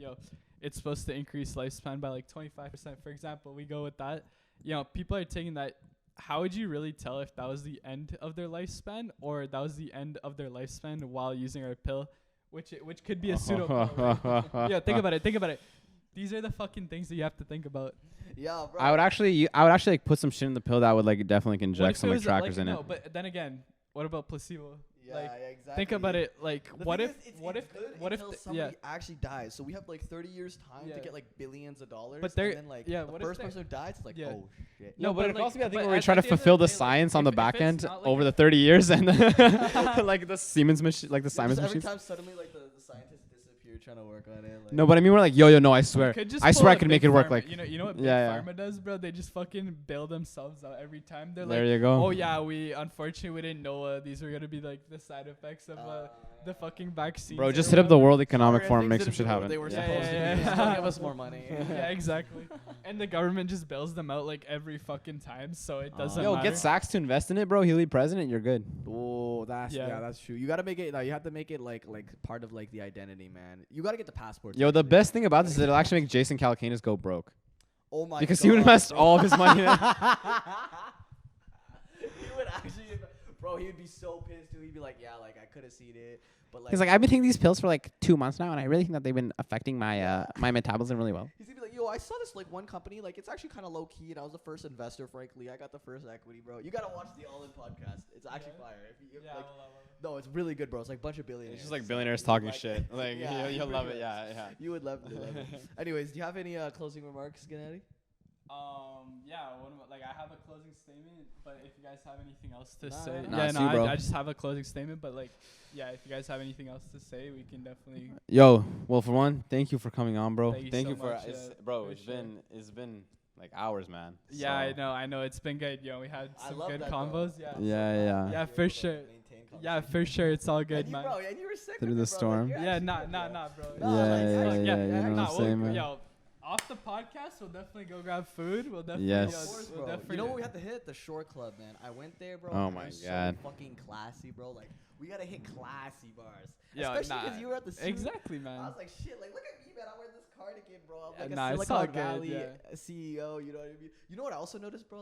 it's supposed to increase lifespan by, like, 25%. For example, we go with that. People are taking that. How would you really tell if that was the end of their lifespan or that was the end of their lifespan while using our pill, which could be a pseudo pill, right? Think about it. These are the fucking things that you have to think about. Yeah, bro. I would actually like put some shit in the pill that would like definitely inject some like trackers in it. No, but then again, what about placebo? exactly. think about it. Like, The what thing if, is, it's what if, good what if, until th- yeah. somebody actually dies? So we have like 30 years time to Yeah. get like billions of dollars. But they're- and then like yeah, the what if first they're- person who dies, it's like, Yeah. oh shit. No, but it could also be a thing but where we at try to the end of the fulfill the day, like, science on the if back it's end not, like, over a- the 30 years, and like the Siemens machine, like the Yeah, Siemens just every machines. time suddenly like the scientists disappear trying to work on it. Like, No, but I mean, we're like, yo, no, I swear, Could just I pull swear I a could Big make it work. Pharma. Like, you know what Big Yeah, yeah. Pharma does, bro? They just fucking bail themselves out every time. They're there like, you go. oh yeah, we unfortunately we didn't know these were gonna be like the side effects of the fucking vaccine. Bro, just hit up the World Economic Forum, make some shit happen. They were Yeah, supposed yeah, to. yeah, Just yeah. don't give us more money. Yeah, exactly. And the government just bails them out like every fucking time, so it doesn't Yo, matter. get Sachs to invest in it, bro. He'll be president. You're good. Oh, that's Yeah. that's true. You gotta make it. You have to make it like part of like the identity, man. You gotta get the passport. Yo, the best thing about this is it'll actually make Jason Calacanis go broke Oh my because god. he would invest all of his money in it. He would actually, bro. He would be so pissed too. He'd be like, yeah, like I could have seen it, but like He's like, I've been taking these pills for like 2 months now, and I really think that they've been affecting my my metabolism really well. he's gonna be like, yo, I saw this like one company, like it's actually kind of low key, and I was the first investor. Frankly, I got the first equity, bro. You gotta watch the All In podcast. It's actually fire. If Yeah, like, I love it. no, it's really good, bro. It's like a bunch of billionaires. It's just like billionaires talking Like- shit. Like Yeah, you'll love it. pretty Yeah, yeah. You would love it. Anyways, do you have any closing remarks, Gennady? Yeah, like I have a closing statement, but if you guys have anything else to Nah, say, nah, yeah, it's no, you, bro. I just have a closing statement, but like, yeah, if you guys have anything else to say, we can definitely. Yo, well, for one, thank you for coming on, bro. Thank you so for much, bro. for It's sure. been like hours, man. Yeah, So- I know, it's been good. Yo, we had I some love good that, though. combos. Yeah, Yeah. Yeah, for sure. Yeah, for sure, it's all good, And you, man. bro, and you were sick Through with the it, bro. storm. Like, you're Yeah, actually nah, good, bro. bro. Nah, bro. No, Yeah, like, yeah, like, yeah, you know what nah, I'm saying, man. Yo, off the podcast, we'll definitely go grab food. We'll definitely. Yes. Of course, we'll bro. definitely You know what we have to hit? The Shore Club, man. I went there, bro. Oh and my it was God. So fucking classy, bro. Like, we gotta hit classy bars. Yo, Especially nah. because you were at the suit. Exactly, I man. was like, shit, like, look at me, man. I'm wearing this cardigan, bro. I'm Yeah, like nah, a it's Silicon all good, Valley yeah. CEO, you know what I mean? You know what I also noticed, bro?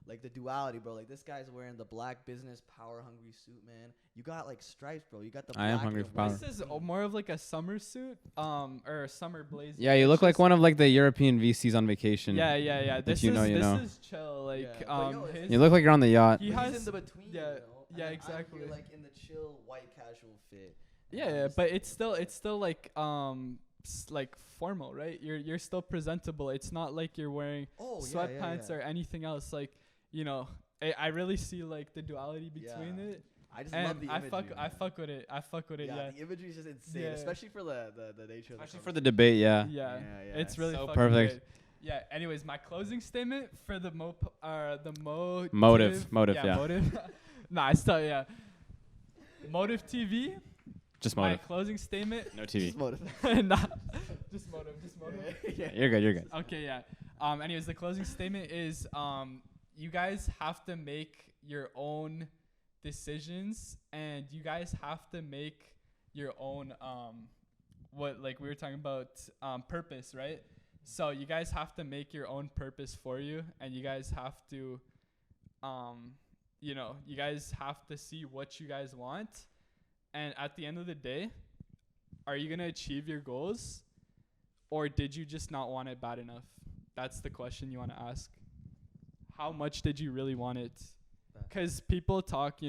Like the duality, bro. Like, this guy's wearing the black business power hungry suit, man. You got, like, stripes, bro. You got the I am black hungry and for power. white. This is more of like a summer suit, or a summer blazer. Yeah, you It's look like just- one of like the European VCs on vacation. Yeah. This you is know, you this know. is chill. Like, Yeah, but yo, it's- his, You look like you're on the yacht. he But has he's in the between, yeah, you know? yeah, And then I'm exactly. here, like, in the chill white casual fit. yeah, but it's still like like formal, right? You're still presentable. It's not like you're wearing sweatpants or anything else. Like, you know, I really see like the duality between Yeah. it. I just love And the I imagery. fuck with it. I fuck with it. Yeah. The imagery is just insane, Yeah. especially for the nature Especially of for the debate, yeah. Yeah. Yeah, It's really So fucking perfect. good. Yeah. Anyways, my closing statement for the motive. Motive, yeah. Motive. Nah, I still Motive TV. Just My motive. closing statement. No TV. Nah, just motive. Yeah, you're good. You're good. Okay, yeah. Anyways, the closing statement is you guys have to make your own decisions, and you guys have to make your own what, like we were talking about, purpose, right? So you guys have to make your own purpose for you, and you guys have to you guys have to see what you guys want, and at the end of the day, are you gonna achieve your goals, or did you just not want it bad enough? That's the question you want to ask. How much did you really want it? Because people talk,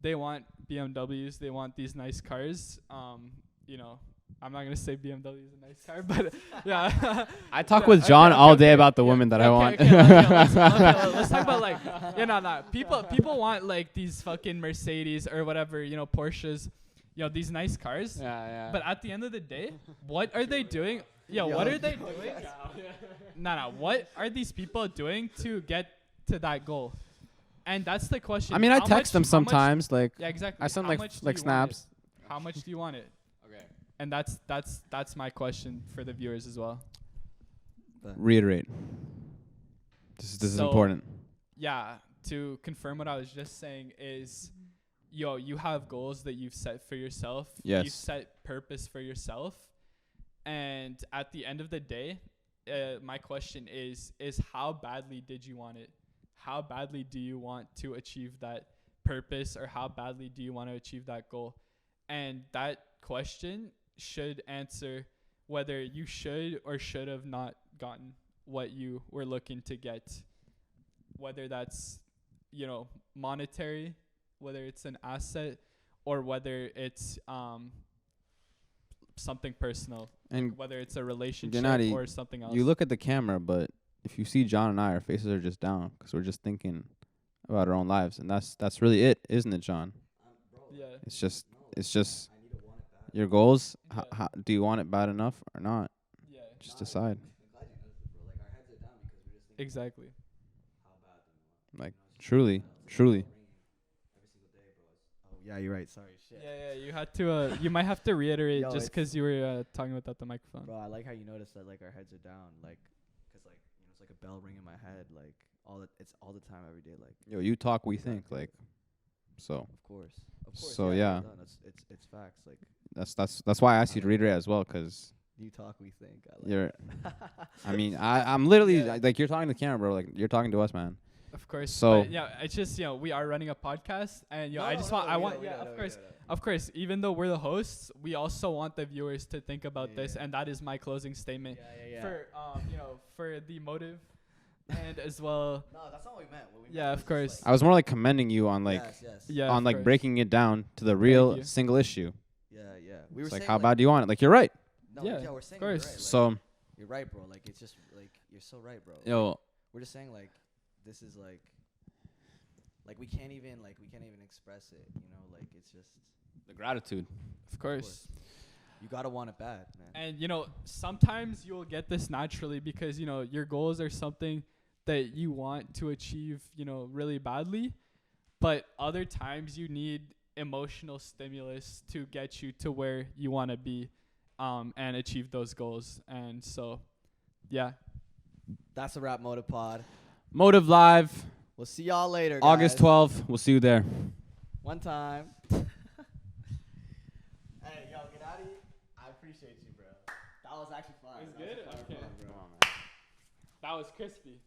they want BMWs, they want these nice cars. I'm not gonna say BMW is a nice car, but yeah. I talk Yeah, with John all day okay, about the yeah, women that I want. Let's talk about like, people want like these fucking Mercedes or whatever, Porsches, these nice cars. Yeah. But at the end of the day, what are they doing? What are they doing? What are these people doing to get to that goal? And that's the question. I mean, I How text them much- how much- sometimes. Like, Yeah, exactly. I send How like much do like you want it? snaps. How much do you want it? Okay. And that's my question for the viewers as well. Reiterate. This is So, important. Yeah, to confirm what I was just saying is, you have goals that you've set for yourself. Yes. You've set purpose for yourself. And at the end of the day, my question is how badly did you want it? How badly do you want to achieve that purpose, or how badly do you want to achieve that goal? And that question should answer whether you should or should have not gotten what you were looking to get, whether that's monetary, whether it's an asset, or whether it's something personal, And whether it's a relationship Gennady, or something else. you look at the camera, but if you see John and I, our faces are just down because we're just thinking about our own lives, and that's really it, isn't it, John? Yeah. It's just your goals. Yeah. How, do you want it bad enough or not? Yeah. Just decide. Exactly. Like truly. Oh yeah, you're right. Sorry, shit. Yeah, you had to. You might have to reiterate Yo, just because you were talking without the microphone. Bro, I like how you noticed that like our heads are down, like, 'cause like it's like a bell ring in my head, like it's all the time, every day, like. Yo, you talk, we think, like. So Of course. So, yeah. No, it's facts. Like that's why I asked you to reiterate as well, 'cause you talk, we think. I like you're. it. I mean, I'm literally Yeah. like you're talking to the camera, bro. Like you're talking to us, man. Of course. So- but, yeah, it's just we are running a podcast, and No, I just no, want no, I we want know, we know, of we course. know. Of course, even though we're the hosts, we also want the viewers to think about this, Yeah. and that is my closing statement Yeah. for for the motive, and as well. No, that's not what we meant. What we Yeah, meant of was just, course. I was more like commending you on like yes. Yeah, on of like course. breaking it down to the real you. single issue. Yeah. We were It's like saying, how bad do you want it? Like you're right. No, Yeah, we're of saying course. You're right, So you're right, bro. Like it's just like you're so right, bro. yo, We're just saying like this is like we can't even express it, you know, like it's just the gratitude. Of course. you gotta want it bad, man. And sometimes you'll get this naturally because your goals are something that you want to achieve, really badly, but other times you need emotional stimulus to get you to where you want to be, and achieve those goals. And so, yeah. That's a wrap, MOTVPOD. Motive Live, We'll see y'all later, August guys. 12th. We'll see you there. One time. Hey, yo, Gennady, I appreciate you, bro. That was actually fun. It was That good? a fun Okay. one, bro. That was crispy.